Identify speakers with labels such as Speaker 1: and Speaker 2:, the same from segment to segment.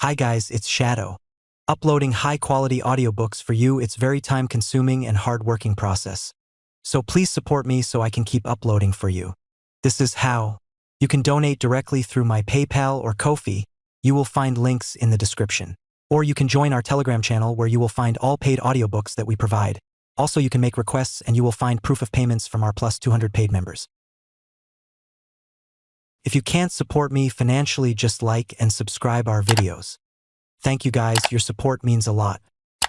Speaker 1: Hi guys, it's Shadow. Uploading high-quality audiobooks for you, it's very time-consuming and hard-working process. So please support me so I can keep uploading for you. This is how. You can donate directly through my PayPal or Ko-fi. You will find links in the description. Or you can join our Telegram channel where you will find all paid audiobooks that we provide. Also, you can make requests and you will find proof of payments from our plus 200 paid members. If you can't support me financially, just like and subscribe our videos. Thank you guys, your support means a lot.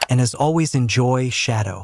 Speaker 1: And as always, enjoy Shadow.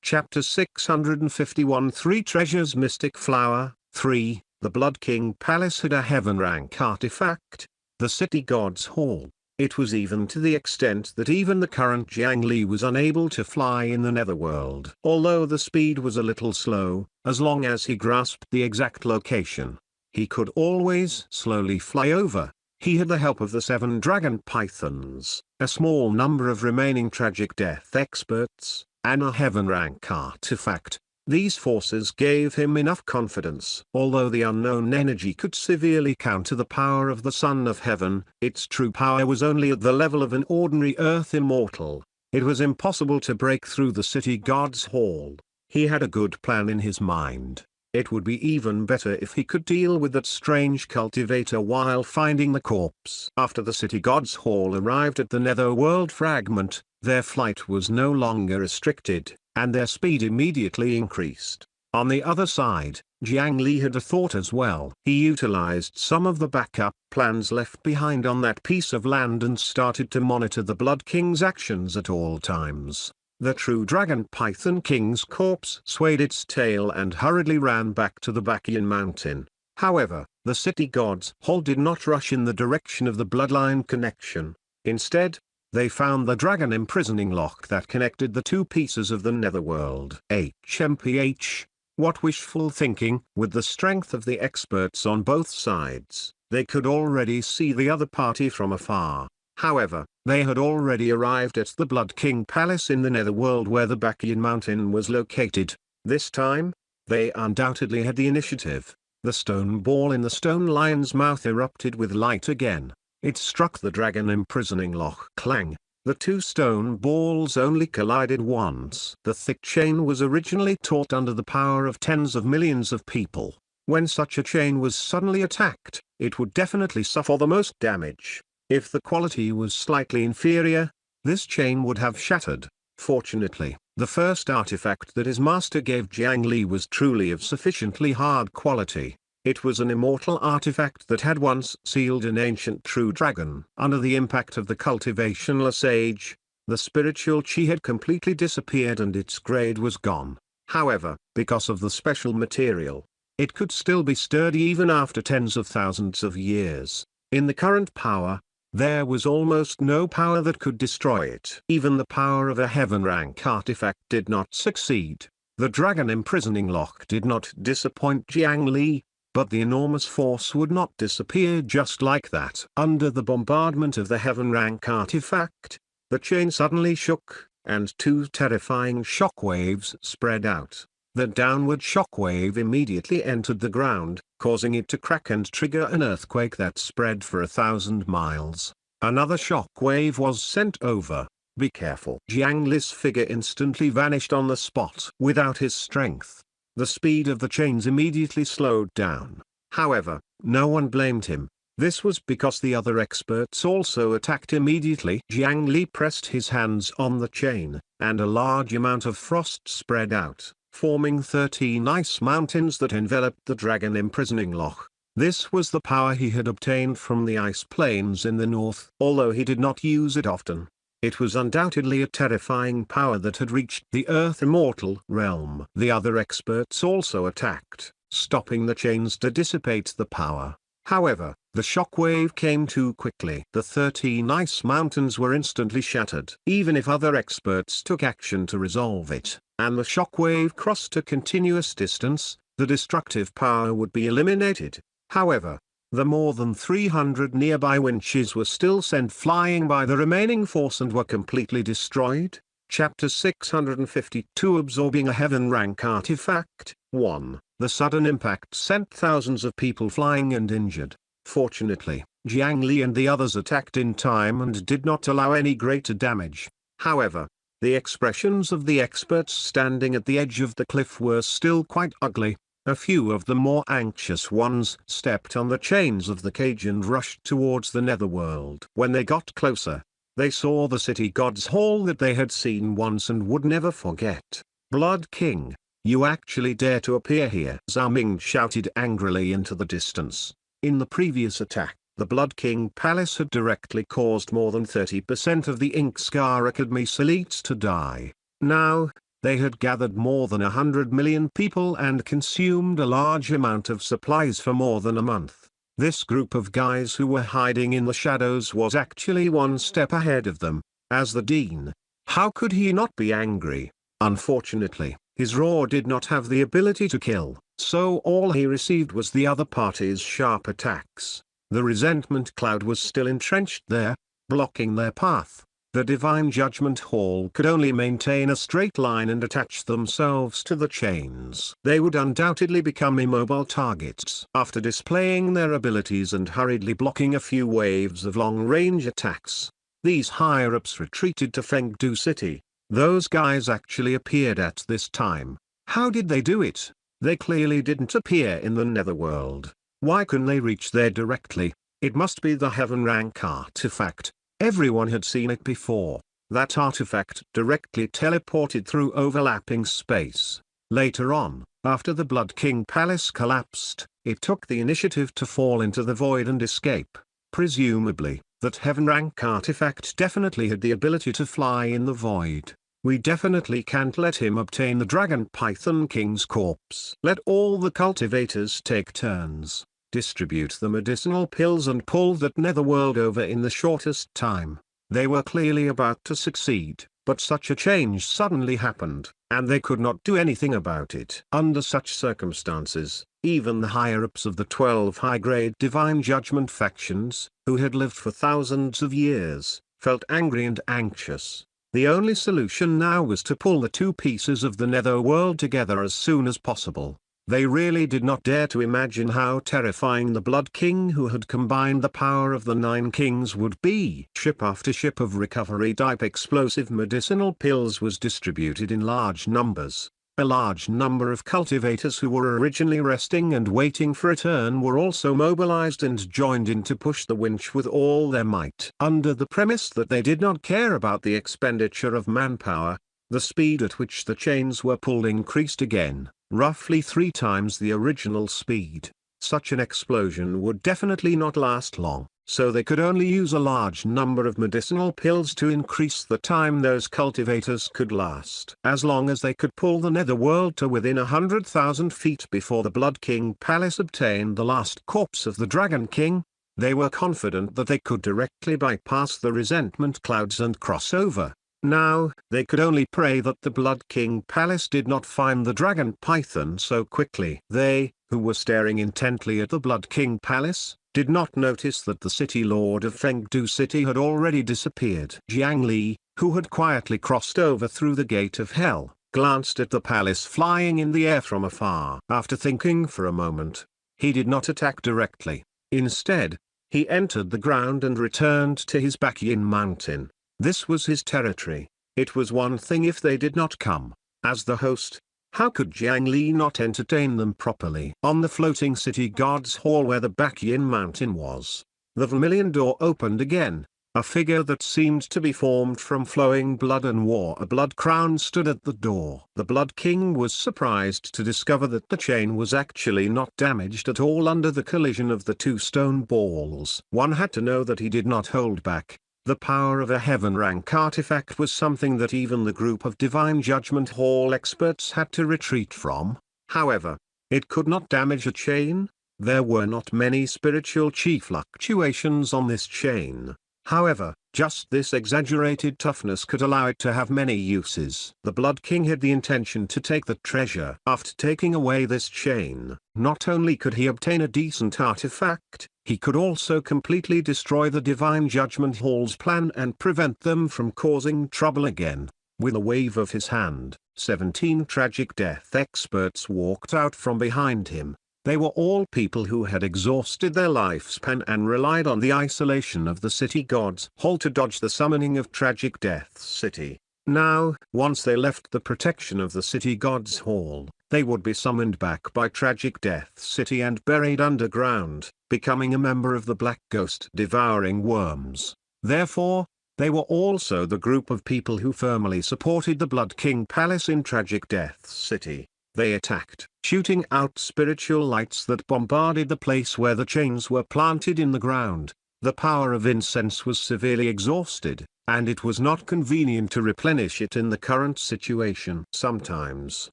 Speaker 2: Chapter 651 Three Treasures Mystic Flower 3. The Blood King Palace had a heaven-rank artifact, the City God's Hall. It was even to the extent that even the current Jiang Li was unable to fly in the netherworld. Although the speed was a little slow, as long as he grasped the exact location, he could always slowly fly over. He had the help of the 7 dragon pythons, a small number of remaining tragic death experts, and a heaven-rank artifact. These forces gave him enough confidence. Although the unknown energy could severely counter the power of the Son of Heaven, its true power was only at the level of an ordinary Earth immortal. It was impossible to break through the City God's Hall. He had a good plan in his mind. It would be even better if he could deal with that strange cultivator while finding the corpse. After the City God's Hall arrived at the netherworld fragment, their flight was no longer restricted, and their speed immediately increased. On the other side, Jiang Li had a thought as well. He utilized some of the backup plans left behind on that piece of land and started to monitor the Blood King's actions at all times. The true Dragon Python King's corpse swayed its tail and hurriedly ran back to the Bakian mountain. However, the City God's Hall did not rush in the direction of the bloodline connection. Instead, they found the dragon imprisoning lock that connected the two pieces of the netherworld. HMPH. What wishful thinking! With the strength of the experts on both sides, they could already see the other party from afar. However, they had already arrived at the Blood King Palace in the netherworld where the Bakian mountain was located. This time, they undoubtedly had the initiative. The stone ball in the stone lion's mouth erupted with light again. It struck the dragon imprisoning lock. Clang! The two stone balls only collided once. The thick chain was originally taut under the power of tens of millions of people. When such a chain was suddenly attacked, it would definitely suffer the most damage. If the quality was slightly inferior, this chain would have shattered. Fortunately, the first artifact that his master gave Jiang Li was truly of sufficiently hard quality. It was an immortal artifact that had once sealed an ancient true dragon. Under the impact of the cultivationless age, the spiritual chi had completely disappeared and its grade was gone. However, because of the special material, it could still be sturdy even after tens of thousands of years. In the current power, there was almost no power that could destroy it. Even the power of a heaven-rank artifact did not succeed. The dragon imprisoning lock did not disappoint Jiang Li. But the enormous force would not disappear just like that. Under the bombardment of the heaven-rank artifact, the chain suddenly shook, and two terrifying shockwaves spread out. The downward shockwave immediately entered the ground, causing it to crack and trigger an earthquake that spread for 1,000 miles. Another shockwave was sent over. Be careful. Jiang Li's figure instantly vanished on the spot. Without his strength, the speed of the chains immediately slowed down. However, no one blamed him. This was because the other experts also attacked immediately. Jiang Li pressed his hands on the chain, and a large amount of frost spread out, forming 13 ice mountains that enveloped the dragon imprisoning lock. This was the power he had obtained from the ice plains in the north. Although he did not use it often, it was undoubtedly a terrifying power that had reached the Earth Immortal realm. The other experts also attacked, stopping the chains to dissipate the power. However, the shockwave came too quickly. The 13 ice mountains were instantly shattered. Even if other experts took action to resolve it, and the shockwave crossed a continuous distance, the destructive power would be eliminated. However, the more than 300 nearby winches were still sent flying by the remaining force and were completely destroyed. Chapter 652 Absorbing a Heaven Rank Artifact. 1. The sudden impact sent thousands of people flying and injured. Fortunately, Jiang Li and the others attacked in time and did not allow any greater damage. However, the expressions of the experts standing at the edge of the cliff were still quite ugly. A few of the more anxious ones stepped on the chains of the cage and rushed towards the netherworld. When they got closer, they saw the city god's hall that they had seen once and would never forget. Blood King, you actually dare to appear here? Zhao Ming shouted angrily into the distance. In the previous attack, the Blood King Palace had directly caused more than 30% of the Ink Scar Academy's elites to die. Now, they had gathered more than 100 million people and consumed a large amount of supplies for more than a month. This group of guys who were hiding in the shadows was actually one step ahead of them. As the dean, how could he not be angry? Unfortunately, his roar did not have the ability to kill, so all he received was the other party's sharp attacks. The resentment cloud was still entrenched there, blocking their path. The Divine Judgment Hall could only maintain a straight line and attach themselves to the chains. They would undoubtedly become immobile targets. After displaying their abilities and hurriedly blocking a few waves of long-range attacks, these higher-ups retreated to Fengdu City. Those guys actually appeared at this time. How did they do it? They clearly didn't appear in the netherworld. Why couldn't they reach there directly? It must be the Heaven Rank artifact. Everyone had seen it before. That artifact directly teleported through overlapping space. Later on, after the Blood King Palace collapsed, it took the initiative to fall into the void and escape. Presumably, that Heaven Rank artifact definitely had the ability to fly in the void. We definitely can't let him obtain the Dragon Python King's corpse. Let all the cultivators take turns, distribute the medicinal pills and pull that netherworld over in the shortest time. They were clearly about to succeed, but such a change suddenly happened, and they could not do anything about it. Under such circumstances, even the higher-ups of the 12 high-grade Divine Judgment factions, who had lived for thousands of years, felt angry and anxious. The only solution now was to pull the two pieces of the netherworld together as soon as possible. They really did not dare to imagine how terrifying the Blood King who had combined the power of the 9 kings would be. Ship after ship of recovery-type explosive medicinal pills was distributed in large numbers. A large number of cultivators who were originally resting and waiting for a turn were also mobilized and joined in to push the winch with all their might. Under the premise that they did not care about the expenditure of manpower, the speed at which the chains were pulled increased again, roughly 3 times the original speed. Such an explosion would definitely not last long, so they could only use a large number of medicinal pills to increase the time those cultivators could last. As long as they could pull the netherworld to within 100,000 feet before the Blood King Palace obtained the last corpse of the Dragon King, they were confident that they could directly bypass the resentment clouds and cross over. Now, they could only pray that the Blood King Palace did not find the Dragon Python so quickly. They, who were staring intently at the Blood King Palace, did not notice that the city lord of Fengdu City had already disappeared. Jiang Li, who had quietly crossed over through the gate of hell, glanced at the palace flying in the air from afar. After thinking for a moment, he did not attack directly. Instead, he entered the ground and returned to his Bacyin mountain. This was his territory. It was one thing if they did not come. As the host, how could Jiang Li not entertain them properly? On the floating city god's hall where the Bacyin mountain was, the vermilion door opened again. A figure that seemed to be formed from flowing blood and wore a blood crown stood at the door. The Blood King was surprised to discover that the chain was actually not damaged at all under the collision of the 2 stone balls. One had to know that he did not hold back. The power of a Heaven Rank artifact was something that even the group of Divine Judgment Hall experts had to retreat from. However, it could not damage a chain. There were not many spiritual chi fluctuations on this chain. However, just this exaggerated toughness could allow it to have many uses. The Blood King had the intention to take the treasure. After taking away this chain, not only could he obtain a decent artifact, he could also completely destroy the Divine Judgment Hall's plan and prevent them from causing trouble again. With a wave of his hand, 17 tragic death experts walked out from behind him. They were all people who had exhausted their lifespan and relied on the isolation of the city god's hall to dodge the summoning of tragic death's city. Now, once they left the protection of the city god's hall, they would be summoned back by tragic death's city and buried underground, becoming a member of the black ghost devouring worms. Therefore, they were also the group of people who firmly supported the Blood King Palace in tragic death's city. They attacked, shooting out spiritual lights that bombarded the place where the chains were planted in the ground. The power of incense was severely exhausted, and it was not convenient to replenish it in the current situation. Sometimes,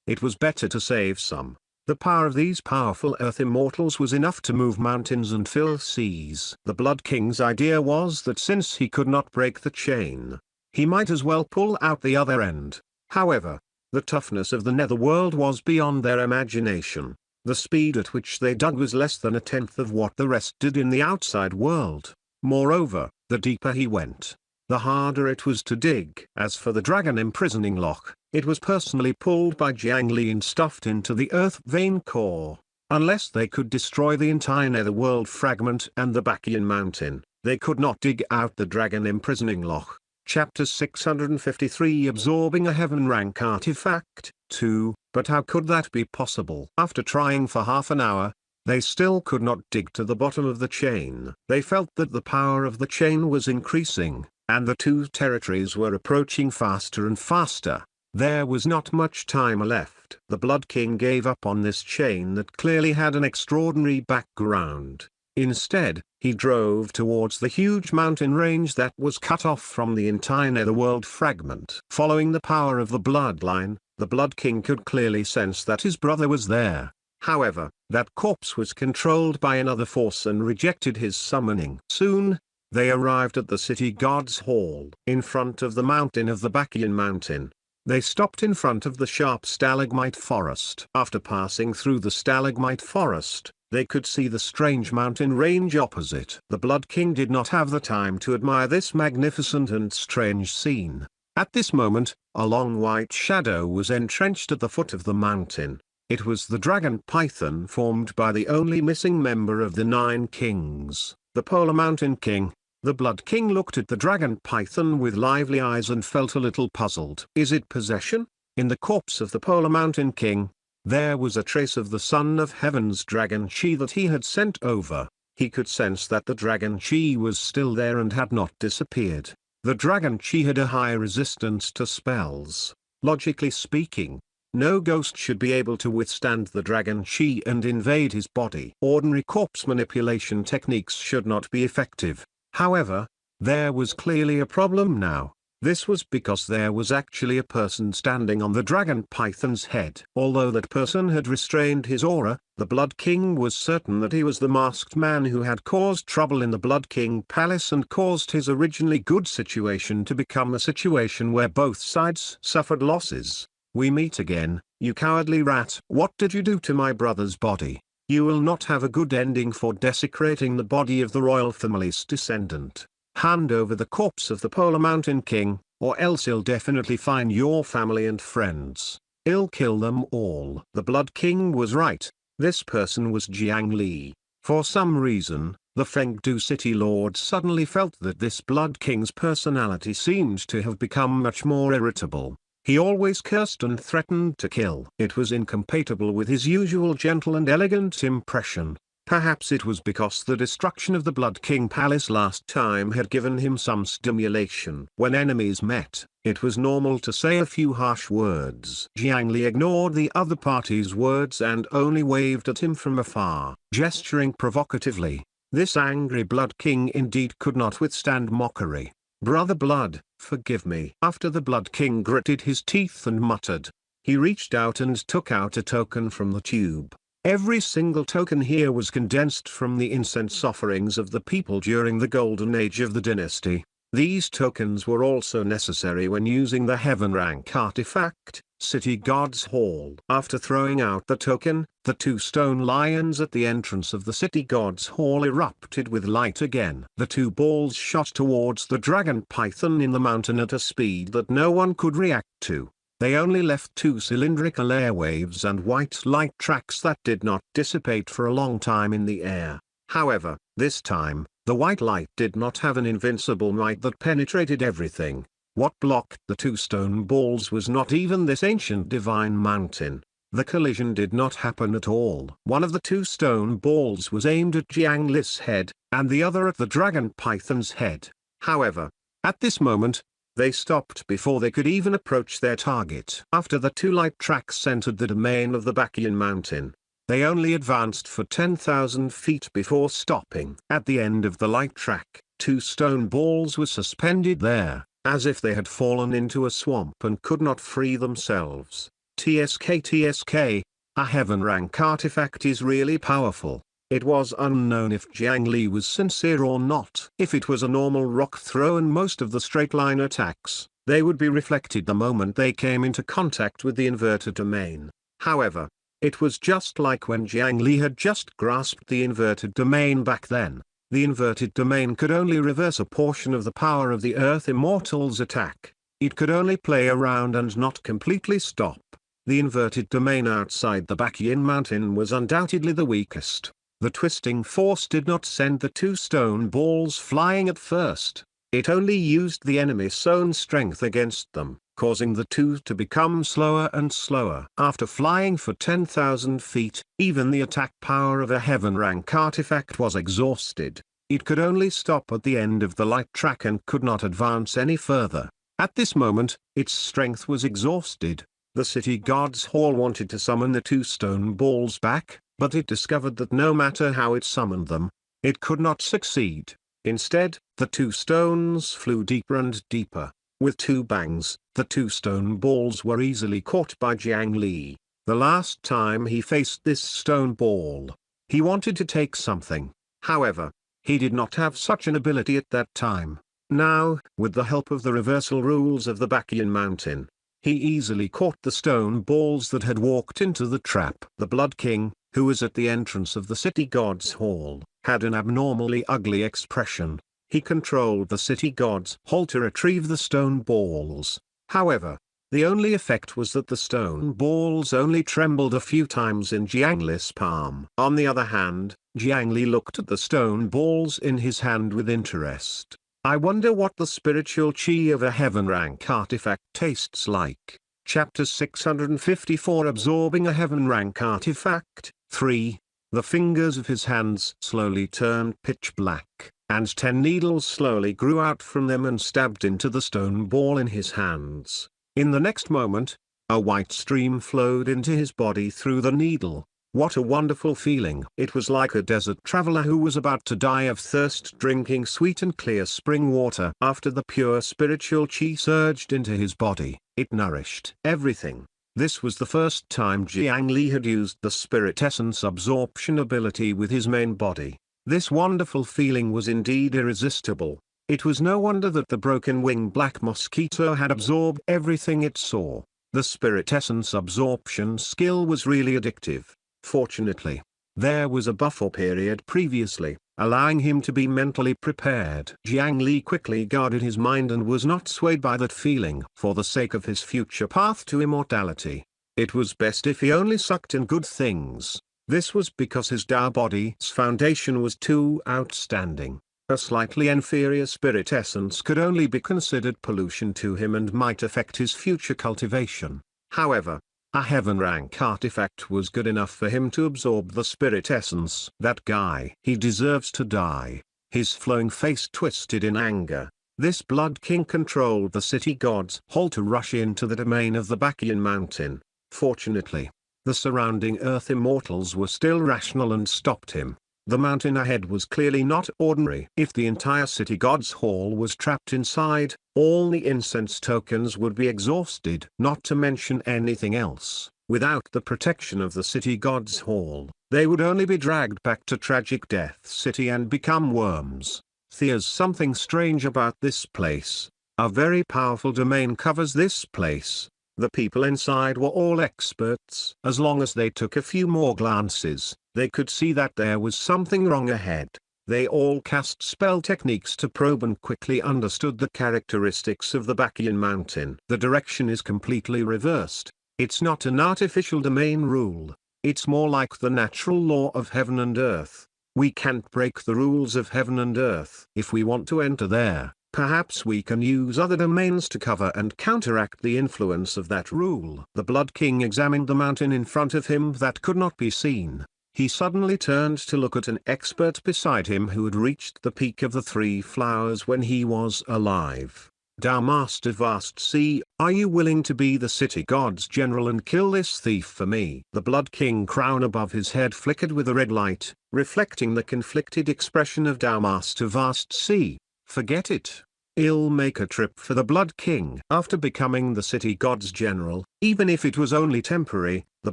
Speaker 2: it was better to save some. The power of these powerful earth immortals was enough to move mountains and fill seas. The Blood King's idea was that since he could not break the chain, he might as well pull out the other end. However, the toughness of the netherworld was beyond their imagination. The speed at which they dug was less than a tenth of what the rest did in the outside world. Moreover, the deeper he went, the harder it was to dig. As for the dragon imprisoning lock, it was personally pulled by Jiang Li and stuffed into the earth vein core. Unless they could destroy the entire netherworld fragment and the Bakian mountain, they could not dig out the dragon imprisoning lock. Chapter 653 Absorbing a Heaven Rank Artifact, 2, but how could that be possible? After trying for half an hour, they still could not dig to the bottom of the chain. They felt that the power of the chain was increasing, and the two territories were approaching faster and faster. There was not much time left. The Blood King gave up on this chain that clearly had an extraordinary background. Instead, he drove towards the huge mountain range that was cut off from the entire netherworld fragment. Following the power of the bloodline, the Blood King could clearly sense that his brother was there. However, that corpse was controlled by another force and rejected his summoning. Soon, they arrived at the city god's hall. In front of the mountain of the Bakian mountain, they stopped in front of the sharp stalagmite forest. After passing through the stalagmite forest, they could see the strange mountain range opposite. The Blood King did not have the time to admire this magnificent and strange scene. At this moment, a long white shadow was entrenched at the foot of the mountain. It was the dragon python formed by the only missing member of the 9 kings, the Polar Mountain King. The Blood King looked at the dragon python with lively eyes and felt a little puzzled. Is it possession? In the corpse of the Polar Mountain King, there was a trace of the Son of Heaven's dragon chi that he had sent over. He could sense that the dragon chi was still there and had not disappeared. The dragon chi had a high resistance to spells. Logically speaking, no ghost should be able to withstand the dragon chi and invade his body. Ordinary corpse manipulation techniques should not be effective. However, there was clearly a problem now. This was because there was actually a person standing on the dragon python's head. Although that person had restrained his aura, the Blood King was certain that he was the masked man who had caused trouble in the Blood King Palace and caused his originally good situation to become a situation where both sides suffered losses. We meet again, you cowardly rat. What did you do to my brother's body? You will not have a good ending for desecrating the body of the royal family's descendant. Hand over the corpse of the Polar Mountain King, or else he'll definitely find your family and friends. He'll kill them all. The Blood King was right. This person was Jiang Li. For some reason, the Fengdu city lord suddenly felt that this Blood King's personality seemed to have become much more irritable. He always cursed and threatened to kill. It was incompatible with his usual gentle and elegant impression. Perhaps it was because the destruction of the Blood King Palace last time had given him some stimulation. When enemies met, it was normal to say a few harsh words. Jiang Li ignored the other party's words and only waved at him from afar, gesturing provocatively. This angry Blood King indeed could not withstand mockery. Brother Blood, forgive me. After the Blood King gritted his teeth and muttered, he reached out and took out a token from the tube. Every single token here was condensed from the incense offerings of the people during the golden age of the dynasty. These tokens were also necessary when using the heaven rank artifact, City God's Hall. After throwing out the token, the two stone lions at the entrance of the City God's Hall erupted with light again. The two balls shot towards the dragon python in the mountain at a speed that no one could react to. They only left two cylindrical airwaves and white light tracks that did not dissipate for a long time in the air. However, this time, the white light did not have an invincible might that penetrated everything. What blocked the two stone balls was not even this ancient divine mountain. The collision did not happen at all. One of the two stone balls was aimed at Jiang Li's head, and the other at the dragon python's head. However, at this moment, they stopped before they could even approach their target. After the two light tracks entered the domain of the Bakian mountain, they only advanced for 10,000 feet before stopping. At the end of the light track, two stone balls were suspended there, as if they had fallen into a swamp and could not free themselves. TSK, a heaven rank artifact is really powerful. It was unknown if Jiang Li was sincere or not. If it was a normal rock throw and most of the straight line attacks, they would be reflected the moment they came into contact with the inverted domain. However, it was just like when Jiang Li had just grasped the inverted domain back then. The inverted domain could only reverse a portion of the power of the Earth Immortal's attack. It could only play around and not completely stop. The inverted domain outside the Bakian mountain was undoubtedly the weakest. The twisting force did not send the two stone balls flying at first. It only used the enemy's own strength against them, causing the two to become slower and slower. After flying for 10,000 feet, even the attack power of a heaven rank artifact was exhausted. It could only stop at the end of the light track and could not advance any further. At this moment, its strength was exhausted. The City God's Hall wanted to summon the two stone balls back, but it discovered that no matter how it summoned them, it could not succeed. Instead, the two stones flew deeper and deeper. With two bangs, the two stone balls were easily caught by Jiang Li. The last time he faced this stone ball, he wanted to take something. However, he did not have such an ability at that time. Now, with the help of the reversal rules of the Bakian mountain, he easily caught the stone balls that had walked into the trap. The Blood King, who was at the entrance of the City God's Hall, had an abnormally ugly expression. He controlled the City God's Hall to retrieve the stone balls. However, the only effect was that the stone balls only trembled a few times in Jiang Li's palm. On the other hand, Jiang Li looked at the stone balls in his hand with interest. I wonder what the spiritual chi of a heaven rank artifact tastes like. Chapter 654 Absorbing a heaven rank artifact. 3. The fingers of his hands slowly turned pitch black, and 10 needles slowly grew out from them and stabbed into the stone ball in his hands. In the next moment, a white stream flowed into his body through the needle. What a wonderful feeling! It was like a desert traveler who was about to die of thirst drinking sweet and clear spring water. After the pure spiritual chi surged into his body, it nourished everything. This was the first time Jiang Li had used the spirit essence absorption ability with his main body. This wonderful feeling was indeed irresistible. It was no wonder that the broken wing black mosquito had absorbed everything it saw. The spirit essence absorption skill was really addictive. Fortunately, there was a buffer period previously, allowing him to be mentally prepared. Jiang Li quickly guarded his mind and was not swayed by that feeling. For the sake of his future path to immortality, it was best if he only sucked in good things. This was because his Tao body's foundation was too outstanding. A slightly inferior spirit essence could only be considered pollution to him and might affect his future cultivation. However, a heaven rank artifact was good enough for him to absorb the spirit essence. That guy, he deserves to die. His flowing face twisted in anger. This Blood King controlled the City God's Hall to rush into the domain of the Bakian mountain. Fortunately, the surrounding Earth Immortals were still rational and stopped him. The mountain ahead was clearly not ordinary. If the entire City God's Hall was trapped inside, all the incense tokens would be exhausted. Not to mention anything else. Without the protection of the City God's Hall, they would only be dragged back to Tragic Death City and become worms. There's something strange about this place. A very powerful domain covers this place. The people inside were all experts. As long as they took a few more glances, they could see that there was something wrong ahead. They all cast spell techniques to probe and quickly understood the characteristics of the Bacchian mountain. The direction is completely reversed. It's not an artificial domain rule. It's more like the natural law of heaven and earth. We can't break the rules of heaven and earth. If we want to enter there, perhaps we can use other domains to cover and counteract the influence of that rule. The Blood King examined the mountain in front of him that could not be seen. He suddenly turned to look at an expert beside him who had reached the peak of the three flowers when he was alive. "Thou Master Vast Sea, are you willing to be the city god's general and kill this thief for me?" The Blood King crown above his head flickered with a red light, reflecting the conflicted expression of Thou Master Vast Sea. Forget it. I'll make a trip for the Blood King. After becoming the city god's general, even if it was only temporary, the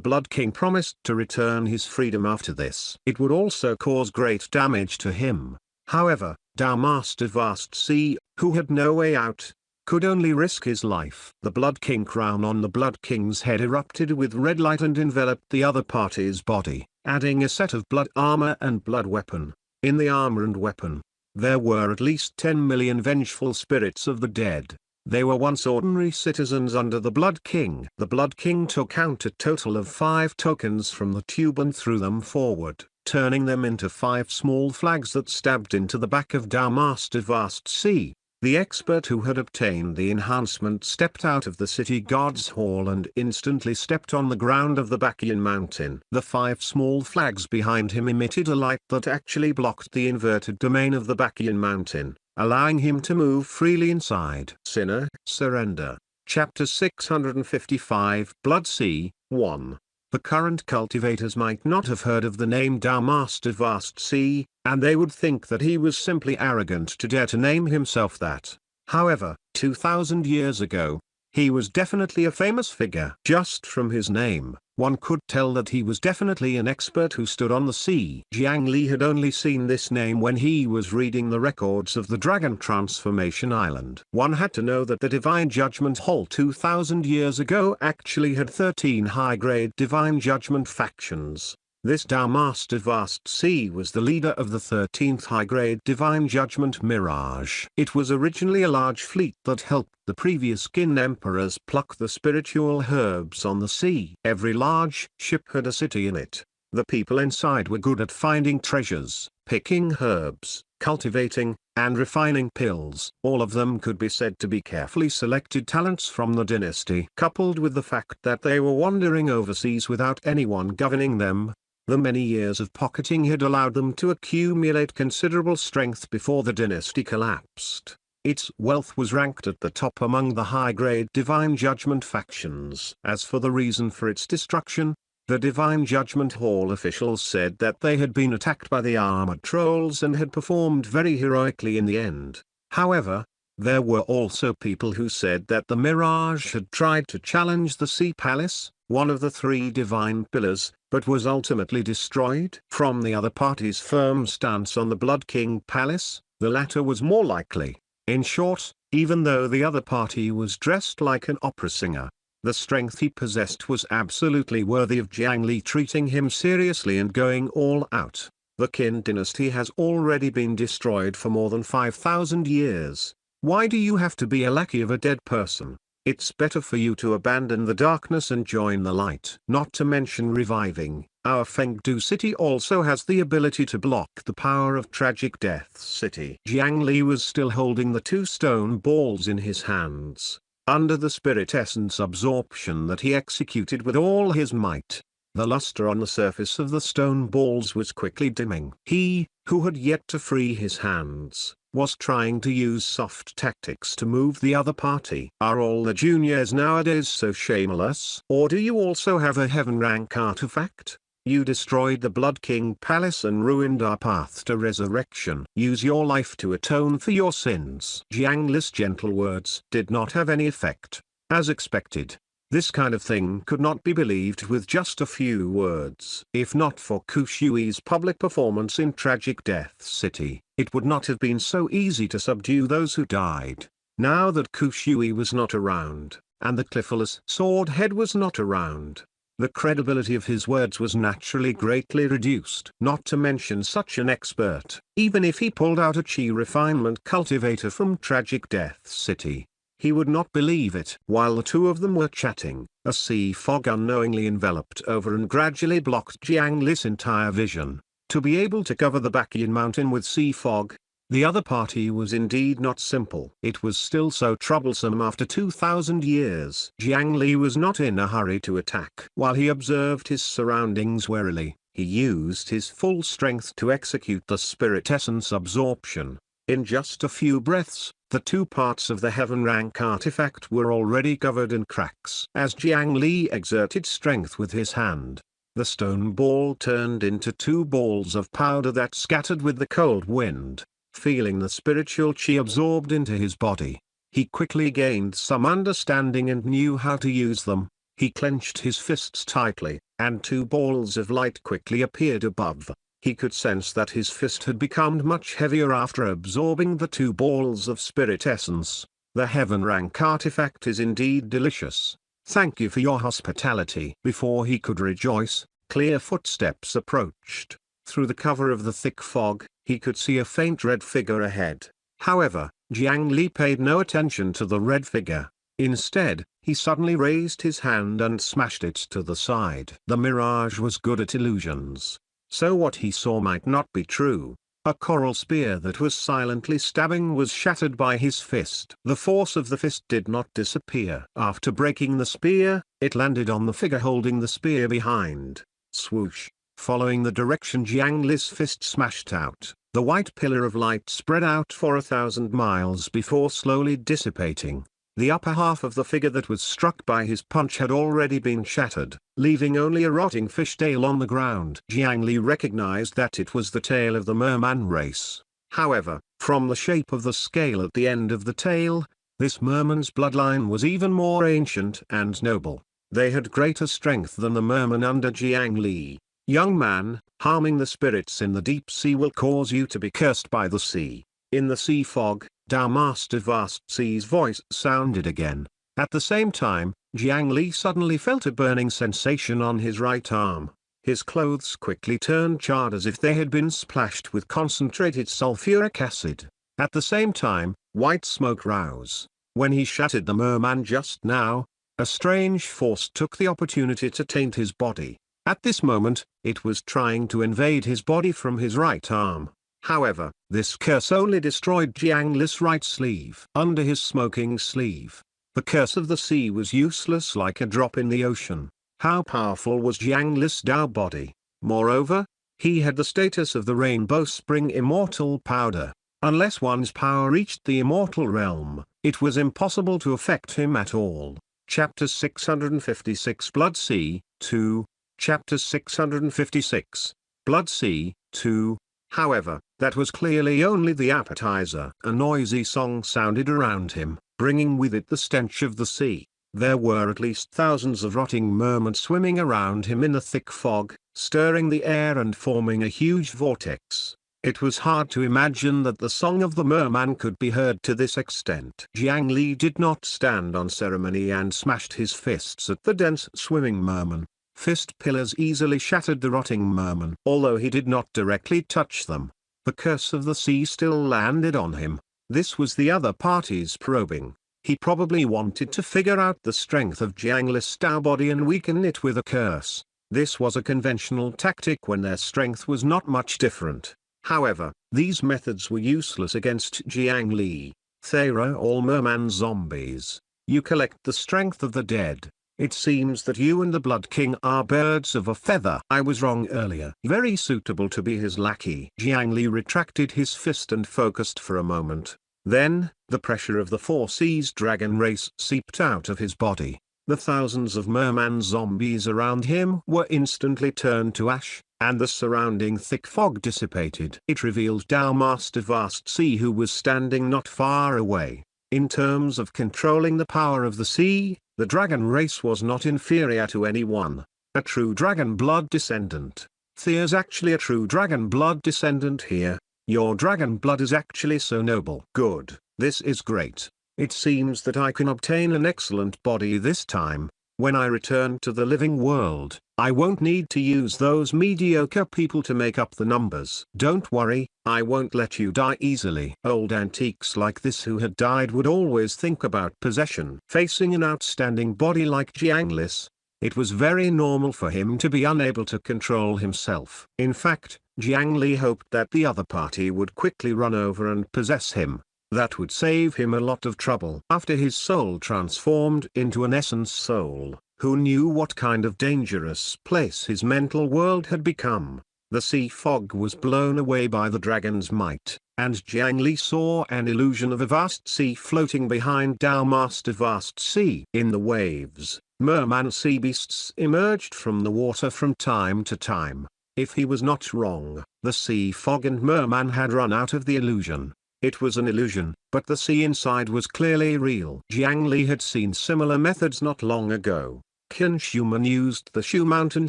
Speaker 2: Blood King promised to return his freedom after this. It would also cause great damage to him. However, Thou Master Vast Sea, who had no way out, could only risk his life. The Blood King crown on the Blood King's head erupted with red light and enveloped the other party's body, adding a set of blood armor and blood weapon. In the armor and weapon, there were at least 10 million vengeful spirits of the dead. They were once ordinary citizens under the Blood King. The Blood King took out a total of 5 tokens from the tube and threw them forward, turning them into 5 small flags that stabbed into the back of Thou Master Vast Sea. The expert who had obtained the enhancement stepped out of the city god's hall and instantly stepped on the ground of the Bacchian mountain. The 5 small flags behind him emitted a light that actually blocked the inverted domain of the Bacchian mountain, allowing him to move freely inside. Sinner, Surrender. Chapter 655 Blood Sea, 1. The current cultivators might not have heard of the name Thou Master Vast Sea, and they would think that he was simply arrogant to dare to name himself that. However, 2,000 years ago, he was definitely a famous figure. Just from his name, one could tell that he was definitely an expert who stood on the sea. Jiang Li had only seen this name when he was reading the records of the Dragon Transformation Island. One had to know that the Divine Judgment Hall 2,000 years ago actually had 13 high-grade Divine Judgment factions. This Thou Master Vast Sea was the leader of the 13th high-grade Divine Judgment Mirage. It was originally a large fleet that helped the previous Qin emperors pluck the spiritual herbs on the sea. Every large ship had a city in it. The people inside were good at finding treasures, picking herbs, cultivating, and refining pills. All of them could be said to be carefully selected talents from the dynasty. Coupled with the fact that they were wandering overseas without anyone governing them, the many years of pocketing had allowed them to accumulate considerable strength before the dynasty collapsed. Its wealth was ranked at the top among the high-grade Divine Judgment factions. As for the reason for its destruction, the Divine Judgment Hall officials said that they had been attacked by the armored trolls and had performed very heroically in the end. However, there were also people who said that the Mirage had tried to challenge the Sea Palace, one of the 3 divine pillars, but was ultimately destroyed. From the other party's firm stance on the Blood King Palace, the latter was more likely. In short, even though the other party was dressed like an opera singer, the strength he possessed was absolutely worthy of Jiang Li treating him seriously and going all out. The Qin dynasty has already been destroyed for more than 5,000 years. Why do you have to be a lackey of a dead person? It's better for you to abandon the darkness and join the light. Not to mention reviving, our Fengdu city also has the ability to block the power of Tragic Death City. Jiang Li was still holding the 2 stone balls in his hands. Under the spirit essence absorption that he executed with all his might, the luster on the surface of the stone balls was quickly dimming. He, who had yet to free his hands, was trying to use soft tactics to move the other party. Are all the juniors nowadays so shameless? Or do you also have a heaven rank artifact? You destroyed the Blood King Palace and ruined our path to resurrection. Use your life to atone for your sins. Jiang Li's gentle words did not have any effect. As expected, this kind of thing could not be believed with just a few words. If not for Kushui's public performance in Tragic Death City, it would not have been so easy to subdue those who died. Now that Kushui was not around, and the cliffless sword head was not around. The credibility of his words was naturally greatly reduced. Not to mention such an expert, even if he pulled out a chi refinement cultivator from Tragic Death City, he would not believe it. While the two of them were chatting, a sea fog unknowingly enveloped over and gradually blocked Jiang Li's entire vision. To be able to cover the Bakian mountain with sea fog, the other party was indeed not simple. It was still so troublesome after 2,000 years. Jiang Li was not in a hurry to attack. While he observed his surroundings warily, he used his full strength to execute the spirit essence absorption. In just a few breaths, the two parts of the heaven rank artifact were already covered in cracks. As Jiang Li exerted strength with his hand, the stone ball turned into two balls of powder that scattered with the cold wind. Feeling the spiritual chi absorbed into his body, he quickly gained some understanding and knew how to use them. He clenched his fists tightly, and two balls of light quickly appeared above. He could sense that his fist had become much heavier after absorbing the two balls of spirit essence. The heaven rank artifact is indeed delicious. Thank you for your hospitality. Before he could rejoice, clear footsteps approached. Through the cover of the thick fog, he could see a faint red figure ahead. However, Jiang Li paid no attention to the red figure. Instead, he suddenly raised his hand and smashed it to the side. The mirage was good at illusions, so what he saw might not be true. A coral spear that was silently stabbing was shattered by his fist. The force of the fist did not disappear. After breaking the spear, it landed on the figure holding the spear behind. Swoosh! Following the direction Jiang Li's fist smashed out, the white pillar of light spread out for 1,000 miles before slowly dissipating. The upper half of the figure that was struck by his punch had already been shattered, leaving only a rotting fish tail on the ground. Jiang Li recognized that it was the tail of the merman race. However, from the shape of the scale at the end of the tail, this merman's bloodline was even more ancient and noble. They had greater strength than the merman under Jiang Li. Young man, harming the spirits in the deep sea will cause you to be cursed by the sea. In the sea fog, Tao Master Vast Sea's voice sounded again. At the same time, Jiang Li suddenly felt a burning sensation on his right arm. His clothes quickly turned charred as if they had been splashed with concentrated sulfuric acid. At the same time, white smoke rose. When he shattered the merman just now, a strange force took the opportunity to taint his body. At this moment, it was trying to invade his body from his right arm. However, this curse only destroyed Jiang Li's right sleeve. Under his smoking sleeve, the curse of the sea was useless like a drop in the ocean. How powerful was Jiang Li's Tao body? Moreover, he had the status of the Rainbow Spring Immortal Powder. Unless one's power reached the immortal realm, it was impossible to affect him at all. Chapter 656 Blood Sea, 2. Chapter 656, Blood Sea, 2. However, that was clearly only the appetizer. A noisy song sounded around him, bringing with it the stench of the sea. There were at least thousands of rotting mermen swimming around him in the thick fog, stirring the air and forming a huge vortex. It was hard to imagine that the song of the merman could be heard to this extent. Jiang Li did not stand on ceremony and smashed his fists at the dense swimming merman. Fist pillars easily shattered the rotting merman. Although he did not directly touch them, the curse of the sea still landed on him. This was the other party's probing. He probably wanted to figure out the strength of Jiang Li's Tao body and weaken it with a curse. This was a conventional tactic when their strength was not much different. However, these methods were useless against Jiang Li. They are all merman zombies. You collect the strength of the dead. It seems that you and the Blood King are birds of a feather. I was wrong earlier. Very suitable to be his lackey. Jiang Li retracted his fist and focused for a moment. Then, the pressure of the Four Seas dragon race seeped out of his body. The thousands of merman zombies around him were instantly turned to ash, and the surrounding thick fog dissipated. It revealed Tao Master Vast Sea, who was standing not far away. In terms of controlling the power of the sea, the dragon race was not inferior to anyone. A true dragon blood descendant. There's actually a true dragon blood descendant here. Your dragon blood is actually so noble. Good, this is great. It seems that I can obtain an excellent body this time. When I return to the living world, I won't need to use those mediocre people to make up the numbers. Don't worry, I won't let you die easily. Old antiques like this who had died would always think about possession. Facing an outstanding body like Jiang Li's, it was very normal for him to be unable to control himself. In fact, Jiang Li hoped that the other party would quickly run over and possess him. That would save him a lot of trouble. After his soul transformed into an essence soul, who knew what kind of dangerous place his mental world had become? The sea fog was blown away by the dragon's might, and Jiang Li saw an illusion of a vast sea floating behind Tao Master Vast Sea. In the waves, merman sea beasts emerged from the water from time to time. If he was not wrong, the sea fog and merman had run out of the illusion. It was an illusion, but the sea inside was clearly real. Jiang Li had seen similar methods not long ago. Qin Shuman used the Shu Mountain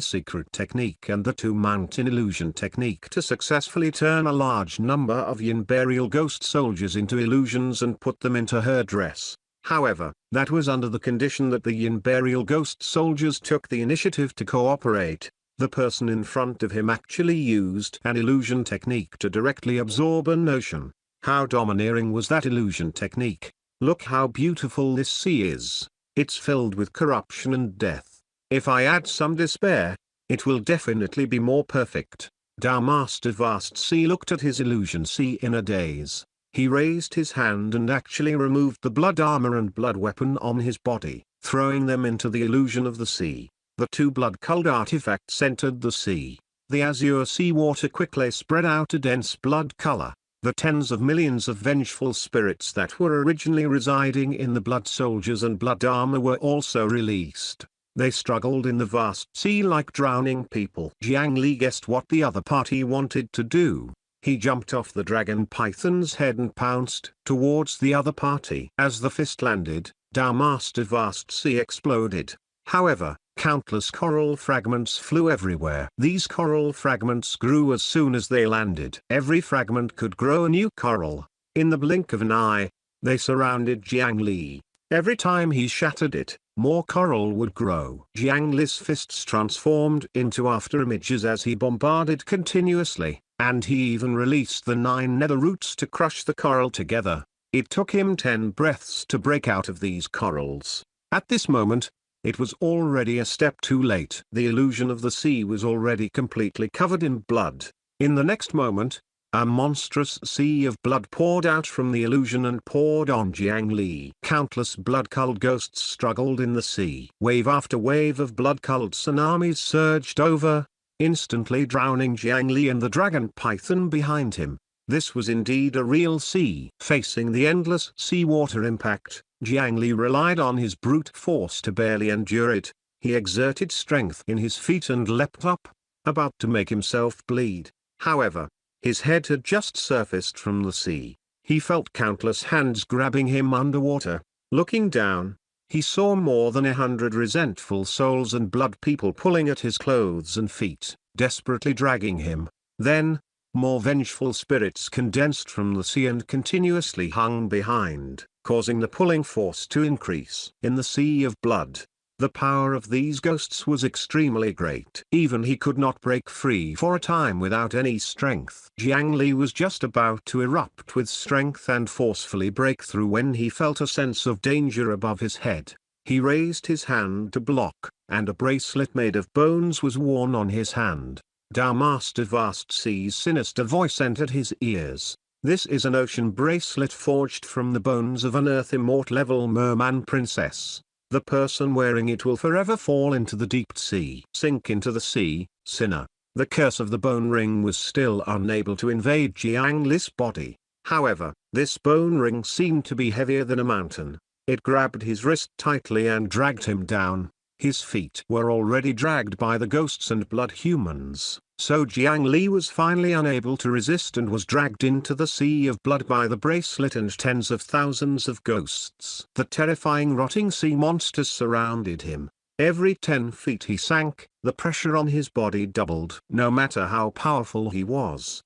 Speaker 2: secret technique and the Two Mountain illusion technique to successfully turn a large number of Yin burial ghost soldiers into illusions and put them into her dress. However, that was under the condition that the Yin burial ghost soldiers took the initiative to cooperate. The person in front of him actually used an illusion technique to directly absorb a notion. How domineering was that illusion technique? Look how beautiful this sea is. It's filled with corruption and death. If I add some despair, it will definitely be more perfect. Tao Master Vast Sea looked at his illusion sea in a daze. He raised his hand and actually removed the blood armor and blood weapon on his body, throwing them into the illusion of the sea. The two blood-colored artifacts entered the sea. The azure sea water quickly spread out a dense blood color. The tens of millions of vengeful spirits that were originally residing in the blood soldiers and blood armor were also released. They struggled in the vast sea like drowning people. Jiang Li guessed what the other party wanted to do. He jumped off the dragon python's head and pounced towards the other party. As the fist landed, Tao Master Vast Sea exploded. However, countless coral fragments flew everywhere. These coral fragments grew as soon as they landed. Every fragment could grow a new coral. In the blink of an eye, they surrounded Jiang Li. Every time he shattered it, more coral would grow. Jiang Li's fists transformed into afterimages as he bombarded continuously, and he even released the 9 nether roots to crush the coral together. It took him 10 breaths to break out of these corals. At this moment, it was already a step too late. The illusion of the sea was already completely covered in blood. In the next moment, a monstrous sea of blood poured out from the illusion and poured on Jiang Li. Countless blood-colored ghosts struggled in the sea. Wave after wave of blood-colored tsunamis surged over, instantly drowning Jiang Li and the dragon python behind him. This was indeed a real sea. Facing the endless seawater impact, Jiang Li relied on his brute force to barely endure it. He exerted strength in his feet and leapt up, about to make himself bleed. However, his head had just surfaced from the sea. He felt countless hands grabbing him underwater. Looking down, he saw more than 100 resentful souls and blood people pulling at his clothes and feet, desperately dragging him. Then, more vengeful spirits condensed from the sea and continuously hung behind, causing the pulling force to increase. In the sea of blood, the power of these ghosts was extremely great. Even he could not break free for a time without any strength. Jiang Li was just about to erupt with strength and forcefully break through when he felt a sense of danger above his head. He raised his hand to block, and a bracelet made of bones was worn on his hand. Tao Master Vast Sea's sinister voice entered his ears. This is an ocean bracelet forged from the bones of an Earth Immort-level merman princess. The person wearing it will forever fall into the deep sea. Sink into the sea, sinner. The curse of the bone ring was still unable to invade Jiang Li's body. However, this bone ring seemed to be heavier than a mountain. It grabbed his wrist tightly and dragged him down. His feet were already dragged by the ghosts and blood humans, so Jiang Li was finally unable to resist and was dragged into the sea of blood by the bracelet and tens of thousands of ghosts. The terrifying rotting sea monsters surrounded him. Every 10 feet he sank, the pressure on his body doubled. No matter how powerful he was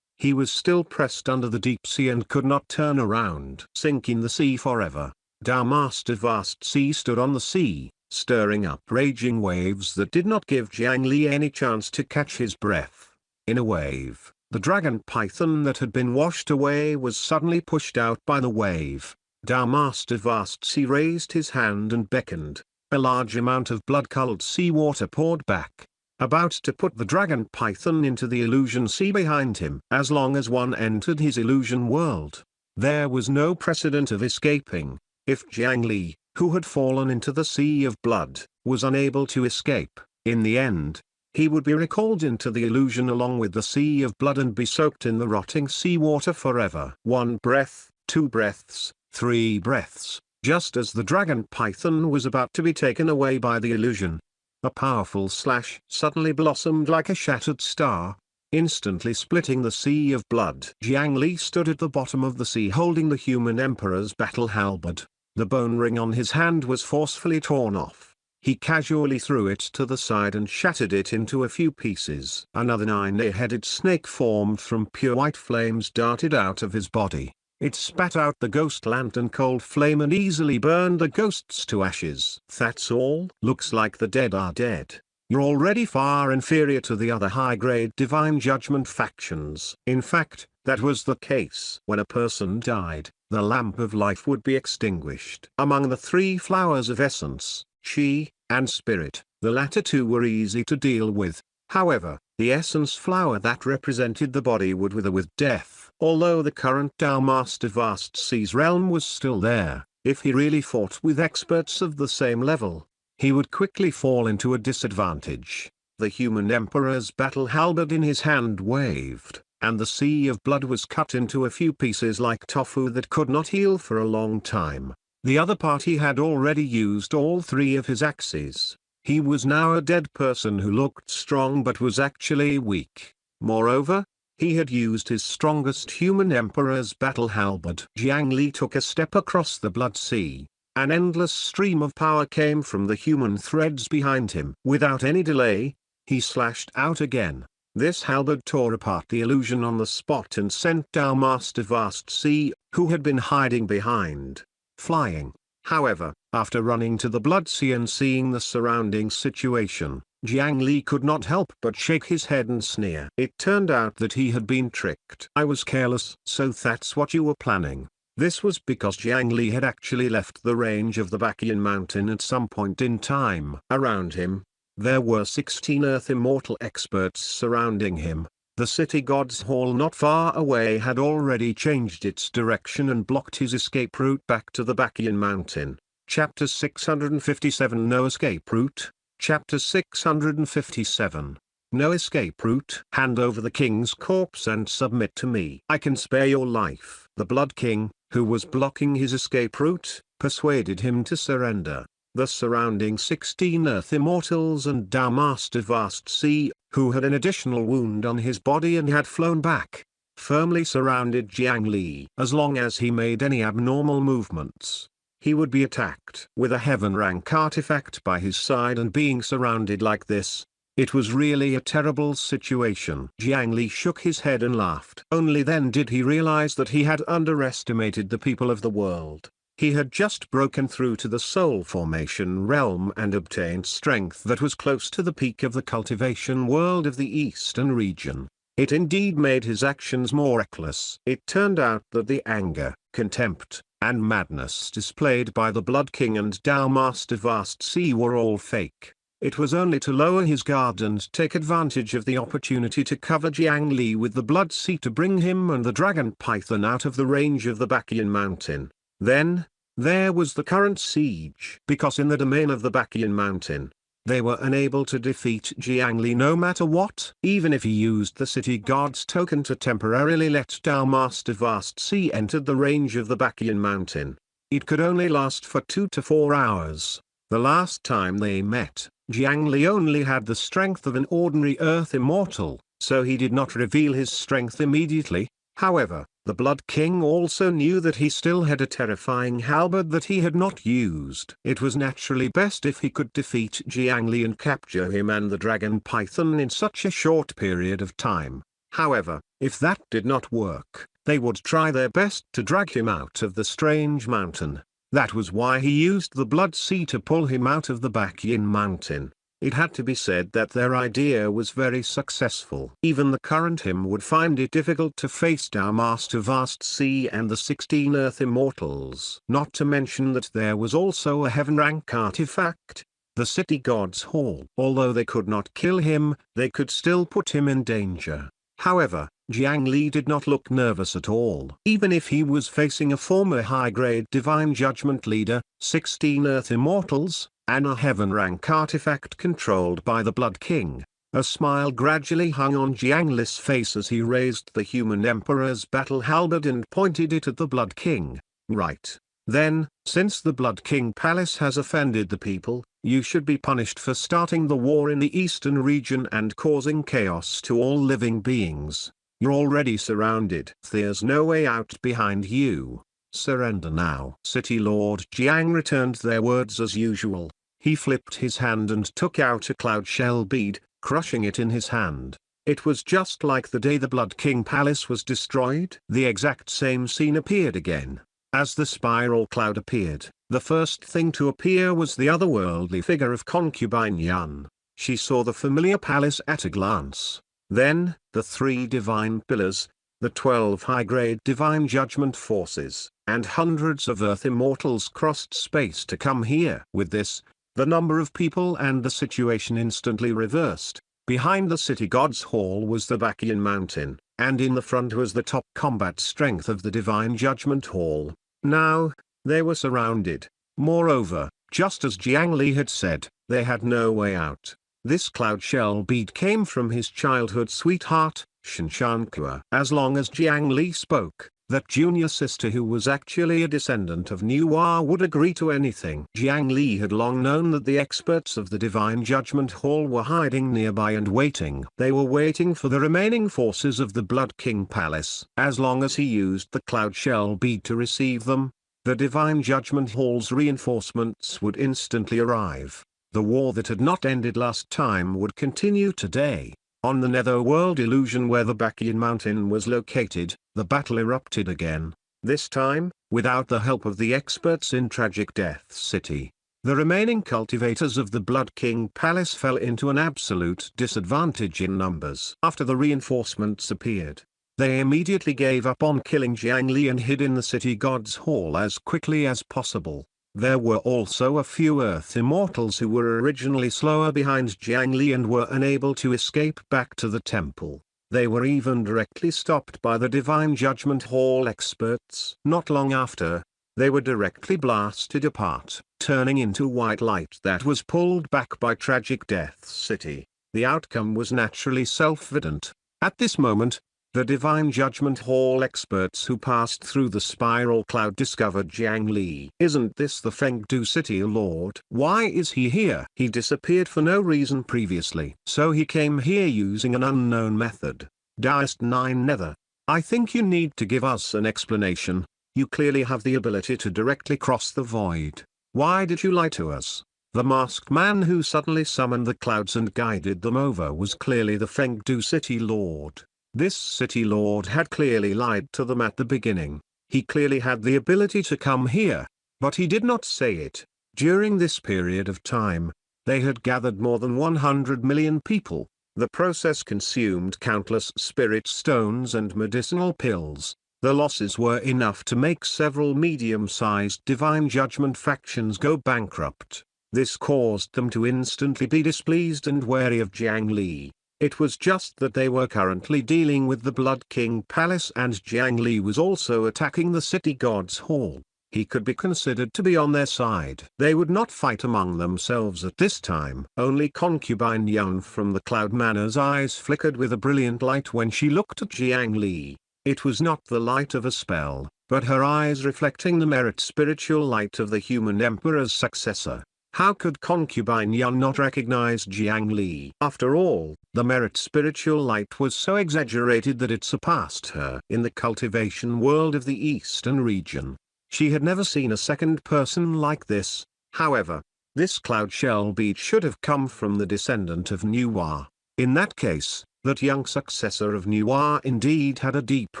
Speaker 2: still pressed under the deep sea and could not turn around. Sink in the sea forever. Tao Master Vast Sea stood on the sea, stirring up raging waves that did not give Jiang Li any chance to catch his breath. In a wave, the dragon python that had been washed away was suddenly pushed out by the wave. Tao Master Vast Sea raised his hand and beckoned. A large amount of blood-colored seawater poured back, about to put the dragon python into the illusion sea behind him. As long as one entered his illusion world, there was no precedent of escaping. If Jiang Li, who had fallen into the sea of blood, was unable to escape, in the end, he would be recalled into the illusion along with the sea of blood and be soaked in the rotting seawater forever. 1 breath, 2 breaths, 3 breaths, just as the dragon python was about to be taken away by the illusion. A powerful slash suddenly blossomed like a shattered star, instantly splitting the sea of blood. Jiang Li stood at the bottom of the sea holding the human emperor's battle halberd. The bone ring on his hand was forcefully torn off. He casually threw it to the side and shattered it into a few pieces. Another 9-headed snake formed from pure white flames darted out of his body. It spat out the ghost lantern cold flame and easily burned the ghosts to ashes. That's all? Looks like the dead are dead. You're already far inferior to the other high-grade divine judgment factions. In fact, that was the case. When a person died, the lamp of life would be extinguished. Among the 3 flowers of essence, Qi, and Spirit, the latter 2 were easy to deal with. However, the essence flower that represented the body would wither with death. Although the current Tao Master Vast Sea's realm was still there, if he really fought with experts of the same level, he would quickly fall into a disadvantage. The human emperor's battle halberd in his hand waved, and the sea of blood was cut into a few pieces like tofu that could not heal for a long time. The other party had already used all 3 of his axes. He was now a dead person who looked strong but was actually weak. Moreover, he had used his strongest human emperor's battle halberd. Jiang Li took a step across the blood sea. An endless stream of power came from the human threads behind him. Without any delay, he slashed out again. This halberd tore apart the illusion on the spot and sent Tao Master Vast Sea, who had been hiding behind, flying. However, after running to the blood sea and seeing the surrounding situation, Jiang Li could not help but shake his head and sneer. It turned out that he had been tricked. I was careless. So that's what you were planning. This was because Jiang Li had actually left the range of the Baqian mountain at some point in time. Around him, there were 16 Earth Immortal experts surrounding him. The city god's hall not far away had already changed its direction and blocked his escape route back to the Baqian mountain. Chapter 657 No Escape Route. Chapter 657. No escape route. Hand over the king's corpse and submit to me. I can spare your life. The Blood King, who was blocking his escape route, persuaded him to surrender. The surrounding 16 Earth Immortals and Tao Master Vast Sea, who had an additional wound on his body and had flown back, firmly surrounded Jiang Li. As long as he made any abnormal movements, he would be attacked. With a heaven-rank artifact by his side and being surrounded like this, it was really a terrible situation. Jiang Li shook his head and laughed. Only then did he realize that he had underestimated the people of the world. He had just broken through to the soul formation realm and obtained strength that was close to the peak of the cultivation world of the eastern region. It indeed made his actions more reckless. It turned out that the anger, contempt, and madness displayed by the Blood King and Tao Master Vast Sea were all fake. It was only to lower his guard and take advantage of the opportunity to cover Jiang Li with the Blood Sea to bring him and the Dragon Python out of the range of the Baqian mountain. Then, there was the current siege. Because in the domain of the Baqian mountain, they were unable to defeat Jiang Li no matter what. Even if he used the city god's token to temporarily let Tao Master Vast Sea enter the range of the Baqian mountain, it could only last for 2 to 4 hours. The last time they met, Jiang Li only had the strength of an ordinary Earth Immortal, so he did not reveal his strength immediately. However, the Blood King also knew that he still had a terrifying halberd that he had not used. It was naturally best if he could defeat Jiang Li and capture him and the Dragon Python in such a short period of time. However, if that did not work, they would try their best to drag him out of the strange mountain. That was why he used the blood sea to pull him out of the Bakyan mountain. It had to be said that their idea was very successful. Even the current him would find it difficult to face Master Vast Sea and the 16 Earth Immortals. Not to mention that there was also a heaven rank artifact, the city god's hall. Although they could not kill him, they could still put him in danger. However, Jiang Li did not look nervous at all. Even if he was facing a former high-grade divine judgment leader, 16 Earth Immortals, and a heaven rank artifact controlled by the Blood King, a smile gradually hung on Jiang Li's face as he raised the human emperor's battle halberd and pointed it at the Blood King. Right. Then, since the Blood King Palace has offended the people, you should be punished for starting the war in the eastern region and causing chaos to all living beings. You're already surrounded. There's no way out behind you. Surrender now. City Lord Jiang returned their words as usual. He flipped his hand and took out a cloud shell bead, crushing it in his hand. It was just like the day the Blood King Palace was destroyed. The exact same scene appeared again. As the spiral cloud appeared, the first thing to appear was the otherworldly figure of concubine Yun. She saw the familiar palace at a glance. Then, the 3 divine pillars, the 12 high-grade divine judgment forces, and hundreds of Earth Immortals crossed space to come here. With this, the number of people and the situation instantly reversed. Behind the city god's hall was the Bakyan mountain, and in the front was the top combat strength of the divine judgment hall. Now, they were surrounded. Moreover, just as Jiang Li had said, they had no way out. This cloud shell bead came from his childhood sweetheart, Shinshankua. As long as Jiang Li spoke, that junior sister who was actually a descendant of Nuwa would agree to anything. Jiang Li had long known that the experts of the Divine Judgment Hall were hiding nearby and waiting. They were waiting for the remaining forces of the Blood King Palace. As long as he used the cloud shell bead to receive them, the Divine Judgment Hall's reinforcements would instantly arrive. The war that had not ended last time would continue today. On the netherworld illusion where the Bakyan mountain was located, the battle erupted again. This time, without the help of the experts in Tragic Death City. The remaining cultivators of the Blood King Palace fell into an absolute disadvantage in numbers. After the reinforcements appeared, they immediately gave up on killing Jiang Li and hid in the city god's hall as quickly as possible. There were also a few Earth Immortals who were originally slower behind Jiang Li and were unable to escape back to the temple. They were even directly stopped by the Divine Judgment Hall experts. Not long after, they were directly blasted apart, turning into white light that was pulled back by Tragic Death City. The outcome was naturally self-evident. At this moment, the Divine Judgment Hall experts who passed through the spiral cloud discovered Jiang Li. Isn't this the Fengdu City Lord? Why is he here? He disappeared for no reason previously. So he came here using an unknown method. Daoist 9 Nether. I think you need to give us an explanation. You clearly have the ability to directly cross the void. Why did you lie to us? The masked man who suddenly summoned the clouds and guided them over was clearly the Fengdu City Lord. This city lord had clearly lied to them at the beginning. He clearly had the ability to come here, but he did not say it. During this period of time, they had gathered more than 100 million people. The process consumed countless spirit stones and medicinal pills. The losses were enough to make several medium-sized divine judgment factions go bankrupt. This caused them to instantly be displeased and wary of Jiang Li. It was just that they were currently dealing with the Blood King Palace and Jiang Li was also attacking the city god's hall. He could be considered to be on their side. They would not fight among themselves at this time. Only concubine Yun from the Cloud Manor's eyes flickered with a brilliant light when she looked at Jiang Li. It was not the light of a spell, but her eyes reflecting the merit spiritual light of the human emperor's successor. How could concubine Yun not recognize Jiang Li? After all, the merit spiritual light was so exaggerated that it surpassed her. In the cultivation world of the eastern region, she had never seen a second person like this. However, this cloud shell bead should have come from the descendant of Nuwa. In that case, that young successor of Nuwa indeed had a deep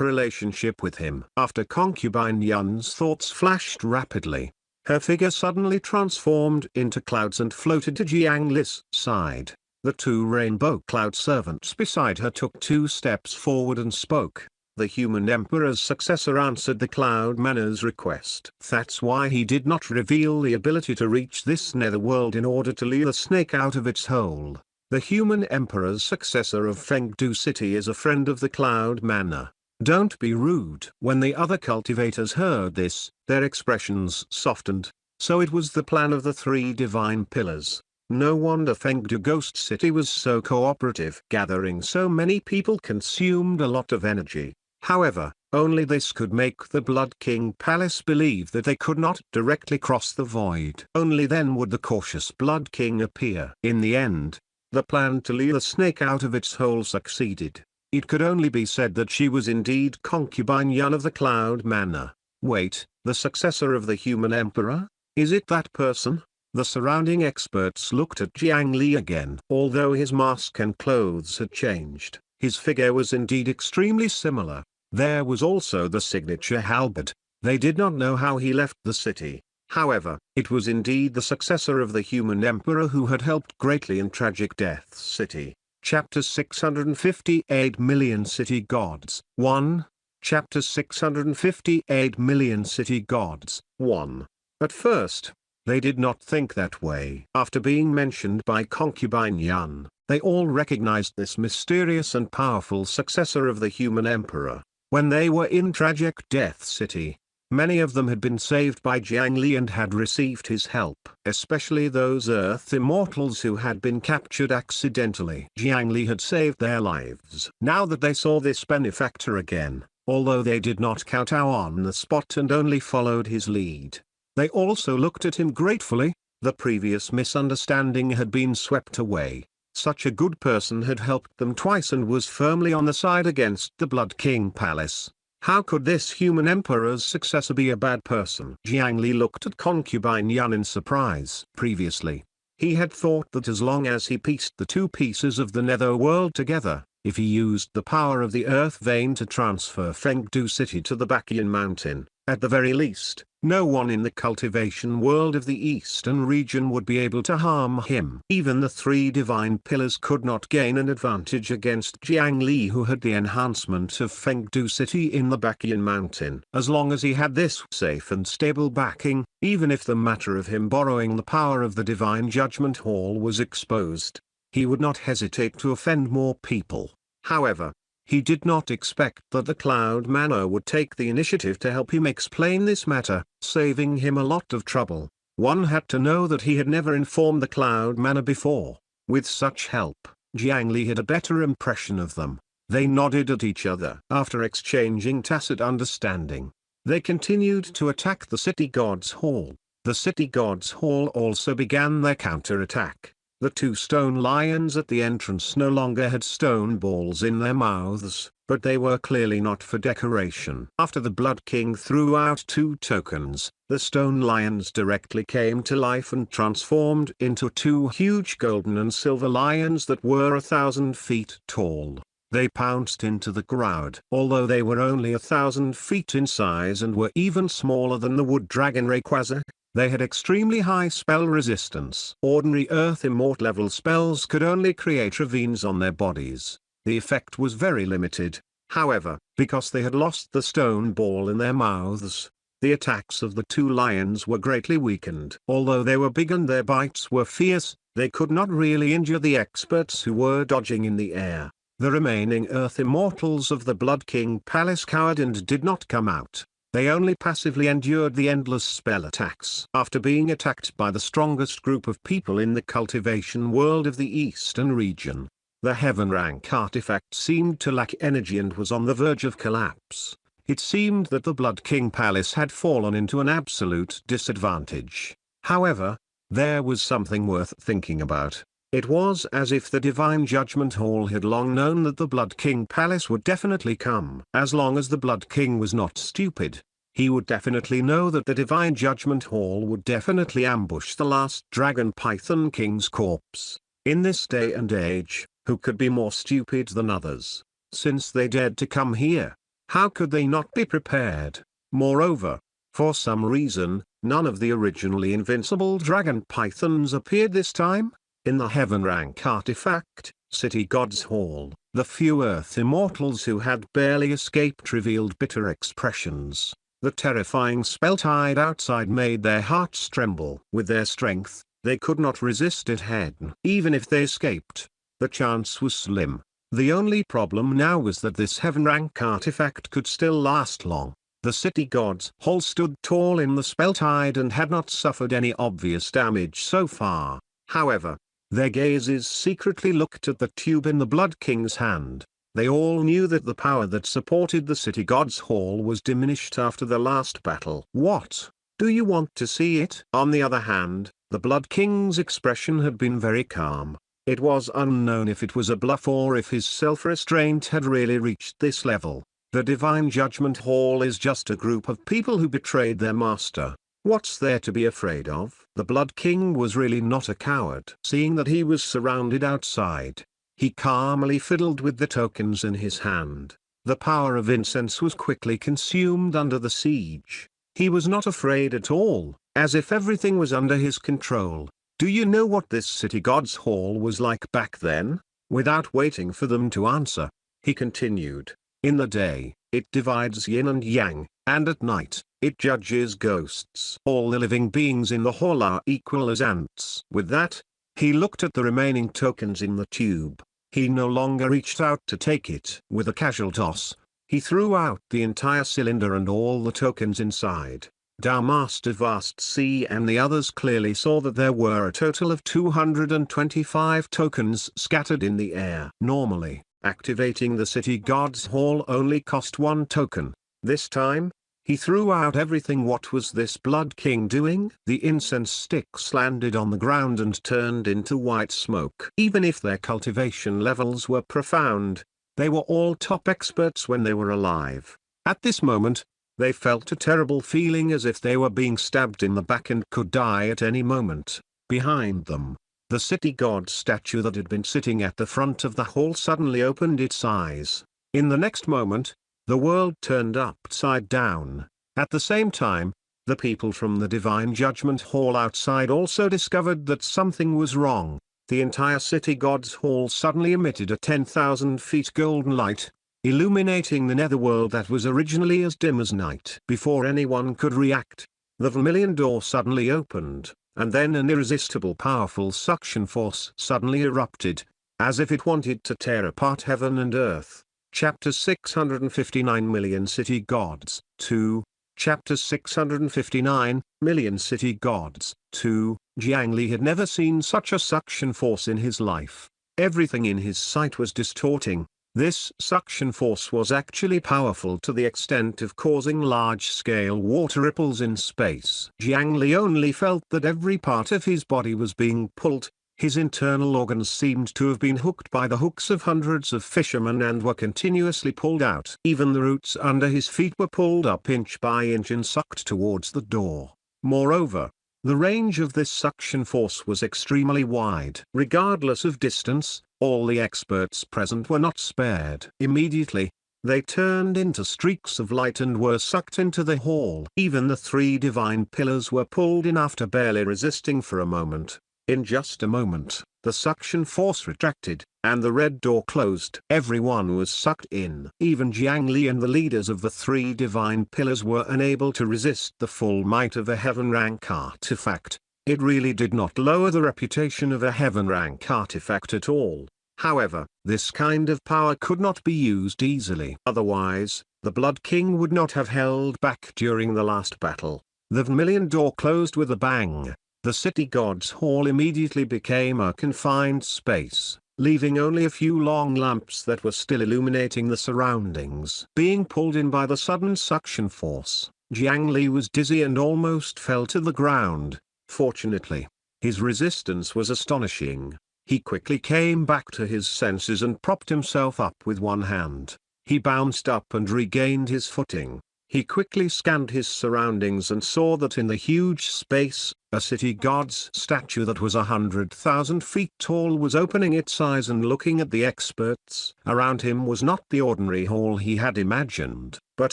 Speaker 2: relationship with him. After concubine Yun's thoughts flashed rapidly, Her figure suddenly transformed into clouds and floated to Jiang Li's side. The two rainbow cloud servants beside her took 2 steps forward and spoke. The human emperor's successor answered the cloud manner's request. That's why he did not reveal the ability to reach this netherworld in order to lure the snake out of its hole. The human emperor's successor of Fengdu City is a friend of the cloud manor. Don't be rude. When the other cultivators heard this, their expressions softened. So it was the plan of the 3 divine pillars. No wonder Fengdu Ghost City was so cooperative. Gathering so many people consumed a lot of energy. However, only this could make the Blood King Palace believe that they could not directly cross the void. Only then would the cautious Blood King appear. In the end, the plan to lure the snake out of its hole succeeded. It could only be said that she was indeed concubine Yun of the Cloud Manor. Wait, the successor of the human emperor? Is it that person? The surrounding experts looked at Jiang Li again. Although his mask and clothes had changed, his figure was indeed extremely similar. There was also the signature halberd. They did not know how he left the city. However, it was indeed the successor of the human emperor who had helped greatly in Tragic Death City. Chapter 658 Million City Gods 1. Chapter 658 Million City Gods 1. At first, they did not think that way. After being mentioned by concubine Yun, they all recognized this mysterious and powerful successor of the human emperor. When they were in Tragic Death City, many of them had been saved by Jiang Li and had received his help, especially those Earth immortals who had been captured accidentally. Jiang Li had saved their lives. Now that they saw this benefactor again, although they did not kowtow on the spot and only followed his lead, they also looked at him gratefully. The previous misunderstanding had been swept away. Such a good person had helped them twice and was firmly on the side against the Blood King Palace. How could this human emperor's successor be a bad person? Jiang Li looked at concubine Yun in surprise. Previously, he had thought that as long as he pieced the 2 pieces of the nether world together, if he used the power of the earth vein to transfer Fengdu City to the Bakian Mountain, at the very least, no one in the cultivation world of the eastern region would be able to harm him. Even the 3 divine pillars could not gain an advantage against Jiang Li, who had the enhancement of Fengdu City in the Bakian Mountain. As long as he had this safe and stable backing, even if the matter of him borrowing the power of the Divine Judgment Hall was exposed, he would not hesitate to offend more people. However, he did not expect that the Cloud Manor would take the initiative to help him explain this matter, saving him a lot of trouble. One had to know that he had never informed the Cloud Manor before. With such help, Jiang Li had a better impression of them. They nodded at each other. After exchanging tacit understanding, they continued to attack the City God's Hall. The City God's Hall also began their counterattack. The 2 stone lions at the entrance no longer had stone balls in their mouths, but they were clearly not for decoration. After the Blood King threw out 2 tokens, the stone lions directly came to life and transformed into 2 huge golden and silver lions that were 1,000 feet tall. They pounced into the crowd. Although they were only 1,000 feet in size and were even smaller than the wood dragon Rayquaza, they had extremely high spell resistance. Ordinary Earth Immort level spells could only create ravines on their bodies. The effect was very limited. However, because they had lost the stone ball in their mouths, the attacks of the 2 lions were greatly weakened. Although they were big and their bites were fierce, they could not really injure the experts who were dodging in the air. The remaining Earth Immortals of the Blood King Palace cowered and did not come out. They only passively endured the endless spell attacks. After being attacked by the strongest group of people in the cultivation world of the eastern region, the heaven rank artifact seemed to lack energy and was on the verge of collapse. It seemed that the Blood King Palace had fallen into an absolute disadvantage. However, there was something worth thinking about. It was as if the Divine Judgment Hall had long known that the Blood King Palace would definitely come. As long as the Blood King was not stupid, he would definitely know that the Divine Judgment Hall would definitely ambush the last Dragon Python King's corpse. In this day and age, who could be more stupid than others? Since they dared to come here, how could they not be prepared? Moreover, for some reason, None of the originally invincible dragon pythons appeared this time. In the Heaven Rank artifact, City God's Hall, the few Earth immortals who had barely escaped revealed bitter expressions. The terrifying spell-tide outside made their hearts tremble. With their strength, they could not resist it head. Even if they escaped, the chance was slim. The only problem now was that this Heaven Rank artifact could still last long. The City God's Hall stood tall in the spell-tide and had not suffered any obvious damage so far. However, their gazes secretly looked at the tube in the Blood King's hand. They all knew that the power that supported the City God's Hall was diminished after the last battle. What? Do you want to see it? On the other hand, the Blood King's expression had been very calm. It was unknown if it was a bluff or if his self-restraint had really reached this level. The Divine Judgment Hall is just a group of people who betrayed their master. What's there to be afraid of? The Blood King was really not a coward. Seeing that he was surrounded outside, he calmly fiddled with the tokens in his hand. The power of incense was quickly consumed under the siege. He was not afraid at all, as if everything was under his control. Do you know what this City God's Hall was like back then? Without waiting for them to answer, he continued. In the day, it divides yin and yang, and at night, it judges ghosts. All the living beings in the hall are equal as ants. With that, he looked at the remaining tokens in the tube. He no longer reached out to take it. With a casual toss, he threw out the entire cylinder and all the tokens inside. Tao Master Vast Sea and the others clearly saw that there were a total of 225 tokens scattered in the air. Normally, activating the City God's Hall only cost 1 token. This time, he threw out everything. What was this Blood King doing? The incense sticks landed on the ground and turned into white smoke. Even if their cultivation levels were profound, they were all top experts when they were alive. At this moment, they felt a terrible feeling as if they were being stabbed in the back and could die at any moment. Behind them, the City God statue that had been sitting at the front of the hall suddenly opened its eyes. In the next moment, the world turned upside down. At the same time, the people from the Divine Judgment Hall outside also discovered that something was wrong. The entire City God's Hall suddenly emitted a 10,000 feet golden light, illuminating the netherworld that was originally as dim as night. Before anyone could react, the vermilion door suddenly opened, and then an irresistible powerful suction force suddenly erupted, as if it wanted to tear apart heaven and earth. Chapter 659 Million City Gods 2. Chapter 659 Million City Gods 2. Jiang Li had never seen such a suction force in his life. Everything in his sight was distorting. This suction force was actually powerful to the extent of causing large-scale water ripples in space. Jiang Li only felt that every part of his body was being pulled. His internal organs seemed to have been hooked by the hooks of hundreds of fishermen and were continuously pulled out. Even the roots under his feet were pulled up inch by inch and sucked towards the door. Moreover, the range of this suction force was extremely wide. Regardless of distance, all the experts present were not spared. Immediately, they turned into streaks of light and were sucked into the hall. Even the 3 divine pillars were pulled in after barely resisting for a moment. In just a moment, the suction force retracted, and the red door closed. Everyone was sucked in. Even Jiang Li and the leaders of the 3 divine pillars were unable to resist the full might of a Heaven Rank artifact. It really did not lower the reputation of a Heaven Rank artifact at all. However, this kind of power could not be used easily. Otherwise, the Blood King would not have held back during the last battle. The vermilion door closed with a bang. The City God's Hall immediately became a confined space, leaving only a few long lamps that were still illuminating the surroundings. Being pulled in by the sudden suction force, Jiang Li was dizzy and almost fell to the ground. Fortunately, his resistance was astonishing. He quickly came back to his senses and propped himself up with one hand. He bounced up and regained his footing. He quickly scanned his surroundings and saw that in the huge space, a City God's statue that was 100,000 feet tall was opening its eyes and looking at the experts. Around him was not the ordinary hall he had imagined, but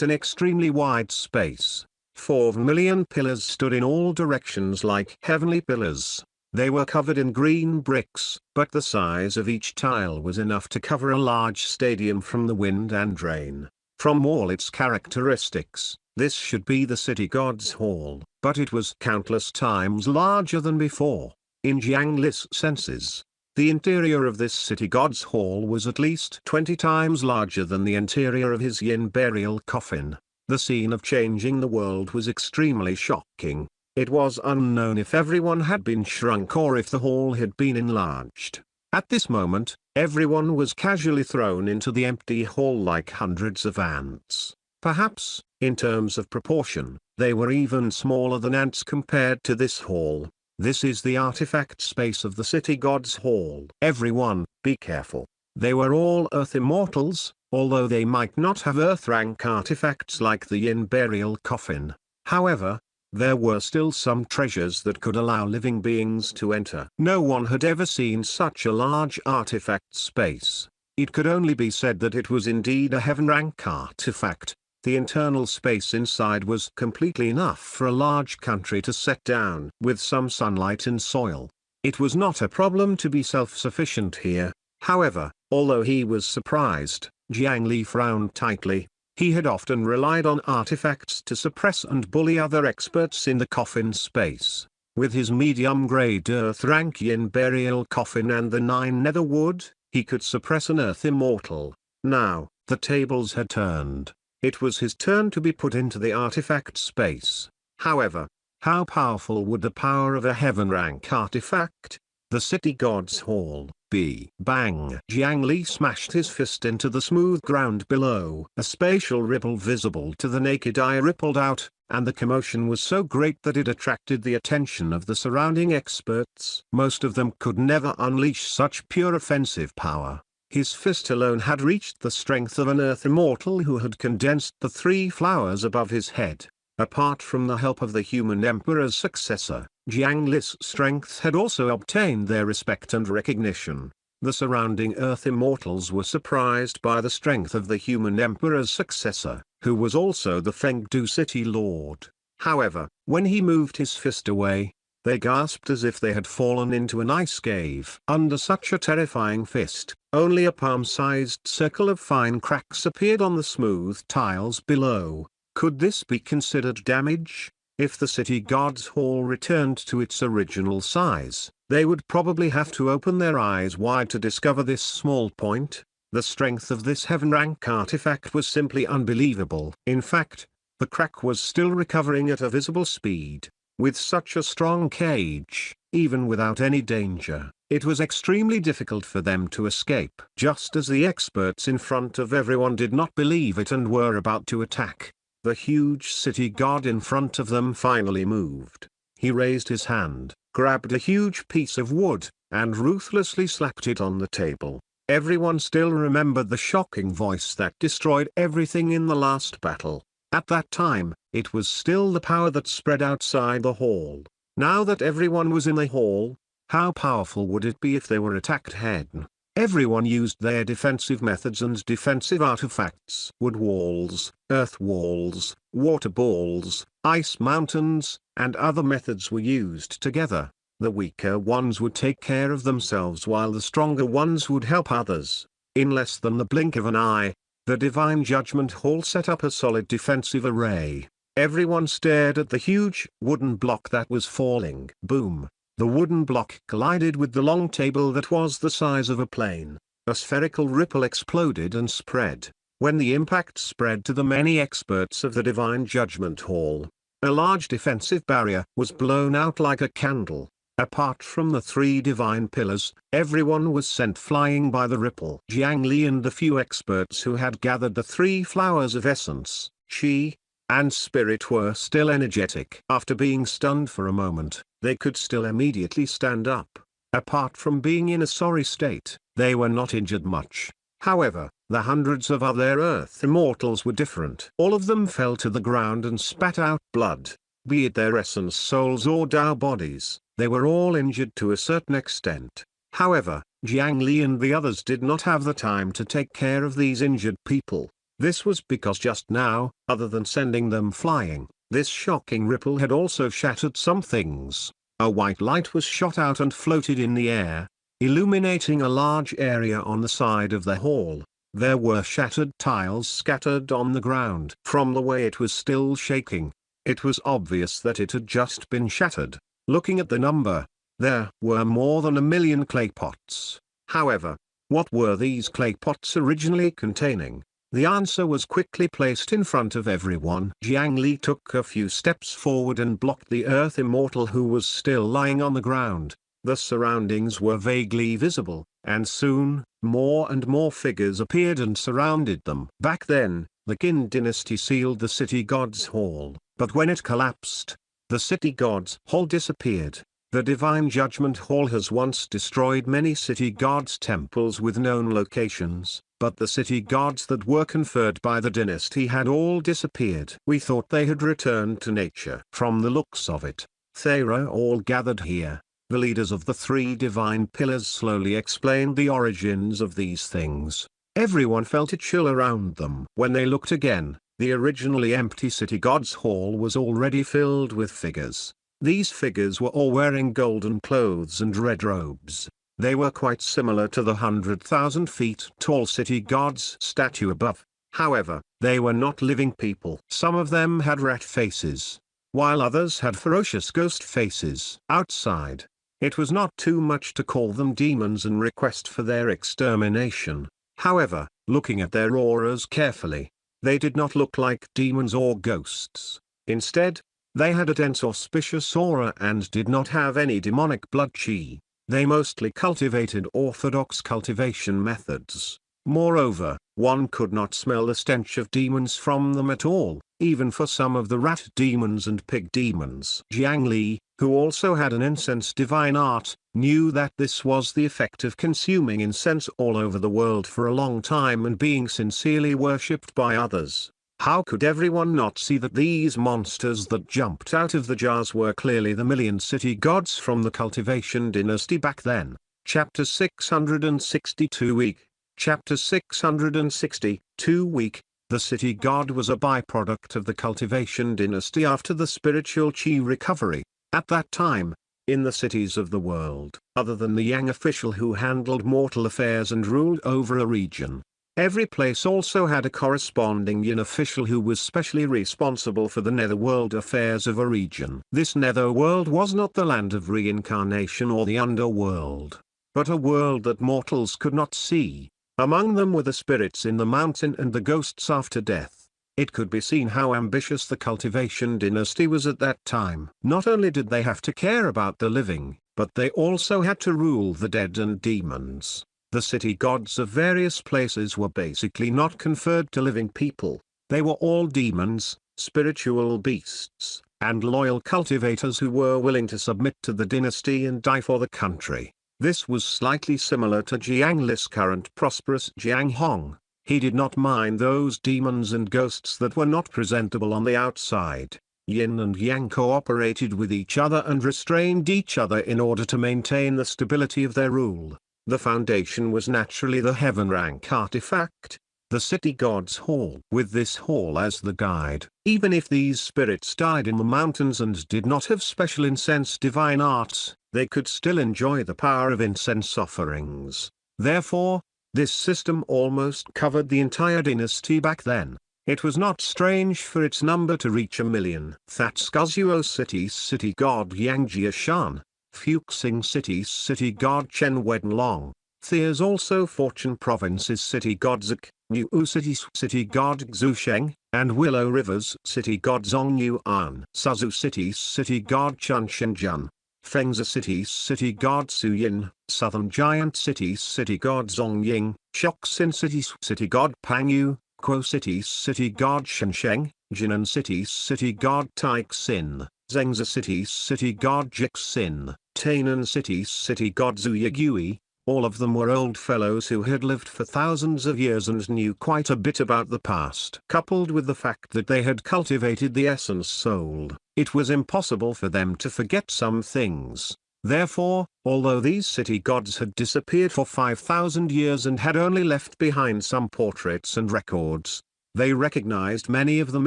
Speaker 2: an extremely wide space. 4 million pillars stood in all directions like heavenly pillars. They were covered in green bricks, but the size of each tile was enough to cover a large stadium from the wind and rain. From all its characteristics, this should be the city god's hall, but it was countless times larger than before. In Jiang Li's senses, the interior of this city god's hall was at least 20 times larger than the interior of his yin burial coffin. The scene of changing the world was extremely shocking. It was unknown if everyone had been shrunk or if the hall had been enlarged. At this moment, everyone was casually thrown into the empty hall like hundreds of ants. Perhaps, in terms of proportion, they were even smaller than ants compared to this hall. This is the artifact space of the city god's hall. Everyone, be careful. They were all earth immortals, although they might not have earth-rank artifacts like the yin burial coffin. However, there were still some treasures that could allow living beings to enter. No one had ever seen such a large artifact space. It could only be said that it was indeed a heaven-rank artifact. The internal space inside was completely enough for a large country to set down with some sunlight and soil. It was not a problem to be self-sufficient here. However, although he was surprised, Jiang Li frowned tightly. He had often relied on artifacts to suppress and bully other experts in the coffin space. With his medium-grade earth-rank yin burial coffin and the 9 nether wood, he could suppress an earth immortal. Now, the tables had turned. It was his turn to be put into the artifact space. However, how powerful would the power of a heaven-rank artifact, the city god's hall, be? Bang! Jiang Li smashed his fist into the smooth ground below. A spatial ripple visible to the naked eye rippled out, and the commotion was so great that it attracted the attention of the surrounding experts. Most of them could never unleash such pure offensive power. His fist alone had reached the strength of an earth immortal who had condensed the 3 flowers above his head. Apart from the help of the human emperor's successor, Jiang Li's strength had also obtained their respect and recognition. The surrounding earth immortals were surprised by the strength of the human emperor's successor, who was also the Fengdu city lord. However, when he moved his fist away, they gasped as if they had fallen into an ice cave. Under such a terrifying fist, only a palm-sized circle of fine cracks appeared on the smooth tiles below. Could this be considered damage? If the city god's hall returned to its original size, they would probably have to open their eyes wide to discover this small point. The strength of this heaven-rank artifact was simply unbelievable. In fact, the crack was still recovering at a visible speed. With such a strong cage, even without any danger, it was extremely difficult for them to escape. Just as the experts in front of everyone did not believe it and were about to attack, the huge city god in front of them finally moved. He raised his hand, grabbed a huge piece of wood, and ruthlessly slapped it on the table. Everyone still remembered the shocking voice that destroyed everything in the last battle. At that time, it was still the power that spread outside the hall. Now that everyone was in the hall, how powerful would it be if they were attacked head-on? Everyone used their defensive methods and defensive artifacts. Wood walls, earth walls, water balls, ice mountains, and other methods were used together. The weaker ones would take care of themselves while the stronger ones would help others. In less than the blink of an eye, the Divine Judgment Hall set up a solid defensive array. Everyone stared at the huge wooden block that was falling. Boom! The wooden block collided with the long table that was the size of a plane. A spherical ripple exploded and spread. When the impact spread to the many experts of the Divine Judgment Hall, a large defensive barrier was blown out like a candle. Apart from the 3 divine pillars, everyone was sent flying by the ripple. Jiang Li and the few experts who had gathered the 3 flowers of essence, Qi, and spirit were still energetic. After being stunned for a moment, they could still immediately stand up. Apart from being in a sorry state, they were not injured much. However, the hundreds of other earth immortals were different. All of them fell to the ground and spat out blood. Be it their essence souls or Tao bodies, they were all injured to a certain extent. However, Jiang Li and the others did not have the time to take care of these injured people. This was because just now, other than sending them flying, This shocking ripple had also shattered some things. A white light was shot out and floated in the air, illuminating a large area on the side of the hall. There were shattered tiles scattered on the ground. From the way it was still shaking, it was obvious that it had just been shattered. Looking at the number, there were more than 1,000,000 clay pots. However, what were these clay pots originally containing? The answer was quickly placed in front of everyone. Jiang Li took a few steps forward and blocked the earth immortal who was still lying on the ground. The surroundings were vaguely visible, and soon, more and more figures appeared and surrounded them. Back then, the Qin dynasty sealed the city god's hall, but when it collapsed, the city god's hall disappeared. The Divine Judgment Hall has once destroyed many city gods' temples with known locations, but the city gods that were conferred by the dynasty had all disappeared. We thought they had returned to nature. From the looks of it, they were all gathered here. The leaders of the three divine pillars slowly explained the origins of these things. Everyone felt a chill around them. When they looked again, the originally empty city god's hall was already filled with figures. These figures were all wearing golden clothes and red robes. They were quite similar to the 100,000 feet tall city god's statue above. However, they were not living people. Some of them had rat faces, while others had ferocious ghost faces. Outside, it was not too much to call them demons and request for their extermination. However, looking at their auras carefully, they did not look like demons or ghosts. Instead, they had a dense auspicious aura and did not have any demonic blood chi. They mostly cultivated orthodox cultivation methods. Moreover, one could not smell the stench of demons from them at all, even for some of the rat demons and pig demons. Jiang Li, who also had an incense divine art, knew that this was the effect of consuming incense all over the world for a long time and being sincerely worshipped by others. How could everyone not see that these monsters that jumped out of the jars were clearly the million city gods from the Cultivation dynasty back then? Chapter 662 Week. Chapter 662 Week. The city god was a byproduct of the Cultivation dynasty after the spiritual chi recovery. At that time, in the cities of the world, other than the Yang official who handled mortal affairs and ruled over a region, every place also had a corresponding Yin official who was specially responsible for the netherworld affairs of a region. This netherworld was not the land of reincarnation or the underworld, but a world that mortals could not see. Among them were the spirits in the mountain and the ghosts after death. It could be seen how ambitious the Cultivation dynasty was at that time. Not only did they have to care about the living, but they also had to rule the dead and demons. The city gods of various places were basically not conferred to living people. They were all demons, spiritual beasts, and loyal cultivators who were willing to submit to the dynasty and die for the country. This was slightly similar to Jiang Li's current prosperous Jiang Hong. He did not mind those demons and ghosts that were not presentable on the outside. Yin and Yang cooperated with each other and restrained each other in order to maintain the stability of their rule. The foundation was naturally the heaven rank artifact, the city god's hall. With this hall as the guide, even if these spirits died in the mountains and did not have special incense divine arts, they could still enjoy the power of incense offerings. Therefore, this system almost covered the entire dynasty back then. It was not strange for its number to reach 1,000,000. Thatskazuo City's city god Yang Jiashan, Fuxing City's city god Chen Wenlong, Thia's also Fortune Province's city god Zek, Niu City's city god Xusheng, and Willow River's city god Zong Yuan, Suzhou City's city god Chun Shenjun, Fengzi City's city god Su Yin, Southern Giant City's city god Zong Ying, Shoksin City's city god Pang Yu, Kuo City's city god Shensheng, Jinan City's city god Taik Sin, Zhengzi City's city god Jixin, Tainan City's city god Zhu Yigui. All of them were old fellows who had lived for thousands of years and knew quite a bit about the past. Coupled with the fact that they had cultivated the essence soul, it was impossible for them to forget some things. Therefore, although these city gods had disappeared for 5,000 years and had only left behind some portraits and records, They recognized many of them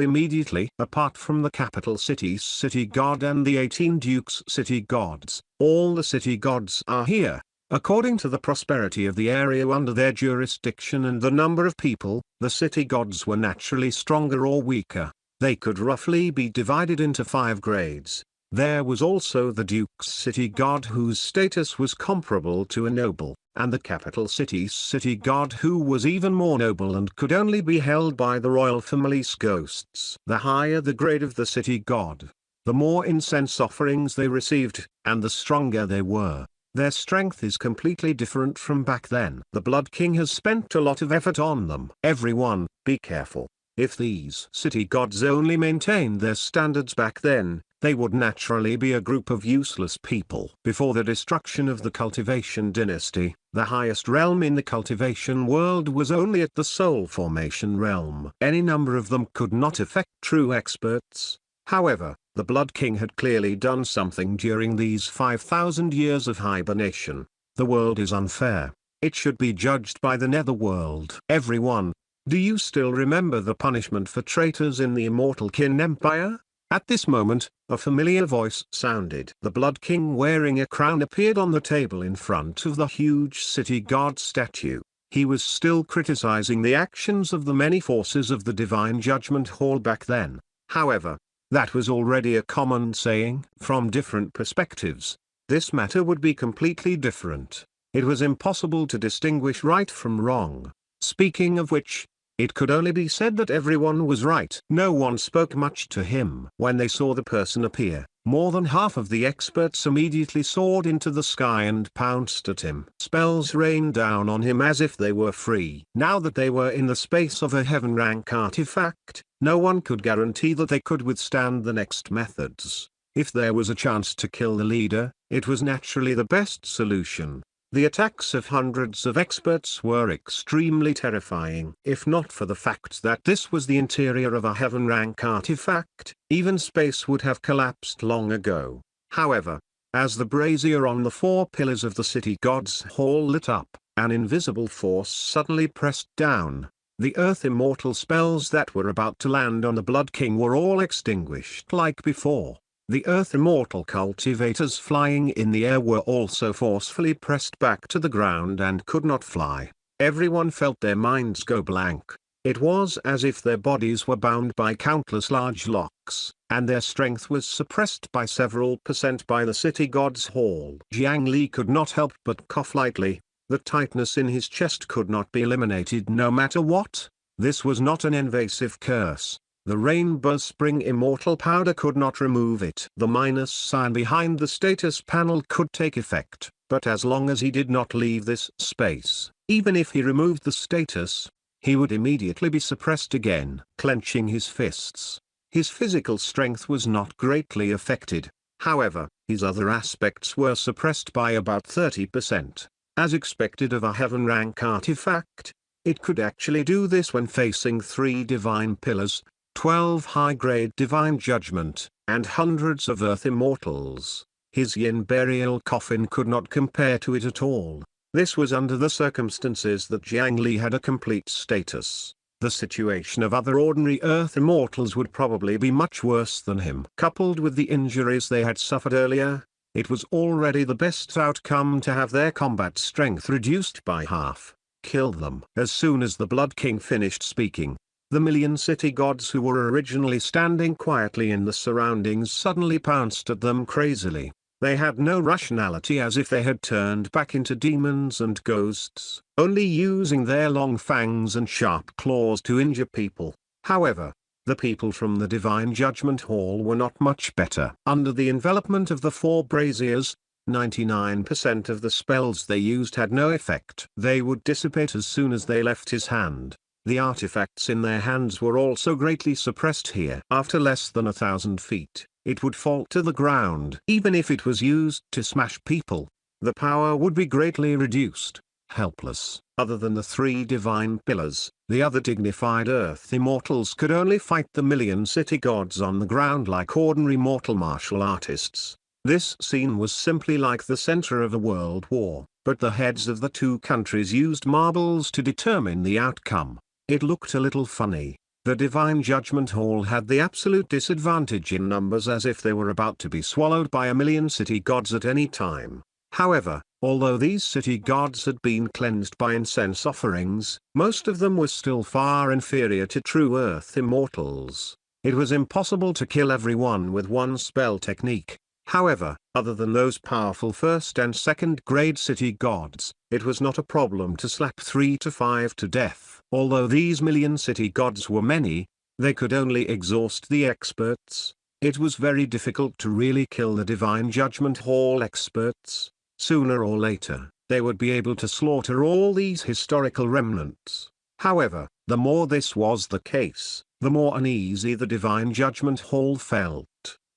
Speaker 2: immediately. Apart from the capital city's city god and the 18 dukes' city gods, all the city gods are here. According to the prosperity of the area under their jurisdiction and the number of people, the city gods were naturally stronger or weaker. They could roughly be divided into 5 grades. There was also the duke's city god whose status was comparable to a noble, and the capital city's city god who was even more noble and could only be held by the royal family's ghosts. The higher the grade of the city god, the more incense offerings they received, and the stronger they were. Their strength is completely different from back then. The Blood King has spent a lot of effort on them. Everyone, be careful. If these city gods only maintained their standards back then, they would naturally be a group of useless people. Before the destruction of the Cultivation dynasty, the highest realm in the Cultivation world was only at the Soul Formation realm. Any number of them could not affect true experts. However, the Blood King had clearly done something during these 5,000 years of hibernation. The world is unfair. It should be judged by the netherworld. Everyone, do you still remember the punishment for traitors in the Immortal Kin Empire? At this moment, a familiar voice sounded. The Blood King wearing a crown appeared on the table in front of the huge city god statue. He was still criticizing the actions of the many forces of the Divine Judgment Hall back then. However, that was already a common saying. From different perspectives, this matter would be completely different. It was impossible to distinguish right from wrong. Speaking of which, it could only be said that everyone was right. No one spoke much to him. When they saw the person appear, more than half of the experts immediately soared into the sky and pounced at him. Spells rained down on him as if they were free. Now that they were in the space of a heaven rank artifact, no one could guarantee that they could withstand the next methods. If there was a chance to kill the leader, it was naturally the best solution. The attacks of hundreds of experts were extremely terrifying. If not for the fact that this was the interior of a heaven rank artifact, even space would have collapsed long ago. However, as the brazier on the 4 pillars of the city god's hall lit up, an invisible force suddenly pressed down. The earth immortal spells that were about to land on the Blood King were all extinguished like before. The earth immortal cultivators flying in the air were also forcefully pressed back to the ground and could not fly. Everyone felt their minds go blank. It was as if their bodies were bound by countless large locks, and their strength was suppressed by several % by the city god's hall. Jiang Li could not help but cough lightly. The tightness in his chest could not be eliminated no matter what. This was not an invasive curse. The Rainbow Spring Immortal Powder could not remove it. The minus sign behind the status panel could take effect, but as long as he did not leave this space, even if he removed the status, he would immediately be suppressed again. Clenching his fists, his physical strength was not greatly affected. However, his other aspects were suppressed by about 30%. As expected of a heaven rank artifact, it could actually do this when facing 3 divine pillars, 12 high-grade divine judgment, and hundreds of earth immortals. His yin burial coffin could not compare to it at all. This was under the circumstances that Jiang Li had a complete status. The situation of other ordinary earth immortals would probably be much worse than him. Coupled with the injuries they had suffered earlier, it was already the best outcome to have their combat strength reduced by half. Kill them. As soon as the Blood King finished speaking, the million city gods who were originally standing quietly in the surroundings suddenly pounced at them crazily. They had no rationality, as if they had turned back into demons and ghosts, only using their long fangs and sharp claws to injure people. However, the people from the Divine Judgment Hall were not much better. Under the envelopment of the 4 braziers, 99% of the spells they used had no effect. They would dissipate as soon as they left his hand. The artifacts in their hands were also greatly suppressed here. After less than 1,000 feet, it would fall to the ground. Even if it was used to smash people, the power would be greatly reduced. Helpless. Other than the 3 divine pillars, the other dignified earth immortals could only fight the million city gods on the ground like ordinary mortal martial artists. This scene was simply like the center of a world war, but the heads of the 2 countries used marbles to determine the outcome. It looked a little funny. The Divine Judgment Hall had the absolute disadvantage in numbers, as if they were about to be swallowed by a million city gods at any time. However, although these city gods had been cleansed by incense offerings, most of them were still far inferior to true earth immortals. It was impossible to kill everyone with one spell technique. However, other than those powerful first and second grade city gods, it was not a problem to slap 3 to 5 to death. Although these million city gods were many, they could only exhaust the experts. It was very difficult to really kill the Divine Judgment Hall experts. Sooner or later, they would be able to slaughter all these historical remnants. However, the more this was the case, the more uneasy the Divine Judgment Hall felt.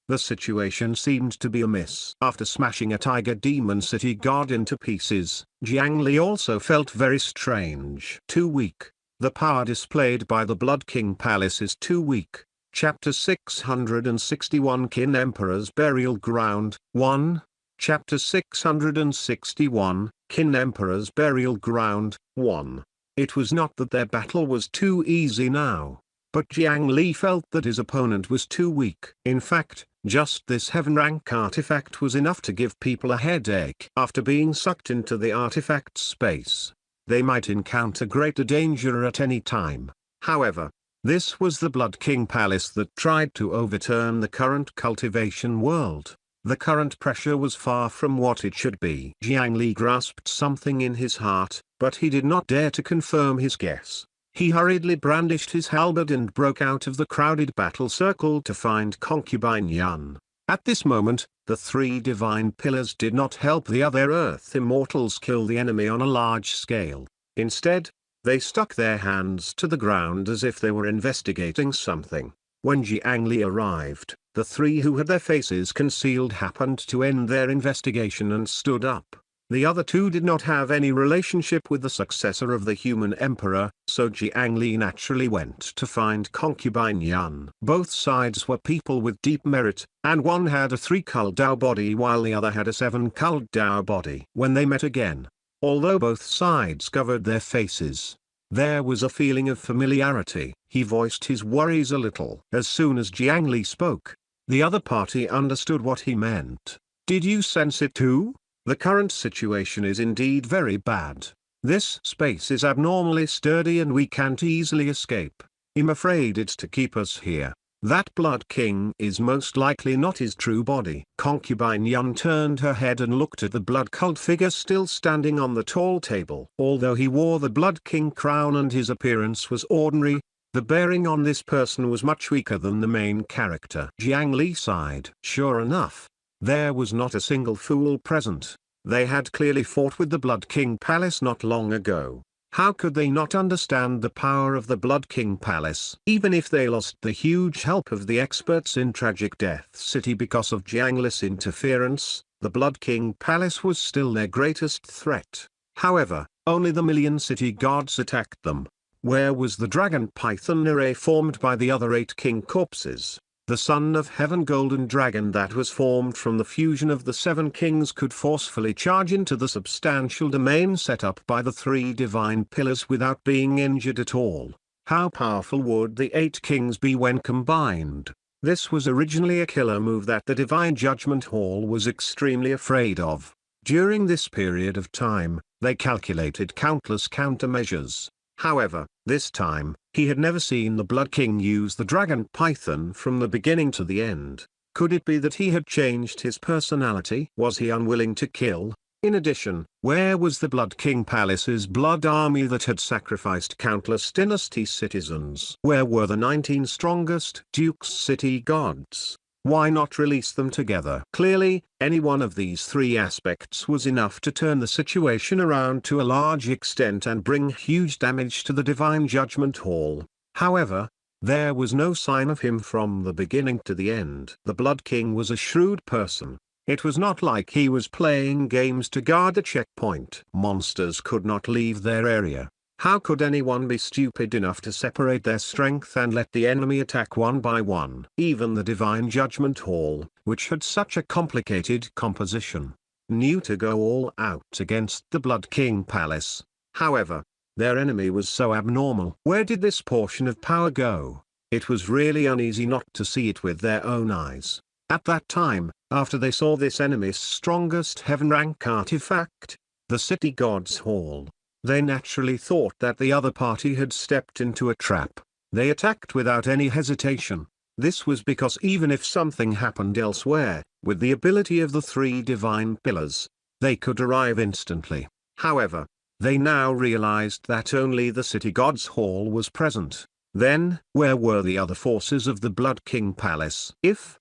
Speaker 2: The situation seemed to be amiss. After smashing a tiger demon city god into pieces, Jiang Li also felt very strange. Too weak. The power displayed by the Blood King Palace is too weak. Chapter 661 Qin Emperor's Burial Ground 1. Chapter 661 Qin Emperor's Burial Ground 1. It was not that their battle was too easy now, but Jiang Li felt that his opponent was too weak. In fact, just this heaven rank artifact was enough to give people a headache. After being sucked into the artifact space, they might encounter greater danger at any time. However, this was the Blood King Palace that tried to overturn the current cultivation world. The current pressure was far from what it should be. Jiang Li grasped something in his heart, but he did not dare to confirm his guess. He hurriedly brandished his halberd and broke out of the crowded battle circle to find Concubine Yun. At this moment, the 3 divine pillars did not help the other earth immortals kill the enemy on a large scale. Instead, they stuck their hands to the ground as if they were investigating something. When Jiang Li arrived, the 3 who had their faces concealed happened to end their investigation and stood up. The other 2 did not have any relationship with the successor of the human emperor, so Jiang Li naturally went to find Concubine Yun. Both sides were people with deep merit, and one had a 3 cult Dao body while the other had a 7 cult Dao body. When they met again, although both sides covered their faces, there was a feeling of familiarity. He voiced his worries a little. As soon as Jiang Li spoke, the other party understood what he meant. Did you sense it too? The current situation is indeed very bad. This space is abnormally sturdy and we can't easily escape. I'm afraid it's to keep us here. That Blood King is most likely not his true body. Concubine Yun turned her head and looked at the blood cult figure still standing on the tall table. Although he wore the Blood King crown and his appearance was ordinary, the bearing on this person was much weaker than the main character. Jiang Li sighed. Sure enough, there was not a single fool present. They had clearly fought with the Blood King Palace not long ago. How could they not understand the power of the Blood King Palace? Even if they lost the huge help of the experts in Tragic Death City because of Jiang Li's interference, the Blood King Palace was still their greatest threat. However, only the million city gods attacked them. Where was the dragon python array formed by the other 8 king corpses? The Son of Heaven golden dragon that was formed from the fusion of the 7 kings could forcefully charge into the substantial domain set up by the 3 divine pillars without being injured at all. How powerful would the 8 kings be when combined? This was originally a killer move that the Divine Judgment Hall was extremely afraid of. During this period of time, they calculated countless countermeasures. However, this time, he had never seen the Blood King use the dragon python from the beginning to the end. Could it be that he had changed his personality? Was he unwilling to kill? In addition, where was the Blood King Palace's blood army that had sacrificed countless dynasty citizens? Where were the 19 strongest Duke's city gods? Why not release them together? Clearly, any one of these 3 aspects was enough to turn the situation around to a large extent and bring huge damage to the Divine Judgment Hall. However, there was no sign of him from the beginning to the end. The Blood King was a shrewd person. It was not like he was playing games to guard a checkpoint. Monsters could not leave their area. How could anyone be stupid enough to separate their strength and let the enemy attack one by one? Even the Divine Judgment Hall, which had such a complicated composition, knew to go all out against the Blood King Palace. However, Their enemy was so abnormal. Where did this portion of power go? It was really uneasy not to see it with their own eyes. At that time, after they saw this enemy's strongest heaven rank artifact, the city god's hall, they naturally thought that the other party had stepped into a trap. They attacked without any hesitation. This was because even if something happened elsewhere, with the ability of the three divine pillars, they could arrive instantly. However, they now realized that only the city god's hall was present. Then, where were the other forces of the Blood King Palace? If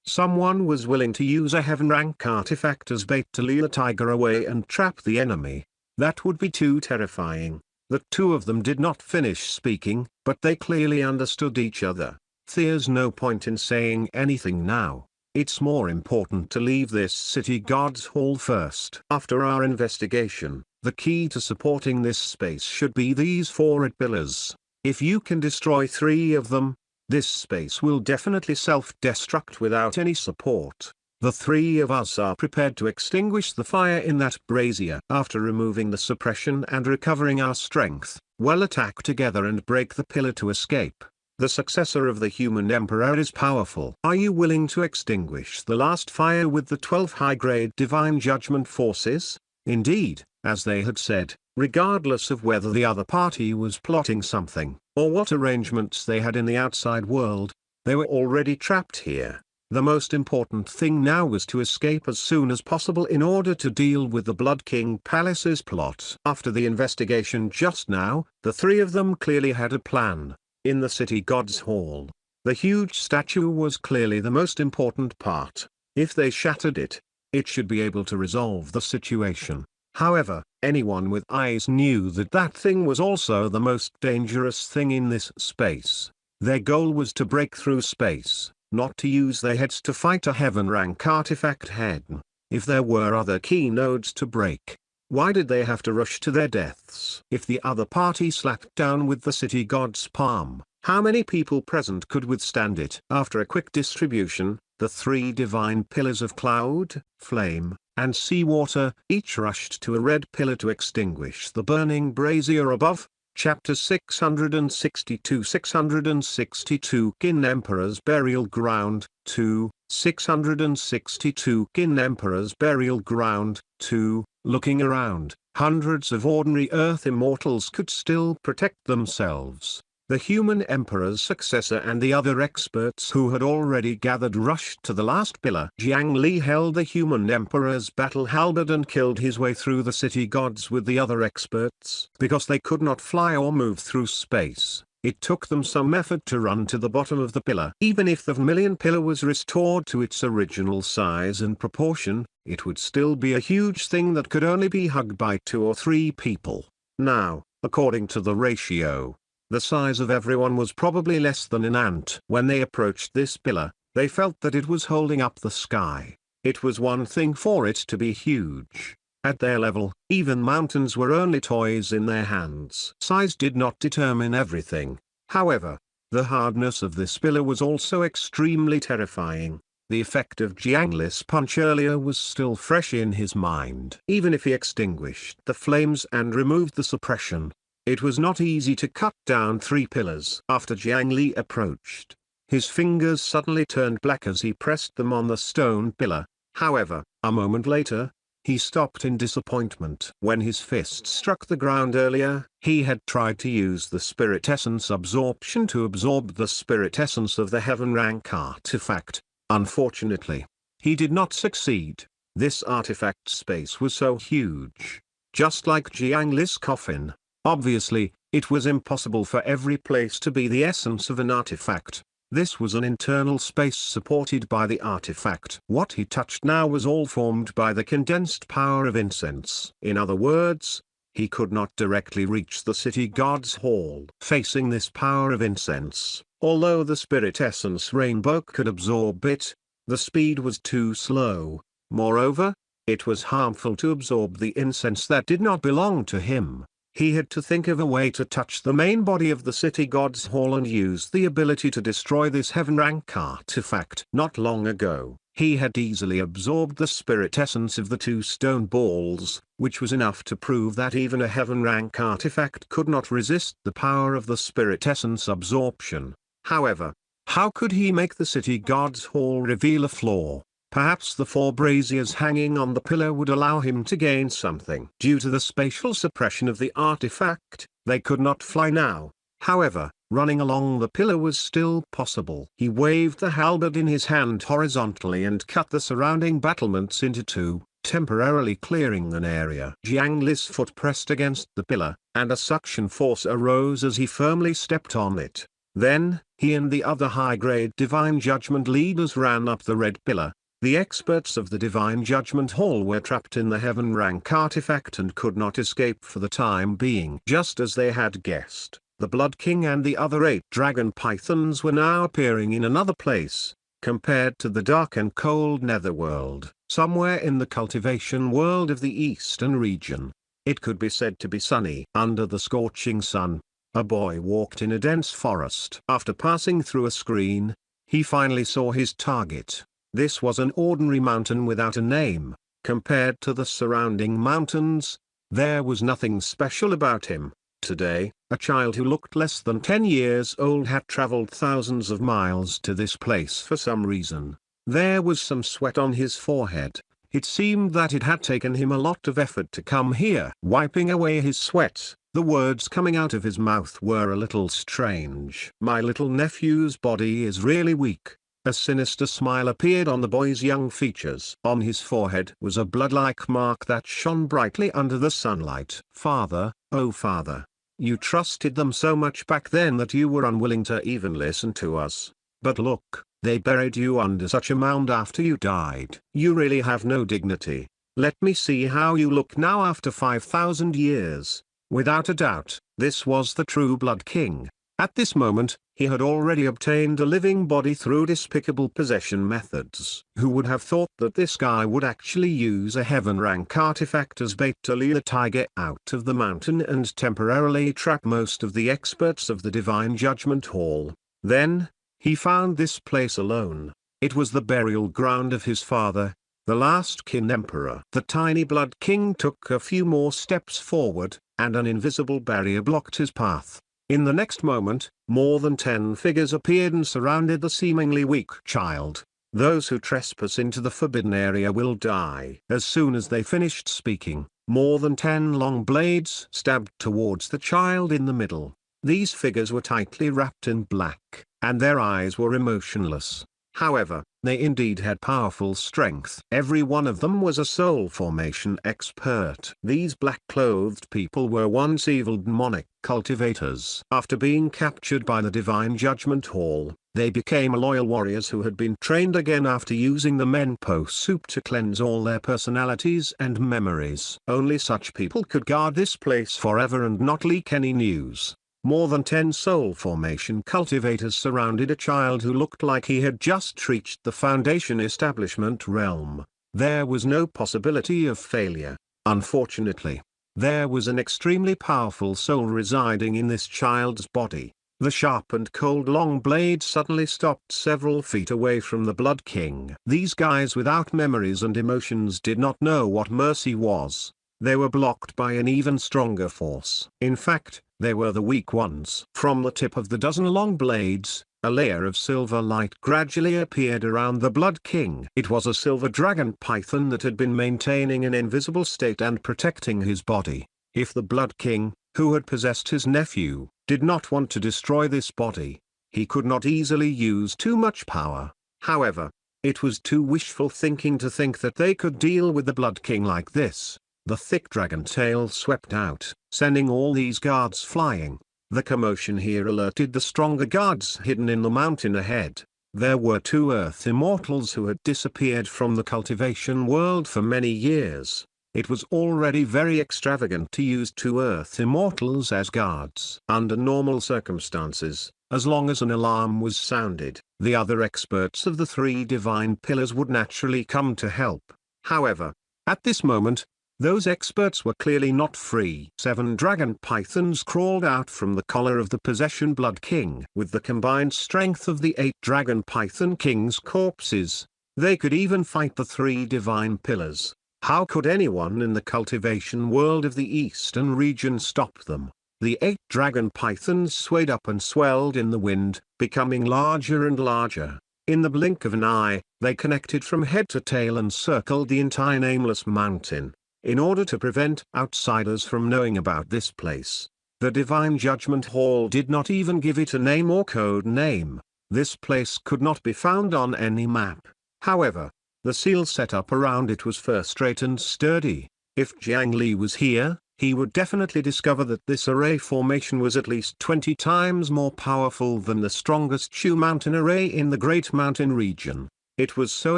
Speaker 2: someone was willing to use a heaven rank artifact as bait to lure the tiger away and trap the enemy, that would be too terrifying. The two of them did not finish speaking, but they clearly understood each other. There's no point in saying anything now. It's more important to leave this city god's hall first. After our investigation, the key to supporting this space should be these four pillars. If you can destroy 3 of them, this space will definitely self-destruct without any support. The 3 of us are prepared to extinguish the fire in that brazier. After removing the suppression and recovering our strength, we'll attack together and break the pillar to escape. The successor of the human emperor is powerful. Are you willing to extinguish the last fire with the 12 high-grade divine judgment forces? Indeed, as they had said, regardless of whether the other party was plotting something, or what arrangements they had in the outside world, they were already trapped here. The most important thing now was to escape as soon as possible in order to deal with the Blood King Palace's plot. After the investigation just now, the 3 of them clearly had a plan. In the city god's hall, the huge statue was clearly the most important part. If they shattered it, it should be able to resolve the situation. However, anyone with eyes knew that that thing was also the most dangerous thing in this space. Their goal was to break through space, not to use their heads to fight a heaven rank artifact head. If there were other key nodes to break, why did they have to rush to their deaths? If the other party slapped down with the city god's palm, how many people present could withstand it? After a quick distribution, the 3 divine pillars of cloud, flame, and seawater each rushed to a red pillar to extinguish the burning brazier above. Chapter 662 662 Qin Emperor's Burial Ground, 2, 662 Qin Emperor's Burial Ground, 2. Looking around, hundreds of ordinary Earth immortals could still protect themselves. The human emperor's successor and the other experts who had already gathered rushed to the last pillar. Jiang Li held the human emperor's battle halberd and killed his way through the city gods with the other experts. Because they could not fly or move through space, it took them some effort to run to the bottom of the pillar. Even if the vermilion pillar was restored to its original size and proportion, it would still be a huge thing that could only be hugged by 2 or 3 people. Now, according to the ratio, the size of everyone was probably less than an ant. When they approached this pillar, they felt that it was holding up the sky. It was one thing for it to be huge. At their level, even mountains were only toys in their hands. Size did not determine everything. However, the hardness of this pillar was also extremely terrifying. The effect of Jiang Li's punch earlier was still fresh in his mind. Even if he extinguished the flames and removed the suppression, it was not easy to cut down 3 pillars. After Jiang Li approached, his fingers suddenly turned black as he pressed them on the stone pillar. However, a moment later, he stopped in disappointment. When his fist struck the ground earlier, he had tried to use the spirit essence absorption to absorb the spirit essence of the heaven rank artifact. Unfortunately, he did not succeed. This artifact space was so huge. Just like Jiang Li's coffin, obviously, it was impossible for every place to be the essence of an artifact. This was an internal space supported by the artifact. What he touched now was all formed by the condensed power of incense. In other words, he could not directly reach the city god's hall. Facing this power of incense, although the spirit essence rainbow could absorb it, the speed was too slow. Moreover, it was harmful to absorb the incense that did not belong to him. He had to think of a way to touch the main body of the city god's hall and use the ability to destroy this heaven rank artifact. Not long ago, He had easily absorbed the spirit essence of the two stone balls, which was enough to prove that even a heaven-rank artifact could not resist the power of the spirit essence absorption. However, how could he make the city god's hall reveal a flaw? Perhaps the four braziers hanging on the pillar would allow him to gain something. Due to the spatial suppression of the artifact, they could not fly now. However, running along the pillar was still possible. He waved the halberd in his hand horizontally and cut the surrounding battlements into two, temporarily clearing an area. Jiang Li's foot pressed against the pillar, and a suction force arose as he firmly stepped on it. Then, he and the other high-grade Divine Judgment leaders ran up the red pillar. The experts of the Divine Judgment Hall were trapped in the heaven-rank artifact and could not escape for the time being. Just as they had guessed, the Blood King and the other 8 dragon pythons were now appearing in another place. Compared to the dark and cold netherworld, somewhere in the cultivation world of the eastern region, it could be said to be sunny. Under the scorching sun, a boy walked in a dense forest. After passing through a screen, he finally saw his target. This was an ordinary mountain without a name. Compared to the surrounding mountains, there was nothing special about him. Today, a child who looked less than 10 years old had traveled thousands of miles to this place for some reason. There was some sweat on his forehead. It seemed that it had taken him a lot of effort to come here. Wiping away his sweat, the words coming out of his mouth were a little strange. My little nephew's body is really weak. A sinister smile appeared on the boy's young features. On his forehead was a blood-like mark that shone brightly under the sunlight. Father, oh father, you trusted them so much back then that you were unwilling to even listen to us. But look, they buried you under such a mound after you died. You really have no dignity. Let me see how you look now after 5,000 years. Without a doubt, this was the true Blood King. At this moment, he had already obtained a living body through despicable possession methods. Who would have thought that this guy would actually use a heaven-rank artifact as bait to lure the tiger out of the mountain and temporarily trap most of the experts of the Divine Judgment Hall? Then, he found this place alone. It was the burial ground of his father, the last kin emperor. The tiny Blood King took a few more steps forward, and an invisible barrier blocked his path. In the next moment, more than 10 figures appeared and surrounded the seemingly weak child. Those who trespass into the forbidden area will die. As soon as they finished speaking, more than 10 long blades stabbed towards the child in the middle. These figures were tightly wrapped in black, and their eyes were emotionless. However, they indeed had powerful strength. Every one of them was a soul formation expert. These black-clothed people were once evil demonic cultivators. After being captured by the Divine Judgment Hall, they became loyal warriors who had been trained again after using the Menpo soup to cleanse all their personalities and memories. Only such people could guard this place forever and not leak any news. More than 10 soul formation cultivators surrounded a child who looked like he had just reached the Foundation establishment realm. There was no possibility of failure. Unfortunately, there was an extremely powerful soul residing in this child's body. The sharp and cold long blade suddenly stopped several feet away from the Blood King. These guys without memories and emotions did not know what mercy was. They were blocked by an even stronger force. In fact, they were the weak ones. From the tip of the dozen long blades, a layer of silver light gradually appeared around the Blood King. It was a silver dragon python that had been maintaining an invisible state and protecting his body. If the Blood King, who had possessed his nephew, did not want to destroy this body, he could not easily use too much power. However, it was too wishful thinking to think that they could deal with the Blood King like this. The thick dragon tail swept out, sending all these guards flying. The commotion here alerted the stronger guards hidden in the mountain ahead. There were 2 Earth Immortals who had disappeared from the cultivation world for many years. It was already very extravagant to use 2 Earth Immortals as guards. Under normal circumstances, as long as an alarm was sounded, the other experts of the 3 divine pillars would naturally come to help. However, at this moment, those experts were clearly not free. 7 dragon pythons crawled out from the collar of the possession Blood King. With the combined strength of the 8 dragon python kings' corpses, They could even fight the three divine pillars. How could anyone in the cultivation world of the eastern region stop them? The 8 dragon pythons swayed up and swelled in the wind, becoming larger and larger. In the blink of an eye, they connected from head to tail and circled the entire nameless mountain. In order to prevent outsiders from knowing about this place, the Divine Judgment Hall did not even give it a name or code name. This place could not be found on any map. However, the seal set up around it was first-rate and sturdy. If Jiang Li was here, he would definitely discover that this array formation was at least 20 times more powerful than the strongest Shu Mountain array in the Great Mountain region. It was so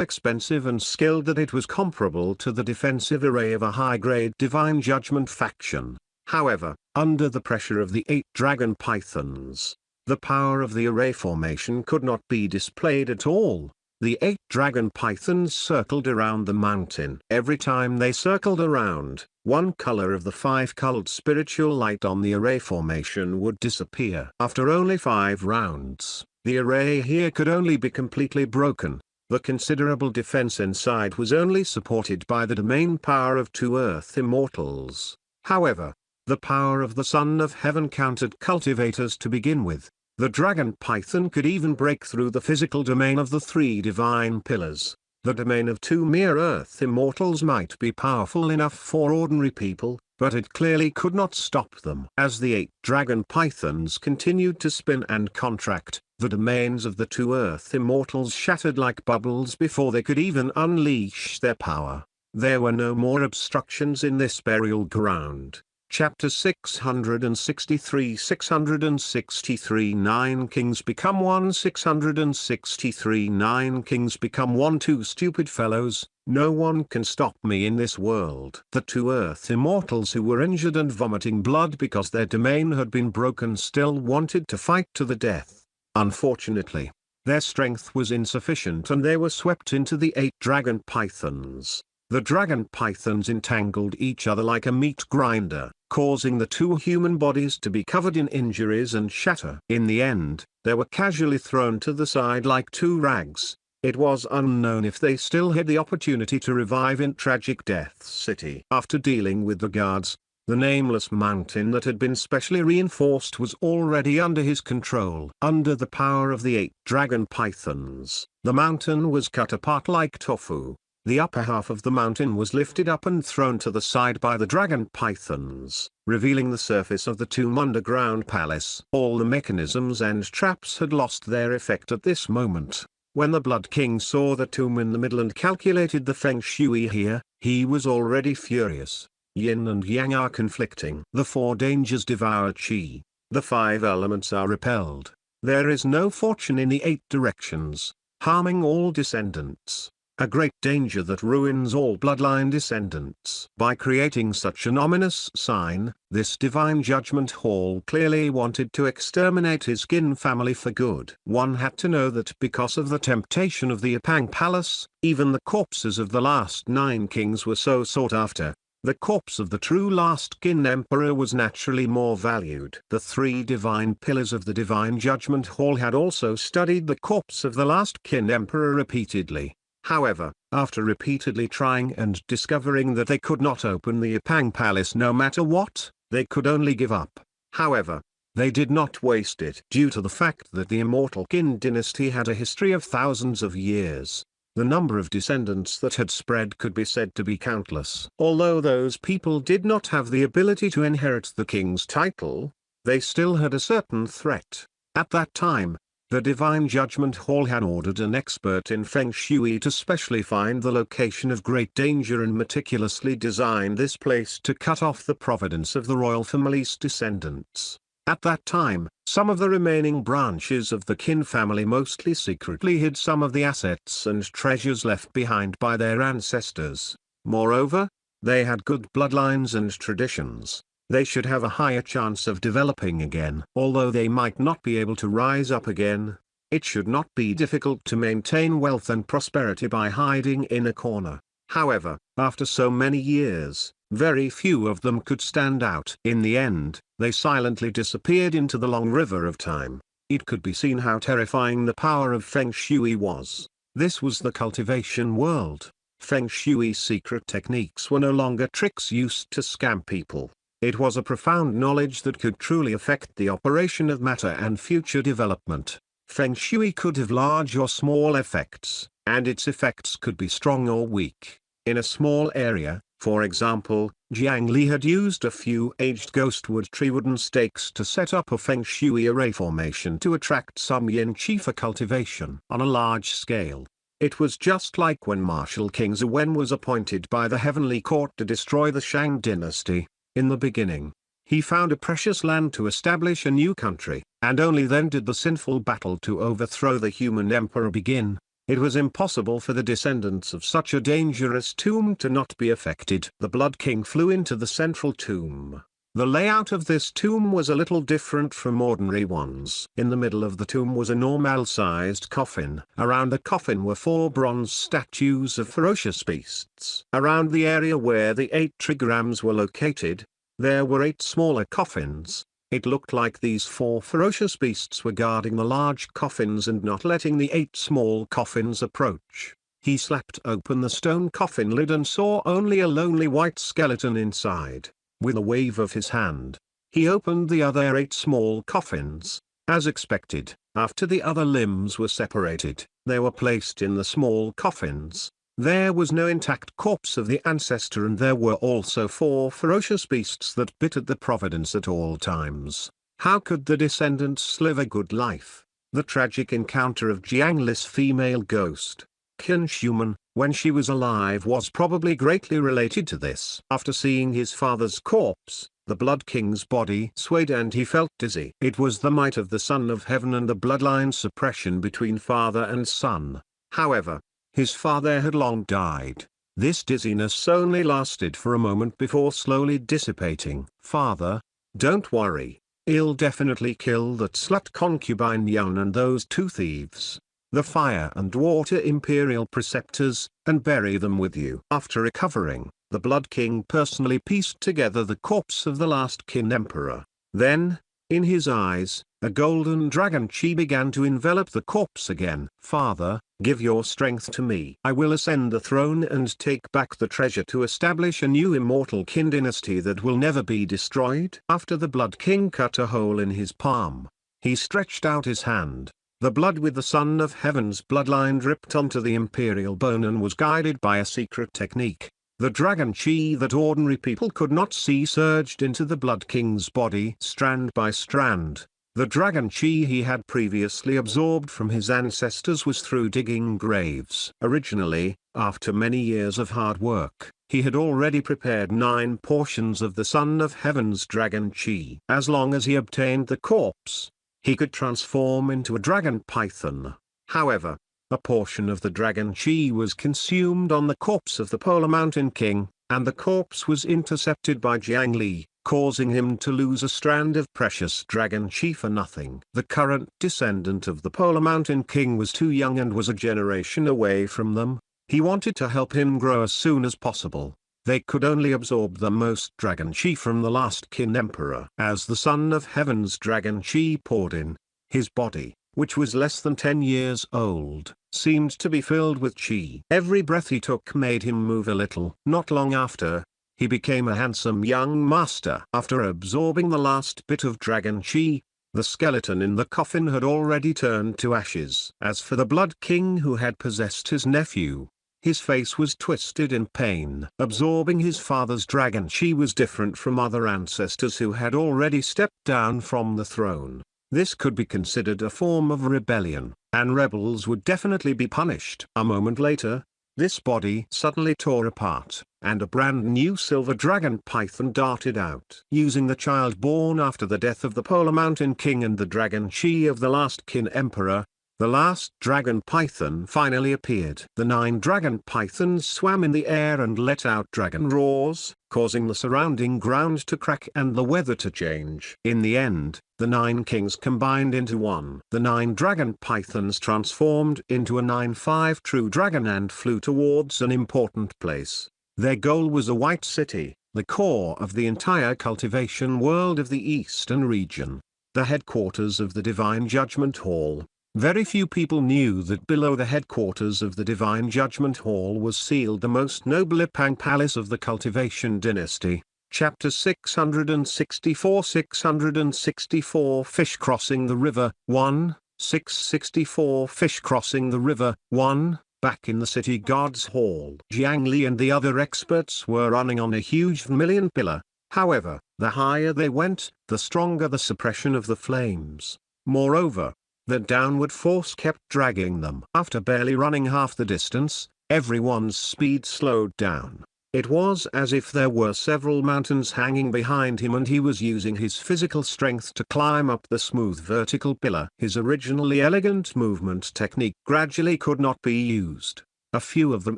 Speaker 2: expensive and skilled that it was comparable to the defensive array of a high-grade Divine Judgment faction. However, under the pressure of the 8 dragon pythons, the power of the array formation could not be displayed at all. The 8 dragon pythons circled around the mountain. Every time they circled around, one color of the 5-colored spiritual light on the array formation would disappear. After only 5 rounds, the array here could only be completely broken. The considerable defense inside was only supported by the domain power of 2 Earth Immortals. However, the power of the Son of Heaven countered cultivators to begin with. The dragon python could even break through the physical domain of the 3 divine pillars. The domain of 2 mere Earth Immortals might be powerful enough for ordinary people, but it clearly could not stop them. As the 8 dragon pythons continued to spin and contract, the domains of the 2 Earth Immortals shattered like bubbles before they could even unleash their power. There were no more obstructions in this burial ground. Chapter 663 663 9 Kings Become One 663 9 Kings Become One 2 Stupid fellows, no one can stop me in this world. The 2 Earth Immortals who were injured and vomiting blood because their domain had been broken still wanted to fight to the death. Unfortunately, their strength was insufficient and they were swept into the 8 dragon pythons. The dragon pythons entangled each other like a meat grinder, causing the 2 human bodies to be covered in injuries and shatter. In the end, they were casually thrown to the side like 2 rags. It was unknown if they still had the opportunity to revive in Tragic Death City. After dealing with the guards, the nameless mountain that had been specially reinforced was already under his control. Under the power of the 8 dragon pythons, the mountain was cut apart like tofu. The upper half of the mountain was lifted up and thrown to the side by the dragon pythons, revealing the surface of the tomb underground palace. All the mechanisms and traps had lost their effect at this moment. When the Blood King saw the tomb in the middle and calculated the feng shui here, he was already furious. Yin and Yang are conflicting. The 4 dangers devour Qi. The 5 elements are repelled. There is no fortune in the 8 directions, harming all descendants. A great danger that ruins all bloodline descendants. By creating such an ominous sign, this Divine Judgment Hall clearly wanted to exterminate his kin family for good. One had to know that because of the temptation of the Apang Palace, even the corpses of the last 9 kings were so sought after. The corpse of the true last kin emperor was naturally more valued. The 3 divine pillars of the Divine Judgment Hall had also studied the corpse of the last kin emperor repeatedly. However, after repeatedly trying and discovering that they could not open the Apang Palace no matter what, they could only give up. However, they did not waste it. Due to the fact that the immortal Qin dynasty had a history of thousands of years, the number of descendants that had spread could be said to be countless. Although those people did not have the ability to inherit the king's title, they still had a certain threat. At that time, the Divine Judgment Hall had ordered an expert in Feng Shui to specially find the location of great danger and meticulously design this place to cut off the providence of the royal family's descendants. At that time, some of the remaining branches of the Qin family mostly secretly hid some of the assets and treasures left behind by their ancestors. Moreover, they had good bloodlines and traditions. They should have a higher chance of developing again. Although they might not be able to rise up again, it should not be difficult to maintain wealth and prosperity by hiding in a corner. However, after so many years, very few of them could stand out. In the end, they silently disappeared into the long river of time. It could be seen how terrifying the power of Feng Shui was. This was the cultivation world. Feng Shui's secret techniques were no longer tricks used to scam people. It was a profound knowledge that could truly affect the operation of matter and future development. Feng Shui could have large or small effects, and its effects could be strong or weak. In a small area, for example, Jiang Li had used a few aged ghostwood tree wooden stakes to set up a Feng Shui array formation to attract some yin qi for cultivation on a large scale. It was just like when Marshal King Zhen was appointed by the Heavenly Court to destroy the Shang dynasty. In the beginning, he found a precious land to establish a new country, and only then did the sinful battle to overthrow the human emperor begin. It was impossible for the descendants of such a dangerous tomb to not be affected. The Blood King flew into the central tomb. The layout of this tomb was a little different from ordinary ones. In the middle of the tomb was a normal-sized coffin. Around the coffin were 4 bronze statues of ferocious beasts. Around the area where the 8 trigrams were located, there were 8 smaller coffins. It looked like these 4 ferocious beasts were guarding the large coffins and not letting the 8 small coffins approach. He slapped open the stone coffin lid and saw only a lonely white skeleton inside. With a wave of his hand, he opened the other 8 small coffins. As expected, after the other limbs were separated, they were placed in the small coffins. There was no intact corpse of the ancestor, and there were also 4 ferocious beasts that bit at the providence at all times. How could the descendants live a good life? The tragic encounter of Jiang Li's female ghost, Qin Shuman, when she was alive was probably greatly related to this. After seeing his father's corpse, the Blood King's body swayed and he felt dizzy. It was the might of the Son of Heaven and the bloodline suppression between father and son. However, his father had long died. This dizziness only lasted for a moment before slowly dissipating. Father, don't worry. I'll definitely kill that slut concubine Yun and those 2 thieves, the Fire and Water Imperial Preceptors, and bury them with you. After recovering, the Blood King personally pieced together the corpse of the last Qin Emperor. Then, in his eyes, a golden dragon chi began to envelop the corpse again. Father, give your strength to me. I will ascend the throne and take back the treasure to establish a new immortal Qin dynasty that will never be destroyed. After the Blood King cut a hole in his palm, he stretched out his hand. The blood with the Son of Heaven's bloodline dripped onto the imperial bone and was guided by a secret technique. The dragon chi that ordinary people could not see surged into the Blood King's body strand by strand. The dragon chi he had previously absorbed from his ancestors was through digging graves. Originally, after many years of hard work, he had already prepared 9 portions of the Son of Heaven's dragon chi. As long as he obtained the corpse, he could transform into a dragon python. However, a portion of the dragon chi was consumed on the corpse of the Polar Mountain King, and the corpse was intercepted by Jiang Li, causing him to lose a strand of precious dragon chi for nothing. The current descendant of the Polar Mountain King was too young and was a generation away from them. He wanted to help him grow as soon as possible. They could only absorb the most dragon chi from the last Qin Emperor. As the Son of Heaven's dragon chi poured in, his body, which was less than 10 years old, seemed to be filled with chi. Every breath he took made him move a little. Not long after, he became a handsome young master. After absorbing the last bit of dragon chi, the skeleton in the coffin had already turned to ashes. As for the Blood King who had possessed his nephew, his face was twisted in pain. Absorbing his father's dragon chi was different from other ancestors who had already stepped down from the throne. This could be considered a form of rebellion, and rebels would definitely be punished. A moment later, this body suddenly tore apart, and a brand new silver dragon python darted out. Using the child born after the death of the Polar Mountain King and the dragon chi of the last Qin Emperor, the last dragon python finally appeared. The 9 dragon pythons swam in the air and let out dragon roars, causing the surrounding ground to crack and the weather to change. In the end, the 9 kings combined into one. The 9 dragon pythons transformed into a 9-5 true dragon and flew towards an important place. Their goal was a white city, the core of the entire cultivation world of the eastern region, the headquarters of the Divine Judgment Hall. Very few people knew that below the headquarters of the Divine Judgment Hall was sealed the most noble Ipang Palace of the Cultivation dynasty. Chapter 664 664 Fish Crossing the River 1, 664 Fish Crossing the River 1. Back in the city god's hall, Jiang Li and the other experts were running on a huge vermilion pillar. However, the higher they went, the stronger the suppression of the flames. Moreover, the downward force kept dragging them. After barely running half the distance, everyone's speed slowed down. It was as if there were several mountains hanging behind him and he was using his physical strength to climb up the smooth vertical pillar. His originally elegant movement technique gradually could not be used. A few of them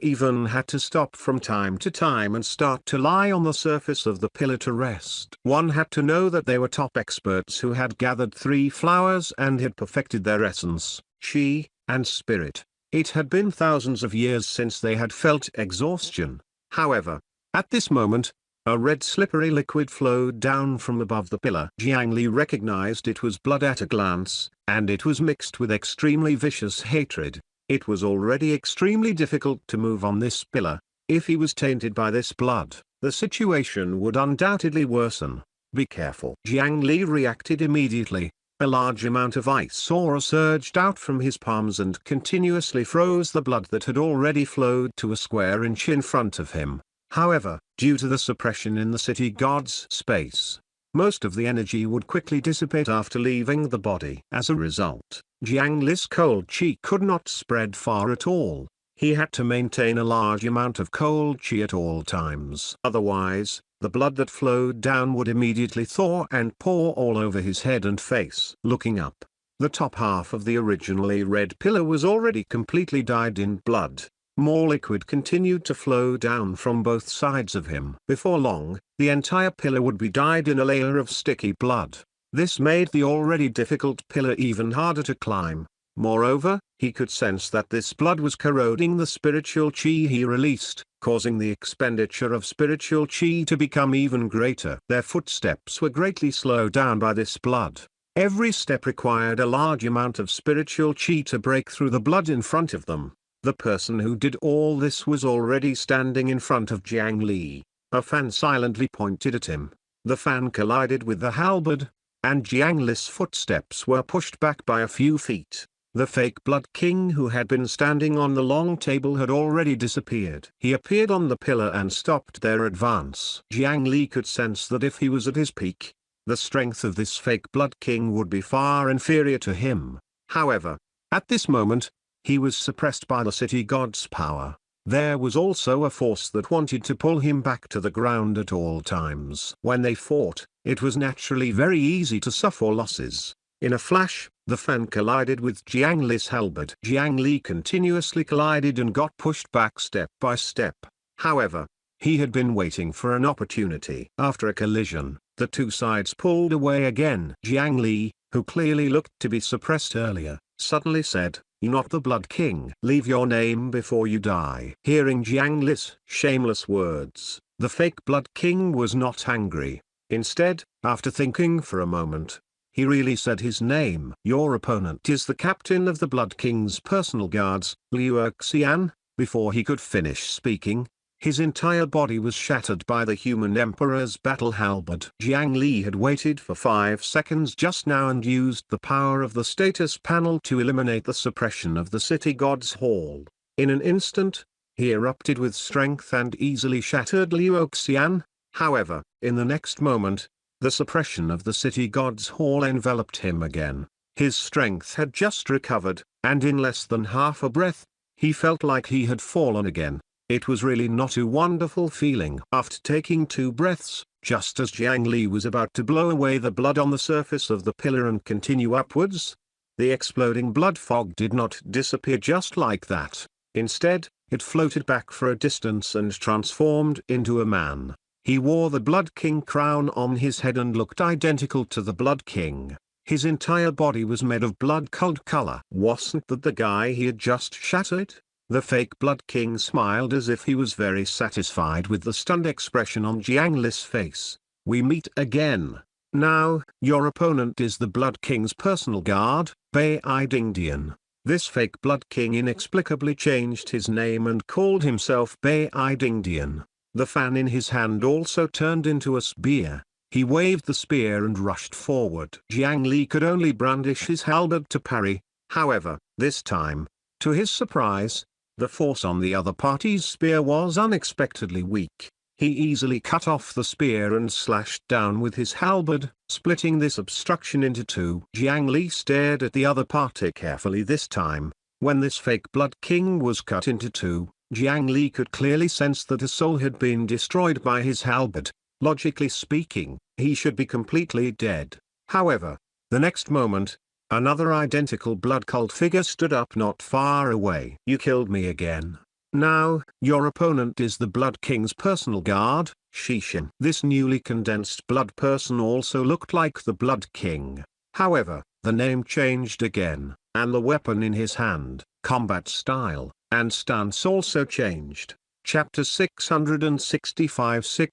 Speaker 2: even had to stop from time to time and start to lie on the surface of the pillar to rest. One had to know that they were top experts who had gathered 3 flowers and had perfected their essence, chi, and spirit. It had been thousands of years since they had felt exhaustion. However, at this moment, a red slippery liquid flowed down from above the pillar. Jiang Li recognized it was blood at a glance, and it was mixed with extremely vicious hatred. It was already extremely difficult to move on this pillar. If he was tainted by this blood, the situation would undoubtedly worsen. Be careful. Jiang Li reacted immediately. A large amount of ice aura surged out from his palms and continuously froze the blood that had already flowed to a square inch in front of him. However, due to the suppression in the city god's space, most of the energy would quickly dissipate after leaving the body. As a result, Jiang Li's cold chi could not spread far at all. He had to maintain a large amount of cold chi at all times. Otherwise, the blood that flowed down would immediately thaw and pour all over his head and face. Looking up, the top half of the originally red pillar was already completely dyed in blood. More liquid continued to flow down from both sides of him. Before long, the entire pillar would be dyed in a layer of sticky blood. This made the already difficult pillar even harder to climb. Moreover, he could sense that this blood was corroding the spiritual chi he released, causing the expenditure of spiritual chi to become even greater. Their footsteps were greatly slowed down by this blood. Every step required a large amount of spiritual chi to break through the blood in front of them. The person who did all this was already standing in front of Jiang Li. A fan silently pointed at him. The fan collided with the halberd, and Jiang Li's footsteps were pushed back by a few feet. The fake Blood King who had been standing on the long table had already disappeared. He appeared on the pillar and stopped their advance. Jiang Li could sense that if he was at his peak, the strength of this fake Blood King would be far inferior to him. However, at this moment, he was suppressed by the city god's power. There was also a force that wanted to pull him back to the ground at all times. When they fought, it was naturally very easy to suffer losses. In a flash, the fan collided with Jiang Li's halberd. Jiang Li continuously collided and got pushed back step by step. However, he had been waiting for an opportunity. After a collision, the two sides pulled away again. Jiang Li, who clearly looked to be suppressed earlier, suddenly said, "You're not the Blood King. Leave your name before you die." Hearing Jiang Li's shameless words, the fake Blood King was not angry. Instead, after thinking for a moment, he really said his name. "Your opponent is the captain of the Blood King's personal guards, Liu Xian." Before he could finish speaking, his entire body was shattered by the human emperor's battle halberd. Jiang Li had waited for 5 seconds just now and used the power of the status panel to eliminate the suppression of the city god's hall. In an instant, he erupted with strength and easily shattered Liu Xian. However, in the next moment, the suppression of the city god's hall enveloped him again. His strength had just recovered, and in less than half a breath, he felt like he had fallen again. It was really not a wonderful feeling. After taking 2 breaths, just as Jiang Li was about to blow away the blood on the surface of the pillar and continue upwards, the exploding blood fog did not disappear just like that. Instead, it floated back for a distance and transformed into a man. He wore the Blood King crown on his head and looked identical to the Blood King. His entire body was made of blood-colored color. Wasn't that the guy he had just shattered? The fake Blood King smiled as if he was very satisfied with the stunned expression on Jiang Li's face. "We meet again. Now, your opponent is the Blood King's personal guard, Bay-Eyed Indian. This fake Blood King inexplicably changed his name and called himself Bay-Eyed Indian. The fan in his hand also turned into a spear. He waved the spear and rushed forward. Jiang Li could only brandish his halberd to parry. However, this time, to his surprise, the force on the other party's spear was unexpectedly weak. He easily cut off the spear and slashed down with his halberd, splitting this obstruction into two. Jiang Li stared at the other party carefully this time. When this fake Blood King was cut into two, Jiang Li could clearly sense that a soul had been destroyed by his halberd. Logically speaking, he should be completely dead. However, the next moment, another identical blood cult figure stood up not far away. You killed me again. Now, your opponent is the Blood King's personal guard, Shishin. This newly condensed blood person also looked like the Blood King. However, the name changed again, and the weapon in his hand, combat style, and stance also changed. Chapter 665 Fish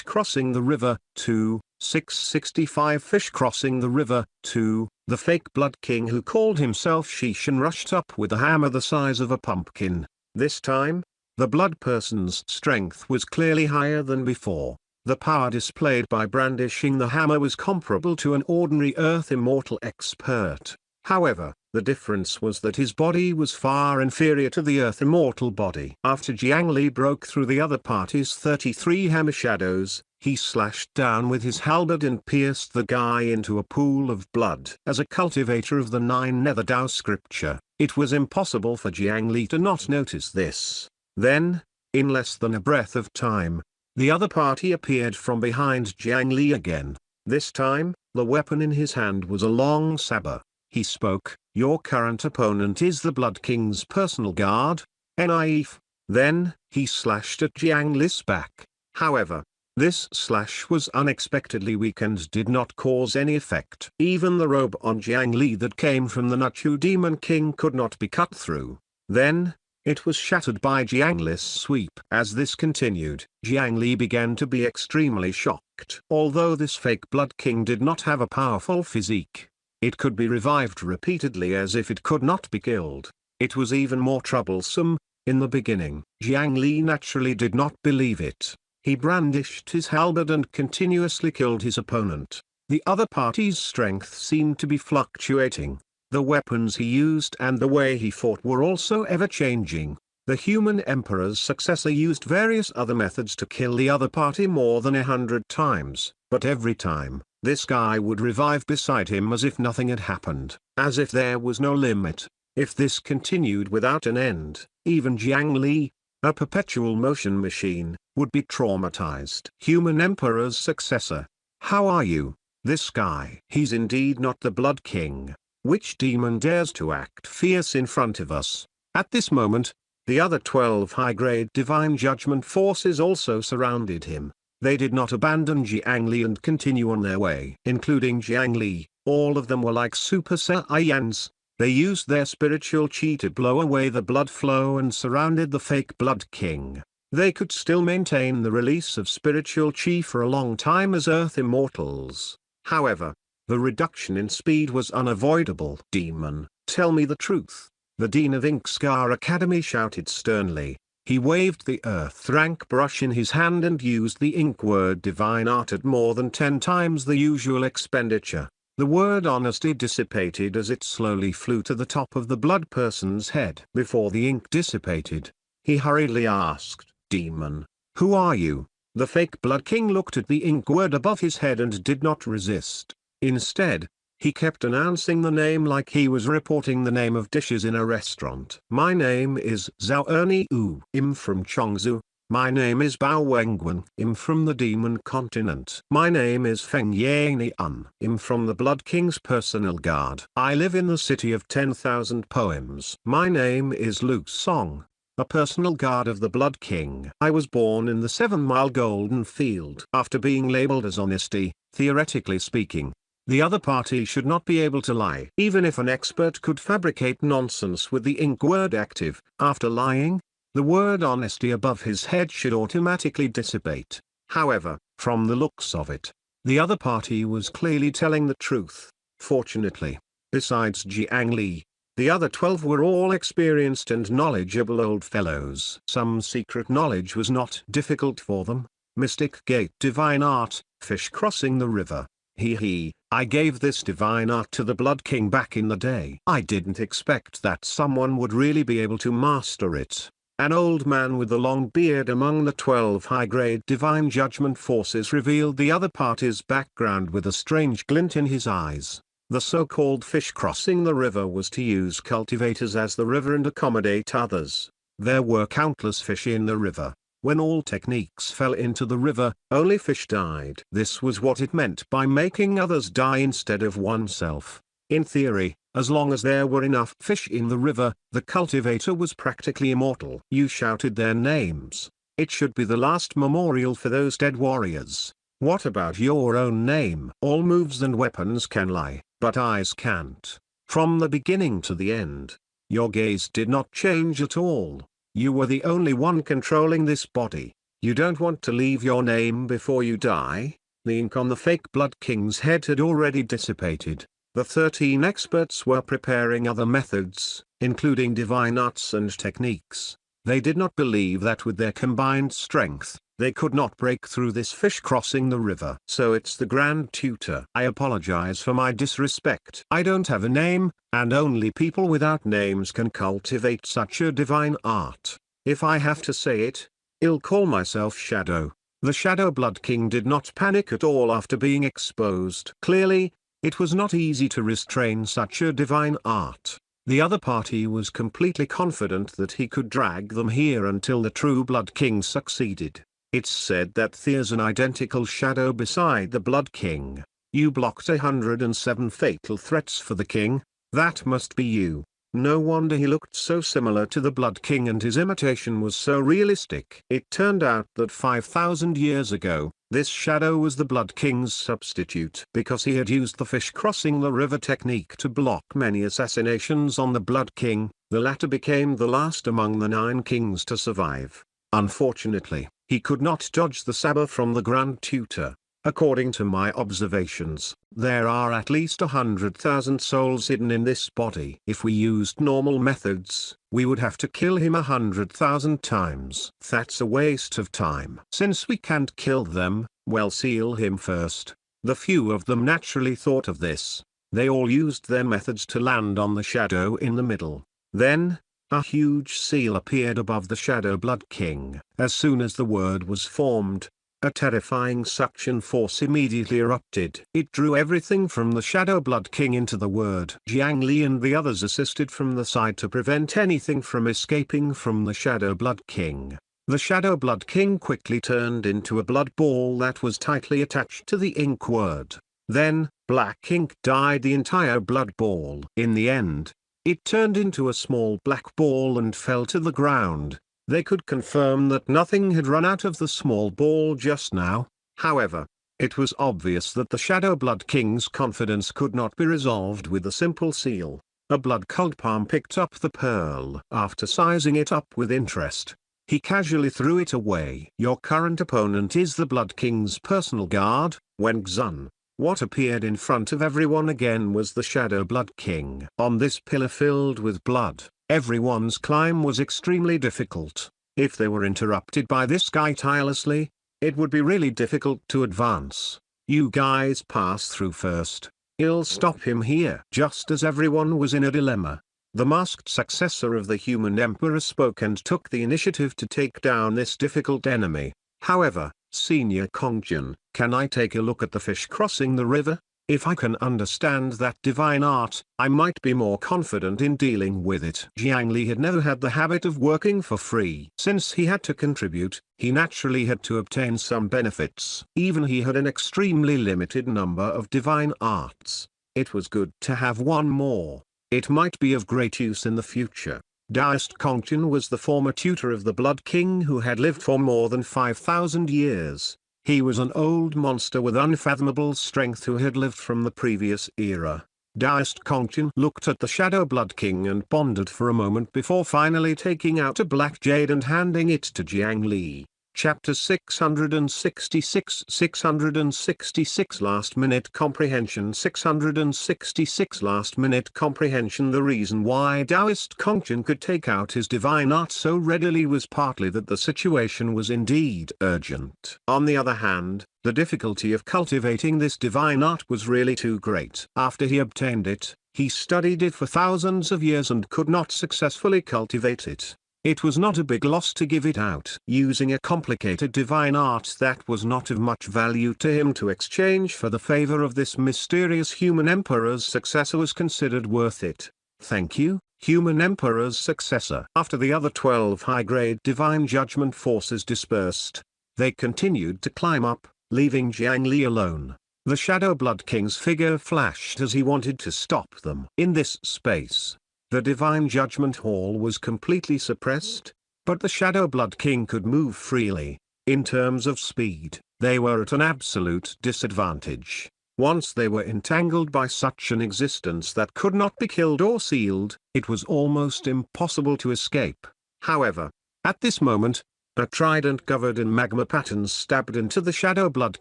Speaker 2: Crossing the River, 2, 665 Fish Crossing the River, 2. The fake Blood King who called himself Shishin rushed up with a hammer the size of a pumpkin. This time, the blood person's strength was clearly higher than before. The power displayed by brandishing the hammer was comparable to an ordinary Earth Immortal expert. However, the difference was that his body was far inferior to the Earth Immortal body. After Jiang Li broke through the other party's 33 hammer shadows, he slashed down with his halberd and pierced the guy into a pool of blood. As a cultivator of the 9 Nether Dao scripture, it was impossible for Jiang Li to not notice this. Then, in less than a breath of time, the other party appeared from behind Jiang Li again. This time, the weapon in his hand was a long saber. He spoke, "Your current opponent is the Blood King's personal guard, Naif." Then, he slashed at Jiang Li's back. However, this slash was unexpectedly weak and did not cause any effect. Even the robe on Jiang Li that came from the Nachu Demon King could not be cut through. Then, it was shattered by Jiang Li's sweep. As this continued, Jiang Li began to be extremely shocked. Although this fake Blood King did not have a powerful physique, it could be revived repeatedly as if it could not be killed. It was even more troublesome. In the beginning, Jiang Li naturally did not believe it. He brandished his halberd and continuously killed his opponent. The other party's strength seemed to be fluctuating. The weapons he used and the way he fought were also ever-changing. The human emperor's successor used various other methods to kill the other party more than 100 times, but every time, this guy would revive beside him as if nothing had happened, as if there was no limit. If this continued without an end, even Jiang Li, a perpetual motion machine, would be traumatized. Human Emperor's successor. How are you? This guy. He's indeed not the Blood King. Which demon dares to act fierce in front of us? At this moment, the other 12 high-grade divine judgment forces also surrounded him. They did not abandon Jiang Li and continue on their way. Including Jiang Li, all of them were like Super Saiyans. They used their spiritual chi to blow away the blood flow and surrounded the fake Blood King. They could still maintain the release of spiritual chi for a long time as Earth Immortals. However, the reduction in speed was unavoidable. Demon, tell me the truth. The Dean of Inkscar Academy shouted sternly. He waved the earth rank brush in his hand and used the ink word divine art at more than 10 times the usual expenditure. The word honesty dissipated as it slowly flew to the top of the blood person's head. Before the ink dissipated, he hurriedly asked, "Demon, who are you?" The fake Blood King looked at the ink word above his head and did not resist. Instead, he kept announcing the name like he was reporting the name of dishes in a restaurant. "My name is Zhao Ernie Wu. I'm from Chongzhou. My name is Bao Wengwen. I'm from the Demon Continent. My name is Feng Yang Un. I'm from the Blood King's personal guard. I live in the city of 10,000 poems. My name is Lu Song, a personal guard of the Blood King. I was born in the 7-mile golden field." After being labeled as honesty, theoretically speaking, the other party should not be able to lie. Even if an expert could fabricate nonsense with the ink word active, after lying, the word honesty above his head should automatically dissipate. However, from the looks of it, The other party was clearly telling the truth. Fortunately, besides Jiang Li, the other 12 were all experienced and knowledgeable old fellows. Some secret knowledge was not difficult for them. Mystic Gate Divine Art, Fish Crossing the River. I gave this divine art to the Blood King back in the day. I didn't expect that someone would really be able to master it. An old man with a long beard among the 12 high-grade divine judgment forces revealed the other party's background with a strange glint in his eyes. The so-called fish crossing the river was to use cultivators as the river and accommodate others. There were countless fish in the river. When all techniques fell into the river, only fish died. This was what it meant by making others die instead of oneself. In theory, as long as there were enough fish in the river, the cultivator was practically immortal. You shouted their names. It should be the last memorial for those dead warriors. What about your own name? All moves and weapons can lie, but eyes can't. From the beginning to the end, your gaze did not change at all. You were the only one controlling this body. You don't want to leave your name before you die? The ink on the fake Blood King's head had already dissipated. The 13 experts were preparing other methods, including divine arts and techniques. They did not believe that with their combined strength, they could not break through this fish crossing the river. So it's the Grand Tutor. I apologize for my disrespect. I don't have a name, and only people without names can cultivate such a divine art. If I have to say it, I'll call myself Shadow. The Shadow Blood King did not panic at all after being exposed. Clearly, it was not easy to restrain such a divine art. The other party was completely confident that he could drag them here until the true Blood King succeeded. It's said that there's an identical shadow beside the Blood King. You blocked 107 fatal threats for the king. That must be you. No wonder he looked so similar to the Blood King and his imitation was so realistic. It turned out that 5,000 years ago, this shadow was the Blood King's substitute because he had used the fish crossing the river technique to block many assassinations on the Blood King. The latter became the last among the 9 kings to survive. Unfortunately, he could not dodge the saber from the Grand Tutor. According to my observations, there are at least 100,000 souls hidden in this body. If we used normal methods, we would have to kill him 100,000 times. That's a waste of time. Since we can't kill them, well, seal him first. The few of them naturally thought of this. They all used their methods to land on the shadow in the middle. Then, a huge seal appeared above the Shadow Blood King. As soon as the word was formed, a terrifying suction force immediately erupted. It drew everything from the Shadow Blood King into the word. Jiang Li and the others assisted from the side to prevent anything from escaping from the Shadow Blood King. The Shadow Blood King quickly turned into a blood ball that was tightly attached to the ink word. Then, black ink dyed the entire blood ball. In the end, it turned into a small black ball and fell to the ground. They could confirm that nothing had run out of the small ball just now. However, it was obvious that the Shadow Blood King's confidence could not be resolved with a simple seal. A blood cult palm picked up the pearl. After sizing it up with interest, he casually threw it away. Your current opponent is the Blood King's personal guard, Wen Xun. What appeared in front of everyone again was the Shadow Blood King. On this pillar filled with blood, everyone's climb was extremely difficult. If they were interrupted by this guy tirelessly, it would be really difficult to advance. You guys pass through first. I'll stop him here. Just as everyone was in a dilemma, the masked successor of the human emperor spoke and took the initiative to take down this difficult enemy. However, Senior Kongjin, can I take a look at the fish crossing the river? If I can understand that divine art, I might be more confident in dealing with it. Jiang Li had never had the habit of working for free. Since he had to contribute, he naturally had to obtain some benefits. Even he had an extremely limited number of divine arts. It was good to have one more. It might be of great use in the future. Daoist Kongjin was the former tutor of the Blood King who had lived for more than 5,000 years. He was an old monster with unfathomable strength who had lived from the previous era. Daoist Kongjin looked at the Shadow Blood King and pondered for a moment before finally taking out a black jade and handing it to Jiang Li. Chapter 666 Last Minute Comprehension 666 Last Minute Comprehension. The reason why Taoist Kongchen could take out his divine art so readily was partly that the situation was indeed urgent. On the other hand, the difficulty of cultivating this divine art was really too great. After he obtained it, he studied it for thousands of years and could not successfully cultivate it. It was not a big loss to give it out. Using a complicated divine art that was not of much value to him to exchange for the favor of this mysterious human emperor's successor was considered worth it. Thank you, human emperor's successor. After the other 12 high-grade divine judgment forces dispersed, they continued to climb up, leaving Jiang Li alone. The Shadow Blood King's figure flashed as he wanted to stop them. In this space, the Divine Judgment Hall was completely suppressed, but the Shadow Blood King could move freely. In terms of speed, they were at an absolute disadvantage. Once they were entangled by such an existence that could not be killed or sealed, it was almost impossible to escape. However, at this moment, a trident covered in magma patterns stabbed into the Shadow Blood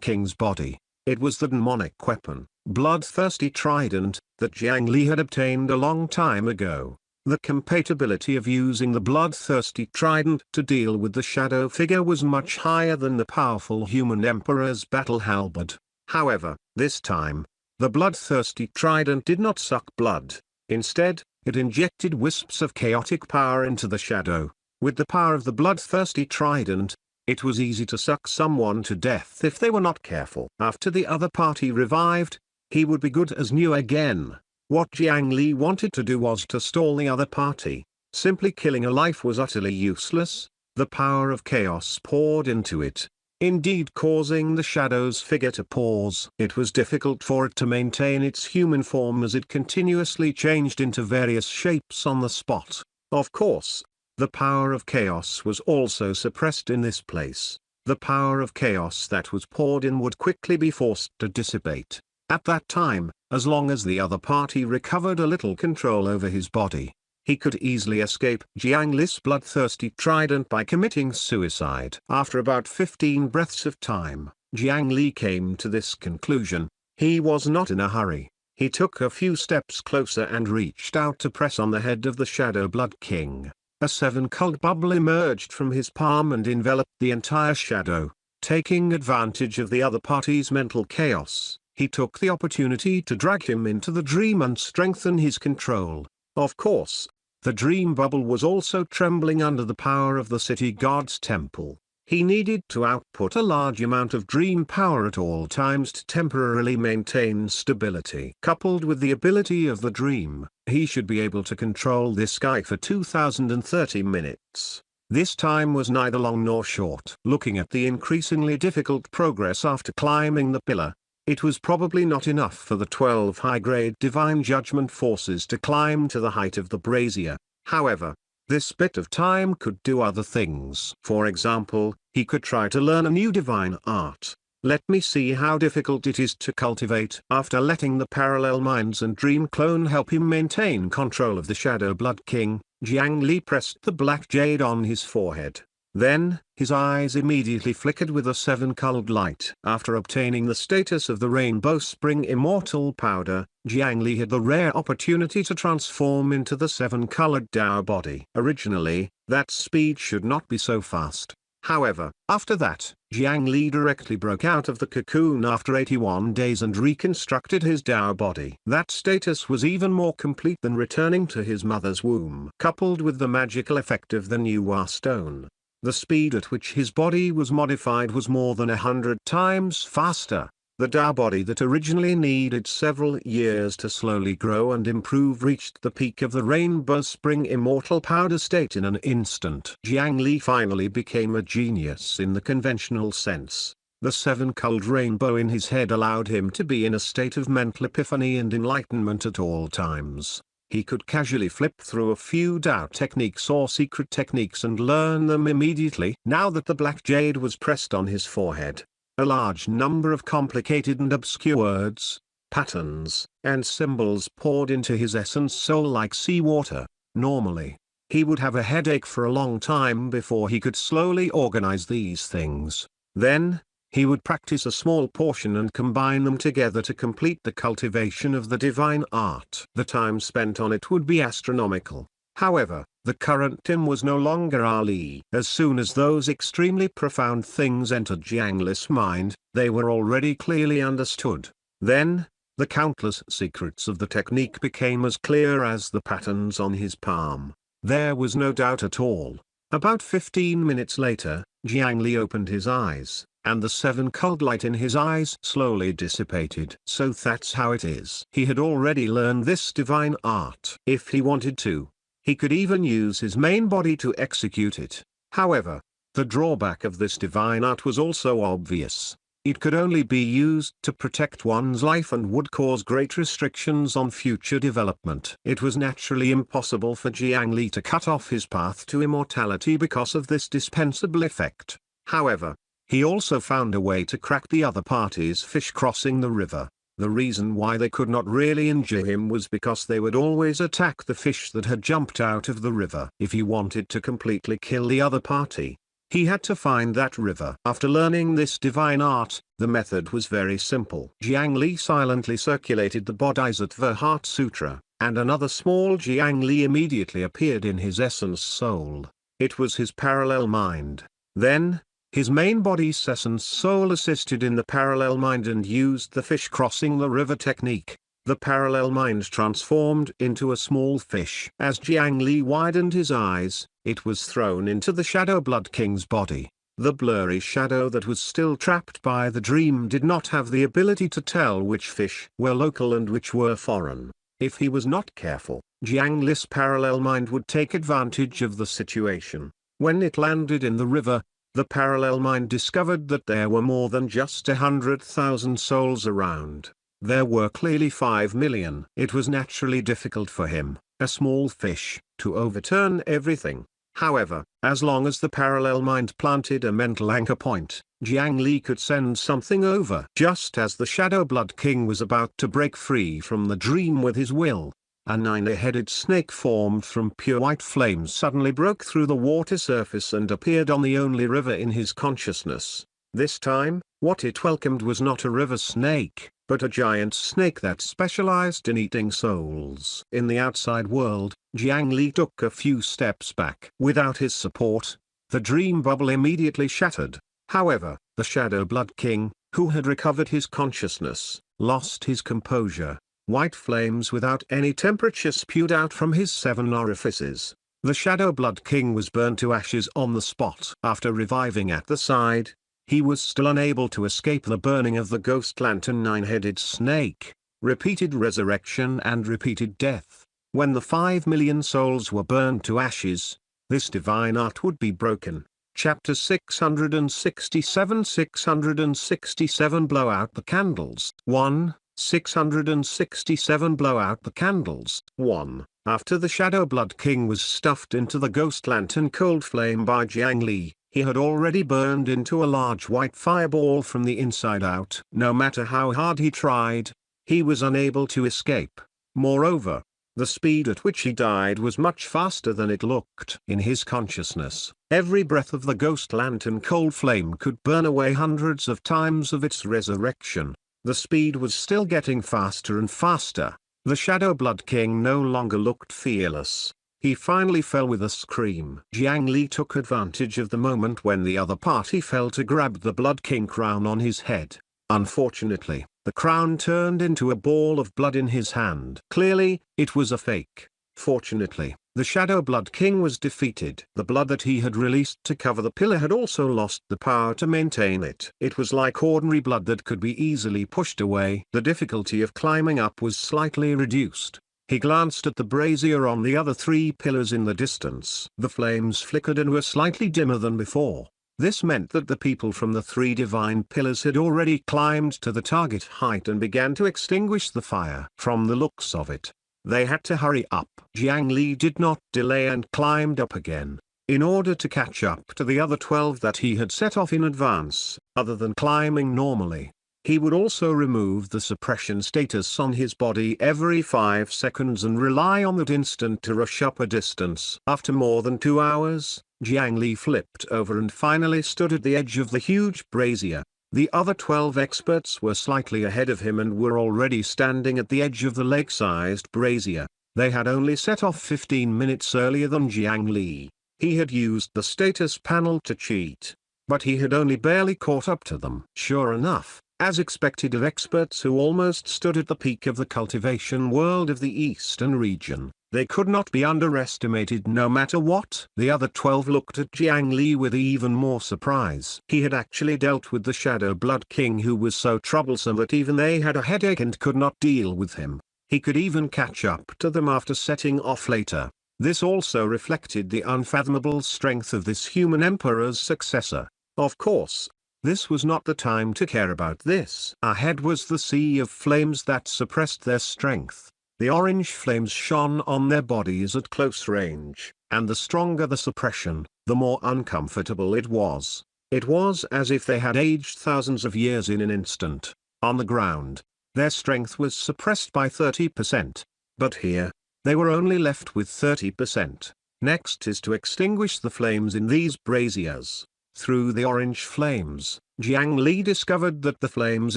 Speaker 2: King's body. It was the demonic weapon, bloodthirsty trident, that Jiang Li had obtained a long time ago. The compatibility of using the bloodthirsty trident to deal with the shadow figure was much higher than the powerful human emperor's battle halberd. However, this time, the bloodthirsty trident did not suck blood. Instead, it injected wisps of chaotic power into the shadow. With the power of the bloodthirsty trident, it was easy to suck someone to death if they were not careful. After the other party revived, he would be good as new again. What Jiang Li wanted to do was to stall the other party. Simply killing a life was utterly useless. The power of chaos poured into it, indeed causing the shadow's figure to pause. It was difficult for it to maintain its human form as it continuously changed into various shapes on the spot. Of course, the power of chaos was also suppressed in this place. The power of chaos that was poured in would quickly be forced to dissipate. At that time, as long as the other party recovered a little control over his body, he could easily escape Jiang Li's bloodthirsty trident by committing suicide. After about 15 breaths of time, Jiang Li came to this conclusion. He was not in a hurry. He took a few steps closer and reached out to press on the head of the Shadow Blood King. A 7-colored bubble emerged from his palm and enveloped the entire shadow. Taking advantage of the other party's mental chaos, he took the opportunity to drag him into the dream and strengthen his control. Of course, the dream bubble was also trembling under the power of the city god's temple. He needed to output a large amount of dream power at all times to temporarily maintain stability. Coupled with the ability of the dream, he should be able to control this guy for 2030 minutes. This time was neither long nor short. Looking at the increasingly difficult progress after climbing the pillar, it was probably not enough for the 12 high-grade divine judgment forces to climb to the height of the brazier. However, this bit of time could do other things. For example, he could try to learn a new divine art. Let me see how difficult it is to cultivate. After letting the parallel minds and dream clone help him maintain control of the Shadow Blood King, Jiang Li pressed the black jade on his forehead. Then, his eyes immediately flickered with a 7-colored light. After obtaining the status of the Rainbow Spring Immortal Powder, Jiang Li had the rare opportunity to transform into the 7-colored Tao body. Originally, that speed should not be so fast. However, after that, Jiang Li directly broke out of the cocoon after 81 days and reconstructed his Tao body. That status was even more complete than returning to his mother's womb. Coupled with the magical effect of the new Wa stone, the speed at which his body was modified was more than 100 times faster. The Tao body that originally needed several years to slowly grow and improve reached the peak of the Rainbow Spring Immortal Powder state in an instant. Jiang Li finally became a genius in the conventional sense. The 7-colored rainbow in his head allowed him to be in a state of mental epiphany and enlightenment at all times. He could casually flip through a few Tao techniques or secret techniques and learn them immediately. Now that the black jade was pressed on his forehead, a large number of complicated and obscure words, patterns, and symbols poured into his essence soul like seawater. Normally, He would have a headache for a long time before he could slowly organize these things. Then, he would practice a small portion and combine them together to complete the cultivation of the divine art. The time spent on it would be astronomical. However, the current Tim was no longer Ali. As soon as those extremely profound things entered Jiang Li's mind, they were already clearly understood. Then, the countless secrets of the technique became as clear as the patterns on his palm. There was no doubt at all. About 15 minutes later, Jiang Li opened his eyes, and the 7-colored light in his eyes slowly dissipated. So that's how it is. He had already learned this divine art. If he wanted to, he could even use his main body to execute it. However, the drawback of this divine art was also obvious. It could only be used to protect one's life and would cause great restrictions on future development. It was naturally impossible for Jiang Li to cut off his path to immortality because of this dispensable effect. However, he also found a way to crack the other party's fish crossing the river. The reason why they could not really injure him was because they would always attack the fish that had jumped out of the river. If he wanted to completely kill the other party, he had to find that river. After learning this divine art, the method was very simple. Jiang Li silently circulated the Bodhisattva Heart Sutra, and another small Jiang Li immediately appeared in his essence soul. It was his parallel mind. Then, his main body's essence soul assisted in the parallel mind and used the fish crossing the river technique. The parallel mind transformed into a small fish. As Jiang Li widened his eyes, it was thrown into the Shadow Blood King's body. The blurry shadow that was still trapped by the dream did not have the ability to tell which fish were local and which were foreign. If he was not careful, Jiang Li's parallel mind would take advantage of the situation. When it landed in the river, the parallel mind discovered that there were more than just 100,000 souls around. There were clearly 5 million. It was naturally difficult for him, a small fish, to overturn everything. However, as long as the parallel mind planted a mental anchor point, Jiang Li could send something over. Just as the Shadow Blood King was about to break free from the dream with his will, a 9-headed snake formed from pure white flames suddenly broke through the water surface and appeared on the only river in his consciousness. This time, what it welcomed was not a river snake, but a giant snake that specialized in eating souls. In the outside world, Jiang Li took a few steps back. Without his support, the dream bubble immediately shattered. However, the Shadow Blood King, who had recovered his consciousness, lost his composure. White flames without any temperature spewed out from his 7 orifices. The Shadow Blood King was burned to ashes on the spot. After reviving at the side, he was still unable to escape the burning of the ghost lantern 9-headed snake. Repeated resurrection and repeated death. When the 5 million souls were burned to ashes, this divine art would be broken. Chapter 667 667 Blow out the candles. 1. 667 Blow out the candles. 1. After the Shadow Blood King was stuffed into the ghost lantern cold flame by Jiang Li, he had already burned into a large white fireball from the inside out. No matter how hard he tried, he was unable to escape. Moreover, the speed at which he died was much faster than it looked. In his consciousness, every breath of the ghost lantern cold flame could burn away hundreds of times of its resurrection. The speed was still getting faster and faster. The Shadow Blood King no longer looked fearless. He finally fell with a scream. Jiang Li took advantage of the moment when the other party fell to grab the Blood King crown on his head. Unfortunately, the crown turned into a ball of blood in his hand. Clearly, it was a fake. Fortunately, the Shadow Blood King was defeated. The blood that he had released to cover the pillar had also lost the power to maintain it. It was like ordinary blood that could be easily pushed away. The difficulty of climbing up was slightly reduced. He glanced at the brazier on the other 3 pillars in the distance. The flames flickered and were slightly dimmer than before. This meant that the people from the 3 divine pillars had already climbed to the target height and began to extinguish the fire. From the looks of it, they had to hurry up. Jiang Li did not delay and climbed up again. In order to catch up to the other 12 that he had set off in advance, other than climbing normally, He would also remove the suppression status on his body every 5 seconds and rely on that instant to rush up a distance. After more than 2 hours, Jiang Li flipped over and finally stood at the edge of the huge brazier. The other 12 experts were slightly ahead of him and were already standing at the edge of the lake-sized brazier. They had only set off 15 minutes earlier than Jiang Li. He had used the status panel to cheat, but he had only barely caught up to them. Sure enough, as expected of experts who almost stood at the peak of the cultivation world of the eastern region, they could not be underestimated no matter what. The other 12 looked at Jiang Li with even more surprise. He had actually dealt with the Shadow Blood King, who was so troublesome that even they had a headache and could not deal with him. He could even catch up to them after setting off later. This also reflected the unfathomable strength of this human emperor's successor. Of course, this was not the time to care about this. Ahead was the sea of flames that suppressed their strength. The orange flames shone on their bodies at close range, and the stronger the suppression, the more uncomfortable it was. It was as if they had aged thousands of years in an instant. On the ground, their strength was suppressed by 30%. But here, they were only left with 30%. Next is to extinguish the flames in these braziers. Through the orange flames, Jiang Li discovered that the flames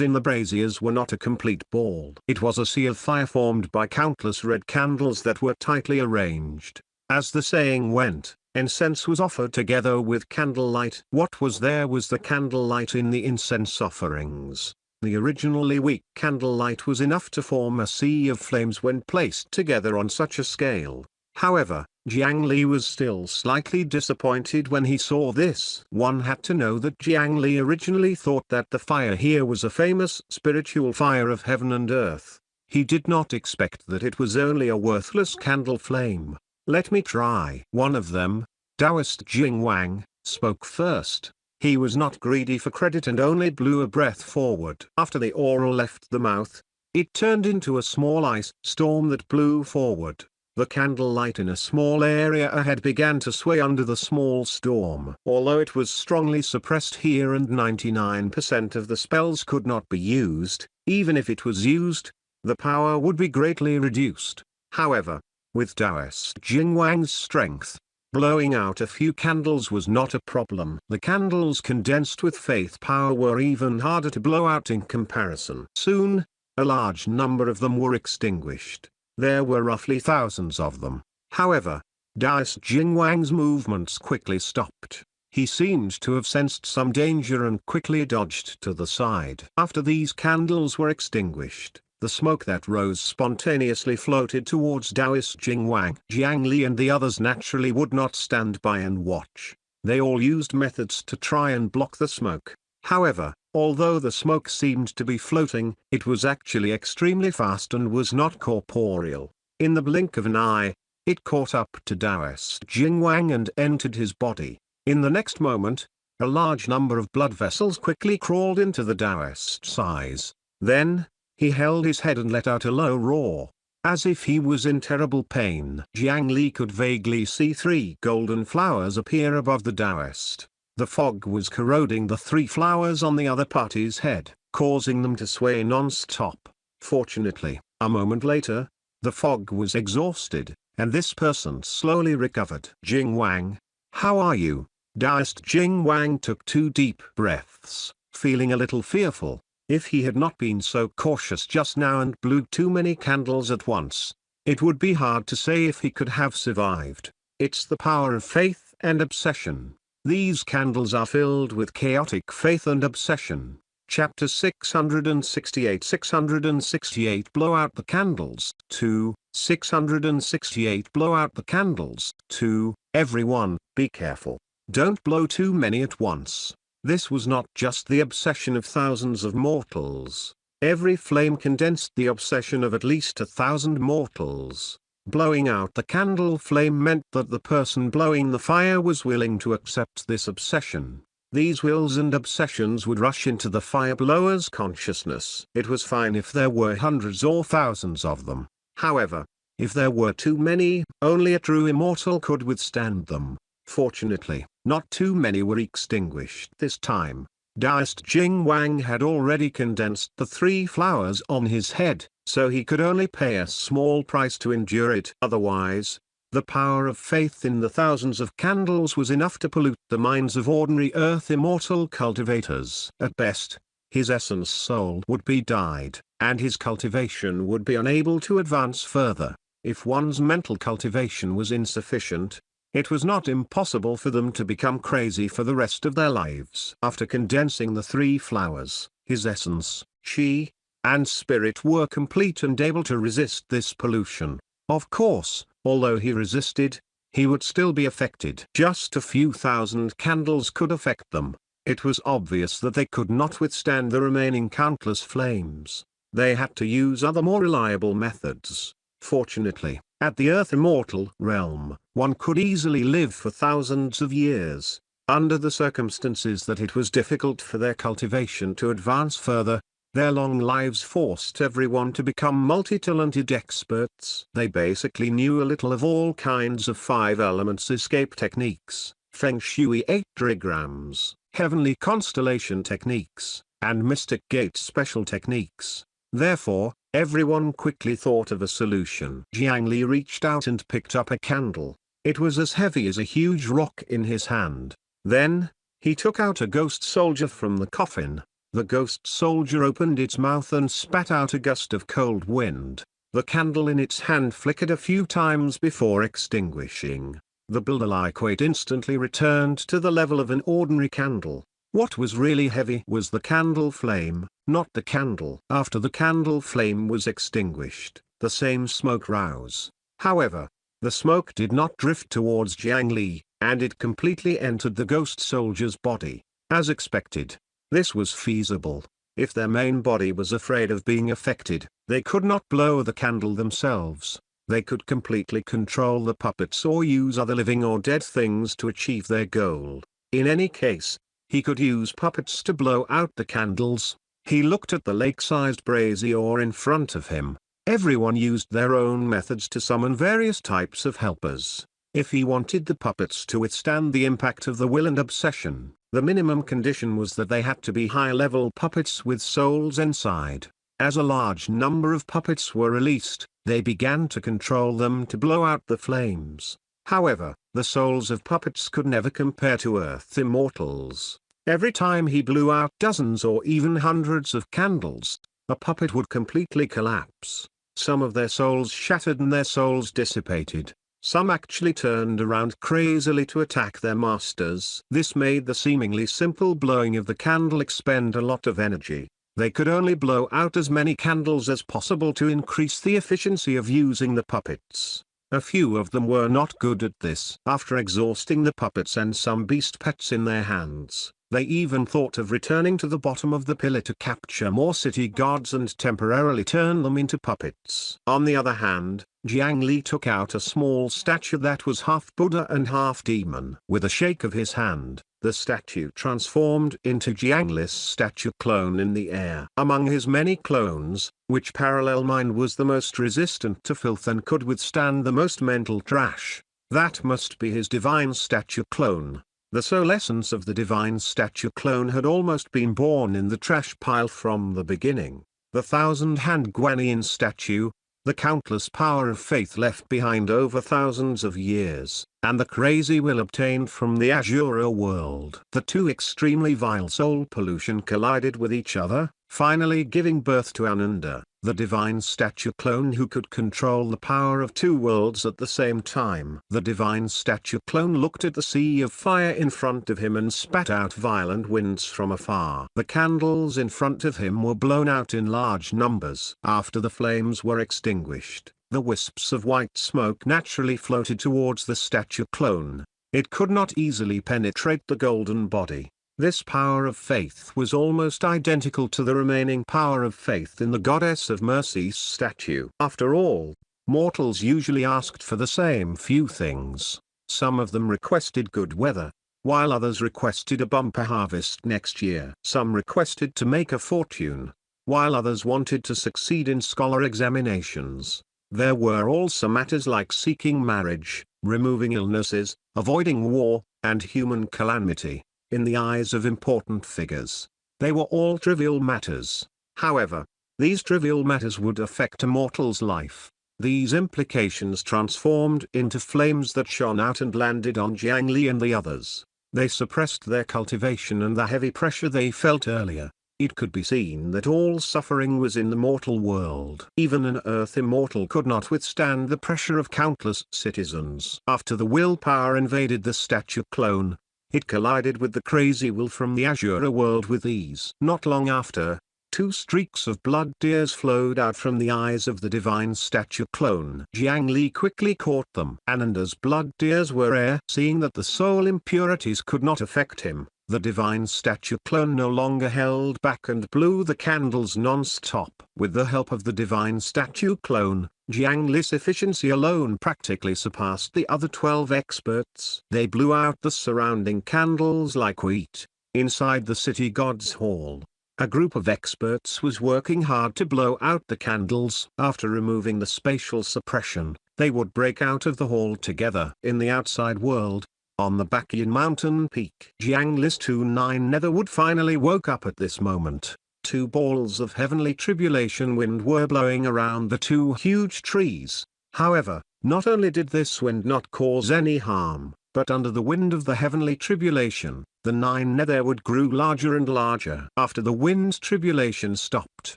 Speaker 2: in the braziers were not a complete ball. It was a sea of fire formed by countless red candles that were tightly arranged. As the saying went, incense was offered together with candlelight. What was there was the candlelight in the incense offerings. The originally weak candlelight was enough to form a sea of flames when placed together on such a scale. However, Jiang Li was still slightly disappointed when he saw this. One had to know that Jiang Li originally thought that the fire here was a famous spiritual fire of heaven and earth. He did not expect that it was only a worthless candle flame. "Let me try." One of them, Taoist Jing Wang, spoke first. He was not greedy for credit and only blew a breath forward. After the aura left the mouth, it turned into a small ice storm that blew forward. The candlelight in a small area ahead began to sway under the small storm. Although it was strongly suppressed here and 99% of the spells could not be used, even if it was used, the power would be greatly reduced. However, with Taoist Jing Wang's strength, blowing out a few candles was not a problem. The candles condensed with faith power were even harder to blow out in comparison. Soon, a large number of them were extinguished. There were roughly thousands of them. However, Taoist Jing Wang's movements quickly stopped. He seemed to have sensed some danger and quickly dodged to the side. After these candles were extinguished, the smoke that rose spontaneously floated towards Taoist Jing Wang. Jiang Li and the others naturally would not stand by and watch. They all used methods to try and block the smoke. However, although the smoke seemed to be floating, it was actually extremely fast and was not corporeal. In the blink of an eye, it caught up to Taoist Jing Wang and entered his body. In the next moment, a large number of blood vessels quickly crawled into the Taoist's eyes. Then, he held his head and let out a low roar, as if he was in terrible pain. Jiang Li could vaguely see 3 golden flowers appear above the Taoist. The fog was corroding the 3 flowers on the other party's head, causing them to sway non-stop. Fortunately, a moment later, the fog was exhausted, and this person slowly recovered. "Jing Wang, how are you?" Taoist Jing Wang took 2 deep breaths, feeling a little fearful. If he had not been so cautious just now and blew too many candles at once, it would be hard to say if he could have survived. It's the power of faith and obsession. These candles are filled with chaotic faith and obsession. Chapter 668 668 Blow out the candles. 2. 668 Blow out the candles. 2. Everyone, be careful. Don't blow too many at once. This was not just the obsession of thousands of mortals. Every flame condensed the obsession of at least 1,000 mortals. Blowing out the candle flame meant that the person blowing the fire was willing to accept this obsession. These wills and obsessions would rush into the fire blower's consciousness. It was fine if there were hundreds or thousands of them. However, if there were too many, only a true immortal could withstand them. Fortunately, not too many were extinguished this time. Daist Jing Wang had already condensed the 3 flowers on his head, so he could only pay a small price to endure it. Otherwise, the power of faith in the thousands of candles was enough to pollute the minds of ordinary earth immortal cultivators. At best, his essence soul would be dyed, and his cultivation would be unable to advance further. If one's mental cultivation was insufficient, it was not impossible for them to become crazy for the rest of their lives. After condensing the 3 flowers, his essence, chi, and spirit were complete and able to resist this pollution. Of course, although he resisted, he would still be affected. Just a few thousand candles could affect them. It was obvious that they could not withstand the remaining countless flames. They had to use other more reliable methods. Fortunately, at the Earth Immortal realm, one could easily live for thousands of years. Under the circumstances that it was difficult for their cultivation to advance further, their long lives forced everyone to become multi-talented experts. They basically knew a little of all kinds of 5 elements escape techniques, Feng Shui 8 trigrams, heavenly constellation techniques, and mystic gate special techniques. Therefore, everyone quickly thought of a solution. Jiang Li reached out and picked up a candle. It was as heavy as a huge rock in his hand. Then, he took out a ghost soldier from the coffin. The ghost soldier opened its mouth and spat out a gust of cold wind. The candle in its hand flickered a few times before extinguishing. The builder-like weight instantly returned to the level of an ordinary candle. What was really heavy was the candle flame, not the candle. After the candle flame was extinguished, the same smoke rose. However, the smoke did not drift towards Jiang Li, and it completely entered the ghost soldier's body. As expected, this was feasible. If their main body was afraid of being affected, they could not blow the candle themselves. They could completely control the puppets or use other living or dead things to achieve their goal. In any case, he could use puppets to blow out the candles. He looked at the lake-sized brazier in front of him. Everyone used their own methods to summon various types of helpers. If he wanted the puppets to withstand the impact of the will and obsession, the minimum condition was that they had to be high-level puppets with souls inside. As a large number of puppets were released, they began to control them to blow out the flames. However, the souls of puppets could never compare to Earth Immortals. Every time he blew out dozens or even hundreds of candles, a puppet would completely collapse. Some of their souls shattered and their souls dissipated. Some actually turned around crazily to attack their masters. This made the seemingly simple blowing of the candle expend a lot of energy. They could only blow out as many candles as possible to increase the efficiency of using the puppets. A few of them were not good at this. After exhausting the puppets and some beast pets in their hands, they even thought of returning to the bottom of the pillar to capture more city gods and temporarily turn them into puppets. On the other hand, Jiang Li took out a small statue that was half Buddha and half demon. With a shake of his hand, the statue transformed into Jiang Li's statue clone in the air. Among his many clones, which parallel mind was the most resistant to filth and could withstand the most mental trash? That must be his divine statue clone. The soul essence of the divine statue clone had almost been born in the trash pile from the beginning. The thousand-hand Guanyin statue, the countless power of faith left behind over thousands of years, and the crazy will obtained from the Azura world. The two extremely vile soul pollution collided with each other, finally giving birth to Ananda, the divine statue clone who could control the power of two worlds at the same time. The divine statue clone looked at the sea of fire in front of him and spat out violent winds from afar. The candles in front of him were blown out in large numbers. After the flames were extinguished, the wisps of white smoke naturally floated towards the statue clone. It could not easily penetrate the golden body. This power of faith was almost identical to the remaining power of faith in the Goddess of Mercy's statue. After all, mortals usually asked for the same few things. Some of them requested good weather, while others requested a bumper harvest next year. Some requested to make a fortune, while others wanted to succeed in scholar examinations. There were also matters like seeking marriage, removing illnesses, avoiding war, and human calamity. in the eyes of important figures. They were all trivial matters. However, these trivial matters would affect a mortal's life. These implications transformed into flames that shone out and landed on Jiang Li and the others. They suppressed their cultivation and the heavy pressure they felt earlier. It could be seen that all suffering was in the mortal world. Even an earth immortal could not withstand the pressure of countless citizens. After the willpower invaded the statue clone, it collided with the crazy will from the Azure world with ease. Not long after, two streaks of blood tears flowed out from the eyes of the divine statue clone. Jiang Li quickly caught them. Ananda's blood tears were rare. Seeing that the soul impurities could not affect him, the divine statue clone no longer held back and blew the candles non-stop. With the help of the divine statue clone, Jiang Li's efficiency alone practically surpassed the other 12 experts. They blew out the surrounding candles like wheat. Inside the city god's hall, a group of experts was working hard to blow out the candles. After removing the spatial suppression, they would break out of the hall together. In the outside world, on the Bakian mountain peak, Jiang Li's 2-9 Netherwood finally woke up at this moment. Two balls of heavenly tribulation wind were blowing around the two huge trees. However, not only did this wind not cause any harm, but under the wind of the heavenly tribulation, the 9 Netherwood grew larger and larger. After the wind's tribulation stopped,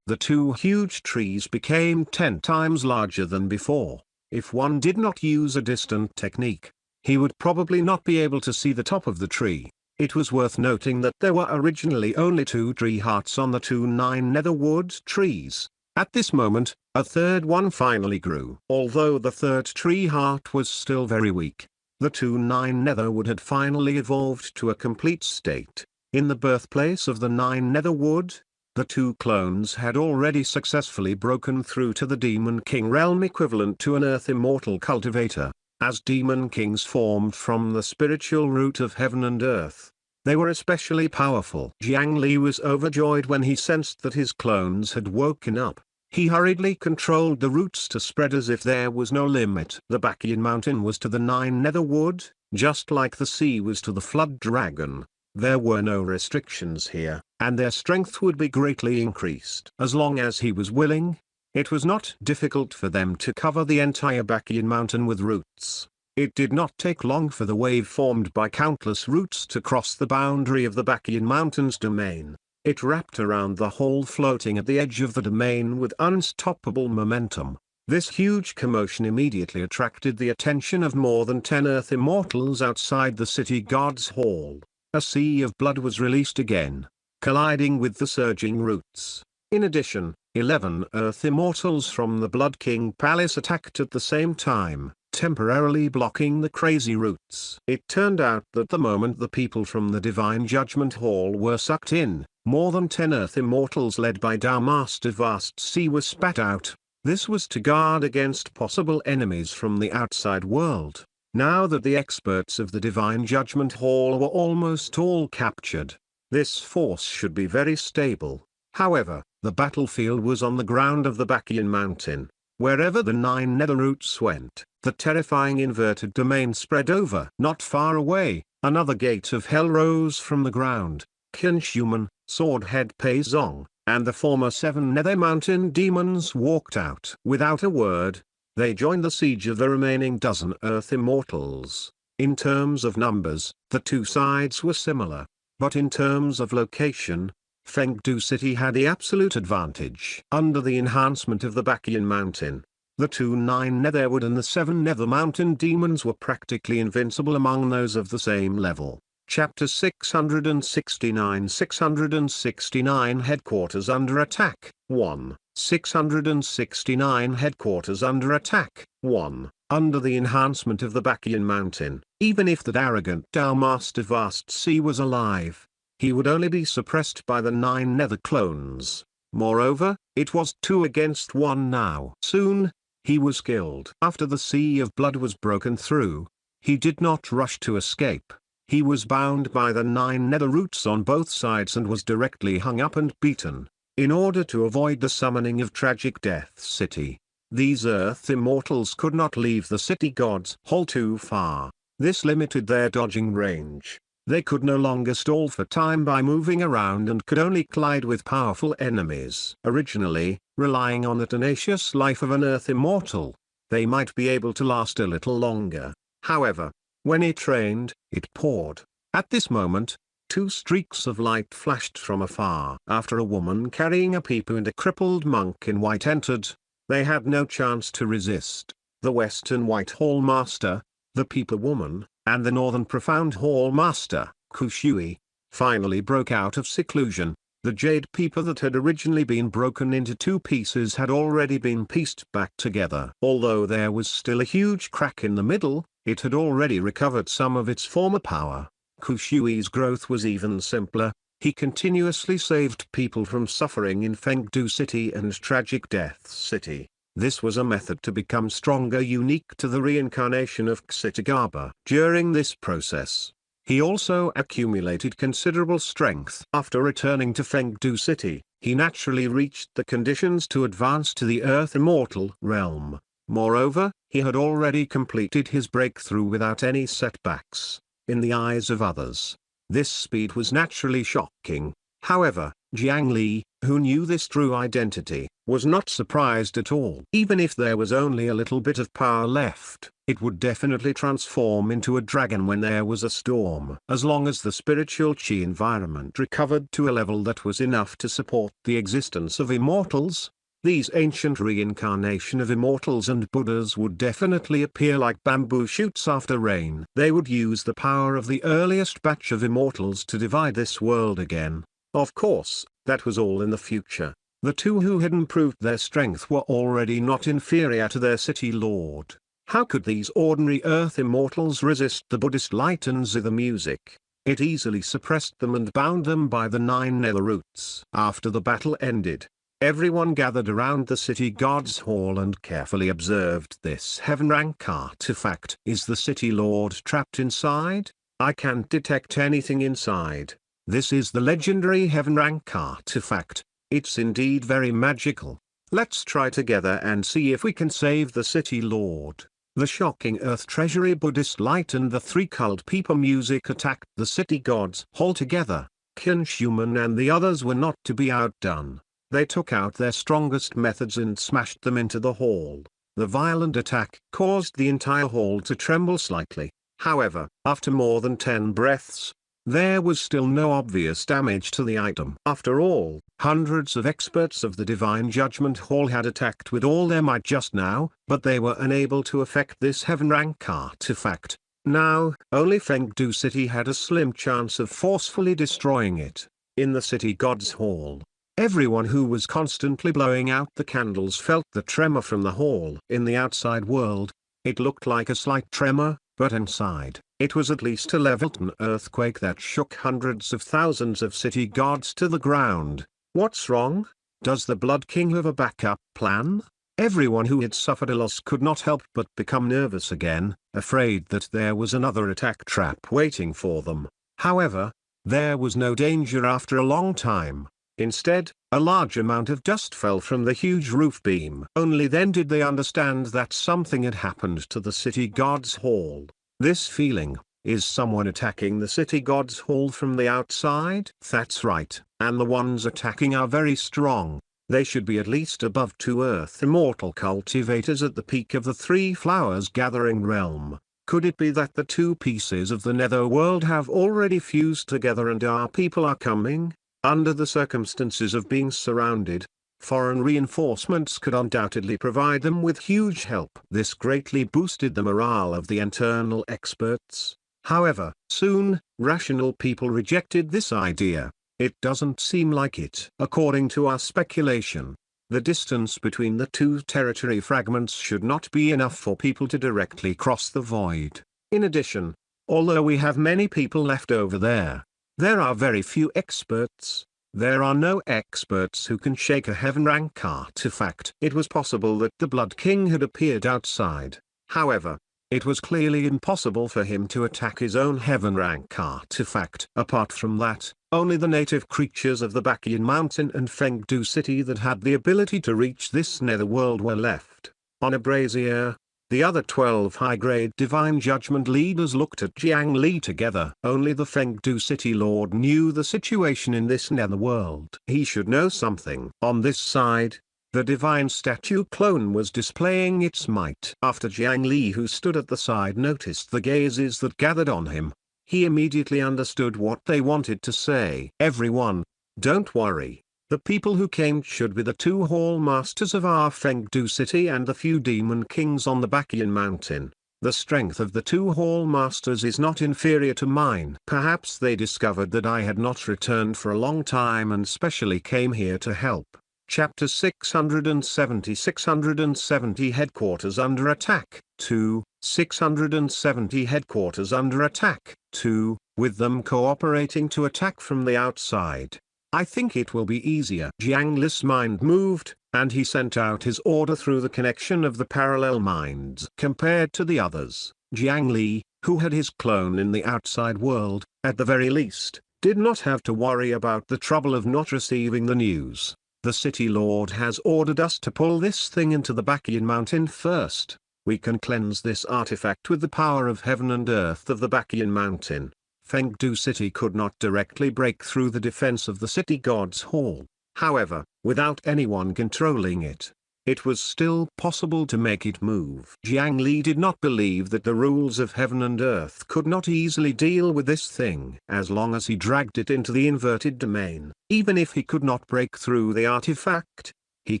Speaker 2: the two huge trees became 10 times larger than before. If one did not use a distant technique, he would probably not be able to see the top of the tree. It was worth noting that there were originally only 2 tree hearts on the 2-9 Netherwood trees. At this moment, a third one finally grew. Although the third tree heart was still very weak, the 2-9 Netherwood had finally evolved to a complete state. In the birthplace of the 9 Netherwood, the two clones had already successfully broken through to the Demon King realm equivalent to an Earth Immortal cultivator. As Demon Kings formed from the spiritual root of heaven and earth, they were especially powerful. Jiang Li was overjoyed when he sensed that his clones had woken up. He hurriedly controlled the roots to spread as if there was no limit. The Bakian mountain was to the 9 Netherwood, just like the sea was to the flood dragon. There were no restrictions here, and their strength would be greatly increased. As long as he was willing, it was not difficult for them to cover the entire Bakian mountain with roots. It did not take long for the wave formed by countless roots to cross the boundary of the Bakian mountain's domain. It wrapped around the whole, floating at the edge of the domain with unstoppable momentum. This huge commotion immediately attracted the attention of more than 10 Earth Immortals outside the city god's hall. A sea of blood was released again, colliding with the surging roots. In addition, 11 Earth Immortals from the Blood King Palace attacked at the same time, temporarily blocking the crazy roots. It turned out that the moment the people from the Divine Judgment Hall were sucked in, more than 10 Earth Immortals led by Tao Master Vast Sea were spat out. This was to guard against possible enemies from the outside world. Now that the experts of the Divine Judgment Hall were almost all captured, this force should be very stable. However, the battlefield was on the ground of the Bakian mountain. Wherever the 9 Netherroots went, the terrifying inverted domain spread over. Not far away, another gate of hell rose from the ground. Qin Shuman, Swordhead Pei Zong, and the former 7 Nether Mountain demons walked out. Without a word, they joined the siege of the remaining dozen Earth Immortals. In terms of numbers, the two sides were similar, but in terms of location, Fengdu City had the absolute advantage. Under the enhancement of the Bakian Mountain, the 2-9 Netherwood and the 7 Nether Mountain demons were practically invincible among those of the same level. Chapter 669 669 Headquarters under attack. 1. 669 Headquarters under attack. 1. Under the enhancement of the Bakian Mountain, even if that arrogant Tao Master Vast Sea was alive, he would only be suppressed by the 9 Nether clones. Moreover, it was 2 against 1 now. Soon, he was killed. After the sea of blood was broken through, he did not rush to escape. He was bound by the 9 Nether roots on both sides and was directly hung up and beaten. In order to avoid the summoning of Tragic Death City, these Earth Immortals could not leave the city god's hall too far. This limited their dodging range. They could no longer stall for time by moving around and could only collide with powerful enemies. Originally, relying on the tenacious life of an Earth immortal, they might be able to last a little longer. However, when it rained, it poured. At this moment, two streaks of light flashed from afar. After a woman carrying a peeper and a crippled monk in white entered, they had no chance to resist. The Western White Hall Master, the Peeper Woman, and the Northern Profound Hall Master, Kushui, finally broke out of seclusion. The jade peeper that had originally been broken into two pieces had already been pieced back together. Although there was still a huge crack in the middle, it had already recovered some of its former power. Kushui's growth was even simpler. He continuously saved people from suffering in Fengdu City and Tragic Death City. This was a method to become stronger unique to the reincarnation of Ksitagaba. During this process, he also accumulated considerable strength. After returning to Fengdu City, he naturally reached the conditions to advance to the Earth Immortal realm. Moreover, he had already completed his breakthrough without any setbacks. In the eyes of others, this speed was naturally shocking. However, Jiang Li, who knew this true identity, was not surprised at all. Even if there was only a little bit of power left, it would definitely transform into a dragon when there was a storm. As long as the spiritual chi environment recovered to a level that was enough to support the existence of immortals, these ancient reincarnation of immortals and Buddhas would definitely appear like bamboo shoots after rain. They would use the power of the earliest batch of immortals to divide this world again. Of course, that was all in the future. The two who had improved their strength were already not inferior to their city lord. How could these ordinary earth immortals resist the Buddhist light and zither music? It easily suppressed them and bound them by the 9 nether roots. After the battle ended, everyone gathered around the city god's hall and carefully observed this heaven rank artifact. Is the city lord trapped inside? I can't detect anything inside. This is the legendary heaven rank artifact. It's indeed very magical. Let's try together and see if we can save the city lord. The shocking earth treasury Buddhist light and the 3 cult peeper music attacked the city god's hall together. Qin Shuman and the others were not to be outdone. They took out their strongest methods and smashed them into the hall. The violent attack caused the entire hall to tremble slightly. However, after more than 10 breaths, there was still no obvious damage to the item. After all, hundreds of experts of the Divine Judgment Hall had attacked with all their might just now, but they were unable to affect this heaven rank artifact. Now, only Fengdu City had a slim chance of forcefully destroying it. In the city god's hall, everyone who was constantly blowing out the candles felt the tremor from the hall. In the outside world, it looked like a slight tremor, but inside, it was at least a level-10 earthquake that shook hundreds of thousands of city gods to the ground. What's wrong? Does the Blood King have a backup plan? Everyone who had suffered a loss could not help but become nervous again, afraid that there was another attack trap waiting for them. However, there was no danger after a long time. Instead, a large amount of dust fell from the huge roof beam. Only then did they understand that something had happened to the city god's hall. This feeling, is someone attacking the city god's hall from the outside? That's right, and the ones attacking are very strong. They should be at least above 2 earth immortal cultivators at the peak of the 3 flowers gathering realm. Could it be that the 2 pieces of the nether world have already fused together and our people are coming? Under the circumstances of being surrounded, foreign reinforcements could undoubtedly provide them with huge help. This greatly boosted the morale of the internal experts. However, soon, rational people rejected this idea. It doesn't seem like it. According to our speculation, the distance between the 2 territory fragments should not be enough for people to directly cross the void. In addition, although we have many people left over there are very few experts. There are no experts who can shake a heaven rank artifact. It was possible that the Blood King had appeared outside. However, it was clearly impossible for him to attack his own heaven rank artifact. Apart from that, only the native creatures of the Bakian Mountain and Fengdu City that had the ability to reach this netherworld were left. On a brazier, The other 12 high-grade divine judgment leaders looked at Jiang Li together. Only the Fengdu City Lord knew the situation in this netherworld. He should know something. On this side, the divine statue clone was displaying its might. After Jiang Li, who stood at the side, noticed the gazes that gathered on him, he immediately understood what they wanted to say. Everyone, don't worry. The people who came should be the 2 hall masters of our Fengdu city and the few demon kings on the Bakian mountain. The strength of the 2 hall masters is not inferior to mine. Perhaps they discovered that I had not returned for a long time and specially came here to help. Chapter 670 670 Headquarters under attack. 2. 670 Headquarters under attack. 2. With them cooperating to attack from the outside, I think it will be easier. Jiang Li's mind moved, and he sent out his order through the connection of the parallel minds. Compared to the others, Jiang Li, who had his clone in the outside world, at the very least, did not have to worry about the trouble of not receiving the news. The city lord has ordered us to pull this thing into the Bakian mountain first. We can cleanse this artifact with the power of heaven and earth of the Bakian mountain. Fengdu City could not directly break through the defense of the city god's hall. However, without anyone controlling it, it was still possible to make it move. Jiang Li did not believe that the rules of heaven and earth could not easily deal with this thing. As long as he dragged it into the inverted domain, even if he could not break through the artifact, he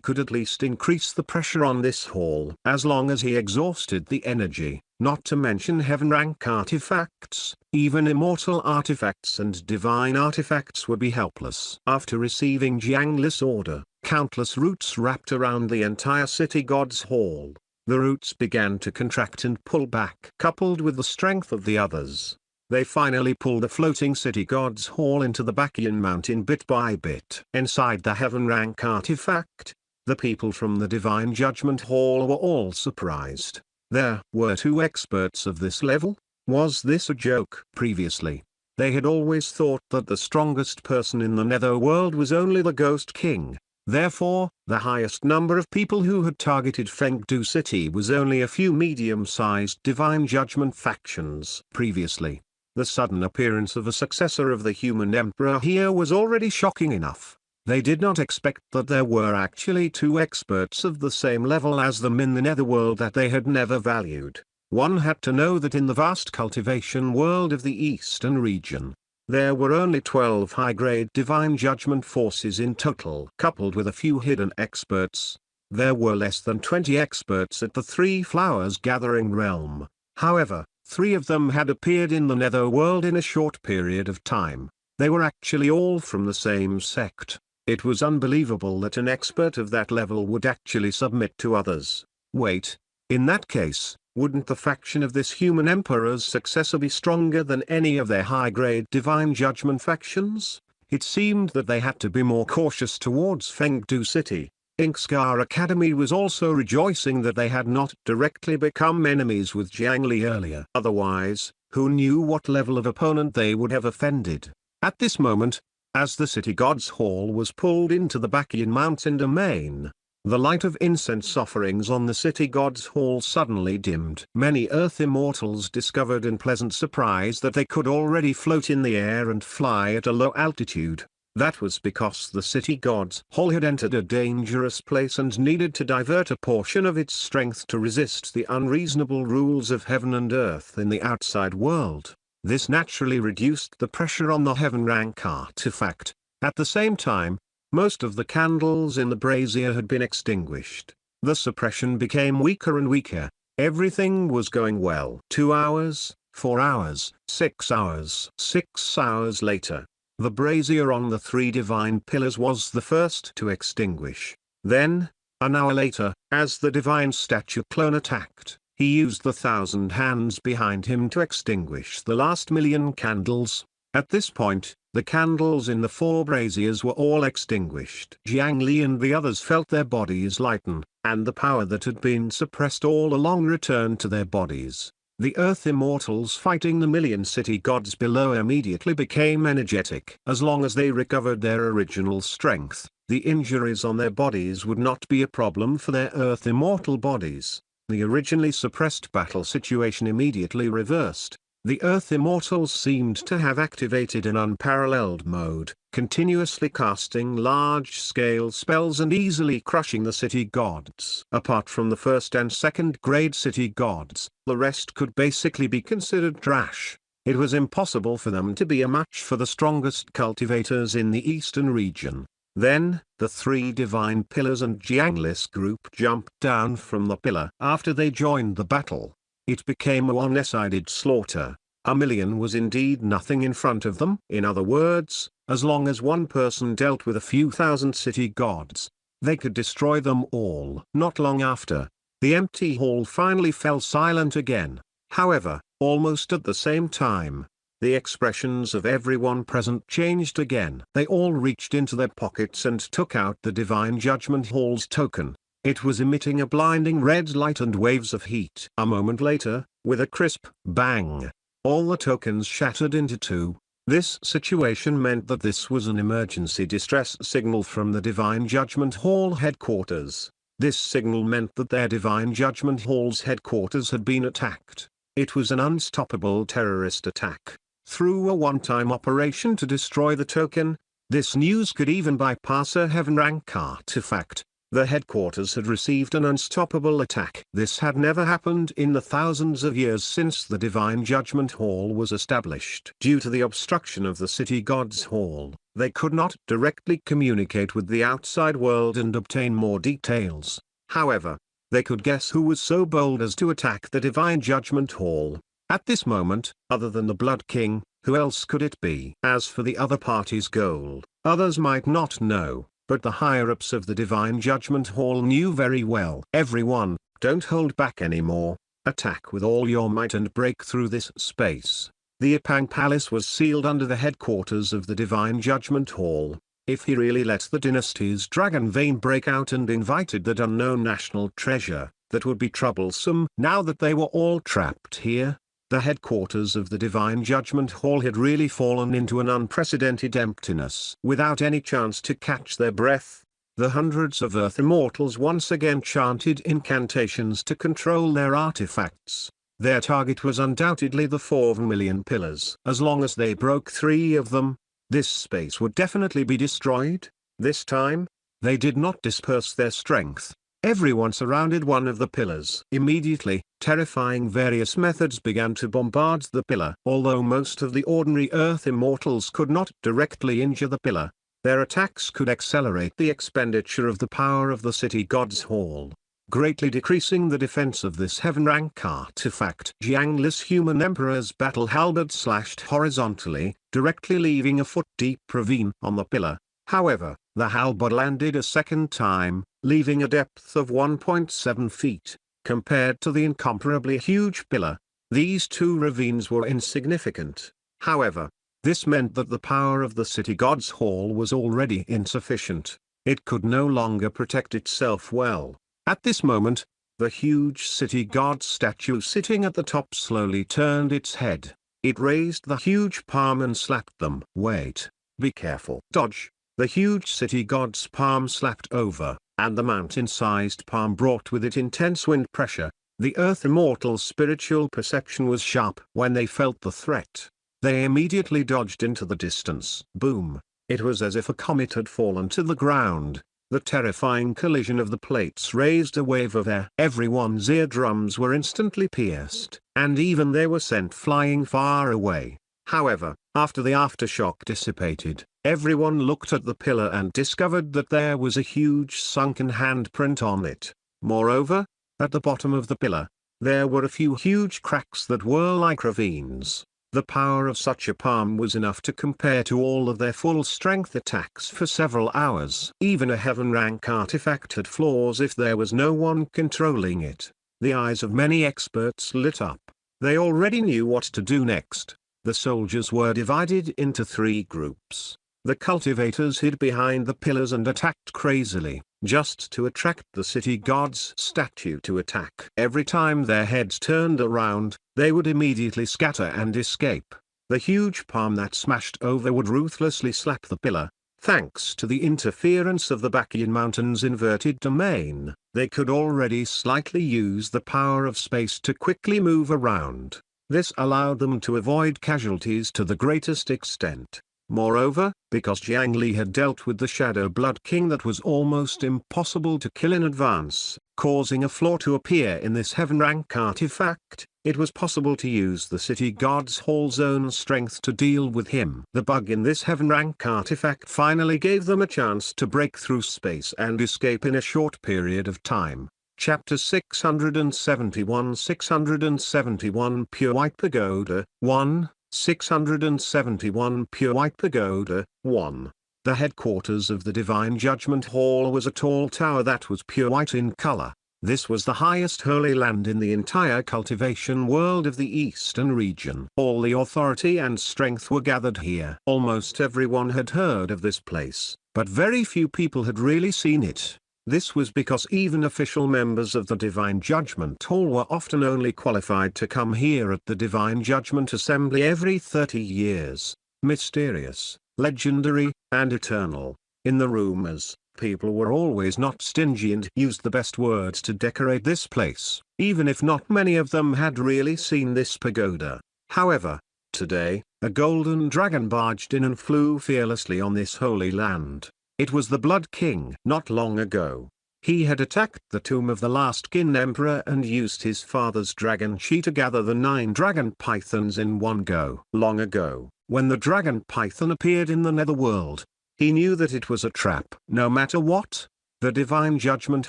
Speaker 2: could at least increase the pressure on this hall. As long as he exhausted the energy, not to mention heaven-rank artifacts, even immortal artifacts and divine artifacts would be helpless. After receiving Jiang Li's order, countless roots wrapped around the entire city god's hall. The roots began to contract and pull back. Coupled with the strength of the others, they finally pulled the floating city god's hall into the Bakian mountain bit by bit. Inside the heaven-rank artifact, the people from the divine judgment hall were all surprised. There were 2 experts of this level? Was this a joke? Previously, they had always thought that the strongest person in the netherworld was only the Ghost King. Therefore, the highest number of people who had targeted Fengdu City was only a few medium-sized divine judgment factions. Previously, the sudden appearance of a successor of the human emperor here was already shocking enough. They did not expect that there were actually 2 experts of the same level as them in the netherworld that they had never valued. One had to know that in the vast cultivation world of the eastern region, there were only 12 high-grade divine judgment forces in total. Coupled with a few hidden experts, there were less than 20 experts at the 3 Flowers Gathering realm. However, 3 of them had appeared in the netherworld in a short period of time. They were actually all from the same sect. It was unbelievable that an expert of that level would actually submit to others. Wait, in that case, wouldn't the faction of this human emperor's successor be stronger than any of their high-grade divine judgment factions? It seemed that they had to be more cautious towards Fengdu City. Inkscar Academy was also rejoicing that they had not directly become enemies with Jiang Li earlier. Otherwise, who knew what level of opponent they would have offended? At this moment, as the city god's hall was pulled into the Bakian mountain domain, the light of incense offerings on the city god's hall suddenly dimmed. Many earth immortals discovered in pleasant surprise that they could already float in the air and fly at a low altitude. That was because the city god's hall had entered a dangerous place and needed to divert a portion of its strength to resist the unreasonable rules of heaven and earth in the outside world. This naturally reduced the pressure on the heaven-rank artifact. At the same time, most of the candles in the brazier had been extinguished. The suppression became weaker and weaker. Everything was going well. 2 hours, 4 hours, 6 hours. 6 hours later, the brazier on the 3 divine pillars was the first to extinguish. Then, an hour later, as the divine statue clone attacked, he used the 1,000 hands behind him to extinguish the last 1,000,000 candles. At this point, the candles in the 4 braziers were all extinguished. Jiang Li and the others felt their bodies lighten, and the power that had been suppressed all along returned to their bodies. The earth immortals fighting the 1,000,000 city gods below immediately became energetic. As long as they recovered their original strength, the injuries on their bodies would not be a problem for their earth immortal bodies. The originally suppressed battle situation immediately reversed. The Earth Immortals seemed to have activated an unparalleled mode, continuously casting large-scale spells and easily crushing the city gods. Apart from the first and second grade city gods, the rest could basically be considered trash. It was impossible for them to be a match for the strongest cultivators in the eastern region. Then, the three divine pillars and Jianglis group jumped down from the pillar after they joined the battle. It became a one-sided slaughter. 1,000,000 was indeed nothing in front of them. In other words, as long as one person dealt with a few thousand city gods, they could destroy them all. Not long after, the empty hall finally fell silent again. However, almost at the same time, the expressions of everyone present changed again. They all reached into their pockets and took out the Divine Judgment Hall's token. It was emitting a blinding red light and waves of heat. A moment later, with a crisp bang, all the tokens shattered into two. This situation meant that this was an emergency distress signal from the Divine Judgment Hall headquarters. This signal meant that their Divine Judgment Hall's headquarters had been attacked. It was an unstoppable terrorist attack. Through a one-time operation to destroy the token, this news could even bypass a heaven rank artifact. The headquarters had received an unstoppable attack. This had never happened in the thousands of years since the Divine Judgment Hall was established. Due to the obstruction of the City Gods Hall, they could not directly communicate with the outside world and obtain more details. However, they could guess who was so bold as to attack the Divine Judgment Hall. At this moment, other than the Blood King, who else could it be? As for the other party's goal, others might not know. But the higher-ups of the Divine Judgment Hall knew very well. Everyone, don't hold back anymore. Attack with all your might and break through this space. The Ipang Palace was sealed under the headquarters of the Divine Judgment Hall. If he really let the dynasty's dragon vein break out and invited that unknown national treasure, that would be troublesome. Now that they were all trapped here, the headquarters of the Divine Judgment Hall had really fallen into an unprecedented emptiness. Without any chance to catch their breath, the hundreds of Earth Immortals once again chanted incantations to control their artifacts. Their target was undoubtedly the 4,000,000 pillars. As long as they broke 3 of them, this space would definitely be destroyed. This time, they did not disperse their strength. Everyone surrounded one of the pillars. Immediately, terrifying various methods began to bombard the pillar. Although most of the ordinary Earth Immortals could not directly injure the pillar, their attacks could accelerate the expenditure of the power of the City Gods Hall, greatly decreasing the defense of this heaven rank artifact. Jianglis Human Emperor's battle halberd slashed horizontally, directly leaving a foot-deep ravine on the pillar. However, the halberd landed a second time, leaving a depth of 1.7 feet. Compared to the incomparably huge pillar, these two ravines were insignificant. However, this meant that the power of the City Gods Hall was already insufficient. It could no longer protect itself well. At this moment, the huge City God statue sitting at the top slowly turned its head. It raised the huge palm and slapped them. Wait. Be careful. Dodge. The huge City God's palm slapped over, and the mountain-sized palm brought with it intense wind pressure. The Earth Immortals' spiritual perception was sharp. When they felt the threat, they immediately dodged into the distance. Boom! It was as if a comet had fallen to the ground. The terrifying collision of the plates raised a wave of air. Everyone's eardrums were instantly pierced, and even they were sent flying far away. However, after the aftershock dissipated, everyone looked at the pillar and discovered that there was a huge sunken handprint on it. Moreover, at the bottom of the pillar, there were a few huge cracks that were like ravines. The power of such a palm was enough to compare to all of their full-strength attacks for several hours. Even a heaven rank artifact had flaws if there was no one controlling it. The eyes of many experts lit up. They already knew what to do next. The soldiers were divided into 3 groups. The cultivators hid behind the pillars and attacked crazily, just to attract the City God's statue to attack. Every time their heads turned around, they would immediately scatter and escape. The huge palm that smashed over would ruthlessly slap the pillar, Thanks to the interference of the Bacchian Mountains' inverted domain, they could already slightly use the power of space to quickly move around. This allowed them to avoid casualties to the greatest extent. Moreover, because Jiang Li had dealt with the Shadow Blood King that was almost impossible to kill in advance, causing a flaw to appear in this heaven rank artifact, it was possible to use the City God's Hall's own strength to deal with him. The bug in this heaven rank artifact finally gave them a chance to break through space and escape in a short period of time. Chapter 671 671 Pure White Pagoda 1 671 Pure White Pagoda 1. The headquarters of the Divine Judgment Hall was a tall tower that was pure white in color. This was the highest holy land in the entire cultivation world of the Eastern region. All the authority and strength were gathered here. Almost everyone had heard of this place, but very few people had really seen it. This was because even official members of the Divine Judgment Hall were often only qualified to come here at the Divine Judgment Assembly every 30 years. Mysterious, legendary, and eternal. In the rumors, people were always not stingy and used the best words to decorate this place, even if not many of them had really seen this pagoda. However, today, a golden dragon barged in and flew fearlessly on this holy land. It was the Blood King. Not long ago, he had attacked the tomb of the last Qin Emperor and used his father's dragon chi to gather the 9 dragon pythons in one go. Long ago, when the dragon python appeared in the netherworld, he knew that it was a trap. No matter what, the Divine Judgment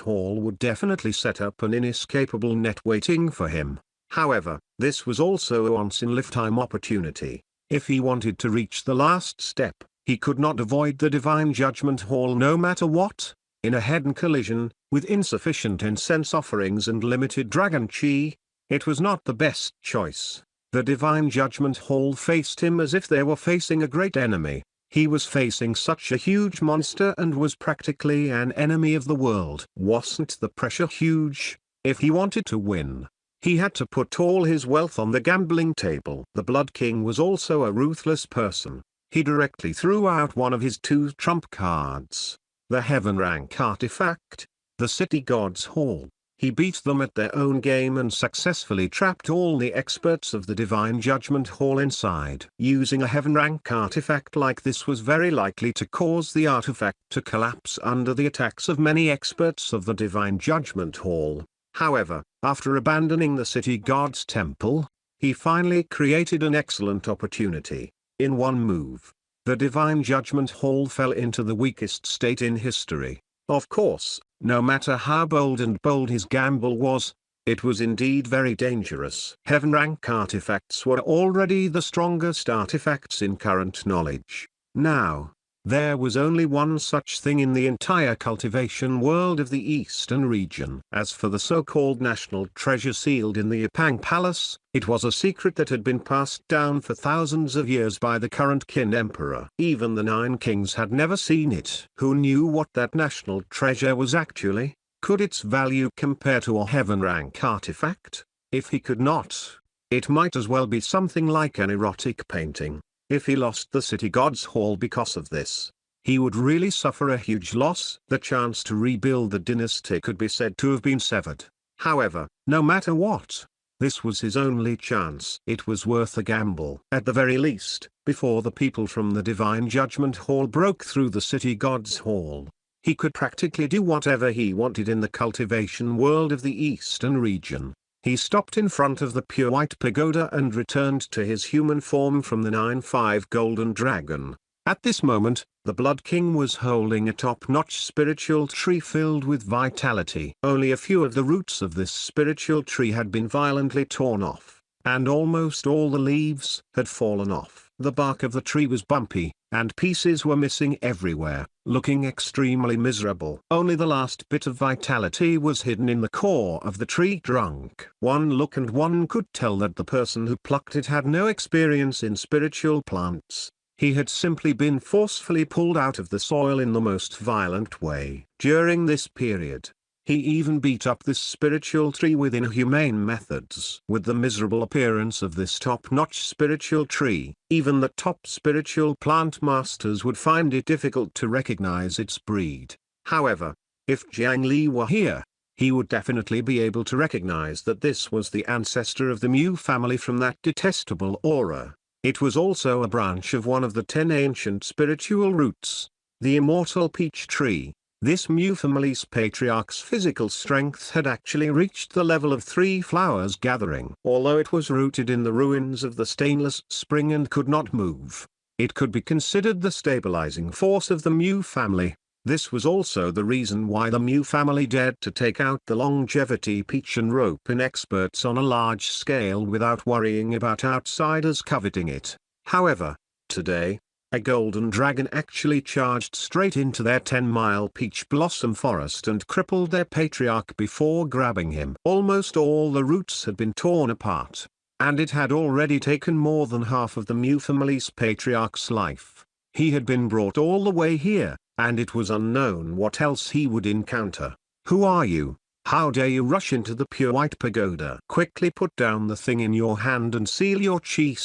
Speaker 2: Hall would definitely set up an inescapable net waiting for him. However, this was also a once-in-a-lifetime opportunity. If he wanted to reach the last step, he could not avoid the Divine Judgment Hall no matter what. In a head-on collision, with insufficient incense offerings and limited dragon chi, it was not the best choice. The Divine Judgment Hall faced him as if they were facing a great enemy. He was facing such a huge monster and was practically an enemy of the world. Wasn't the pressure huge? If he wanted to win, he had to put all his wealth on the gambling table. The Blood King was also a ruthless person. He directly threw out one of his 2 trump cards, the Heaven Rank artifact, the City God's Hall. He beat them at their own game and successfully trapped all the experts of the Divine Judgment Hall inside. Using a Heaven Rank artifact like this was very likely to cause the artifact to collapse under the attacks of many experts of the Divine Judgment Hall. However, after abandoning the City God's Temple, he finally created an excellent opportunity. In one move, the Divine Judgment Hall fell into the weakest state in history. Of course, no matter how bold his gamble was, it was indeed very dangerous. Heaven rank artifacts were already the strongest artifacts in current knowledge. Now, there was only one such thing in the entire cultivation world of the Eastern region. As for the so-called national treasure sealed in the Yapang Palace, it was a secret that had been passed down for thousands of years by the current Qin Emperor. Even the 9 kings had never seen it. Who knew what that national treasure was actually? Could its value compare to a heaven rank artifact? If he could not, it might as well be something like an erotic painting. If he lost the City God's Hall because of this, he would really suffer a huge loss. The chance to rebuild the dynasty could be said to have been severed. However, no matter what, this was his only chance. It was worth a gamble. At the very least, before the people from the Divine Judgment Hall broke through the City God's Hall, he could practically do whatever he wanted in the cultivation world of the Eastern region. He stopped in front of the pure white pagoda and returned to his human form from the 9-5 golden dragon. At this moment, the Blood King was holding a top-notch spiritual tree filled with vitality. Only a few of the roots of this spiritual tree had been violently torn off, and almost all the leaves had fallen off. The bark of the tree was bumpy, and pieces were missing everywhere, looking extremely miserable. Only the last bit of vitality was hidden in the core of the tree trunk. One look and one could tell that the person who plucked it had no experience in spiritual plants. He had simply been forcefully pulled out of the soil in the most violent way. During this period, He even beat up this spiritual tree with inhumane methods. With the miserable appearance of this top-notch spiritual tree, even the top spiritual plant masters would find it difficult to recognize its breed. However, if Jiang Li were here, he would definitely be able to recognize that this was the ancestor of the Mu family from that detestable aura. It was also a branch of one of the 10 ancient spiritual roots, the immortal peach tree. This Mu family's patriarch's physical strength had actually reached the level of 3 flowers gathering. Although it was rooted in the ruins of the stainless spring and could not move, it could be considered the stabilizing force of the Mu family. This was also the reason why the Mu family dared to take out the longevity peach and rope in experts on a large scale without worrying about outsiders coveting it. However, today, a golden dragon actually charged straight into their 10-mile peach blossom forest and crippled their patriarch before grabbing him. Almost all the roots had been torn apart, and it had already taken more than half of the Mu family's patriarch's life. He had been brought all the way here, and it was unknown what else he would encounter. Who are you? How dare you rush into the pure white pagoda? Quickly put down the thing in your hand and seal your chi.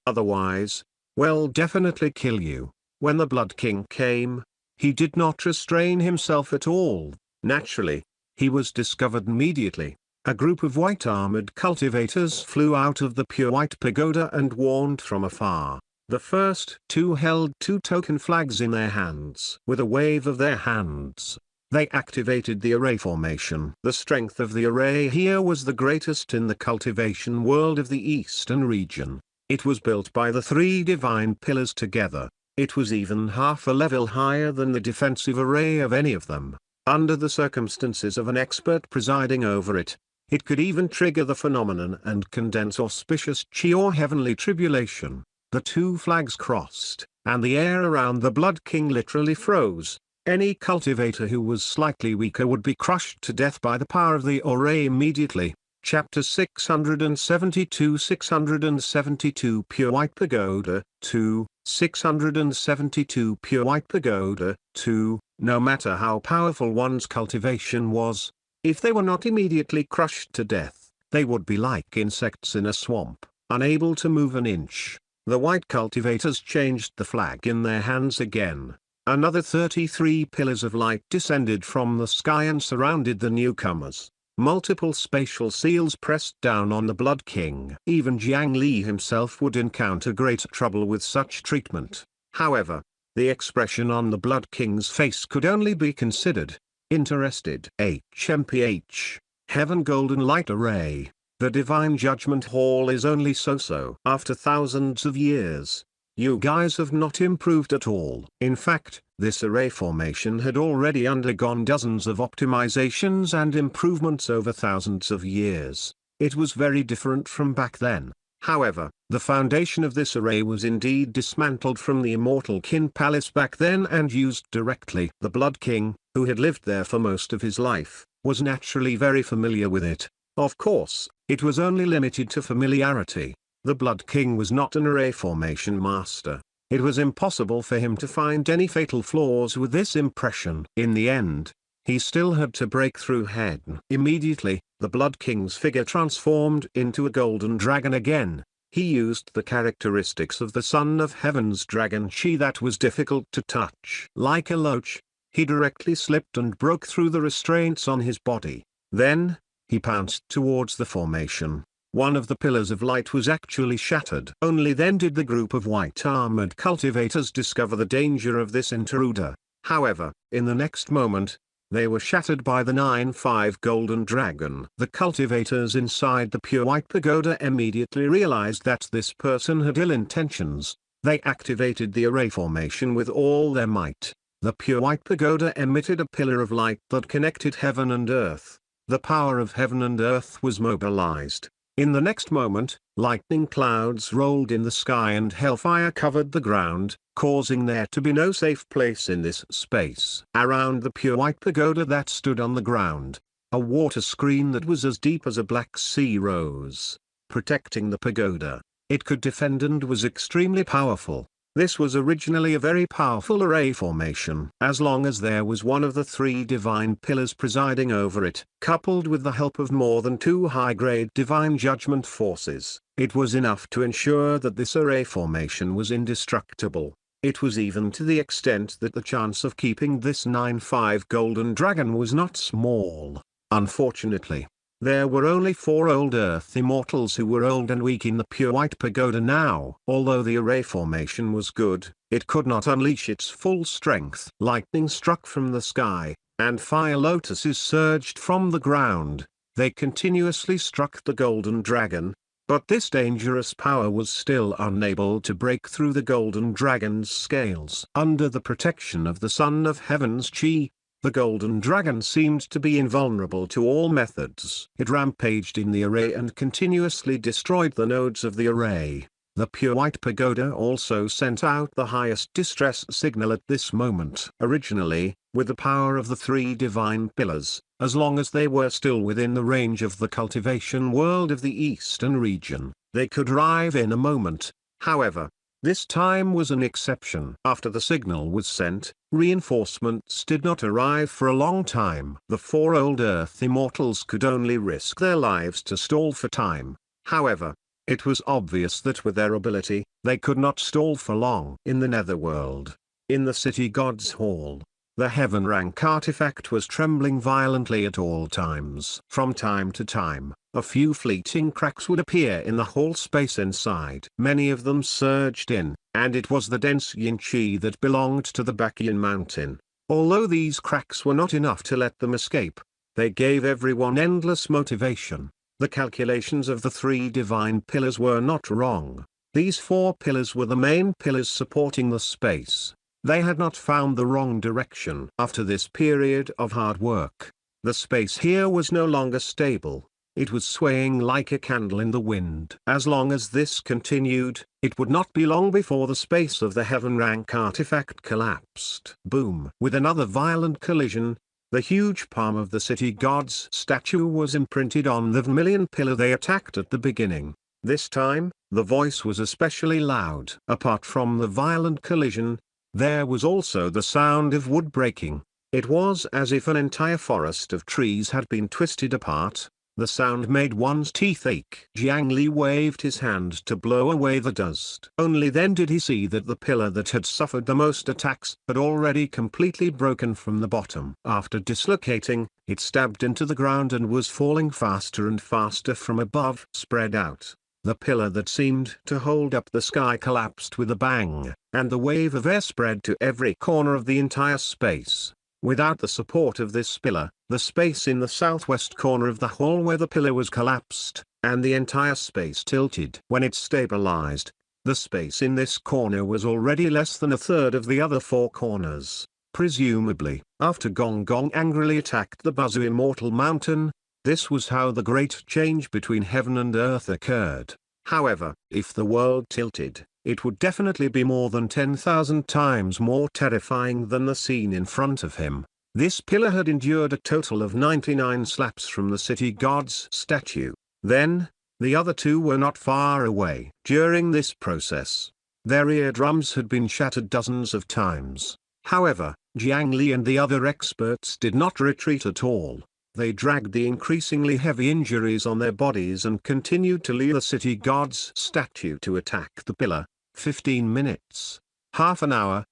Speaker 2: Otherwise, we'll definitely kill you. When the Blood King came, he did not restrain himself at all. Naturally, he was discovered immediately. A group of white-armored cultivators flew out of the pure white pagoda and warned from afar. The first 2 held 2 token flags in their hands. With a wave of their hands, they activated the array formation. The strength of the array here was the greatest in the cultivation world of the eastern region. It was built by the 3 divine pillars together. It was even half a level higher than the defensive array of any of them. Under the circumstances of an expert presiding over it, it could even trigger the phenomenon and condense auspicious chi or heavenly tribulation. The 2 flags crossed, and the air around the Blood King literally froze. Any cultivator who was slightly weaker would be crushed to death by the power of the array immediately. Chapter 672 Pure White Pagoda 2, 672 Pure White Pagoda 2. No matter how powerful one's cultivation was, if they were not immediately crushed to death, they would be like insects in a swamp, unable to move an inch. The white cultivators changed the flag in their hands again. Another 33 pillars of light descended from the sky and surrounded the newcomers. Multiple spatial seals pressed down on the Blood King. Even Jiang Li himself would encounter great trouble with such treatment. However, the expression on the Blood King's face could only be considered interested. HMPH, Heaven Golden Light Array. The Divine Judgment Hall is only so-so. After thousands of years, you guys have not improved at all. In fact, this array formation had already undergone dozens of optimizations and improvements over thousands of years. It was very different from back then. However, the foundation of this array was indeed dismantled from the Immortal Kin Palace back then and used directly. The Blood King, who had lived there for most of his life, was naturally very familiar with it. Of course, it was only limited to familiarity. The Blood King was not an array formation master. It was impossible for him to find any fatal flaws with this impression. In the end, he still had to break through head. Immediately, the Blood King's figure transformed into a golden dragon again. He used the characteristics of the Son of Heaven's dragon chi that was difficult to touch. Like a loach, he directly slipped and broke through the restraints on his body. Then, he pounced towards the formation. One of the pillars of light was actually shattered. Only then did the group of white-armored cultivators discover the danger of this intruder. However, in the next moment, they were shattered by the 9-5 golden dragon. The cultivators inside the pure white pagoda immediately realized that this person had ill intentions. They activated the array formation with all their might. The pure white pagoda emitted a pillar of light that connected heaven and earth. The power of heaven and earth was mobilized. In the next moment, lightning clouds rolled in the sky and hellfire covered the ground, causing there to be no safe place in this space. Around the pure white pagoda that stood on the ground, a water screen that was as deep as a black sea rose, protecting the pagoda. It could defend and was extremely powerful. This was originally a very powerful array formation. As long as there was one of the three divine pillars presiding over it, coupled with the help of more than two high-grade divine judgment forces, it was enough to ensure that this array formation was indestructible. It was even to the extent that the chance of keeping this 9-5 golden dragon was not small. Unfortunately, there were only 4 old Earth immortals who were old and weak in the pure white pagoda now. Although the array formation was good, it could not unleash its full strength. Lightning struck from the sky, and fire lotuses surged from the ground. They continuously struck the golden dragon, but this dangerous power was still unable to break through the golden dragon's scales. Under the protection of the Son of Heaven's Chi, the golden dragon seemed to be invulnerable to all methods. It rampaged in the array and continuously destroyed the nodes of the array. The pure white pagoda also sent out the highest distress signal at this moment. Originally, with the power of the three divine pillars, as long as they were still within the range of the cultivation world of the eastern region, they could arrive in a moment. However, this time was an exception. After the signal was sent, reinforcements did not arrive for a long time. The 4 old Earth immortals could only risk their lives to stall for time. However, it was obvious that with their ability, they could not stall for long. In the netherworld, in the city god's hall, the heaven rank artifact was trembling violently at all times. From time to time, a few fleeting cracks would appear in the hall space inside. Many of them surged in, and it was the dense yin chi that belonged to the Baekhyun mountain. Although these cracks were not enough to let them escape, they gave everyone endless motivation. The calculations of the three divine pillars were not wrong. These 4 pillars were the main pillars supporting the space. They had not found the wrong direction. After this period of hard work, the space here was no longer stable. It was swaying like a candle in the wind. As long as this continued, it would not be long before the space of the heaven rank artifact collapsed. Boom! With another violent collision, the huge palm of the city god's statue was imprinted on the vermilion pillar they attacked at the beginning. This time, the voice was especially loud. Apart from the violent collision, there was also the sound of wood breaking. It was as if an entire forest of trees had been twisted apart. The sound made one's teeth ache. Jiang Li waved his hand to blow away the dust. Only then did he see that the pillar that had suffered the most attacks had already completely broken from the bottom. After dislocating, it stabbed into the ground and was falling faster and faster from above. Spread out, the pillar that seemed to hold up the sky collapsed with a bang, and the wave of air spread to every corner of the entire space. Without the support of this pillar, the space in the southwest corner of the hall where the pillar was collapsed, and the entire space tilted. When it stabilized, the space in this corner was already less than a third of the other 4 corners. Presumably, after Gong Gong angrily attacked the Bazu Immortal Mountain, this was how the great change between heaven and earth occurred. However, if the world tilted, it would definitely be more than 10,000 times more terrifying than the scene in front of him. This pillar had endured a total of 99 slaps from the city god's statue. Then, the other 2 were not far away. During this process, their eardrums had been shattered dozens of times. However, Jiang Li and the other experts did not retreat at all. They dragged the increasingly heavy injuries on their bodies and continued to lead the city god's statue to attack the pillar. 15 minutes, half an hour,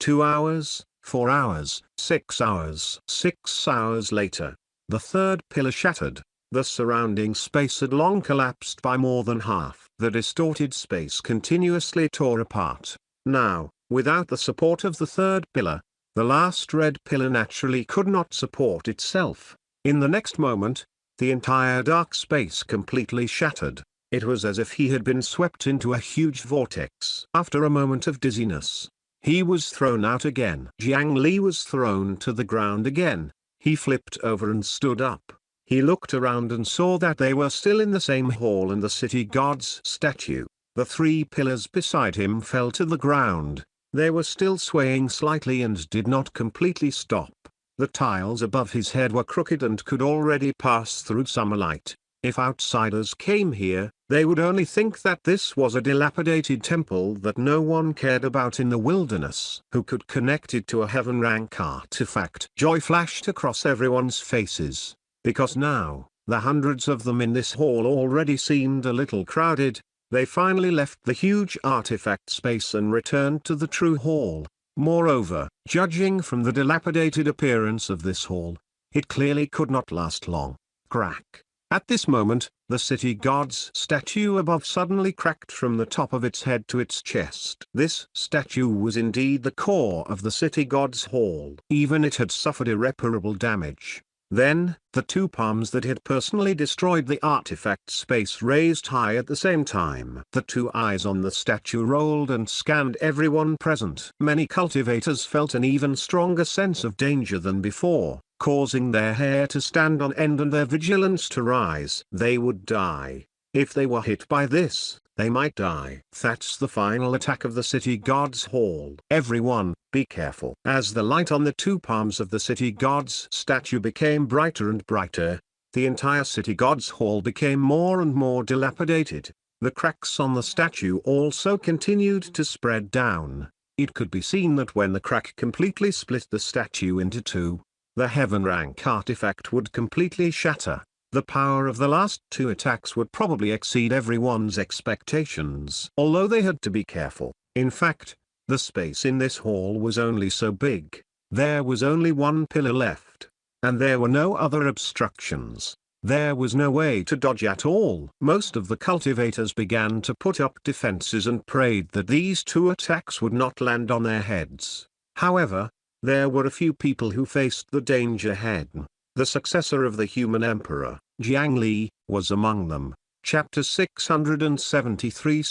Speaker 2: 2 hours, 4 hours, 6 hours. 6 hours later, the third pillar shattered. The surrounding space had long collapsed by more than half. The distorted space continuously tore apart. Now, without the support of the third pillar, the last red pillar naturally could not support itself. In the next moment, the entire dark space completely shattered. It was as if he had been swept into a huge vortex. After a moment of dizziness, he was thrown out again. Jiang Li was thrown to the ground again. He flipped over and stood up. He looked around and saw that they were still in the same hall and the city god's statue. The 3 pillars beside him fell to the ground. They were still swaying slightly and did not completely stop. The tiles above his head were crooked and could already pass through summer light. If outsiders came here, they would only think that this was a dilapidated temple that no one cared about in the wilderness. Who could connect it to a heaven-rank artifact? Joy flashed across everyone's faces, because now, the hundreds of them in this hall already seemed a little crowded. They finally left the huge artifact space and returned to the true hall. Moreover, judging from the dilapidated appearance of this hall, it clearly could not last long. Crack. At this moment, the city god's statue above suddenly cracked from the top of its head to its chest. This statue was indeed the core of the city god's hall. Even it had suffered irreparable damage. Then, the two palms that had personally destroyed the artifact space raised high at the same time. The two eyes on the statue rolled and scanned everyone present. Many cultivators felt an even stronger sense of danger than before, causing their hair to stand on end and their vigilance to rise. They would die. If they were hit by this, they might die. That's the final attack of the city god's hall. Everyone, be careful. As the light on the two palms of the city god's statue became brighter and brighter, the entire city god's hall became more and more dilapidated. The cracks on the statue also continued to spread down. It could be seen that when the crack completely split the statue into two, the heaven-rank artifact would completely shatter. The power of the last two attacks would probably exceed everyone's expectations. Although they had to be careful, in fact, the space in this hall was only so big. There was only one pillar left, and there were no other obstructions. There was no way to dodge at all. Most of the cultivators began to put up defenses and prayed that these two attacks would not land on their heads. However, there were a few people who faced the danger ahead. The successor of the human emperor, Jiang Li, was among them. Chapter 673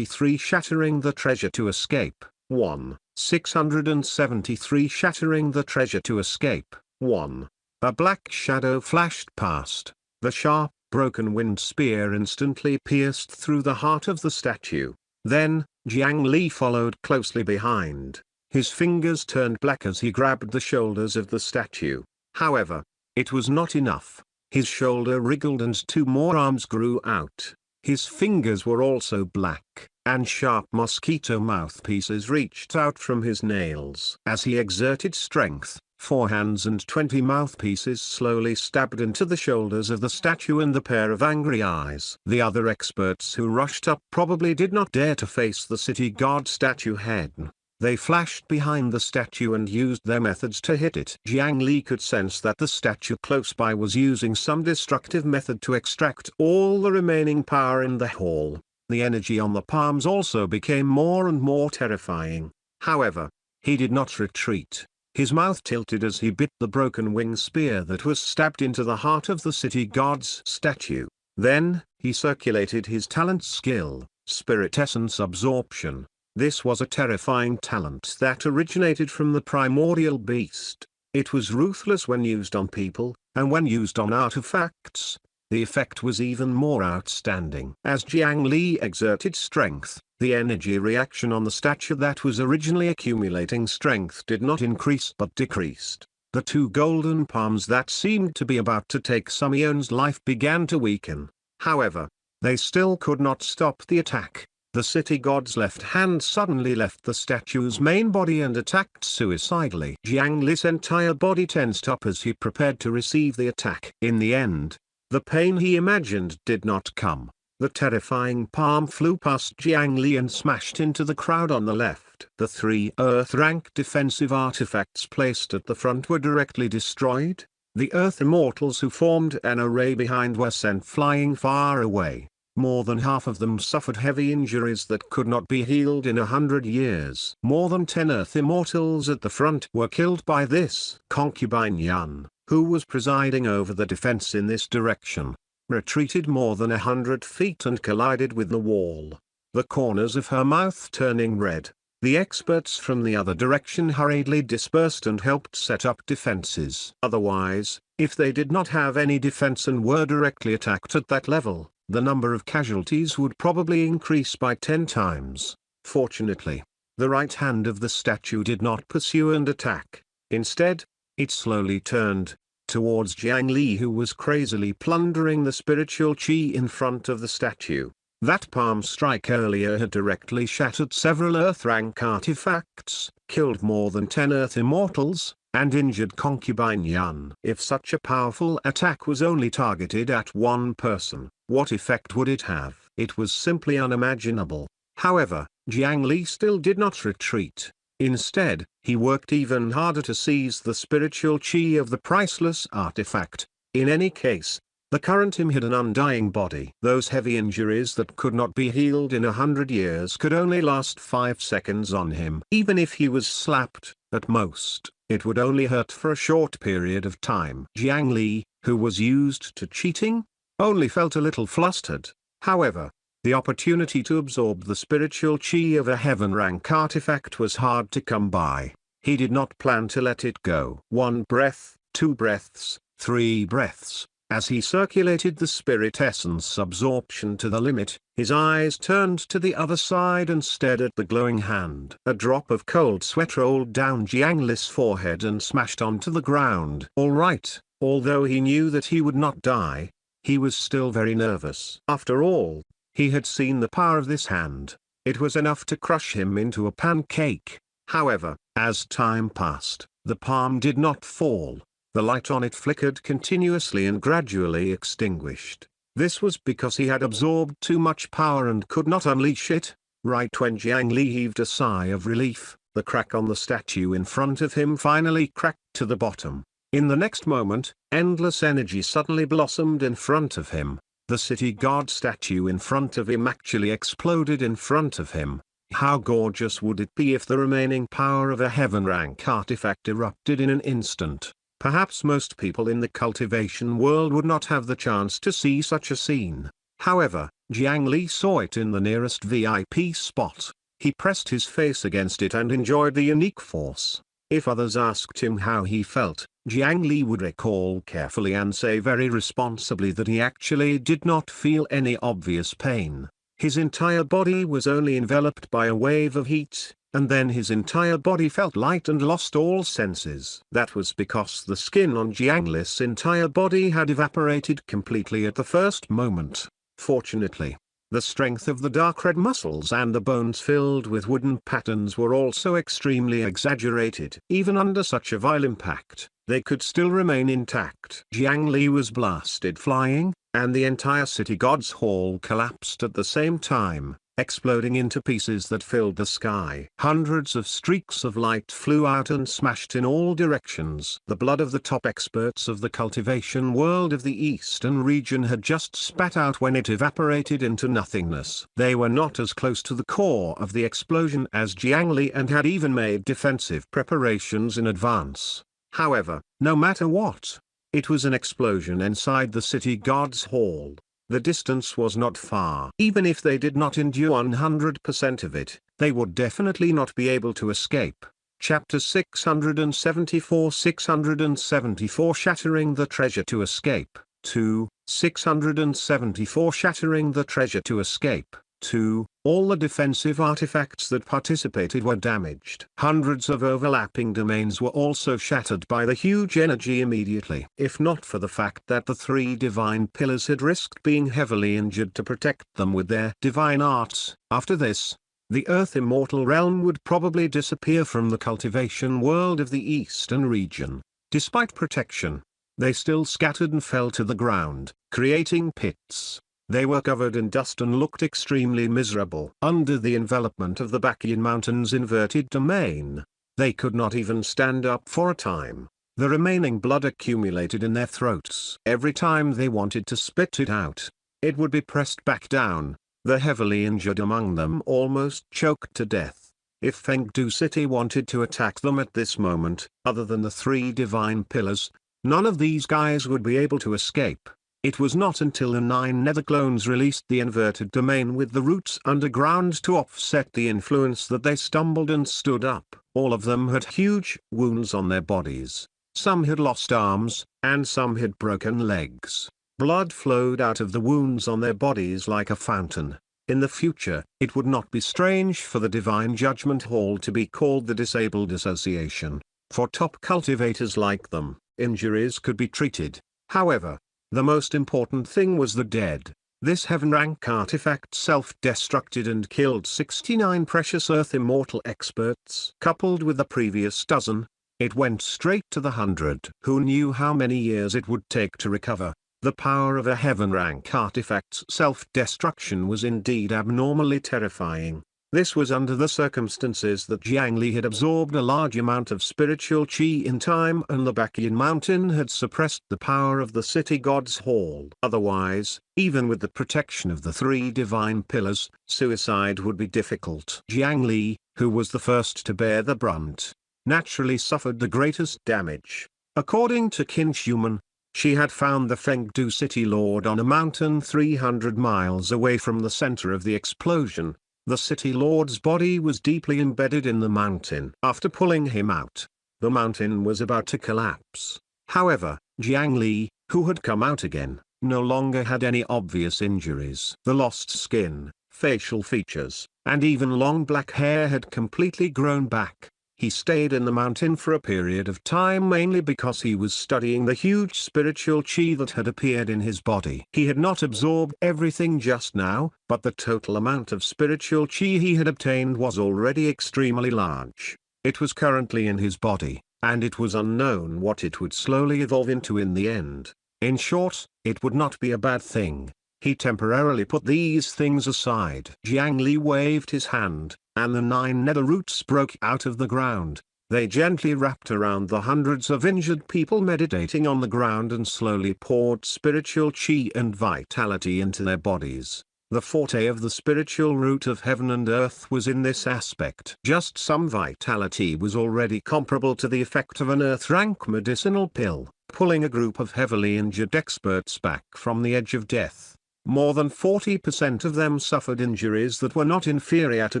Speaker 2: Shattering the Treasure to Escape 1. 673 Shattering the Treasure to Escape 1. A black shadow flashed past. The sharp, broken winged spear instantly pierced through the heart of the statue. Then, Jiang Li followed closely behind. His fingers turned black as he grabbed the shoulders of the statue. However, it was not enough. His shoulder wriggled and two more arms grew out. His fingers were also black, and sharp mosquito mouthpieces reached out from his nails. As he exerted strength, 4 hands and 20 mouthpieces slowly stabbed into the shoulders of the statue and the pair of angry eyes. The other experts who rushed up probably did not dare to face the city god statue head. They flashed behind the statue and used their methods to hit it. Jiang Li could sense that the statue close by was using some destructive method to extract all the remaining power in the hall. The energy on the palms also became more and more terrifying. However, he did not retreat. His mouth tilted as he bit the broken wing spear that was stabbed into the heart of the city god's statue. Then, he circulated his talent skill, Spirit Essence Absorption. This was a terrifying talent that originated from the primordial beast. It was ruthless when used on people, and when used on artifacts, the effect was even more outstanding. As Jiang Li exerted strength, the energy reaction on the statue that was originally accumulating strength did not increase but decreased. The two golden palms that seemed to be about to take some eon's life began to weaken. However, they still could not stop the attack. The city god's left hand suddenly left the statue's main body and attacked suicidally. Jiang Li's entire body tensed up as he prepared to receive the attack. In the end, the pain he imagined did not come. The terrifying palm flew past Jiang Li and smashed into the crowd on the left. The 3 Earth-rank defensive artifacts placed at the front were directly destroyed. The Earth Immortals who formed an array behind were sent flying far away. More than half of them suffered heavy injuries that could not be healed in 100 years. More than 10 Earth Immortals at the front were killed by this. Concubine Yan, who was presiding over the defense in this direction, retreated more than 100 feet and collided with the wall, the corners of her mouth turning red. The experts from the other direction hurriedly dispersed and helped set up defenses. Otherwise, if they did not have any defense and were directly attacked at that level, the number of casualties would probably increase by 10 times. Fortunately, the right hand of the statue did not pursue and attack. Instead, it slowly turned towards Jiang Li, who was crazily plundering the spiritual qi in front of the statue. That palm strike earlier had directly shattered several Earth-rank artifacts, killed more than 10 Earth immortals, and injured concubine Yan. If such a powerful attack was only targeted at one person, what effect would it have? It was simply unimaginable. However, Jiang Li still did not retreat. Instead, he worked even harder to seize the spiritual qi of the priceless artifact. In any case, the current him had an undying body. Those heavy injuries that could not be healed in 100 years could only last 5 seconds on him. Even if he was slapped, at most, it would only hurt for a short period of time. Jiang Li, who was used to cheating, only felt a little flustered. However, the opportunity to absorb the spiritual qi of a heaven-rank artifact was hard to come by. He did not plan to let it go. 1 breath, 2 breaths, 3 breaths. As he circulated the spirit essence absorption to the limit, his eyes turned to the other side and stared at the glowing hand. A drop of cold sweat rolled down Jiang Li's forehead and smashed onto the ground. All right, although he knew that he would not die, he was still very nervous. After all, he had seen the power of this hand. It was enough to crush him into a pancake. However, as time passed, the palm did not fall. The light on it flickered continuously and gradually extinguished. This was because he had absorbed too much power and could not unleash it. Right when Jiang Li heaved a sigh of relief, the crack on the statue in front of him finally cracked to the bottom. In the next moment, endless energy suddenly blossomed in front of him. The city god statue in front of him actually exploded in front of him. How gorgeous would it be if the remaining power of a heaven-rank artifact erupted in an instant? Perhaps most people in the cultivation world would not have the chance to see such a scene. However, Jiang Li saw it in the nearest VIP spot. He pressed his face against it and enjoyed the unique force. If others asked him how he felt, Jiang Li would recall carefully and say very responsibly that he actually did not feel any obvious pain. His entire body was only enveloped by a wave of heat, and then his entire body felt light and lost all senses. That was because the skin on Jiang Li's entire body had evaporated completely at the first moment. Fortunately, the strength of the dark red muscles and the bones filled with wooden patterns were also extremely exaggerated. Even under such a vile impact, they could still remain intact. Jiang Li was blasted flying, and the entire city god's hall collapsed at the same time, exploding into pieces that filled the sky. Hundreds of streaks of light flew out and smashed in all directions. The blood of the top experts of the cultivation world of the eastern region had just spat out when it evaporated into nothingness. They were not as close to the core of the explosion as Jiang Li and had even made defensive preparations in advance. However, no matter what, it was an explosion inside the city god's hall. The distance was not far. Even if they did not endure 100% of it, they would definitely not be able to escape. Chapter 674 674 Shattering the Treasure to Escape. 2. 674 Shattering the Treasure to Escape. 2. All the defensive artifacts that participated were damaged. Hundreds of overlapping domains were also shattered by the huge energy immediately. If not for the fact that the 3 divine pillars had risked being heavily injured to protect them with their divine arts, after this, the Earth Immortal Realm would probably disappear from the cultivation world of the eastern region. Despite protection, they still scattered and fell to the ground, creating pits. They were covered in dust and looked extremely miserable. Under the envelopment of the Bakian Mountains inverted domain, they could not even stand up for a time. The remaining blood accumulated in their throats. Every time they wanted to spit it out, it would be pressed back down. The heavily injured among them almost choked to death. If Fengdu City wanted to attack them at this moment, other than the 3 divine pillars, none of these guys would be able to escape. It was not until the 9 nether clones released the inverted domain with the roots underground to offset the influence that they stumbled and stood up. All of them had huge wounds on their bodies. Some had lost arms, and some had broken legs. Blood flowed out of the wounds on their bodies like a fountain. In the future, it would not be strange for the Divine Judgment Hall to be called the Disabled Association. For top cultivators like them, injuries could be treated. However, the most important thing was the dead. This heaven rank artifact self-destructed and killed 69 precious earth immortal experts. Coupled with the previous dozen, it went straight to the 100. Who knew how many years it would take to recover? The power of a heaven rank artifact's self-destruction was indeed abnormally terrifying. This was under the circumstances that Jiang Li had absorbed a large amount of spiritual qi in time, and the Baqian mountain had suppressed the power of the city god's hall. Otherwise, even with the protection of the three divine pillars, suicide would be difficult. Jiang Li, who was the first to bear the brunt, naturally suffered the greatest damage. According to Qin Human, she had found the Fengdu city lord on a mountain 300 miles away from the center of the explosion. The city lord's body was deeply embedded in the mountain. After pulling him out, the mountain was about to collapse. However, Jiang Li, who had come out again, no longer had any obvious injuries. The lost skin, facial features, and even long black hair had completely grown back. He stayed in the mountain for a period of time mainly because he was studying the huge spiritual qi that had appeared in his body. He had not absorbed everything just now, but the total amount of spiritual qi he had obtained was already extremely large. It was currently in his body, and it was unknown what it would slowly evolve into in the end. In short, it would not be a bad thing. He temporarily put these things aside. Jiang Li waved his hand, and the 9 nether roots broke out of the ground. They gently wrapped around the hundreds of injured people meditating on the ground and slowly poured spiritual qi and vitality into their bodies. The forte of the spiritual root of heaven and earth was in this aspect. Just some vitality was already comparable to the effect of an earth-rank medicinal pill, pulling a group of heavily injured experts back from the edge of death. More than 40% of them suffered injuries that were not inferior to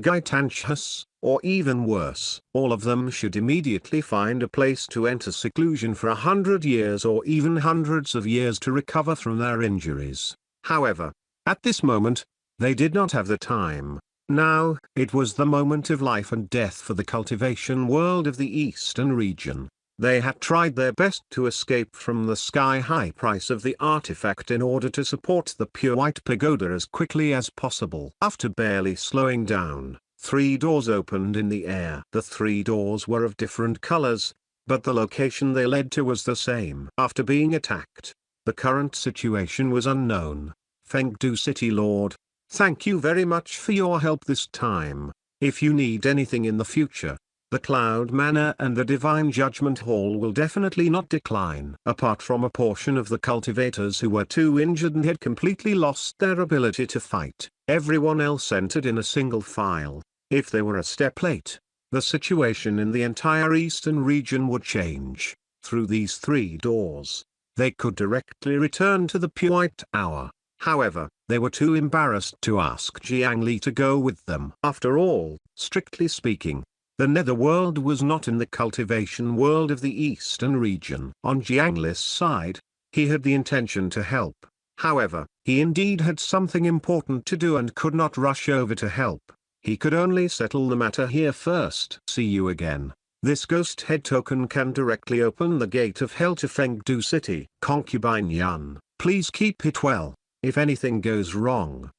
Speaker 2: Gaitantius, or even worse. All of them should immediately find a place to enter seclusion for 100 years or even hundreds of years to recover from their injuries. However, at this moment, they did not have the time. Now, it was the moment of life and death for the cultivation world of the Eastern region. They had tried their best to escape from the sky-high price of the artifact in order to support the pure white pagoda as quickly as possible. After barely slowing down, 3 doors opened in the air. The 3 doors were of different colors, but the location they led to was the same. After being attacked, the current situation was unknown. Fengdu City Lord, thank you very much for your help this time. If you need anything in the future, the Cloud Manor and the Divine Judgment Hall will definitely not decline. Apart from a portion of the cultivators who were too injured and had completely lost their ability to fight, everyone else entered in a single file. If they were a step late, the situation in the entire eastern region would change. Through these 3 doors, they could directly return to the Pure White Hour. However, they were too embarrassed to ask Jiang Li to go with them. After all, strictly speaking, the netherworld was not in the cultivation world of the eastern region. On Jiang Li's side, he had the intention to help. However, he indeed had something important to do and could not rush over to help. He could only settle the matter here first. See you again. This ghost head token can directly open the gate of hell to Fengdu City. Concubine Yan, please keep it well. If anything goes wrong,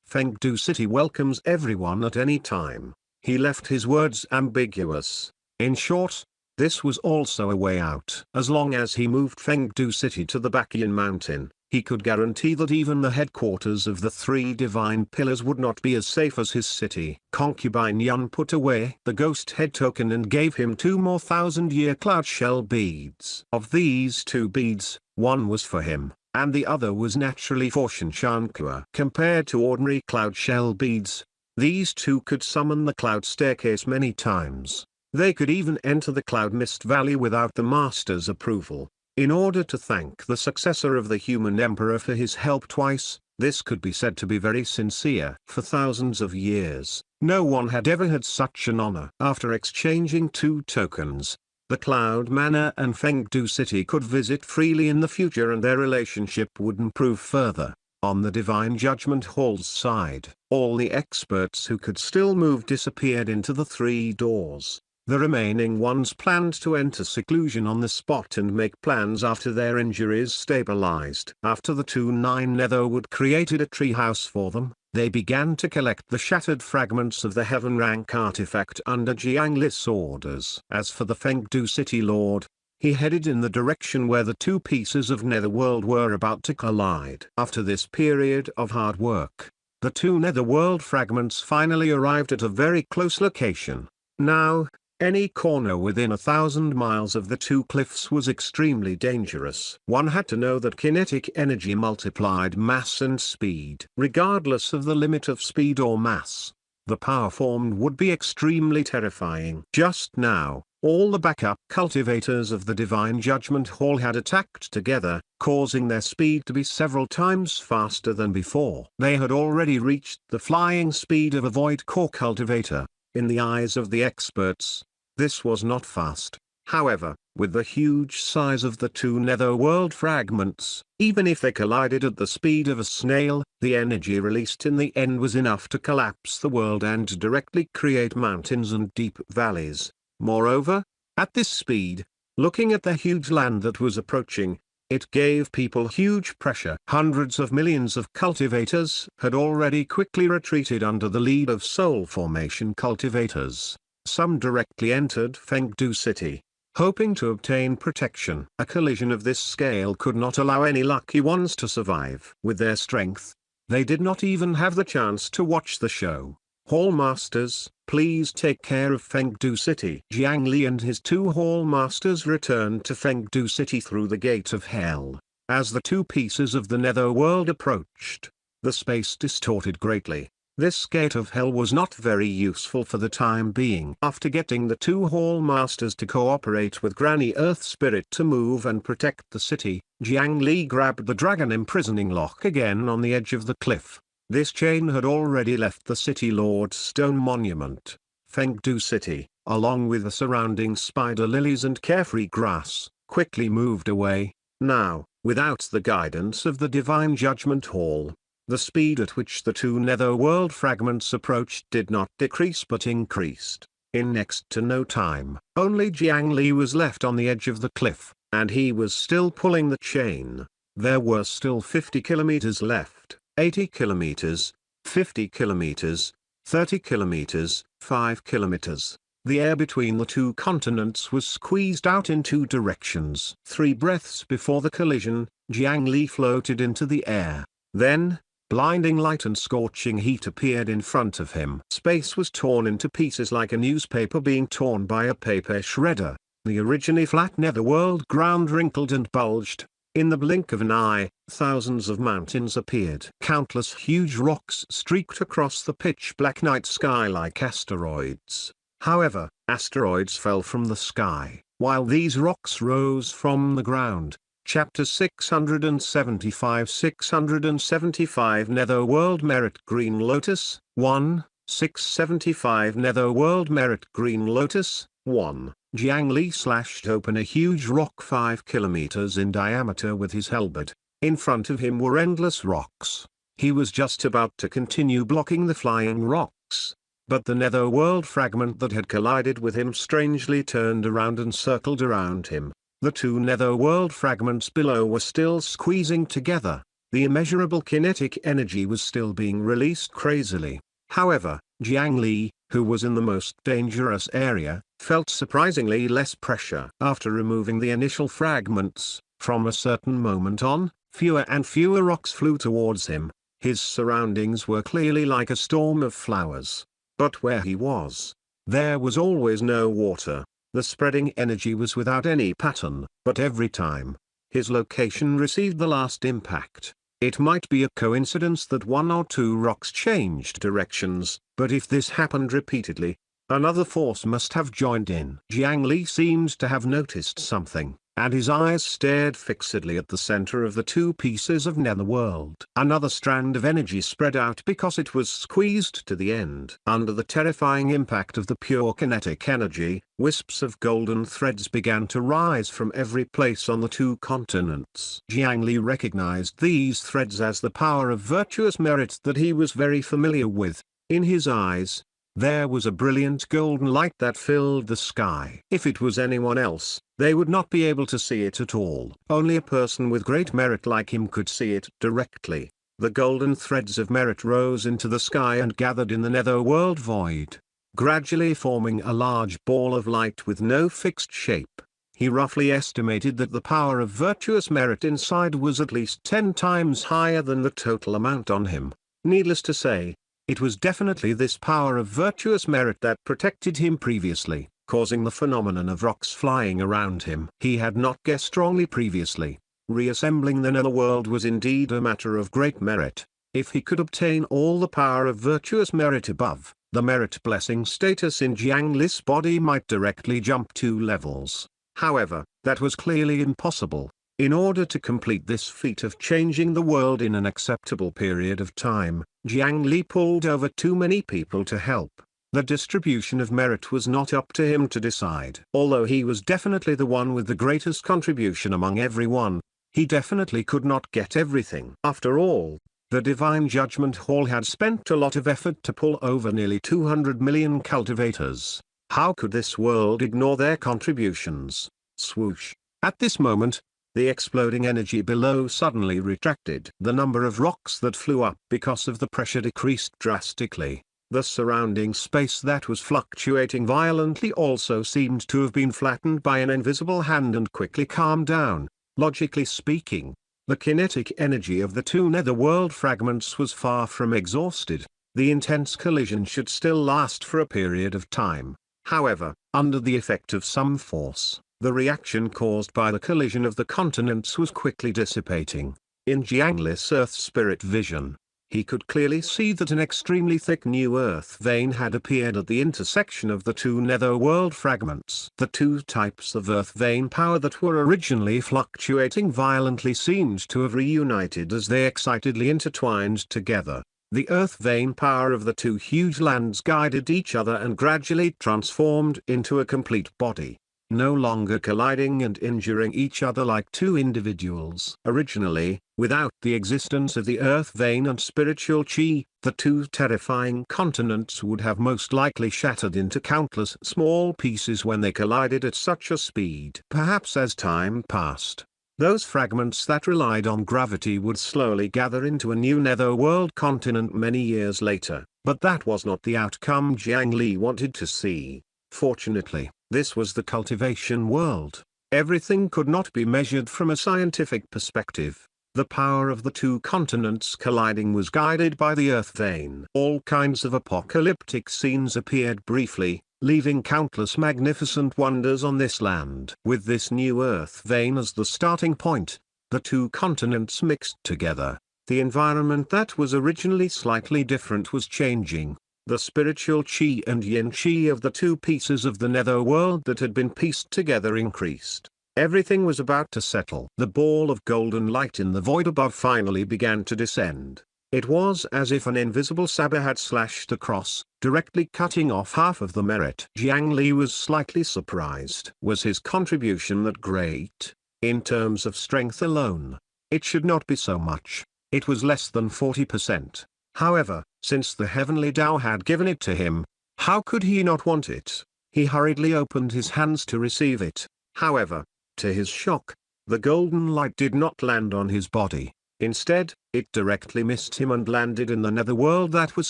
Speaker 2: Fengdu City welcomes everyone at any time. He left his words ambiguous. In short, this was also a way out. As long as he moved Fengdu City to the Baqian Mountain, he could guarantee that even the headquarters of the 3 divine pillars would not be as safe as his city. Concubine Yun put away the ghost head token and gave him 2 more 1000-year cloud shell beads. Of these 2 beads, one was for him, and the other was naturally for Shinshankua. Compared to ordinary cloud shell beads, these 2 could summon the cloud staircase many times. They could even enter the Cloud Mist Valley without the Master's approval. In order to thank the successor of the human emperor for his help twice, this could be said to be very sincere. For thousands of years, no one had ever had such an honor. After exchanging 2 tokens, the Cloud Manor and Fengdu City could visit freely in the future and their relationship would improve further. On the Divine Judgment Hall's side, all the experts who could still move disappeared into the 3 doors. The remaining ones planned to enter seclusion on the spot and make plans after their injuries stabilized. After the two Nine Netherwood created a treehouse for them, they began to collect the shattered fragments of the Heaven Rank artifact under Jiang Li's orders. As for the Fengdu City Lord, he headed in the direction where the two pieces of Netherworld were about to collide. After this period of hard work, the two Netherworld fragments finally arrived at a very close location. Now, any corner within 1,000 miles of the two cliffs was extremely dangerous. One had to know that kinetic energy multiplied mass and speed. Regardless of the limit of speed or mass, the power formed would be extremely terrifying. Just now, all the backup cultivators of the Divine Judgment Hall had attacked together, causing their speed to be several times faster than before. They had already reached the flying speed of a Void Core cultivator. In the eyes of the experts, this was not fast. However, with the huge size of the two Netherworld fragments, even if they collided at the speed of a snail, the energy released in the end was enough to collapse the world and directly create mountains and deep valleys. Moreover, at this speed, looking at the huge land that was approaching, it gave people huge pressure. Hundreds of millions of cultivators had already quickly retreated under the lead of soul formation cultivators. Some directly entered Fengdu City, hoping to obtain protection. A collision of this scale could not allow any lucky ones to survive. With their strength, they did not even have the chance to watch the show. Hall Masters, please take care of Fengdu City. Jiang Li and his two Hall Masters returned to Fengdu City through the Gate of Hell. As the two pieces of the Netherworld approached, the space distorted greatly. This Gate of Hell was not very useful for the time being. After getting the two Hall Masters to cooperate with Granny Earth Spirit to move and protect the city, Jiang Li grabbed the dragon imprisoning lock again on the edge of the cliff. This chain had already left the City Lord's stone monument, Fengdu City, along with the surrounding spider lilies and carefree grass, quickly moved away. Now, without the guidance of the Divine Judgment Hall, the speed at which the two Netherworld fragments approached did not decrease but increased. In next to no time, only Jiang Li was left on the edge of the cliff, and he was still pulling the chain. There were still 50 kilometers left, 80 kilometers, 50 kilometers, 30 kilometers, 5 kilometers. The air between the two continents was squeezed out in two directions. 3 breaths before the collision, Jiang Li floated into the air. Then, blinding light and scorching heat appeared in front of him. Space was torn into pieces like a newspaper being torn by a paper shredder. The originally flat netherworld ground wrinkled and bulged. In the blink of an eye, thousands of mountains appeared. Countless huge rocks streaked across the pitch-black night sky like asteroids. However, asteroids fell from the sky, while these rocks rose from the ground. Chapter 675 675 Netherworld Merit Green Lotus, 1, 675 Netherworld Merit Green Lotus, 1. Jiang Li slashed open a huge rock 5 kilometers in diameter with his halberd. In front of him were endless rocks. He was just about to continue blocking the flying rocks, but the Netherworld fragment that had collided with him strangely turned around and circled around him. The two Netherworld fragments below were still squeezing together. The immeasurable kinetic energy was still being released crazily. However, Jiang Li, who was in the most dangerous area, felt surprisingly less pressure. After removing the initial fragments, from a certain moment on, fewer and fewer rocks flew towards him. His surroundings were clearly like a storm of flowers. But where he was, there was always no water. The spreading energy was without any pattern, but every time his location received the last impact, it might be a coincidence that 1 or 2 rocks changed directions, but if this happened repeatedly, another force must have joined in. Jiang Li seemed to have noticed something, and his eyes stared fixedly at the center of the two pieces of netherworld. Another strand of energy spread out because it was squeezed to the end. Under the terrifying impact of the pure kinetic energy, wisps of golden threads began to rise from every place on the two continents. Jiang Li recognized these threads as the power of virtuous merit that he was very familiar with. In his eyes, There was a brilliant golden light that filled the sky. If it was anyone else, they would not be able to see it at all. Only a person with great merit like him could see it directly. The golden threads of merit rose into the sky and gathered in the netherworld void, gradually forming a large ball of light with no fixed shape. He roughly estimated that the power of virtuous merit inside was at least 10 times higher than the total amount on him. Needless to say, it was definitely this power of virtuous merit that protected him previously, causing the phenomenon of rocks flying around him. He had not guessed strongly previously. Reassembling the netherworld was indeed a matter of great merit. If he could obtain all the power of virtuous merit above, the merit blessing status in Jiang Li's body might directly jump 2 levels. However, that was clearly impossible. In order to complete this feat of changing the world in an acceptable period of time, Jiang Li pulled over too many people to help. The distribution of merit was not up to him to decide. Although he was definitely the one with the greatest contribution among everyone, he definitely could not get everything. After all, the Divine Judgment Hall had spent a lot of effort to pull over nearly 200 million cultivators. How could this world ignore their contributions? Swoosh. At this moment, the exploding energy below suddenly retracted. The number of rocks that flew up because of the pressure decreased drastically. The surrounding space that was fluctuating violently also seemed to have been flattened by an invisible hand and quickly calmed down. Logically speaking, the kinetic energy of the 2 netherworld fragments was far from exhausted. The intense collision should still last for a period of time. However, under the effect of some force, the reaction caused by the collision of the continents was quickly dissipating. In Jiang Li's Earth Spirit vision, he could clearly see that an extremely thick new earth vein had appeared at the intersection of the 2 netherworld fragments. The 2 types of earth vein power that were originally fluctuating violently seemed to have reunited as they excitedly intertwined together. The earth vein power of the 2 huge lands guided each other and gradually transformed into a complete body, no longer colliding and injuring each other like 2 individuals. Originally, without the existence of the earth vein and spiritual chi, the 2 terrifying continents would have most likely shattered into countless small pieces when they collided at such a speed. Perhaps as time passed, those fragments that relied on gravity would slowly gather into a new netherworld continent many years later, but that was not the outcome Jiang Li wanted to see. Fortunately, this was the cultivation world. Everything could not be measured from a scientific perspective. The power of the 2 continents colliding was guided by the earth vein. All kinds of apocalyptic scenes appeared briefly, leaving countless magnificent wonders on this land. With this new earth vein as the starting point, the 2 continents mixed together. The environment that was originally slightly different was changing. The spiritual chi and yin chi of the 2 pieces of the netherworld that had been pieced together increased. Everything was about to settle. The ball of golden light in the void above finally began to descend. It was as if an invisible saber had slashed across, directly cutting off half of the merit. Jiang Li was slightly surprised. Was his contribution that great? In terms of strength alone, it should not be so much. It was less than 40%. However, since the heavenly Tao had given it to him, how could he not want it? He hurriedly opened his hands to receive it. However, to his shock, the golden light did not land on his body. Instead, it directly missed him and landed in the netherworld that was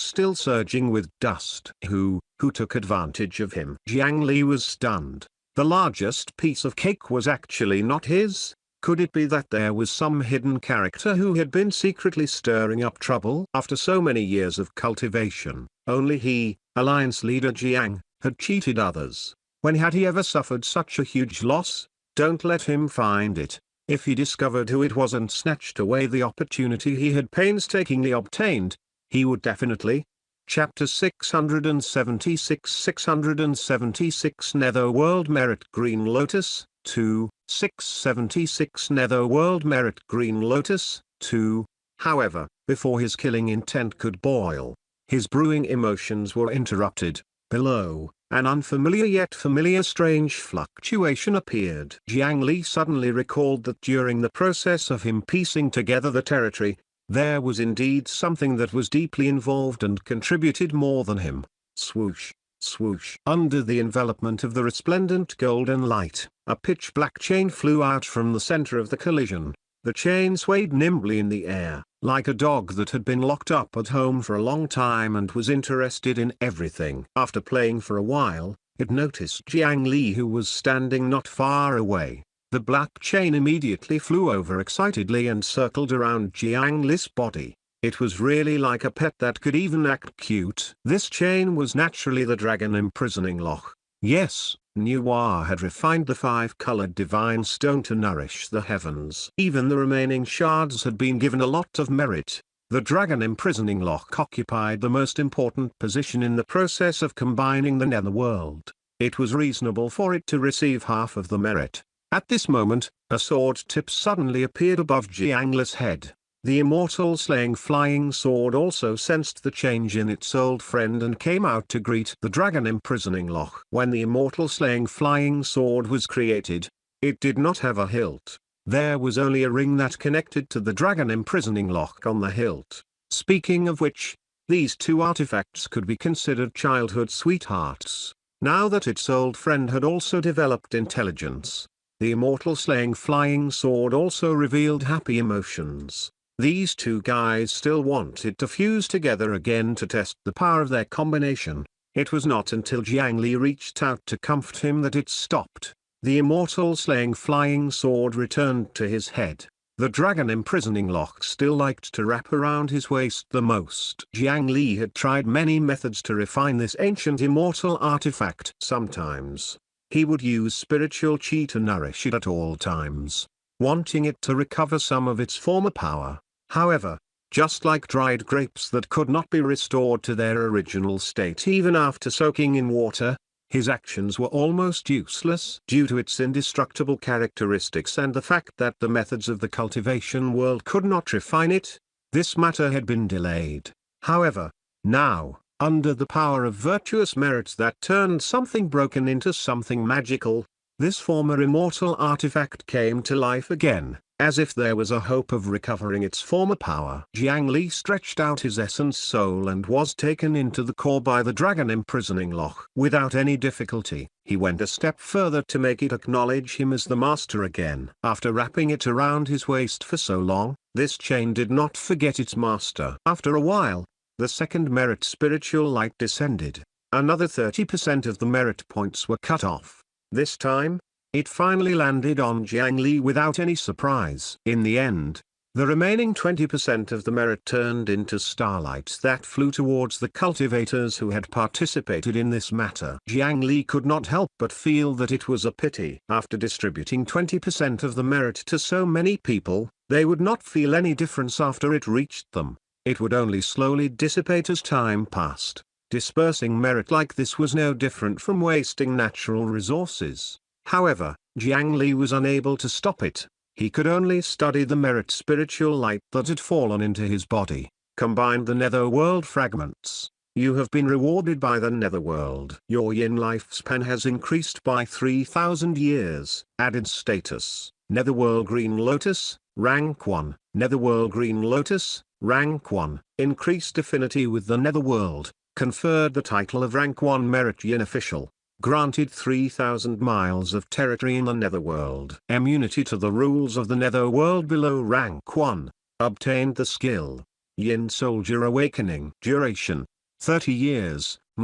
Speaker 2: still surging with dust. Who took advantage of him? Jiang Li was stunned. The largest piece of cake was actually not his. Could it be that there was some hidden character who had been secretly stirring up trouble? After so many years of cultivation, only he, Alliance leader Jiang, had cheated others. When had he ever suffered such a huge loss? Don't let him find it. If he discovered who it was and snatched away the opportunity he had painstakingly obtained, he would definitely. Chapter 676 Netherworld Merit Green Lotus, 2, 676 Netherworld Merit Green Lotus, 2. However, before his killing intent could boil, his brewing emotions were interrupted. Below, an unfamiliar yet familiar strange fluctuation appeared. Jiang Li suddenly recalled that during the process of him piecing together the territory, there was indeed something that was deeply involved and contributed more than him. swoosh, swoosh. Under the envelopment of the resplendent golden light, a pitch-black chain flew out from the center of the collision. The chain swayed nimbly in the air, like a dog that had been locked up at home for a long time and was interested in everything. After playing for a while, it noticed Jiang Li, who was standing not far away. The black chain immediately flew over excitedly and circled around Jiang Li's body. It was really like a pet that could even act cute. This chain was naturally the dragon imprisoning lock. Yes, Nuwa had refined the five-colored divine stone to nourish the heavens. Even the remaining shards had been given a lot of merit. The dragon imprisoning lock occupied the most important position in the process of combining the netherworld. It was reasonable for it to receive half of the merit. At this moment, a sword tip suddenly appeared above Jiang Li's head. The immortal slaying flying sword also sensed the change in its old friend and came out to greet the dragon imprisoning lock. When the immortal slaying flying sword was created, it did not have a hilt. There was only a ring that connected to the dragon imprisoning lock on the hilt. Speaking of which, these two artifacts could be considered childhood sweethearts. Now that its old friend had also developed intelligence, the immortal slaying flying sword also revealed happy emotions. These two guys still wanted to fuse together again to test the power of their combination. It was not until Jiang Li reached out to comfort him that it stopped. The immortal slaying flying sword returned to his head. The dragon imprisoning lock still liked to wrap around his waist the most. Jiang Li had tried many methods to refine this ancient immortal artifact. Sometimes, he would use spiritual chi to nourish it at all times, wanting it to recover some of its former power. However, just like dried grapes that could not be restored to their original state even after soaking in water, his actions were almost useless due to its indestructible characteristics and the fact that the methods of the cultivation world could not refine it. This matter had been delayed. However, now, under the power of virtuous merits that turned something broken into something magical, this former immortal artifact came to life again, as if there was a hope of recovering its former power. Jiang Li stretched out his essence soul and was taken into the core by the dragon imprisoning lock. Without any difficulty, he went a step further to make it acknowledge him as the master again. After wrapping it around his waist for so long, this chain did not forget its master. After a while, the second merit spiritual light descended. Another 30% of the merit points were cut off. This time, it finally landed on Jiang Li without any surprise. In the end, the remaining 20% of the merit turned into starlights that flew towards the cultivators who had participated in this matter. Jiang Li could not help but feel that it was a pity. After distributing 20% of the merit to so many people, they would not feel any difference after it reached them. It would only slowly dissipate as time passed. Dispersing merit like this was no different from wasting natural resources. However, Jiang Li was unable to stop it. He could only study the merit spiritual light that had fallen into his body. Combine the netherworld fragments. You have been rewarded by the netherworld. Your yin lifespan has increased by 3,000 years. Added status. Netherworld Green Lotus, Rank 1. Netherworld Green Lotus, Rank 1. Increased affinity with the netherworld. Conferred the title of Rank 1 Merit Yin Official. Granted 3,000 miles of territory in the netherworld. Immunity to the rules of the netherworld below Rank 1. Obtained the skill Yin Soldier Awakening. Duration 30 years, +.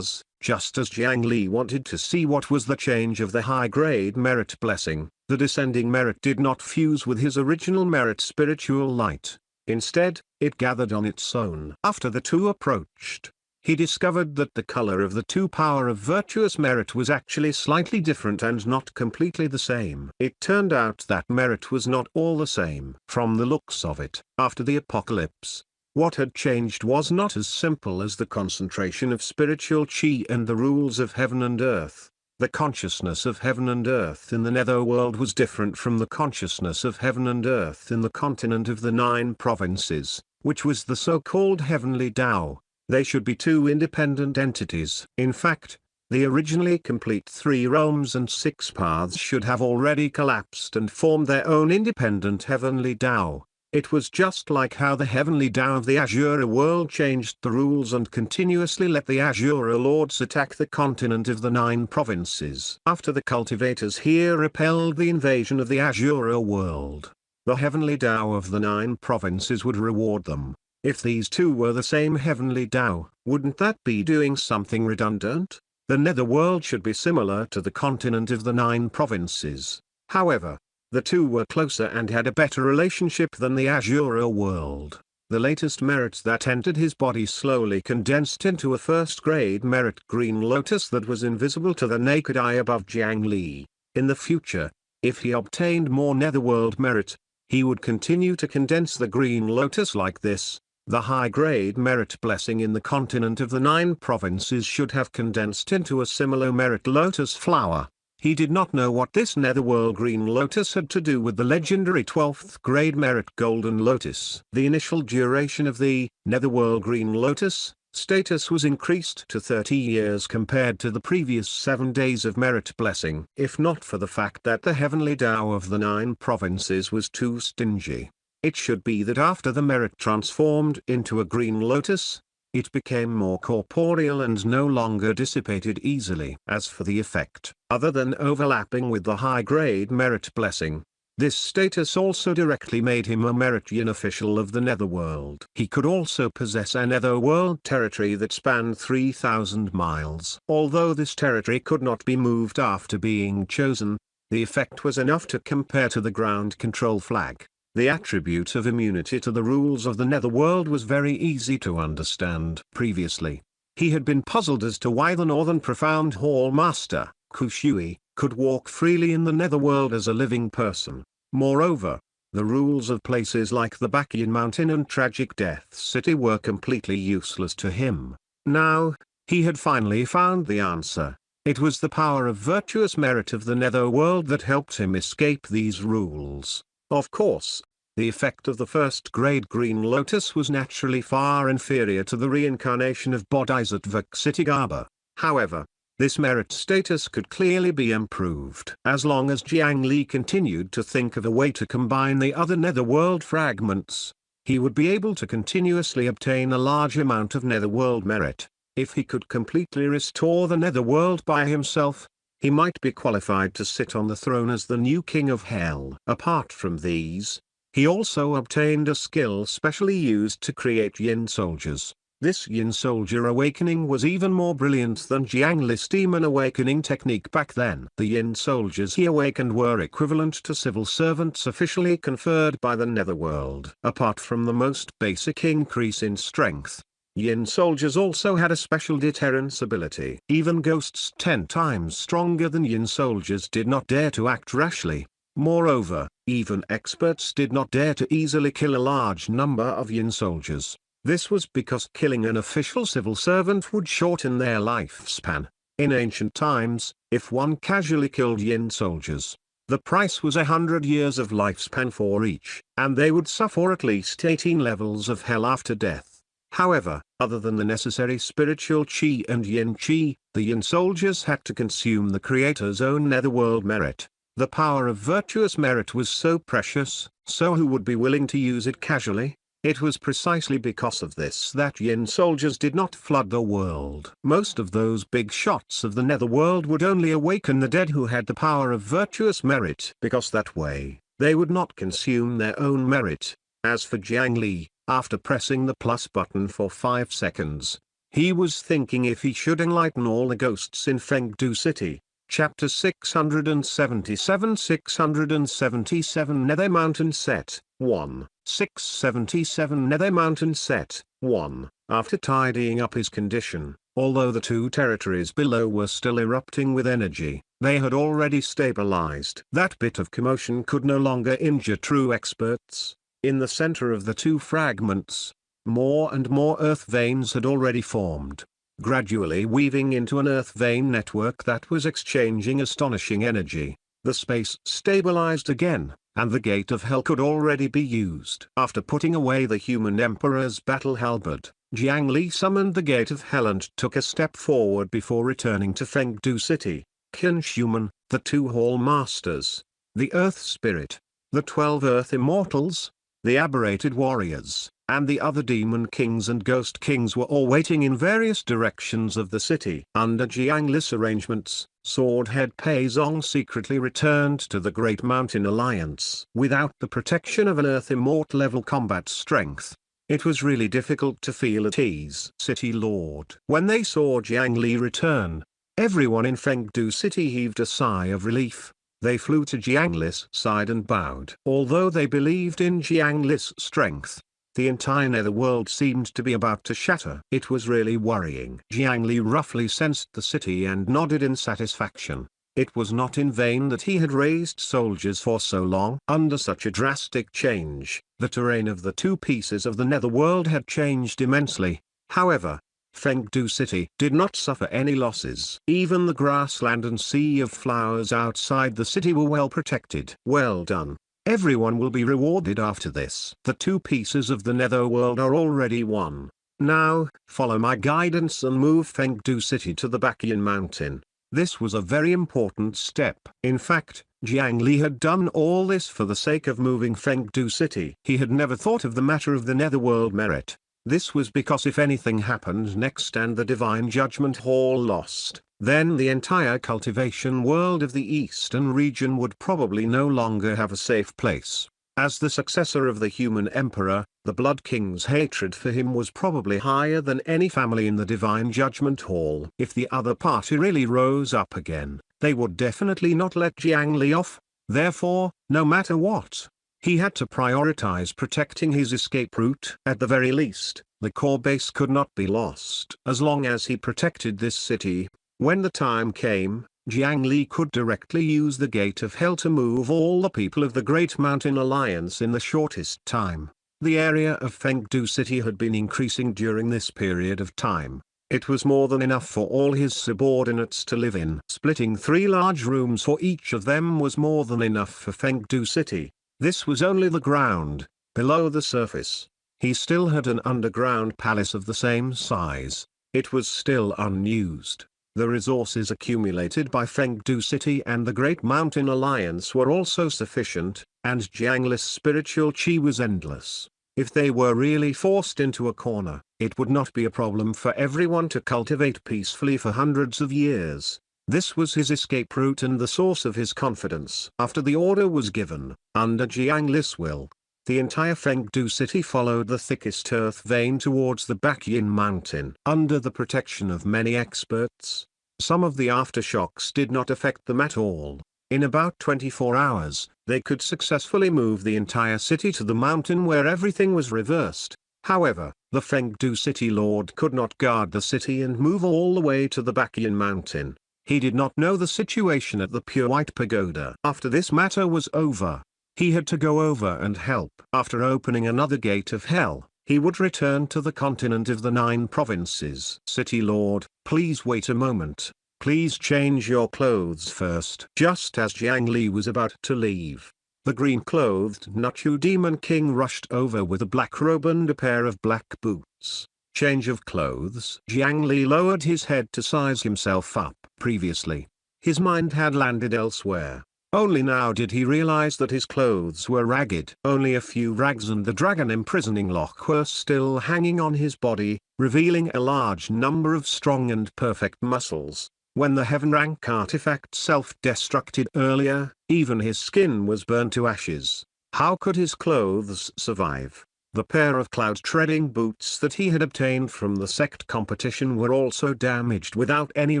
Speaker 2: Just as Jiang Li wanted to see what was the change of the high-grade merit blessing, the descending merit did not fuse with his original merit spiritual light. Instead, it gathered on its own. After the two approached, he discovered that the color of the two power of virtuous merit was actually slightly different and not completely the same. It turned out that merit was not all the same. From the looks of it, after the apocalypse, what had changed was not as simple as the concentration of spiritual chi and the rules of heaven and earth. The consciousness of heaven and earth in the netherworld was different from the consciousness of heaven and earth in the continent of the 9 provinces, which was the so-called heavenly Tao. They should be two independent entities. In fact, the originally complete 3 realms and 6 paths should have already collapsed and formed their own independent heavenly Tao. It was just like how the heavenly Tao of the Azura world changed the rules and continuously let the Azura lords attack the continent of the 9 provinces. After the cultivators here repelled the invasion of the Azura world, the heavenly Tao of the 9 provinces would reward them. If these two were the same heavenly Tao, wouldn't that be doing something redundant? The netherworld should be similar to the continent of the 9 provinces. However, the two were closer and had a better relationship than the Azura world. The latest merit that entered his body slowly condensed into a first-grade merit green lotus that was invisible to the naked eye above Jiang Li. In the future, if he obtained more netherworld merit, he would continue to condense the green lotus like this. The high-grade merit blessing in the continent of the 9 provinces should have condensed into a similar merit lotus flower. He did not know what this netherworld green lotus had to do with the legendary 12th grade merit golden lotus. The initial duration of the netherworld green lotus status was increased to 30 years compared to the previous 7 days of merit blessing. If not for the fact that the heavenly Tao of the 9 provinces was too stingy, it should be that after the merit transformed into a green lotus, it became more corporeal and no longer dissipated easily. As for the effect, other than overlapping with the high-grade merit blessing, this status also directly made him a merit yin official of the netherworld. He could also possess a netherworld territory that spanned 3,000 miles. Although this territory could not be moved after being chosen, the effect was enough to compare to the ground control flag. The attribute of immunity to the rules of the netherworld was very easy to understand. Previously, he had been puzzled as to why the Northern Profound Hall Master, Kushui, could walk freely in the netherworld as a living person. Moreover, the rules of places like the Bakian Mountain and Tragic Death City were completely useless to him. Now, he had finally found the answer. It was the power of virtuous merit of the netherworld that helped him escape these rules. Of course, the effect of the first-grade green lotus was naturally far inferior to the reincarnation of Bodhisattva Ksitigaba. However, this merit status could clearly be improved. As long as Jiang Li continued to think of a way to combine the other netherworld fragments, he would be able to continuously obtain a large amount of netherworld merit. If he could completely restore the netherworld by himself, he might be qualified to sit on the throne as the new king of hell. Apart from these, he also obtained a skill specially used to create yin soldiers. This yin soldier awakening was even more brilliant than Jiang Li's demon awakening technique back then. The yin soldiers he awakened were equivalent to civil servants officially conferred by the netherworld. Apart from the most basic increase in strength, yin soldiers also had a special deterrence ability. Even ghosts 10 times stronger than yin soldiers did not dare to act rashly. Moreover, even experts did not dare to easily kill a large number of yin soldiers. This was because killing an official civil servant would shorten their lifespan. In ancient times, if one casually killed yin soldiers, the price was 100 years of lifespan for each, and they would suffer at least 18 levels of hell after death. However, other than the necessary spiritual chi and yin chi, the yin soldiers had to consume the creator's own netherworld merit. The power of virtuous merit was so precious, so who would be willing to use it casually? It was precisely because of this that yin soldiers did not flood the world. Most of those big shots of the netherworld would only awaken the dead who had the power of virtuous merit, because that way, they would not consume their own merit. As for Jiang Li, after pressing the plus button for 5 seconds, he was thinking if he should enlighten all the ghosts in Fengdu City. Chapter 677 Nether Mountain Set, 1. 677 Nether Mountain Set, 1. After tidying up his condition, although the two territories below were still erupting with energy, they had already stabilized. That bit of commotion could no longer injure true experts. In the center of the two fragments, more and more earth veins had already formed, gradually weaving into an earth vein network that was exchanging astonishing energy. The space stabilized again, and the gate of hell could already be used. After putting away the human emperor's battle halberd, Jiang Li summoned the gate of hell and took a step forward before returning to Fengdu City. Qin Human, the two hall masters, the earth spirit, the 12 earth immortals, The aberrated warriors, and the other demon kings and ghost kings were all waiting in various directions of the city. Under Jianglis arrangements, Swordhead Peizong secretly returned to the Great Mountain Alliance. Without the protection of an Earth Immort level combat strength, it was really difficult to feel at ease. City Lord. When they saw Jiang Li return, everyone in Fengdu City heaved a sigh of relief. They flew to Jiang Li's side and bowed. Although they believed in Jiang Li's strength, the entire netherworld seemed to be about to shatter. It was really worrying. Jiang Li roughly sensed the city and nodded in satisfaction. It was not in vain that he had raised soldiers for so long. Under such a drastic change, the terrain of the two pieces of the netherworld had changed immensely. However, Fengdu City did not suffer any losses. Even the grassland and sea of flowers outside the city were well protected. Well done. Everyone will be rewarded after this. The two pieces of the netherworld are already won. Now, follow my guidance and move Fengdu City to the Bakian Mountain. This was a very important step. In fact, Jiang Li had done all this for the sake of moving Fengdu City. He had never thought of the matter of the netherworld merit. This was because if anything happened next and the Divine Judgment Hall lost, then the entire cultivation world of the Eastern region would probably no longer have a safe place. As the successor of the human emperor, the Blood King's hatred for him was probably higher than any family in the Divine Judgment Hall. If the other party really rose up again, they would definitely not let Jiang Li off. Therefore, no matter what, he had to prioritize protecting his escape route. At the very least, the core base could not be lost. As long as he protected this city, when the time came, Jiang Li could directly use the Gate of Hell to move all the people of the Great Mountain Alliance in the shortest time. The area of Fengdu City had been increasing during this period of time. It was more than enough for all his subordinates to live in. Splitting 3 large rooms for each of them was more than enough for Fengdu City. This was only the ground. Below the surface, he still had an underground palace of the same size. It was still unused. The resources accumulated by Fengdu City and the Great Mountain Alliance were also sufficient, and Jiang Li's spiritual chi was endless. If they were really forced into a corner, it would not be a problem for everyone to cultivate peacefully for hundreds of years. This was his escape route and the source of his confidence. After the order was given, under Jiang Li's will, the entire Fengdu City followed the thickest earth vein towards the Bakian Mountain. Under the protection of many experts, some of the aftershocks did not affect them at all. In about 24 hours, they could successfully move the entire city to the mountain where everything was reversed. However, the Fengdu City Lord could not guard the city and move all the way to the Bakian Mountain. He did not know the situation at the Pure White Pagoda. After this matter was over, he had to go over and help. After opening another gate of hell, he would return to the continent of the 9 provinces. City Lord, please wait a moment. Please change your clothes first. Just as Jiang Li was about to leave, the green-clothed Nuchu Demon King rushed over with a black robe and a pair of black boots. Change of clothes. Jiang Li lowered his head to size himself up. Previously, his mind had landed elsewhere. Only now did he realize that his clothes were ragged. Only a few rags and the dragon imprisoning lock were still hanging on his body, revealing a large number of strong and perfect muscles. When the heaven rank artifact self-destructed earlier, even his skin was burned to ashes. How could his clothes survive? The pair of cloud-treading boots that he had obtained from the sect competition were also damaged without any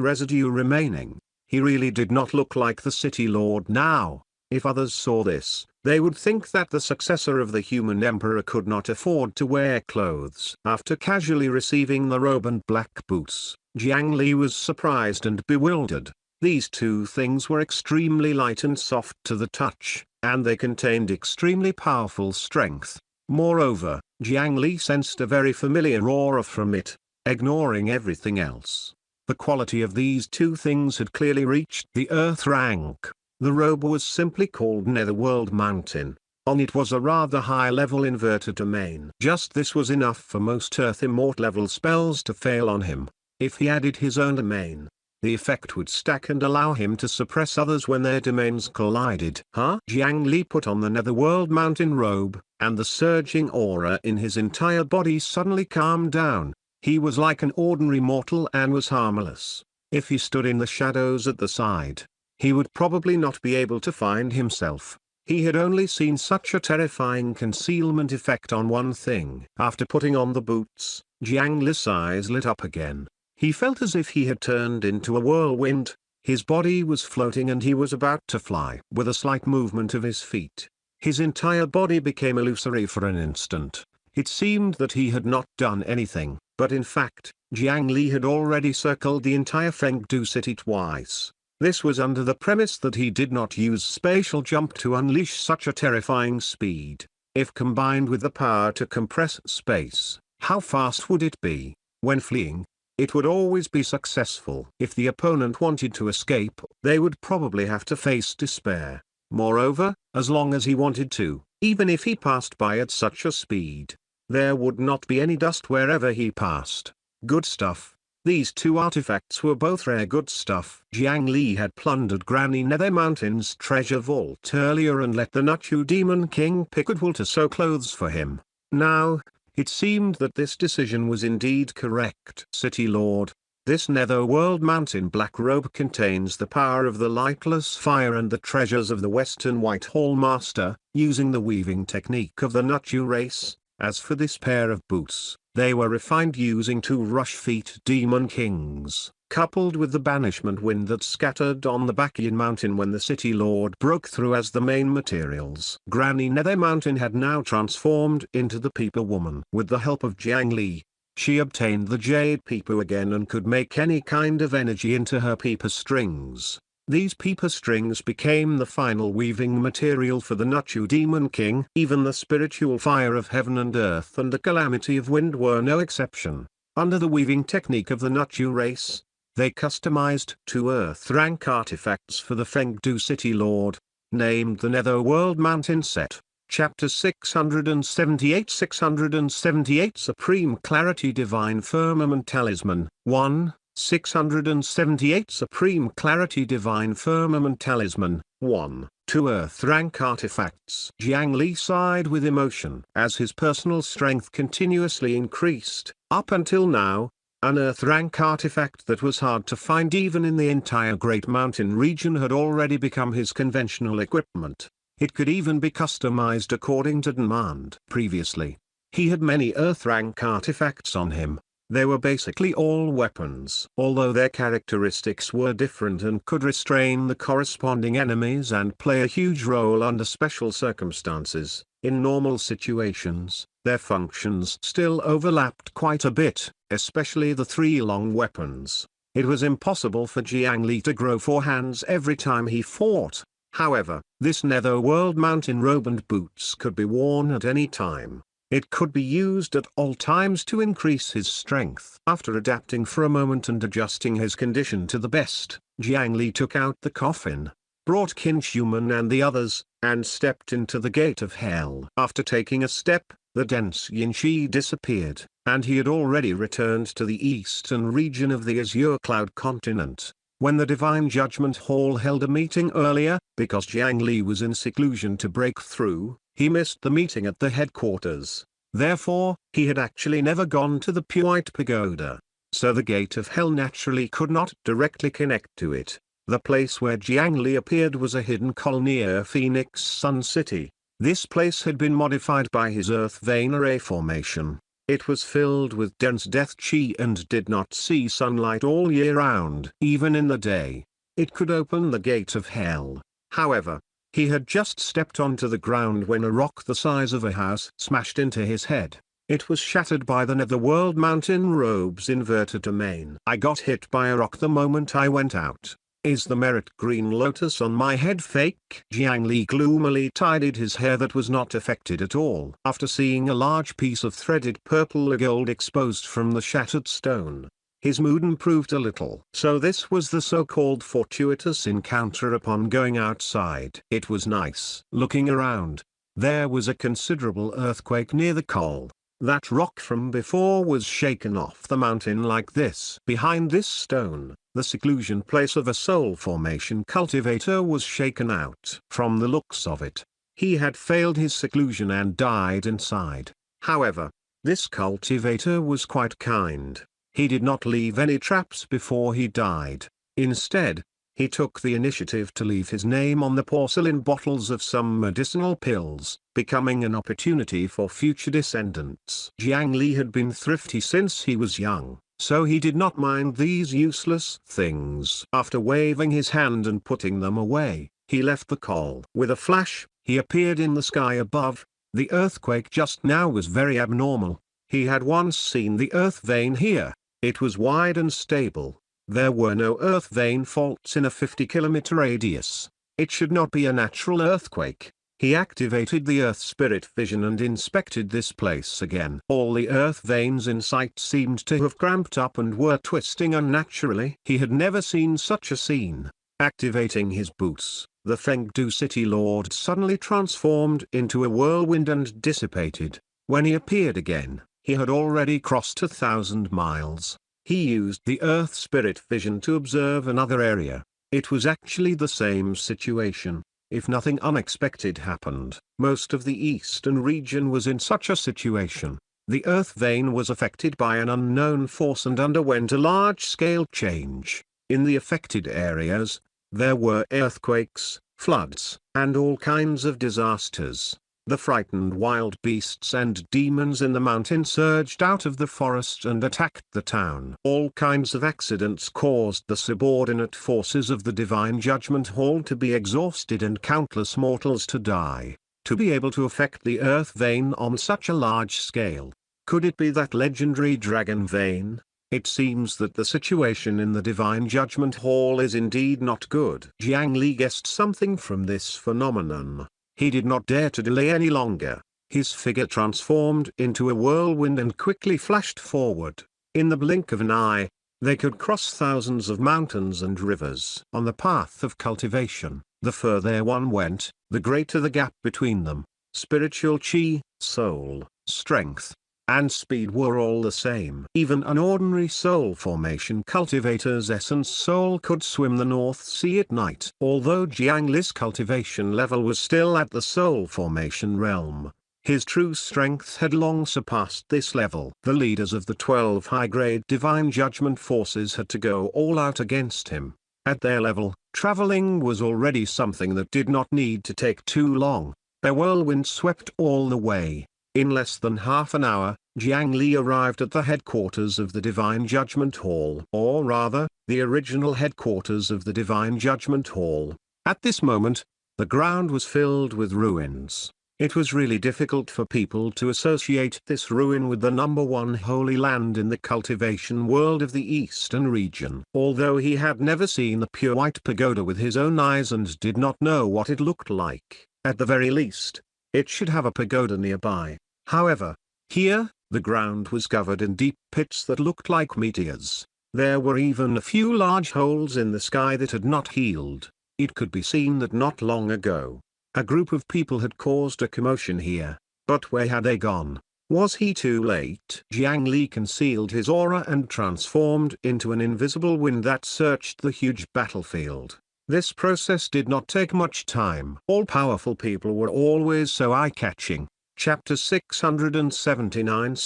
Speaker 2: residue remaining. He really did not look like the City Lord now. If others saw this, they would think that the successor of the human emperor could not afford to wear clothes. After casually receiving the robe and black boots, Jiang Li was surprised and bewildered. These two things were extremely light and soft to the touch, and they contained extremely powerful strength. Moreover, Jiang Li sensed a very familiar aura from it, ignoring everything else. The quality of these two things had clearly reached the earth rank. The robe was simply called Netherworld Mountain. On it was a rather high-level inverted domain. Just this was enough for most Earth Immort level spells to fail on him. If he added his own domain, the effect would stack and allow him to suppress others when their domains collided. Jiang Li put on the Netherworld Mountain robe, and the surging aura in his entire body suddenly calmed down. He was like an ordinary mortal and was harmless. If he stood in the shadows at the side, he would probably not be able to find himself. He had only seen such a terrifying concealment effect on one thing. After putting on the boots, Jiang Li's eyes lit up again. He felt as if he had turned into a whirlwind. His body was floating and he was about to fly. With a slight movement of his feet, his entire body became illusory for an instant. It seemed that he had not done anything, but in fact, Jiang Li had already circled the entire Fengdu city twice. This was under the premise that he did not use spatial jump to unleash such a terrifying speed. If combined with the power to compress space, how fast would it be? When fleeing, it would always be successful. If the opponent wanted to escape, they would probably have to face despair. Moreover, as long as he wanted to, even if he passed by at such a speed, there would not be any dust wherever he passed. Good stuff. These two artifacts were both rare good stuff. Jiang Li had plundered Granny Nether Mountain's treasure vault earlier and let the Nutchu Demon King pick a wool to sew clothes for him. Now, it seemed that this decision was indeed correct. City Lord, this Netherworld Mountain black robe contains the power of the lightless fire and the treasures of the Western White Hall Master, using the weaving technique of the Nutchu race. As for this pair of boots, they were refined using 2 rush-feet demon kings, coupled with the banishment wind that scattered on the Bakian mountain when the City Lord broke through as the main materials. Granny Nether Mountain had now transformed into the Peeper Woman. With the help of Jiang Li, she obtained the Jade Peeper again and could make any kind of energy into her peeper strings. These peeper strings became the final weaving material for the Nutchu Demon King. Even the spiritual fire of heaven and earth and the calamity of wind were no exception. Under the weaving technique of the Nutchu race, they customized 2 earth-rank artifacts for the Fengdu City Lord, named the Netherworld Mountain Set. Chapter 678 678 Supreme Clarity Divine Firmament Talisman 1. 678 Supreme Clarity Divine Firmament Talisman 1. 2 earth-rank artifacts. Jiang Li sighed with emotion as his personal strength continuously increased. Up until now, an earth-rank artifact that was hard to find even in the entire Great Mountain region had already become his conventional equipment. It could even be customized according to demand. Previously, he had many earth-rank artifacts on him. They were basically all weapons. Although their characteristics were different and could restrain the corresponding enemies and play a huge role under special circumstances, in normal situations, their functions still overlapped quite a bit, especially the 3 long weapons. It was impossible for Jiang Li to grow 4 hands every time he fought. However, this Netherworld Mountain robe and boots could be worn at any time. It could be used at all times to increase his strength. After adapting for a moment and adjusting his condition to the best, Jiang Li took out the coffin, brought Kinchuman and the others, and stepped into the gate of hell. After taking a step, the dense Yinshi disappeared, and he had already returned to the eastern region of the Azure Cloud continent. When the Divine Judgment Hall held a meeting earlier, because Jiang Li was in seclusion to break through, he missed the meeting at the headquarters. Therefore, he had actually never gone to the Puite Pagoda. So the Gate of Hell naturally could not directly connect to it. The place where Jiang Li appeared was a hidden colony near Phoenix Sun City. This place had been modified by his Earth vein array formation. It was filled with dense death chi and did not see sunlight all year round. Even in the day, it could open the Gate of Hell. However, he had just stepped onto the ground when a rock the size of a house smashed into his head. It was shattered by the Netherworld Mountain robe's inverted domain. I got hit by a rock the moment I went out. Is the merit green lotus on my head fake? Jiang Li gloomily tidied his hair that was not affected at all. After seeing a large piece of threaded purple gold exposed from the shattered stone, his mood improved a little. So this was the so-called fortuitous encounter upon going outside. It was nice. Looking around, there was a considerable earthquake near the col. That rock from before was shaken off the mountain like this. Behind this stone, The seclusion place of a soul formation cultivator was shaken out. From the looks of it, he had failed his seclusion and died inside. However, this cultivator was quite kind. He did not leave any traps before he died. Instead, he took the initiative to leave his name on the porcelain bottles of some medicinal pills, becoming an opportunity for future descendants. Jiang Li had been thrifty since he was young, so he did not mind these useless things. After waving his hand and putting them away, he left the call. With a flash, he appeared in the sky above. The earthquake just now was very abnormal. He had once seen the earth vein here. It was wide and stable. There were no earth vein faults in a 50-kilometer radius. It should not be a natural earthquake. He activated the earth spirit vision and inspected this place again. All the earth veins in sight seemed to have cramped up and were twisting unnaturally. He had never seen such a scene. Activating his boots, the Fengdu city lord suddenly transformed into a whirlwind and dissipated. When he appeared again, he had already crossed 1,000 miles. He used the earth spirit vision to observe another area. It was actually the same situation. If nothing unexpected happened, most of the eastern region was in such a situation. The earth vein was affected by an unknown force and underwent a large-scale change. In the affected areas, there were earthquakes, floods, and all kinds of disasters. The frightened wild beasts and demons in the mountain surged out of the forest and attacked the town. All kinds of accidents caused the subordinate forces of the Divine Judgment Hall to be exhausted and countless mortals to die. To be able to affect the earth vein on such a large scale, could it be that legendary dragon vein? It seems that the situation in the Divine Judgment Hall is indeed not good. Jiang Li guessed something from this phenomenon. He did not dare to delay any longer. His figure transformed into a whirlwind and quickly flashed forward. In the blink of an eye, they could cross thousands of mountains and rivers. On the path of cultivation, the further one went, the greater the gap between them. Spiritual chi, soul, strength, and speed were all the same. Even an ordinary soul formation cultivator's essence soul could swim the North Sea at night. Although Jiang Li's cultivation level was still at the soul formation realm, his true strength had long surpassed this level. The leaders of the 12 high-grade divine judgment forces had to go all out against him. At their level, traveling was already something that did not need to take too long. Their whirlwind swept all the way. In less than half an hour, Jiang Li arrived at the headquarters of the Divine Judgment Hall. Or rather, the original headquarters of the Divine Judgment Hall. At this moment, the ground was filled with ruins. It was really difficult for people to associate this ruin with the #1 holy land in the cultivation world of the eastern region. Although he had never seen the pure white pagoda with his own eyes and did not know what it looked like, at the very least, it should have a pagoda nearby. However, here, the ground was covered in deep pits that looked like meteors. There were even a few large holes in the sky that had not healed. It could be seen that not long ago, a group of people had caused a commotion here. But where had they gone? Was he too late? Jiang Li concealed his aura and transformed into an invisible wind that searched the huge battlefield. This process did not take much time. All-powerful people were always so eye-catching. Chapter 679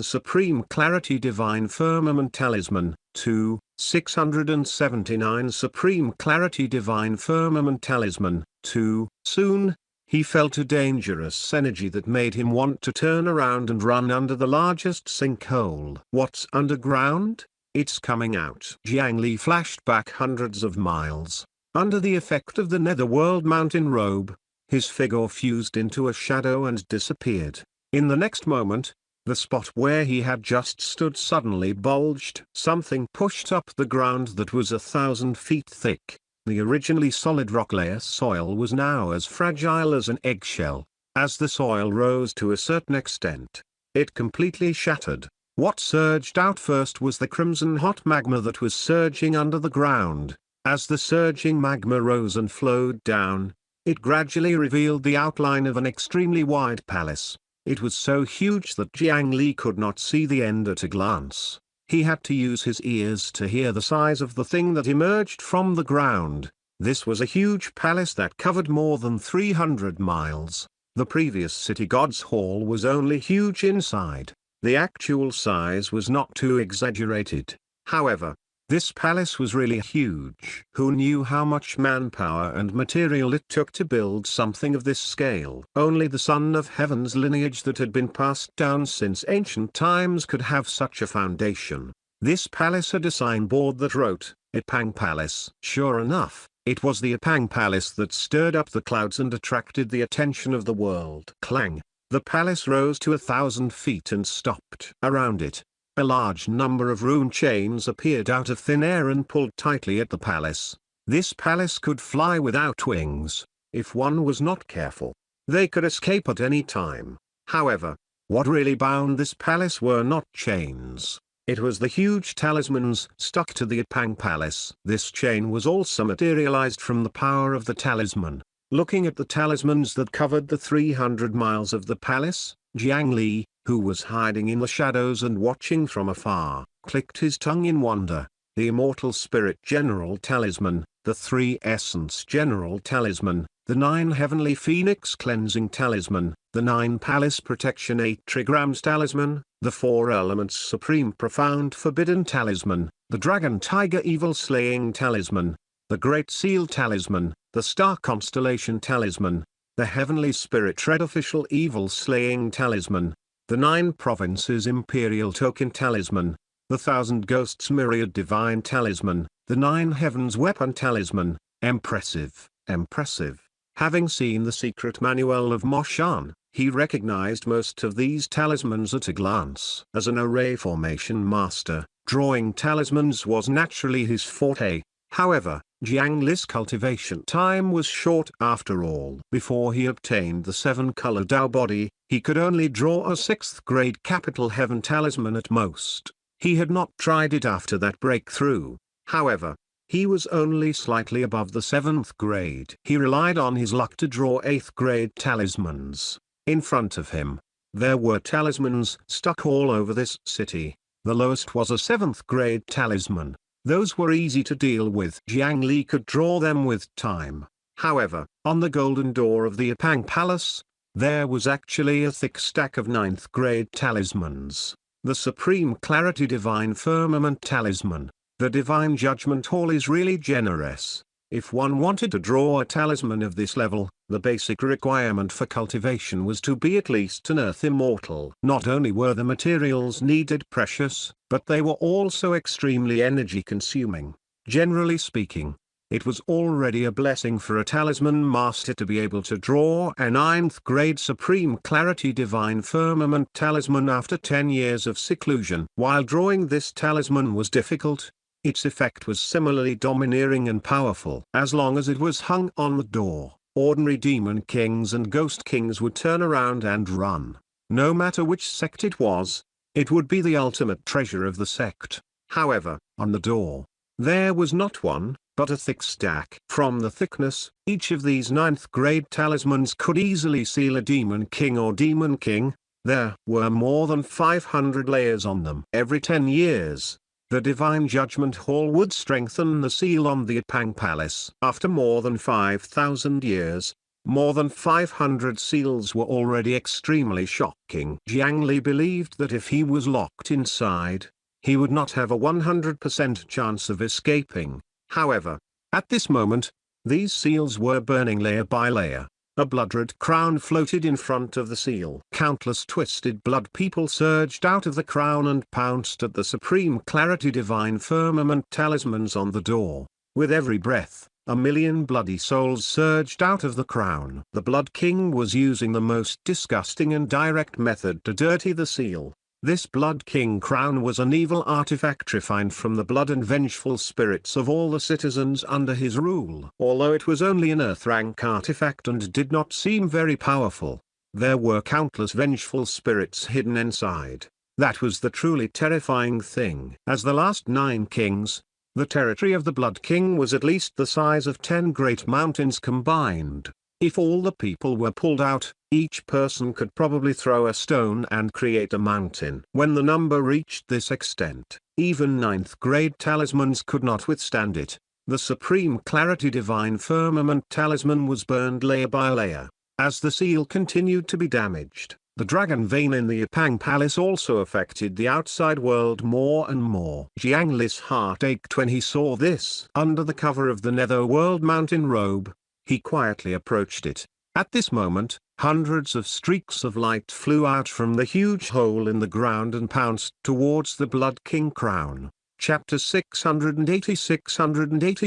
Speaker 2: Supreme Clarity Divine Firmament Talisman 2 679 Supreme Clarity Divine Firmament Talisman 2 Soon, he felt a dangerous energy that made him want to turn around and run under the largest sinkhole. What's underground? It's coming out. Jiang Li flashed back hundreds of miles. Under the effect of the netherworld mountain robe, his figure fused into a shadow and disappeared. In the next moment, the spot where he had just stood suddenly bulged. Something pushed up the ground that was 1,000 feet thick. The originally solid rock layer soil was now as fragile as an eggshell. As the soil rose to a certain extent, it completely shattered. What surged out first was the crimson hot magma that was surging under the ground. As the surging magma rose and flowed down, it gradually revealed the outline of an extremely wide palace. It was so huge that Jiang Li could not see the end at a glance. He had to use his ears to hear the size of the thing that emerged from the ground. This was a huge palace that covered more than 300 miles. The previous city god's hall was only huge inside. The actual size was not too exaggerated. However, this palace was really huge. Who knew how much manpower and material it took to build something of this scale? Only the Son of Heaven's lineage that had been passed down since ancient times could have such a foundation. This palace had a signboard that wrote, Ipang Palace. Sure enough, it was the Ipang Palace that stirred up the clouds and attracted the attention of the world. Clang! The palace rose to 1,000 feet and stopped. Around it, a large number of rune chains appeared out of thin air and pulled tightly at the palace. This palace could fly without wings. If one was not careful, they could escape at any time. However, what really bound this palace were not chains. It was the huge talismans stuck to the Ipang Palace. This chain was also materialized from the power of the talisman. Looking at the talismans that covered the 300 miles of the palace, Jiang Li, who was hiding in the shadows and watching from afar, clicked his tongue in wonder. The Immortal Spirit General Talisman, the 3 Essence General Talisman, the 9 Heavenly Phoenix Cleansing Talisman, the 9 Palace Protection 8 Trigrams Talisman, the 4 Elements Supreme Profound Forbidden Talisman, the Dragon Tiger Evil Slaying Talisman, the Great Seal Talisman, the Star Constellation Talisman, the Heavenly Spirit Red Official Evil Slaying Talisman, the 9 Provinces Imperial Token Talisman, the 1,000 Ghosts Myriad Divine Talisman, the 9 Heavens Weapon Talisman. Impressive, impressive. Having seen the secret manual of Moshan, he recognized most of these talismans at a glance. As an array formation master, drawing talismans was naturally his forte. However, Jiang Li's cultivation time was short after all. Before he obtained the 7-color Dao body, he could only draw a 6th grade capital heaven talisman at most. He had not tried it after that breakthrough. However, he was only slightly above the 7th grade. He relied on his luck to draw 8th grade talismans. In front of him, there were talismans stuck all over this city. The lowest was a 7th grade talisman. Those were easy to deal with. Jiang Li could draw them with time. However, on the golden door of the Ipang Palace, there was actually a thick stack of 9th grade talismans. The Supreme Clarity Divine Firmament Talisman. The Divine Judgment Hall is really generous. If one wanted to draw a talisman of this level, the basic requirement for cultivation was to be at least an Earth Immortal. Not only were the materials needed precious, but they were also extremely energy-consuming. Generally speaking, it was already a blessing for a talisman master to be able to draw a 9th grade Supreme Clarity Divine Firmament Talisman after 10 years of seclusion. While drawing this talisman was difficult, its effect was similarly domineering and powerful. As long as it was hung on the door, ordinary demon kings and ghost kings would turn around and run. No matter which sect it was, it would be the ultimate treasure of the sect. However, on the door, there was not one, but a thick stack. From the thickness, each of these 9th grade talismans could easily seal a demon king or demon king. There were more than 500 layers on them. Every 10 years, the Divine Judgment Hall would strengthen the seal on the Ipang Palace. After more than 5,000 years, more than 500 seals were already extremely shocking. Jiang Li believed that if he was locked inside, he would not have a 100% chance of escaping. However, at this moment, these seals were burning layer by layer. A blood-red crown floated in front of the seal. Countless twisted blood people surged out of the crown and pounced at the Supreme Clarity Divine Firmament talismans on the door. With every breath, a million bloody souls surged out of the crown. The Blood King was using the most disgusting and direct method to dirty the seal. This Blood King crown was an evil artifact refined from the blood and vengeful spirits of all the citizens under his rule. Although it was only an Earth-rank artifact and did not seem very powerful, there were countless vengeful spirits hidden inside. That was the truly terrifying thing. As the last 9 kings, the territory of the Blood King was at least the size of 10 great mountains combined. If all the people were pulled out, each person could probably throw a stone and create a mountain. When the number reached this extent, even ninth grade talismans could not withstand it. The Supreme Clarity Divine Firmament talisman was burned layer by layer. As the seal continued to be damaged, the dragon vein in the Epang Palace also affected the outside world more and more. Jiang Li's heart ached when he saw this. Under the cover of the netherworld mountain robe, he quietly approached it. At this moment, hundreds of streaks of light flew out from the huge hole in the ground and pounced towards the Blood King crown. Chapter 680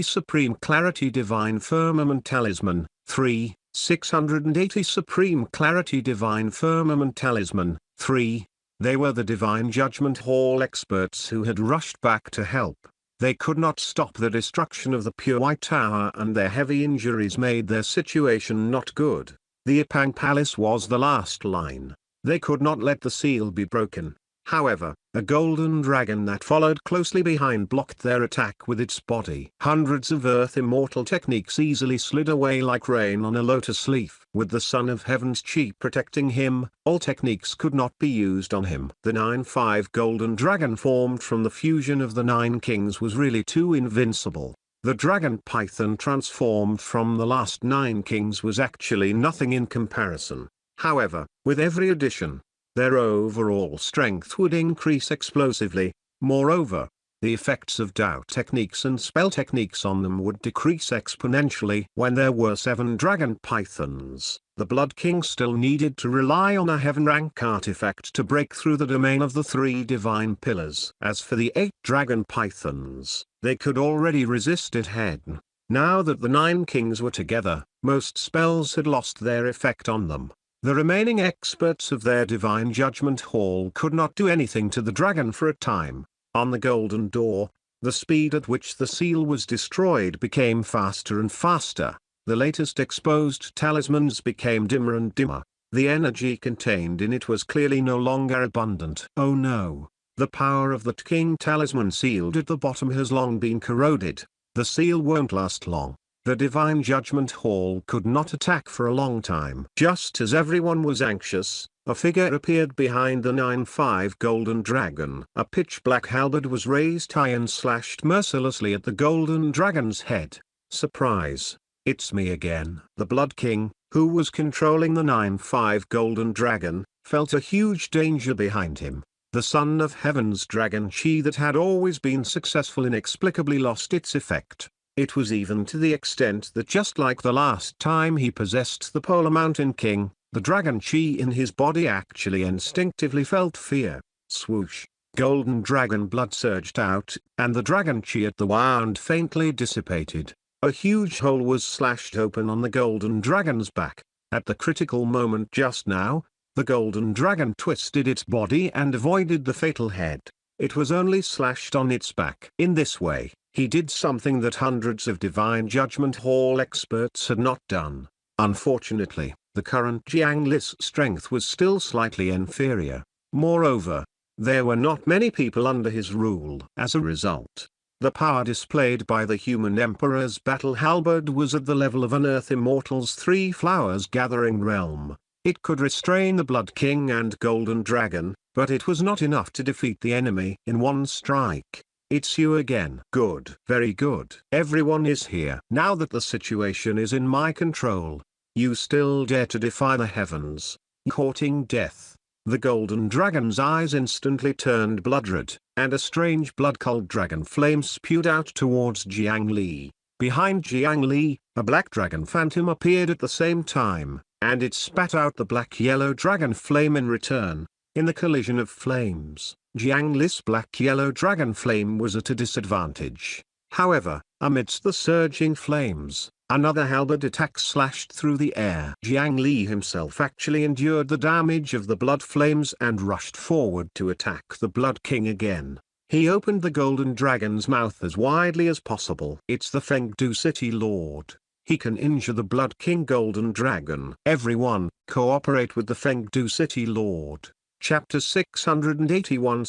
Speaker 2: Supreme Clarity Divine Firmament Talisman, 3, 680 Supreme Clarity Divine Firmament Talisman, 3. They were the Divine Judgment Hall experts who had rushed back to help. They could not stop the destruction of the Pure White Tower, and their heavy injuries made their situation not good. The Epang Palace was the last line. They could not let the seal be broken. However, a golden dragon that followed closely behind blocked their attack with its body. Hundreds of Earth Immortal techniques easily slid away like rain on a lotus leaf. With the Son of Heaven's chi protecting him, all techniques could not be used on him. The 9-5 golden dragon formed from the fusion of the 9 kings was really too invincible. The dragon python transformed from the last 9 kings was actually nothing in comparison. However, with every addition, their overall strength would increase explosively. Moreover, the effects of doubt techniques and spell techniques on them would decrease exponentially. When there were 7 dragon pythons, the Blood King still needed to rely on a heaven rank artifact to break through the domain of the 3 divine pillars. As for the 8 dragon pythons, they could already resist it head. Now that the 9 kings were together, most spells had lost their effect on them. The remaining experts of their Divine Judgment Hall could not do anything to the dragon for a time. On the golden door, the speed at which the seal was destroyed became faster and faster. The latest exposed talismans became dimmer and dimmer. The energy contained in it was clearly no longer abundant. Oh no! The power of that king talisman sealed at the bottom has long been corroded. The seal won't last long. The Divine Judgment Hall could not attack for a long time. Just as everyone was anxious, a figure appeared behind the 9-5 golden dragon. A pitch-black halberd was raised high and slashed mercilessly at the golden dragon's head. Surprise! It's me again. The Blood King, who was controlling the 9-5 golden dragon, felt a huge danger behind him. The Son of Heaven's dragon chi that had always been successful inexplicably lost its effect. It was even to the extent that just like the last time he possessed the Polar Mountain King, the dragon chi in his body actually instinctively felt fear. Swoosh! Golden dragon blood surged out, and the dragon chi at the wound faintly dissipated. A huge hole was slashed open on the golden dragon's back. At the critical moment just now, the golden dragon twisted its body and avoided the fatal head. It was only slashed on its back. In this way, he did something that hundreds of Divine Judgment Hall experts had not done. Unfortunately, the current Jiang Li's strength was still slightly inferior. Moreover, there were not many people under his rule. As a result, the power displayed by the human emperor's battle halberd was at the level of an Earth Immortal's 3 flowers gathering realm. It could restrain the Blood King and Golden Dragon, but it was not enough to defeat the enemy in one strike. It's you again. Good. Very good. Everyone is here. Now that the situation is in my control, you still dare to defy the heavens, courting death. The golden dragon's eyes instantly turned blood red, and a strange blood-colored dragon flame spewed out towards Jiang Li. Behind Jiang Li, a black dragon phantom appeared at the same time, and it spat out the black-yellow dragon flame in return. In the collision of flames, Jiang Li's black-yellow dragon flame was at a disadvantage. However, amidst the surging flames, another halberd attack slashed through the air. Jiang Li himself actually endured the damage of the blood flames and rushed forward to attack the Blood King again. He opened the golden dragon's mouth as widely as possible. It's the Fengdu City Lord. He can injure the Blood King Golden Dragon. Everyone, cooperate with the Fengdu City Lord. Chapter 681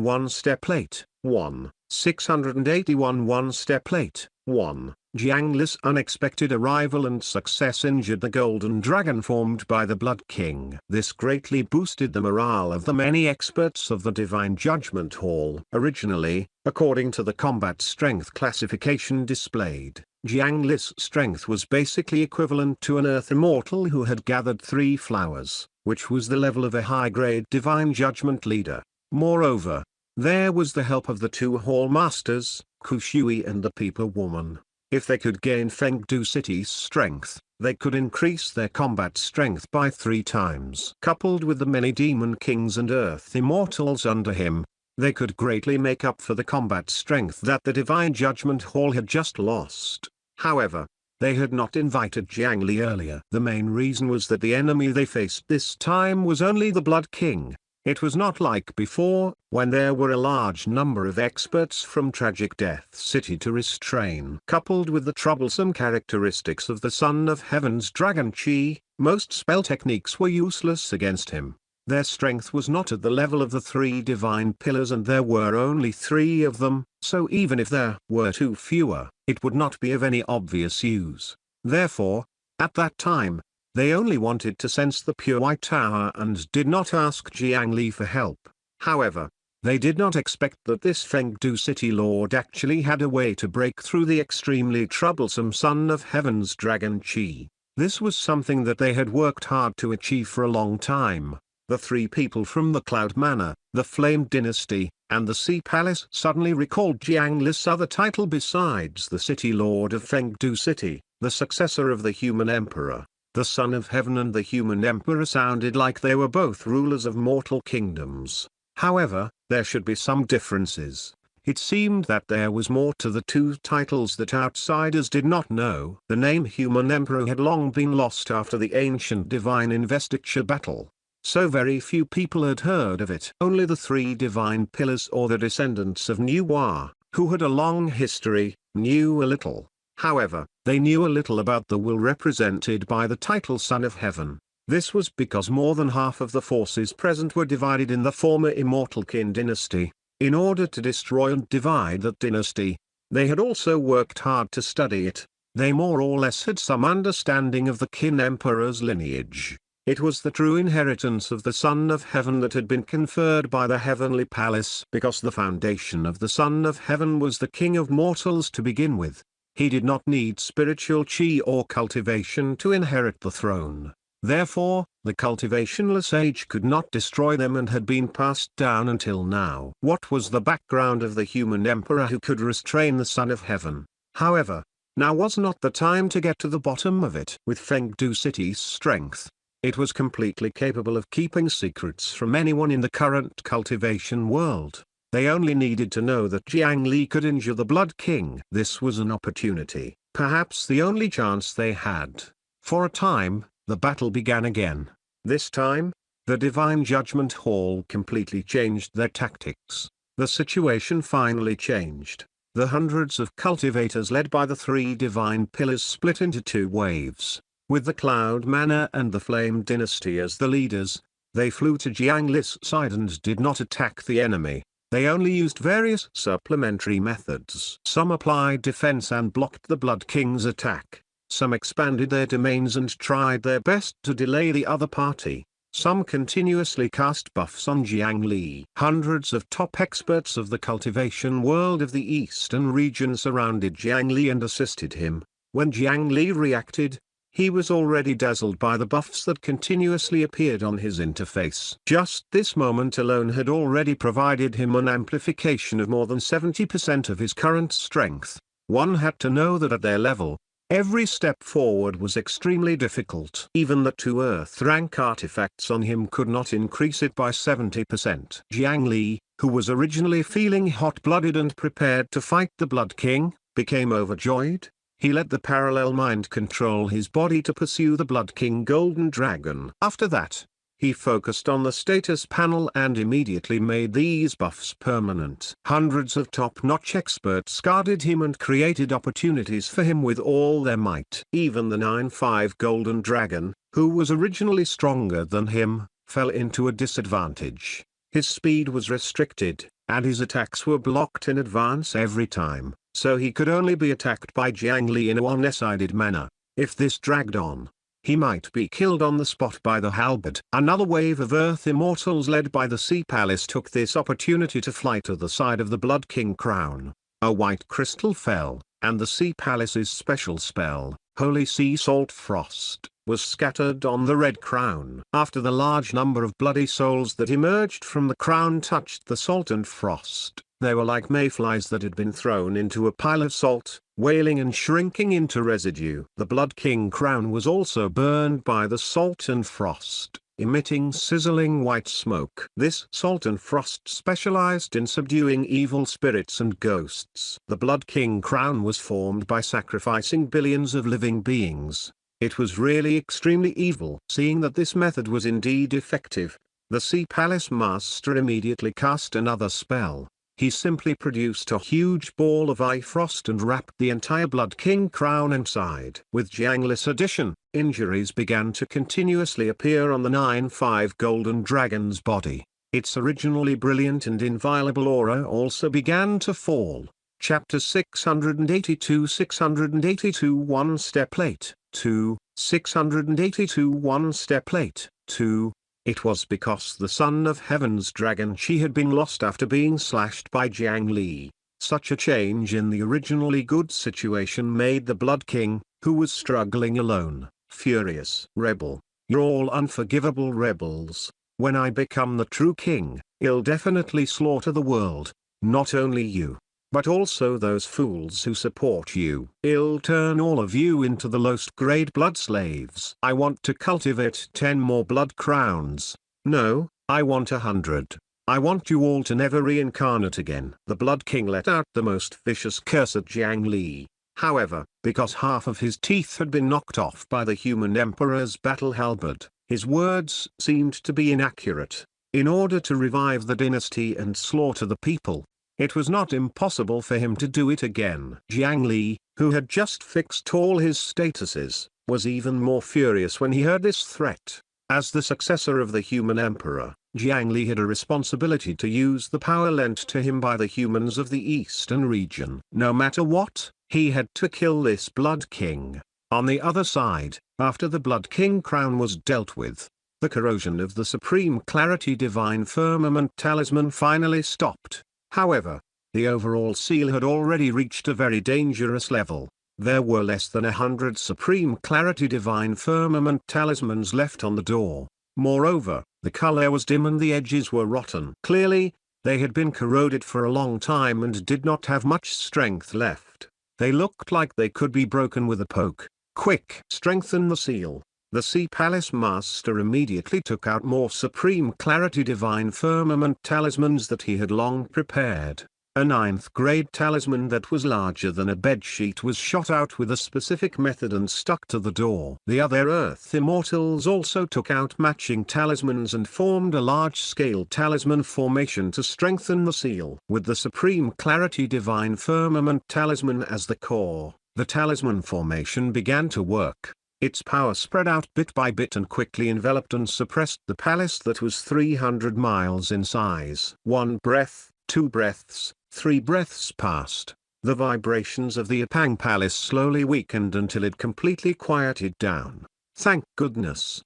Speaker 2: One Step Late, 1. 681 One Step Late, 1. Jiang Li's unexpected arrival and success injured the golden dragon formed by the Blood King. This greatly boosted the morale of the many experts of the Divine Judgment Hall. Originally, according to the combat strength classification displayed, Jiang Li's strength was basically equivalent to an Earth Immortal who had gathered 3 flowers, which was the level of a high-grade Divine Judgment leader. Moreover, there was the help of the 2 Hall Masters, Ku Shui and the Peeper Woman. If they could gain Fengdu City's strength, they could increase their combat strength by 3 times. Coupled with the many Demon Kings and Earth Immortals under him, they could greatly make up for the combat strength that the Divine Judgment Hall had just lost. However, they had not invited Jiang Li earlier. The main reason was that the enemy they faced this time was only the Blood King. It was not like before, when there were a large number of experts from Tragic Death City to restrain. Coupled with the troublesome characteristics of the Son of Heaven's Dragon Chi, most spell techniques were useless against him. Their strength was not at the level of the 3 divine pillars and there were only 3 of them, so even if there were 2 fewer, it would not be of any obvious use. Therefore, at that time, they only wanted to sense the pure white tower and did not ask Jiang Li for help. However, they did not expect that this Fengdu City Lord actually had a way to break through the extremely troublesome Son of Heaven's Dragon Chi. This was something that they had worked hard to achieve for a long time. The 3 people from the Cloud Manor, the Flame Dynasty, and the Sea Palace suddenly recalled Jiang Li's other title besides the City Lord of Fengdu City, the successor of the Human Emperor. The Son of Heaven and the Human Emperor sounded like they were both rulers of mortal kingdoms. However, there should be some differences. It seemed that there was more to the 2 titles that outsiders did not know. The name Human Emperor had long been lost after the ancient divine investiture battle. So very few people had heard of it. Only the 3 divine pillars or the descendants of Nuwa, who had a long history, knew a little. However, they knew a little about the will represented by the title Son of Heaven. This was because more than half of the forces present were divided in the former Immortal Qin dynasty. In order to destroy and divide that dynasty, they had also worked hard to study it. They more or less had some understanding of the Qin Emperor's lineage. It was the true inheritance of the Son of Heaven that had been conferred by the Heavenly Palace because the foundation of the Son of Heaven was the King of Mortals to begin with. He did not need spiritual chi or cultivation to inherit the throne. Therefore, the cultivationless age could not destroy them and had been passed down until now. What was the background of the Human Emperor who could restrain the Son of Heaven? However, now was not the time to get to the bottom of it. With Fengdu City's strength, it was completely capable of keeping secrets from anyone in the current cultivation world. They only needed to know that Jiang Li could injure the Blood King. This was an opportunity, perhaps the only chance they had. For a time, the battle began again. This time, the Divine Judgment Hall completely changed their tactics. The situation finally changed. The hundreds of cultivators led by the 3 divine pillars split into 2 waves. With the Cloud Manor and the Flame Dynasty as the leaders, they flew to Jiang Li's side and did not attack the enemy. They only used various supplementary methods. Some applied defense and blocked the Blood King's attack. Some expanded their domains and tried their best to delay the other party. Some continuously cast buffs on Jiang Li. Hundreds of top experts of the cultivation world of the eastern region surrounded Jiang Li and assisted him. When Jiang Li reacted, he was already dazzled by the buffs that continuously appeared on his interface. Just this moment alone had already provided him an amplification of more than 70% of his current strength. One had to know that at their level, every step forward was extremely difficult. Even the 2 Earth rank artifacts on him could not increase it by 70%. Jiang Li, who was originally feeling hot-blooded and prepared to fight the Blood King, became overjoyed. He let the parallel mind control his body to pursue the Blood King Golden Dragon. After that, he focused on the status panel and immediately made these buffs permanent. Hundreds of top-notch experts guarded him and created opportunities for him with all their might. Even the 9-5 Golden Dragon, who was originally stronger than him, fell into a disadvantage. His speed was restricted, and his attacks were blocked in advance every time. so he could only be attacked by Jiang Li in a one-sided manner. If this dragged on, he might be killed on the spot by the halberd. Another wave of Earth Immortals led by the Sea Palace took this opportunity to fly to the side of the Blood King crown. A white crystal fell, and the Sea Palace's special spell, Holy Sea Salt Frost, was scattered on the red crown. After the large number of bloody souls that emerged from the crown touched the salt and frost, they were like mayflies that had been thrown into a pile of salt, wailing and shrinking into residue. The Blood King crown was also burned by the salt and frost, emitting sizzling white smoke. This salt and frost specialized in subduing evil spirits and ghosts. The Blood King crown was formed by sacrificing billions of living beings. It was really extremely evil. Seeing that this method was indeed effective, the Sea Palace Master immediately cast another spell. He simply produced a huge ball of ice frost and wrapped the entire Blood King crown inside. With Jiang Li's addition, injuries began to continuously appear on the 9-5 Golden Dragon's body. Its originally brilliant and inviolable aura also began to fall. Chapter 682 682 One Step Late 2, 682 One Step Late 2. It was because the Son of Heaven's dragon Chi had been lost after being slashed by Jiang Li. Such a change in the originally good situation made the Blood King, who was struggling alone, furious. Rebel, you're all unforgivable rebels. When I become the true king, I'll definitely slaughter the world, not only you, but also those fools who support you. I'll turn all of you into the lowest grade blood slaves. I want to cultivate 10 more blood crowns. No, I want 100. I want you all to never reincarnate again. The Blood King let out the most vicious curse at Jiang Li. However, because half of his teeth had been knocked off by the human emperor's battle halberd, his words seemed to be inaccurate. In order to revive the dynasty and slaughter the people, it was not impossible for him to do it again. Jiang Li, who had just fixed all his statuses, was even more furious when he heard this threat. As the successor of the human emperor, Jiang Li had a responsibility to use the power lent to him by the humans of the eastern region. No matter what, he had to kill this Blood King. On the other side, after the Blood King crown was dealt with, the corrosion of the Supreme Clarity Divine Firmament Talisman finally stopped. However, the overall seal had already reached a very dangerous level. There were less than 100 Supreme Clarity Divine Firmament Talismans left on the door. Moreover, the color was dim and the edges were rotten. Clearly, they had been corroded for a long time and did not have much strength left. They looked like they could be broken with a poke. Quick! Strengthen the seal. The Sea Palace Master immediately took out more Supreme Clarity Divine Firmament Talismans that he had long prepared. A 9th grade talisman that was larger than a bedsheet was shot out with a specific method and stuck to the door. The other Earth Immortals also took out matching talismans and formed a large-scale talisman formation to strengthen the seal. With the Supreme Clarity Divine Firmament Talisman as the core, the talisman formation began to work. Its power spread out bit by bit and quickly enveloped and suppressed the palace that was 300 miles in size. 1 breath, 2 breaths, 3 breaths passed. The vibrations of the Apang Palace slowly weakened until it completely quieted down. Thank goodness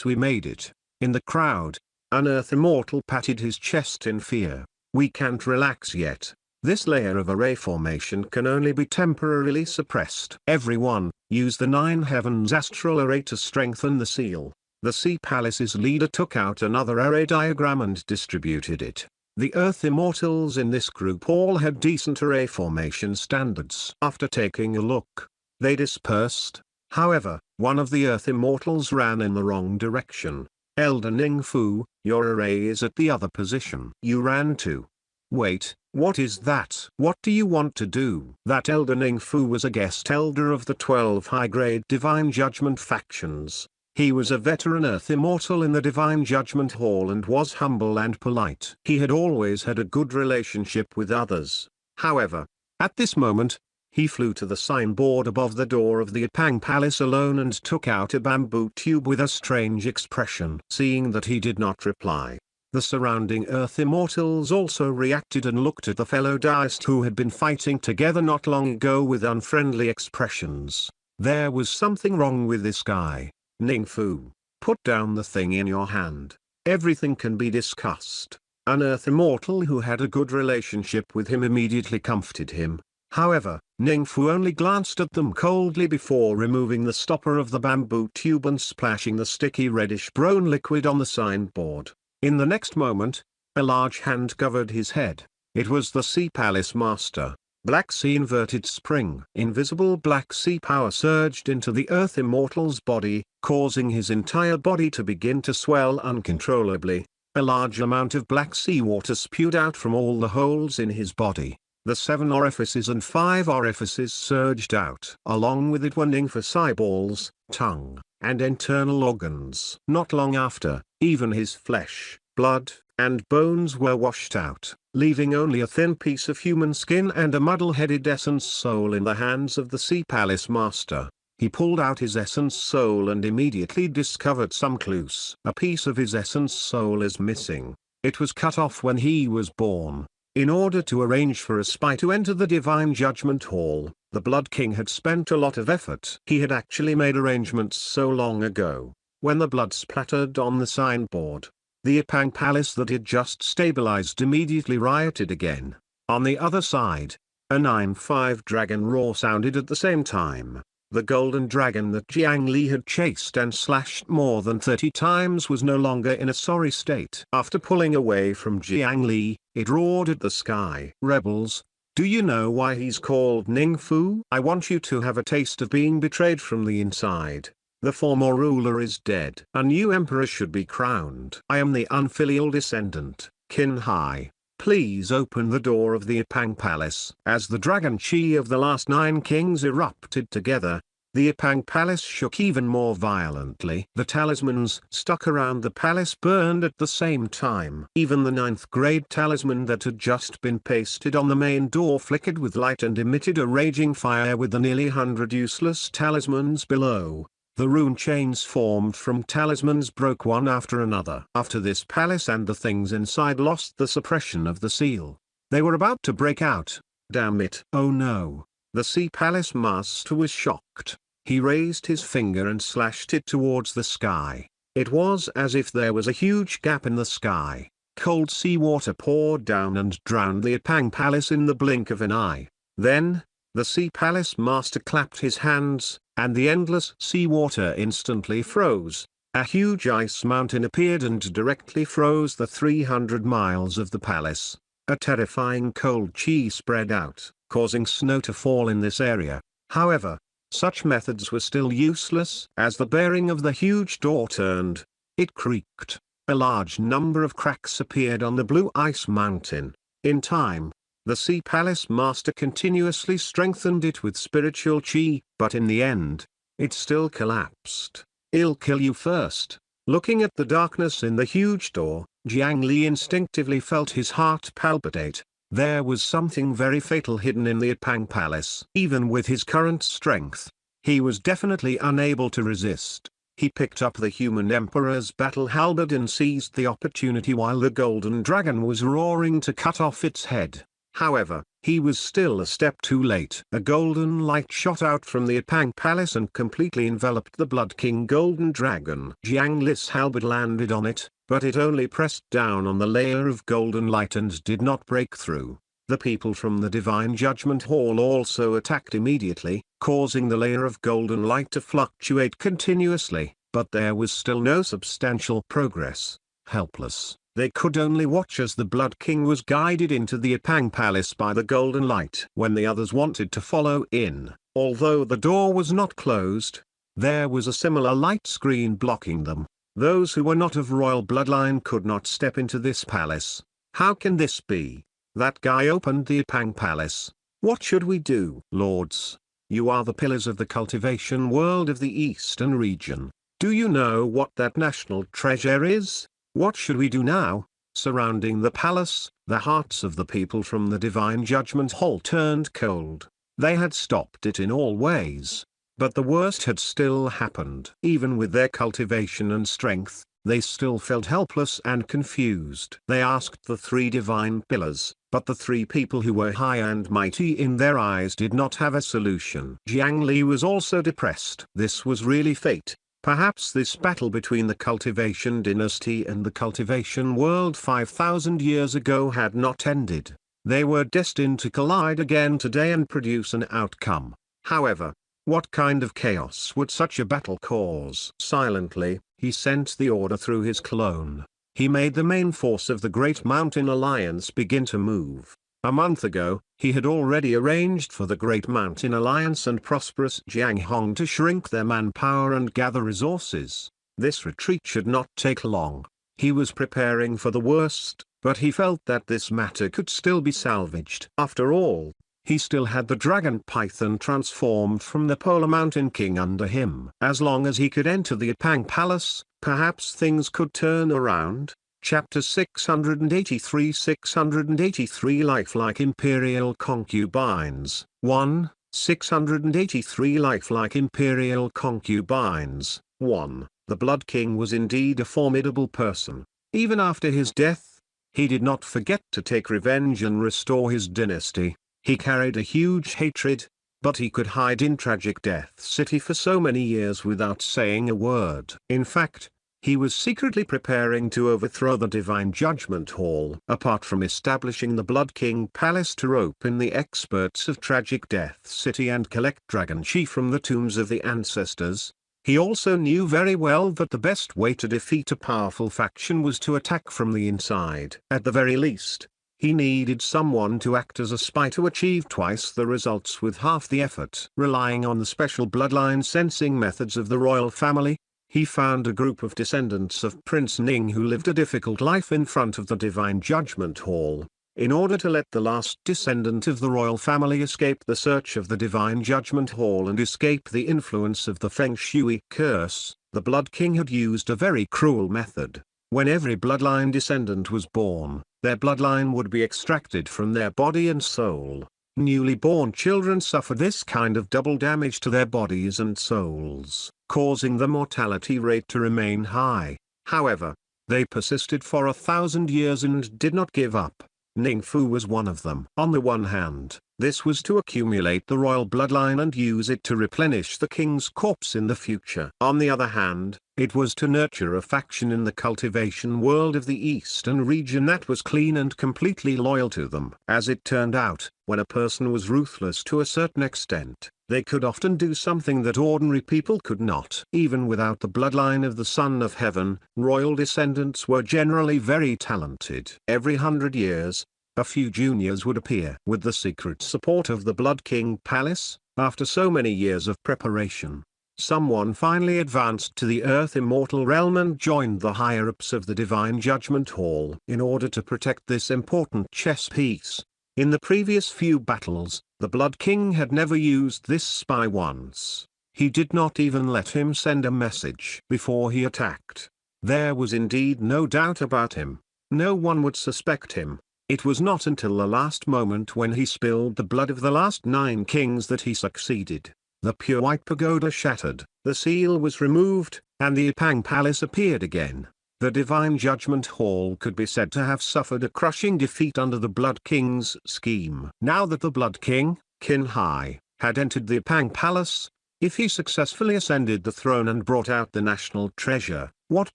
Speaker 2: we made it. In the crowd, an Earth Immortal patted his chest in fear. We can't relax yet. This layer of array formation can only be temporarily suppressed. Everyone, use the 9 heavens astral array to strengthen the seal. The Sea Palace's leader took out another array diagram and distributed it. The Earth Immortals in this group all had decent array formation standards. After taking a look, they dispersed. However, one of the Earth Immortals ran in the wrong direction. Elder Ningfu, your array is at the other position. You ran to. Wait, what is that? What do you want to do? That Elder Ningfu was a guest elder of the 12 high-grade Divine Judgment factions. He was a veteran Earth Immortal in the Divine Judgment Hall and was humble and polite. He had always had a good relationship with others. However, at this moment, he flew to the signboard above the door of the Apang Palace alone and took out a bamboo tube with a strange expression. Seeing that he did not reply, The surrounding Earth immortals also reacted and looked at the fellow deists who had been fighting together not long ago with unfriendly expressions. There was something wrong with this guy. Ningfu, put down the thing in your hand. Everything can be discussed. An Earth immortal who had a good relationship with him immediately comforted him. However, Ningfu only glanced at them coldly before removing the stopper of the bamboo tube and splashing the sticky reddish-brown liquid on the signboard. In the next moment, a large hand covered his head. It was the Sea Palace Master. Black Sea inverted spring. Invisible Black Sea power surged into the Earth Immortal's body, causing his entire body to begin to swell uncontrollably. A large amount of Black Sea water spewed out from all the holes in his body. The 7 orifices and 5 orifices surged out. Along with it were Ningfu's eyeballs, tongue, and internal organs. Not long after, even his flesh, blood, and bones were washed out, leaving only a thin piece of human skin and a muddle-headed essence soul in the hands of the Sea Palace Master. He pulled out his essence soul and immediately discovered some clues. A piece of his essence soul is missing. It was cut off when he was born. In order to arrange for a spy to enter the Divine Judgment Hall, the Blood King had spent a lot of effort. He had actually made arrangements so long ago. When the blood splattered on the signboard, the Ipang Palace that had just stabilized immediately rioted again. On the other side, a 9-5 dragon roar sounded at the same time. The golden dragon that Jiang Li had chased and slashed more than 30 times was no longer in a sorry state. After pulling away from Jiang Li, it roared at the sky. Rebels, do you know why he's called Ningfu? I want you to have a taste of being betrayed from the inside. The former ruler is dead. A new emperor should be crowned. I am the unfilial descendant, Qin Hai. Please open the door of the Ipang Palace. As the dragon chi of the last 9 kings erupted together, the Ipang Palace shook even more violently. The talismans stuck around the palace burned at the same time. Even the 9th grade talisman that had just been pasted on the main door flickered with light and emitted a raging fire with the nearly 100 useless talismans below. The rune chains formed from talismans broke one after another. After this palace and the things inside lost the suppression of the seal. They were about to break out. Damn it. Oh no. The Sea Palace Master was shocked. He raised his finger and slashed it towards the sky. It was as if there was a huge gap in the sky. Cold sea water poured down and drowned the Ipang Palace in the blink of an eye. Then, the Sea Palace Master clapped his hands, and the endless sea water instantly froze. A huge ice mountain appeared and directly froze the 300 miles of the palace. A terrifying cold chi spread out, causing snow to fall in this area. However, such methods were still useless. As the bearing of the huge door turned, it creaked. A large number of cracks appeared on the blue ice mountain. In time, the Sea Palace Master continuously strengthened it with spiritual chi, but in the end, it still collapsed. I'll kill you first. Looking at the darkness in the huge door, Jiang Li instinctively felt his heart palpitate. There was something very fatal hidden in the Ipang Palace. Even with his current strength, he was definitely unable to resist. He picked up the human emperor's battle halberd and seized the opportunity while the golden dragon was roaring to cut off its head. However, he was still a step too late. A golden light shot out from the Ipang Palace and completely enveloped the Blood King Golden Dragon. Jiang Li's halberd landed on it, but it only pressed down on the layer of golden light and did not break through. The people from the Divine Judgment Hall also attacked immediately, causing the layer of golden light to fluctuate continuously, but there was still no substantial progress. Helpless, they could only watch as the Blood King was guided into the Ipang Palace by the golden light. When the others wanted to follow in, although the door was not closed, there was a similar light screen blocking them. Those who were not of royal bloodline could not step into this palace. How can this be? That guy opened the Ipang Palace. What should we do? Lords, you are the pillars of the cultivation world of the Eastern region. Do you know what that national treasure is? What should we do now? Surrounding the palace, the hearts of the people from the Divine Judgment Hall turned cold. They had stopped it in all ways. But the worst had still happened. Even with their cultivation and strength, they still felt helpless and confused. They asked the three divine pillars, but the three people who were high and mighty in their eyes did not have a solution. Jiang Li was also depressed. This was really fate. Perhaps this battle between the Cultivation dynasty and the Cultivation world 5,000 years ago had not ended. They were destined to collide again today and produce an outcome. However, what kind of chaos would such a battle cause? Silently, he sent the order through his clone. He made the main force of the Great Mountain Alliance begin to move. A month ago, he had already arranged for the Great Mountain Alliance and prosperous Jiang Hong to shrink their manpower and gather resources. This retreat should not take long. He was preparing for the worst, but he felt that this matter could still be salvaged. After all, he still had the dragon python transformed from the Polar Mountain King under him. As long as he could enter the Ipang Palace, perhaps things could turn around. Chapter 683 683 Lifelike Imperial Concubines 1. 683 Lifelike Imperial Concubines 1. The Blood King was indeed a formidable person. Even after his death, he did not forget to take revenge and restore his dynasty. He carried a huge hatred, but he could hide in Tragic Death City for so many years without saying a word. In fact, he was secretly preparing to overthrow the Divine Judgment Hall. Apart from establishing the Blood King Palace to rope in the experts of Tragic Death City and collect Dragon Chi from the tombs of the ancestors, he also knew very well that the best way to defeat a powerful faction was to attack from the inside. At the very least, he needed someone to act as a spy to achieve twice the results with half the effort. Relying on the special bloodline sensing methods of the royal family, he found a group of descendants of Prince Ning who lived a difficult life in front of the Divine Judgment Hall. In order to let the last descendant of the royal family escape the search of the Divine Judgment Hall and escape the influence of the Feng Shui curse, the Blood King had used a very cruel method. When every bloodline descendant was born, their bloodline would be extracted from their body and soul. Newly born children suffer this kind of double damage to their bodies and souls, causing the mortality rate to remain high. However, they persisted for 1,000 years and did not give up. Ning Fu was one of them. On the one hand, this was to accumulate the royal bloodline and use it to replenish the king's corpse in the future. On the other hand, it was to nurture a faction in the cultivation world of the eastern region that was clean and completely loyal to them. As it turned out, when a person was ruthless to a certain extent, they could often do something that ordinary people could not. Even without the bloodline of the Son of Heaven, royal descendants were generally very talented. Every 100 years, a few juniors would appear. With the secret support of the Blood King Palace, after so many years of preparation, someone finally advanced to the Earth Immortal Realm and joined the higher-ups of the Divine Judgment Hall. In order to protect this important chess piece, in the previous few battles, the Blood King had never used this spy once. He did not even let him send a message before he attacked. There was indeed no doubt about him. No one would suspect him. It was not until the last moment when he spilled the blood of the last 9 kings that he succeeded. The pure white pagoda shattered, the seal was removed, and the Ipang Palace appeared again. The Divine Judgment Hall could be said to have suffered a crushing defeat under the Blood King's scheme. Now that the Blood King, Qin Hai, had entered the Ipang Palace, if he successfully ascended the throne and brought out the national treasure, what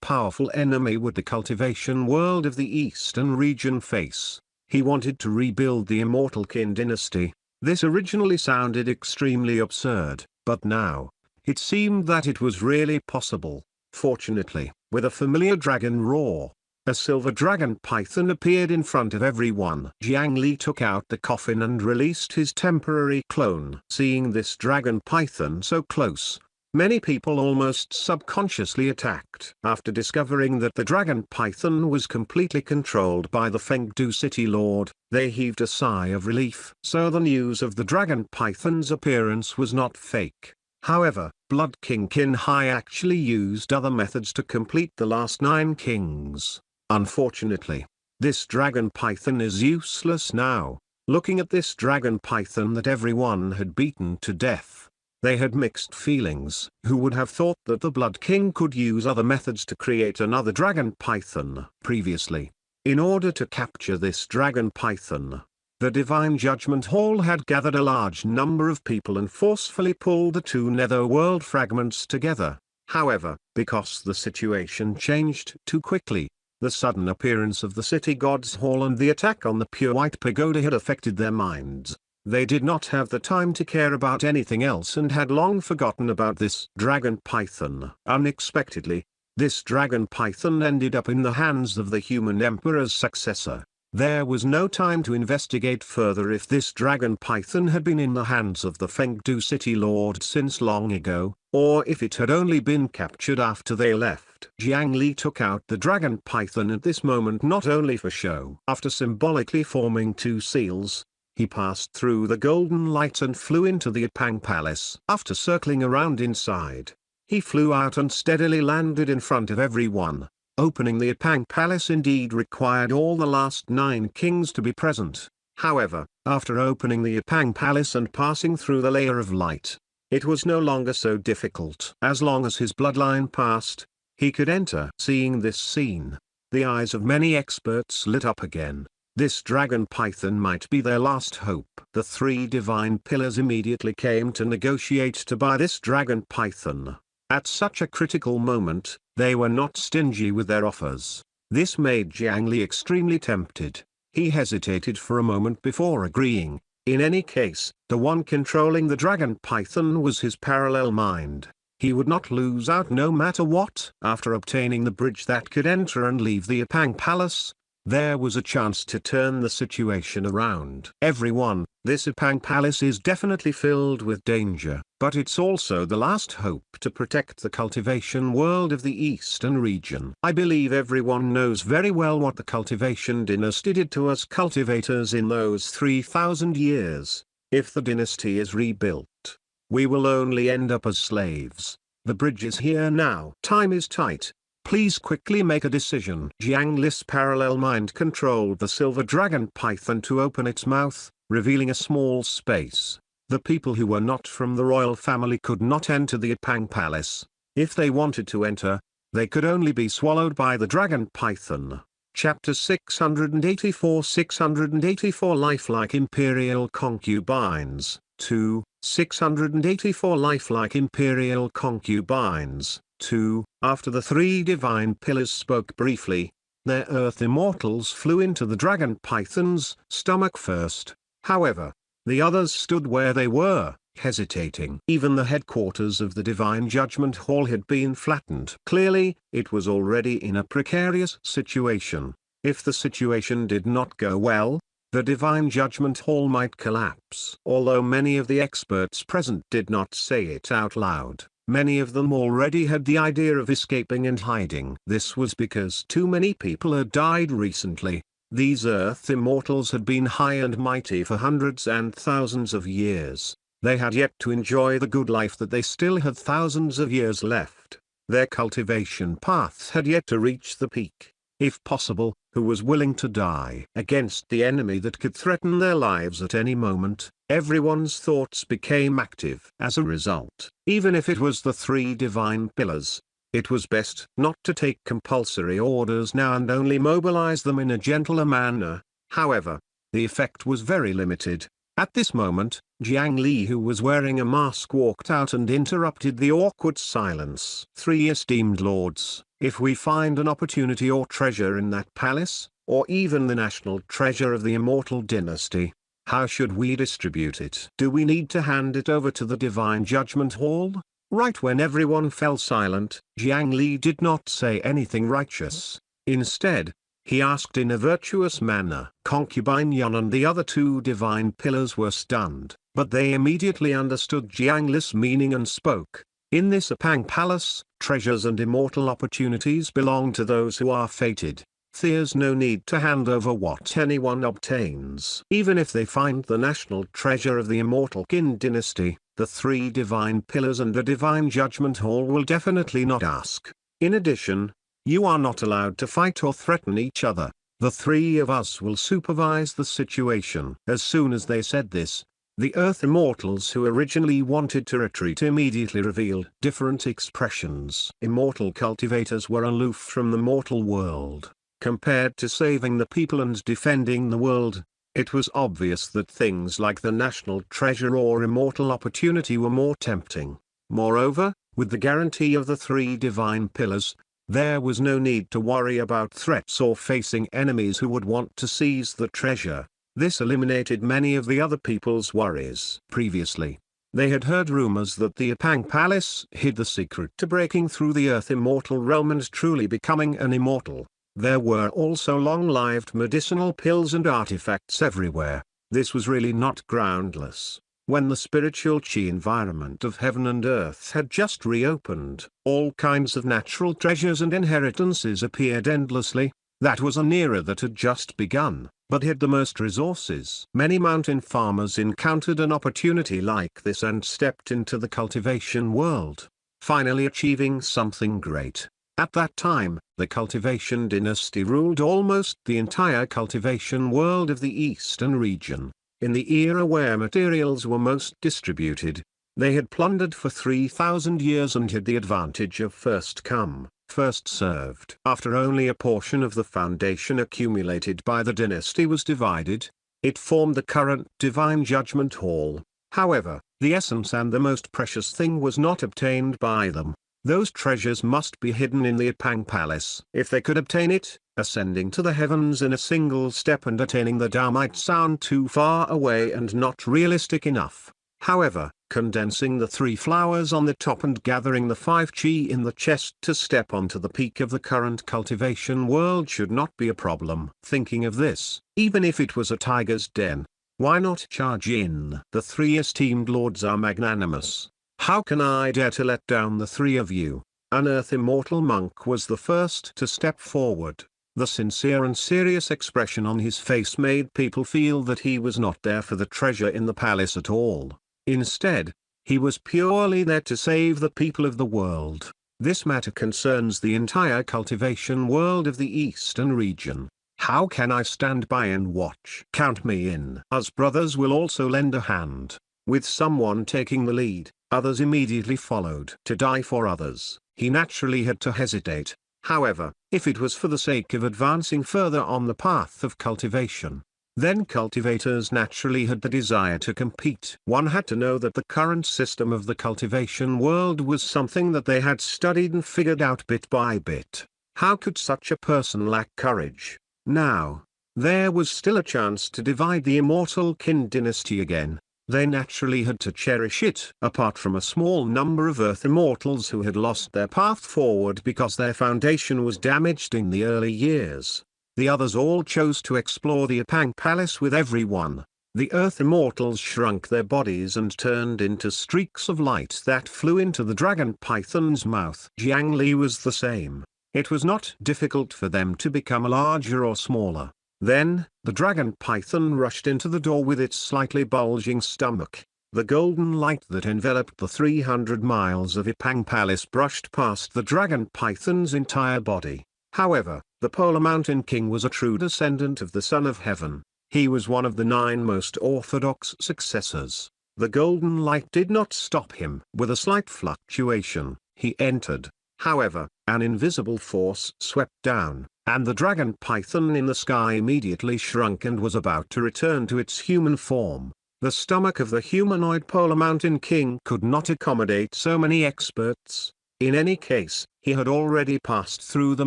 Speaker 2: powerful enemy would the cultivation world of the eastern region face? He wanted to rebuild the immortal Qin dynasty. This originally sounded extremely absurd, but now, it seemed that it was really possible. Fortunately, with a familiar dragon roar, a silver dragon python appeared in front of everyone. Jiang Li took out the coffin and released his temporary clone. Seeing this dragon python so close, many people almost subconsciously attacked. After discovering that the dragon python was completely controlled by the Fengdu City Lord, they heaved a sigh of relief. So the news of the dragon python's appearance was not fake. However, Blood King Qin Hai actually used other methods to complete the last 9 kings. Unfortunately, this dragon python is useless now. Looking at this dragon python that everyone had beaten to death, They had mixed feelings. Who would have thought that the Blood King could use other methods to create another dragon python? Previously, in order to capture this dragon python, the Divine Judgment Hall had gathered a large number of people and forcefully pulled the two netherworld fragments together. However, because the situation changed too quickly, the sudden appearance of the City God's Hall and the attack on the Pure White Pagoda had affected their minds. They did not have the time to care about anything else and had long forgotten about this dragon python. Unexpectedly, this dragon python ended up in the hands of the human emperor's successor. There was no time to investigate further if this dragon python had been in the hands of the Fengdu city lord since long ago, or if it had only been captured after they left. Jiang Li took out the dragon python at this moment not only for show. After symbolically forming two seals, he passed through the golden light and flew into the Apang Palace. After circling around inside, he flew out and steadily landed in front of everyone. Opening the Apang Palace indeed required all the last 9 kings to be present. However, after opening the Apang Palace and passing through the layer of light, it was no longer so difficult. As long as his bloodline passed, he could enter. Seeing this scene, the eyes of many experts lit up again. This dragon python might be their last hope. The 3 divine pillars immediately came to negotiate to buy this dragon python. At such a critical moment, they were not stingy with their offers. This made Jiang Li extremely tempted. He hesitated for a moment before agreeing. In any case, the one controlling the dragon python was his parallel mind. He would not lose out no matter what. After obtaining the bridge that could enter and leave the Apang Palace, there was a chance to turn the situation around. Everyone, this Apang Palace is definitely filled with danger, but it's also the last hope to protect the cultivation world of the Eastern region. I believe everyone knows very well what the Cultivation dynasty did to us cultivators in those 3,000 years. If the dynasty is rebuilt, we will only end up as slaves. The bridge is here now. Time is tight. Please quickly make a decision. Jiang Li's parallel mind controlled the silver dragon python to open its mouth, revealing a small space. The people who were not from the royal family could not enter the Apang Palace. If they wanted to enter, they could only be swallowed by the dragon python. Chapter 684 684 Lifelike Imperial Concubines 2, 684 Lifelike Imperial Concubines 2. After the 3 divine pillars spoke briefly, their earth immortals flew into the dragon python's stomach first. However, the others stood where they were, hesitating. Even the headquarters of the Divine Judgment Hall had been flattened. Clearly, it was already in a precarious situation. If the situation did not go well, the Divine Judgment Hall might collapse. Although many of the experts present did not say it out loud, many of them already had the idea of escaping and hiding. This was because too many people had died recently. These Earth Immortals had been high and mighty for hundreds and thousands of years. They had yet to enjoy the good life that they still had thousands of years left. Their cultivation path had yet to reach the peak. If possible, who was willing to die against the enemy that could threaten their lives at any moment? Everyone's thoughts became active. As a result, even if it was the 3 divine pillars, it was best not to take compulsory orders now and only mobilize them in a gentler manner. However, the effect was very limited. At this moment, Jiang Li, who was wearing a mask, walked out and interrupted the awkward silence. 3 esteemed lords, if we find an opportunity or treasure in that palace, or even the national treasure of the immortal dynasty, how should we distribute it? Do we need to hand it over to the Divine Judgment Hall? Right when everyone fell silent, Jiang Li did not say anything righteous. Instead, he asked in a virtuous manner. Concubine Yan and the other 2 divine pillars were stunned, but they immediately understood Jiang Li's meaning and spoke. In this Apang Palace, treasures and immortal opportunities belong to those who are fated. There's no need to hand over what anyone obtains. Even if they find the national treasure of the immortal Qin dynasty, the 3 divine pillars and the Divine Judgment Hall will definitely not ask. In addition, you are not allowed to fight or threaten each other. The 3 of us will supervise the situation. As soon as they said this, The Earth Immortals who originally wanted to retreat immediately revealed different expressions. Immortal cultivators were aloof from the mortal world. Compared to saving the people and defending the world, it was obvious that things like the national treasure or immortal opportunity were more tempting. Moreover, with the guarantee of the three divine pillars, there was no need to worry about threats or facing enemies who would want to seize the treasure. This eliminated many of the other people's worries. Previously, they had heard rumors that the Apang Palace hid the secret to breaking through the Earth Immortal realm and truly becoming an immortal. There were also long-lived medicinal pills and artifacts everywhere. This was really not groundless. When the spiritual chi environment of heaven and earth had just reopened, all kinds of natural treasures and inheritances appeared endlessly. That was an era that had just begun, but had the most resources. Many mountain farmers encountered an opportunity like this and stepped into the cultivation world, finally achieving something great. At that time, the Cultivation dynasty ruled almost the entire cultivation world of the eastern region. In the era where materials were most distributed, they had plundered for 3,000 years and had the advantage of first come, first served. After only a portion of the foundation accumulated by the dynasty was divided, it formed the current divine judgment hall. However, the essence and the most precious thing was not obtained by them. Those treasures must be hidden in the Apang Palace. If they could obtain it, ascending to the heavens in a single step and attaining the Tao might sound too far away and not realistic enough. However, condensing the 3 flowers on the top and gathering the 5 chi in the chest to step onto the peak of the current cultivation world should not be a problem. Thinking of this, even if it was a tiger's den, why not charge in? The 3 esteemed lords are magnanimous. How can I dare to let down the 3 of you? An Earth Immortal monk was the first to step forward. The sincere and serious expression on his face made people feel that he was not there for the treasure in the palace at all. Instead, he was purely there to save the people of the world. This matter concerns the entire cultivation world of the eastern region. How can I stand by and watch? Count me in. Us brothers will also lend a hand. With someone taking the lead, others immediately followed. To die for others, he naturally had to hesitate. However, if it was for the sake of advancing further on the path of cultivation, then cultivators naturally had the desire to compete. One had to know that the current system of the cultivation world was something that they had studied and figured out bit by bit. How could such a person lack courage? Now, there was still a chance to divide the immortal Qin dynasty again. They naturally had to cherish it. Apart from a small number of Earth Immortals who had lost their path forward because their foundation was damaged in the early years, the others all chose to explore the Apang Palace with everyone. The Earth Immortals shrunk their bodies and turned into streaks of light that flew into the dragon python's mouth. Jiang Li was the same. It was not difficult for them to become larger or smaller. Then, the dragon python rushed into the door with its slightly bulging stomach. The golden light that enveloped the 300 miles of Apang Palace brushed past the dragon python's entire body. However, the Polar Mountain King was a true descendant of the Son of Heaven. He was one of the 9 most orthodox successors. The golden light did not stop him. With a slight fluctuation, he entered. However, an invisible force swept down, and the dragon python in the sky immediately shrunk and was about to return to its human form. The stomach of the humanoid Polar Mountain King could not accommodate so many experts. In any case, he had already passed through the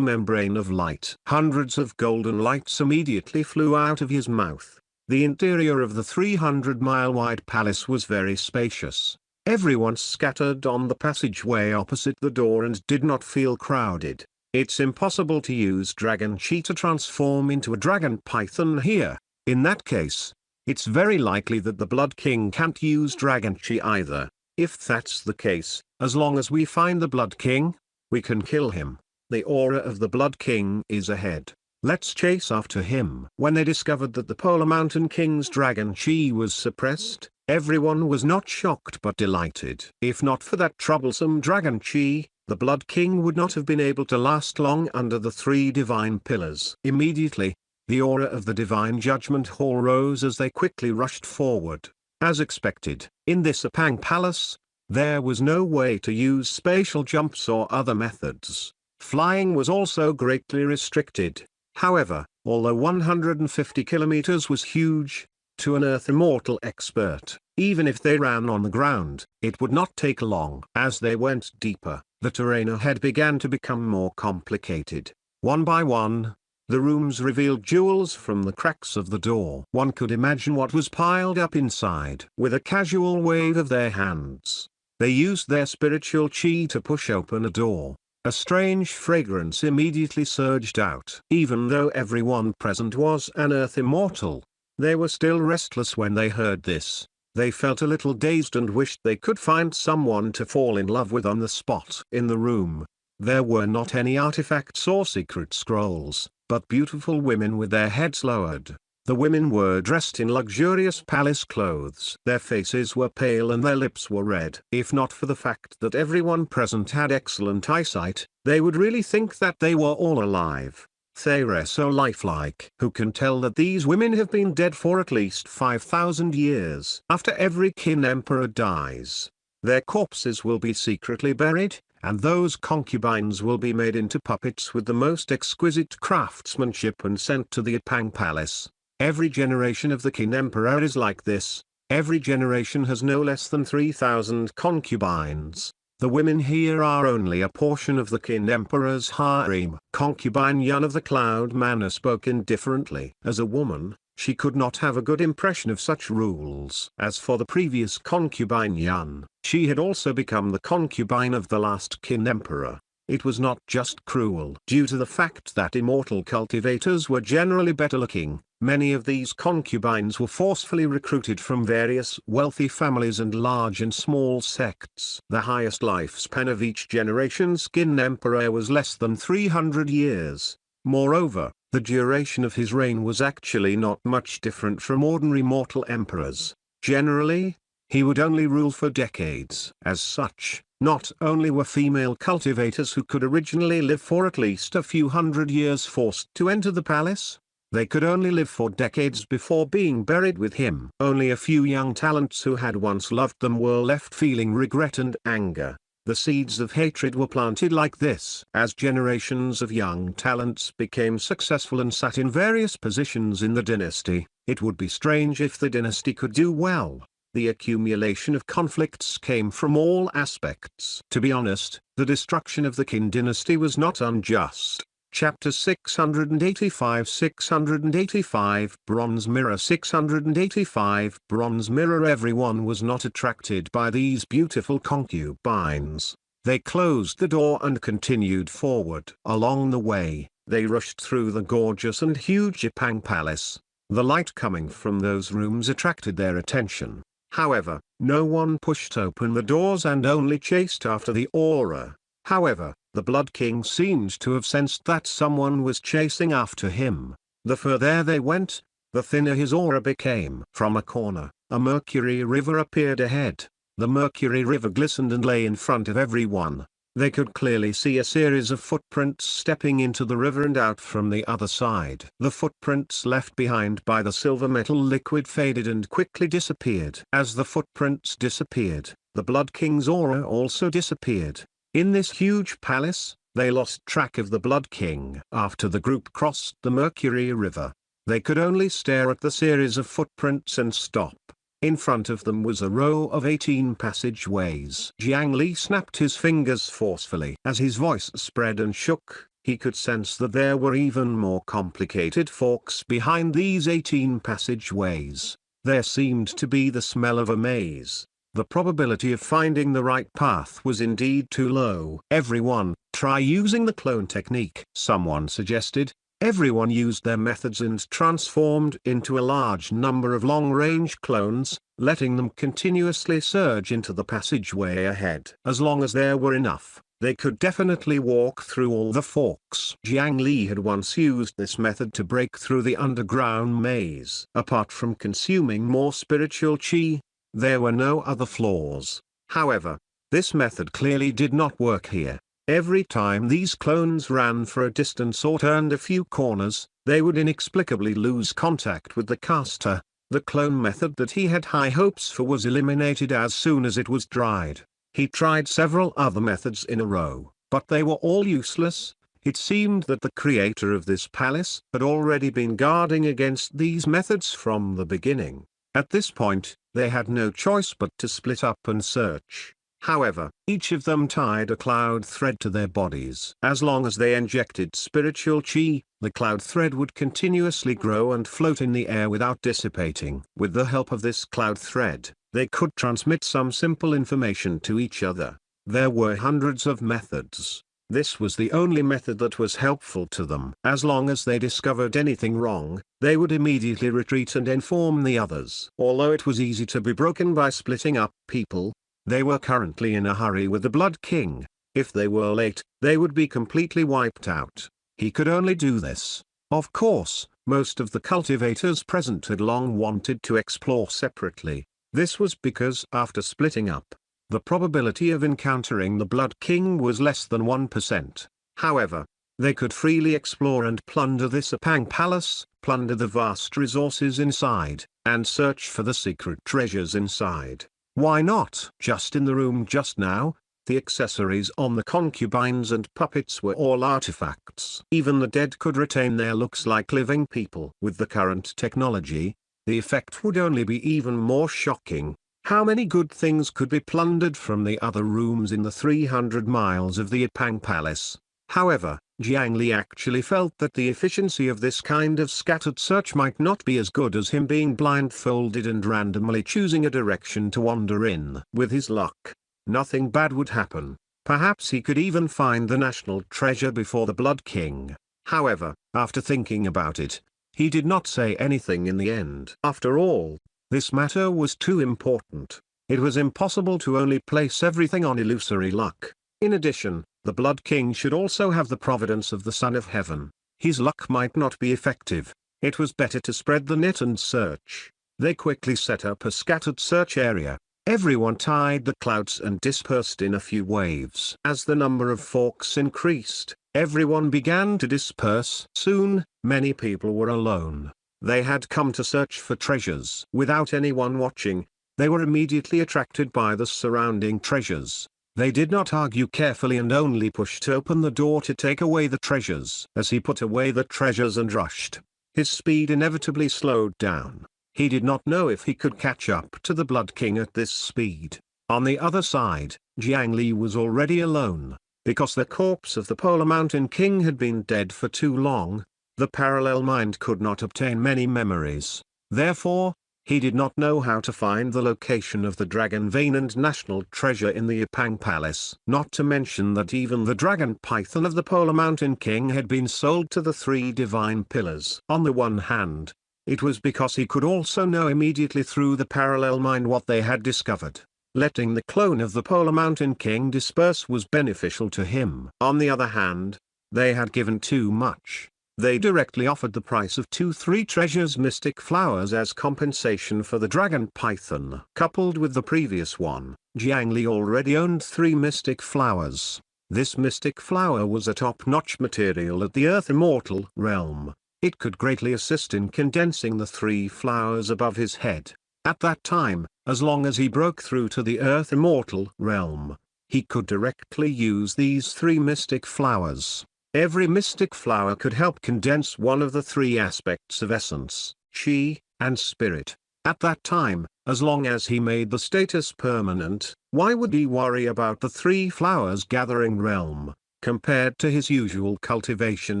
Speaker 2: membrane of light. Hundreds of golden lights immediately flew out of his mouth. The interior of the 300-mile-wide palace was very spacious. Everyone scattered on the passageway opposite the door and did not feel crowded. It's impossible to use dragon chi to transform into a dragon python here. In that case, it's very likely that the Blood King can't use dragon chi either. If that's the case, as long as we find the Blood King, we can kill him. The aura of the Blood King is ahead. Let's chase after him. When they discovered that the Polar Mountain King's dragon chi was suppressed, everyone was not shocked but delighted. If not for that troublesome dragon chi, the Blood King would not have been able to last long under the 3 divine pillars. Immediately, the aura of the divine judgment hall rose as they quickly rushed forward. As expected, in this Apang Palace, there was no way to use spatial jumps or other methods. Flying was also greatly restricted. However, although 150 kilometers was huge, to an Earth Immortal expert, even if they ran on the ground, it would not take long. As they went deeper, the terrain ahead began to become more complicated. One by one, the rooms revealed jewels from the cracks of the door. One could imagine what was piled up inside. With a casual wave of their hands, they used their spiritual chi to push open a door. A strange fragrance immediately surged out. Even though everyone present was an Earth Immortal, they were still restless when they heard this. They felt a little dazed and wished they could find someone to fall in love with on the spot. In the room, there were not any artifacts or secret scrolls, but beautiful women with their heads lowered. The women were dressed in luxurious palace clothes. Their faces were pale and their lips were red. If not for the fact that everyone present had excellent eyesight, they would really think that they were all alive. They were so lifelike. Who can tell that these women have been dead for at least 5,000 years? After every kin emperor dies, their corpses will be secretly buried, and those concubines will be made into puppets with the most exquisite craftsmanship and sent to the Apang Palace. Every generation of the kin emperor is like this. Every generation has no less than 3,000 concubines. The women here are only a portion of the kin emperor's harem. Concubine Yun of the Cloud Manor spoke indifferently. As a woman, she could not have a good impression of such rules. As for the previous concubine Yun, she had also become the concubine of the last kin emperor. It was not just cruel. Due to the fact that immortal cultivators were generally better looking, many of these concubines were forcefully recruited from various wealthy families and large and small sects. The highest lifespan of each generation's kin emperor was less than 300 years. Moreover, the duration of his reign was actually not much different from ordinary mortal emperors. Generally, he would only rule for decades. As such, not only were female cultivators who could originally live for at least a few hundred years forced to enter the palace, they could only live for decades before being buried with him. Only a few young talents who had once loved them were left feeling regret and anger. The seeds of hatred were planted like this. As generations of young talents became successful and sat in various positions in the dynasty, it would be strange if the dynasty could do well. The accumulation of conflicts came from all aspects. To be honest, the destruction of the Qin dynasty was not unjust. Chapter 685 Bronze Mirror 685 Bronze Mirror. Everyone was not attracted by these beautiful concubines. They closed the door and continued forward. Along the way, they rushed through the gorgeous and huge Apang Palace. The light coming from those rooms attracted their attention. However, no one pushed open the doors and only chased after the aura. However, the Blood King seemed to have sensed that someone was chasing after him. The further they went, the thinner his aura became. From a corner, a Mercury River appeared ahead. The Mercury River glistened and lay in front of everyone. They could clearly see a series of footprints stepping into the river and out from the other side. The footprints left behind by the silver metal liquid faded and quickly disappeared. As the footprints disappeared, the Blood King's aura also disappeared. In this huge palace, they lost track of the Blood King. After the group crossed the Mercury River, they could only stare at the series of footprints and stop. In front of them was a row of 18 passageways. Jiang Li snapped his fingers forcefully. As his voice spread and shook, he could sense that there were even more complicated forks behind these 18 passageways. There seemed to be the smell of a maze. The probability of finding the right path was indeed too low. Everyone, try using the clone technique, someone suggested. Everyone used their methods and transformed into a large number of long-range clones, letting them continuously surge into the passageway ahead. As long as there were enough, they could definitely walk through all the forks. Jiang Li had once used this method to break through the underground maze. Apart from consuming more spiritual chi, there were no other flaws. However, this method clearly did not work here. Every time these clones ran for a distance or turned a few corners, they would inexplicably lose contact with the caster. The clone method that he had high hopes for was eliminated as soon as it was dried. He tried several other methods in a row, but they were all useless. It seemed that the creator of this palace had already been guarding against these methods from the beginning. At this point, they had no choice but to split up and search. However, each of them tied a cloud thread to their bodies. As long as they injected spiritual chi, the cloud thread would continuously grow and float in the air without dissipating. With the help of this cloud thread, they could transmit some simple information to each other. There were hundreds of methods. This was the only method that was helpful to them. As long as they discovered anything wrong, they would immediately retreat and inform the others. Although it was easy to be broken by splitting up people, they were currently in a hurry with the Blood King. If they were late, they would be completely wiped out. He could only do this. Of course, most of the cultivators present had long wanted to explore separately. This was because after splitting up, the probability of encountering the Blood King was less than 1%. However, they could freely explore and plunder this Apang Palace, plunder the vast resources inside, and search for the secret treasures inside. Why not? Just in the room just now, the accessories on the concubines and puppets were all artifacts. Even the dead could retain their looks like living people. With the current technology, the effect would only be even more shocking. How many good things could be plundered from the other rooms in the 300 miles of the Apang Palace? However, Jiang Li actually felt that the efficiency of this kind of scattered search might not be as good as him being blindfolded and randomly choosing a direction to wander in. With his luck, nothing bad would happen. Perhaps he could even find the national treasure before the Blood King. However, after thinking about it, he did not say anything in the end. After all, this matter was too important. It was impossible to only place everything on illusory luck. In addition, the Blood King should also have the providence of the Son of Heaven. His luck might not be effective. It was better to spread the net and search. They quickly set up a scattered search area. Everyone tied the clouds and dispersed in a few waves. As the number of forks increased, everyone began to disperse. Soon, many people were alone. They had come to search for treasures. Without anyone watching, they were immediately attracted by the surrounding treasures. They did not argue carefully and only pushed open the door to take away the treasures. As he put away the treasures and rushed, his speed inevitably slowed down. He did not know if he could catch up to the Blood King at this speed. On the other side, Jiang Li was already alone. Because the corpse of the Polar Mountain King had been dead for too long, the parallel mind could not obtain many memories. Therefore, he did not know how to find the location of the dragon vein and national treasure in the Apang Palace. Not to mention that even the dragon python of the Polar Mountain King had been sold to the three divine pillars. On the one hand, it was because he could also know immediately through the parallel mind what they had discovered. Letting the clone of the Polar Mountain King disperse was beneficial to him. On the other hand, they had given too much. They directly offered the price of 3 treasures mystic flowers as compensation for the dragon python. Coupled with the previous one, Jiang Li already owned 3 mystic flowers. This mystic flower was a top-notch material at the Earth Immortal realm. It could greatly assist in condensing the 3 flowers above his head. At that time, as long as he broke through to the Earth Immortal realm, he could directly use these 3 mystic flowers. Every mystic flower could help condense one of the 3 aspects of essence, chi, and spirit. At that time, as long as he made the status permanent, why would he worry about the 3 flowers gathering realm? Compared to his usual cultivation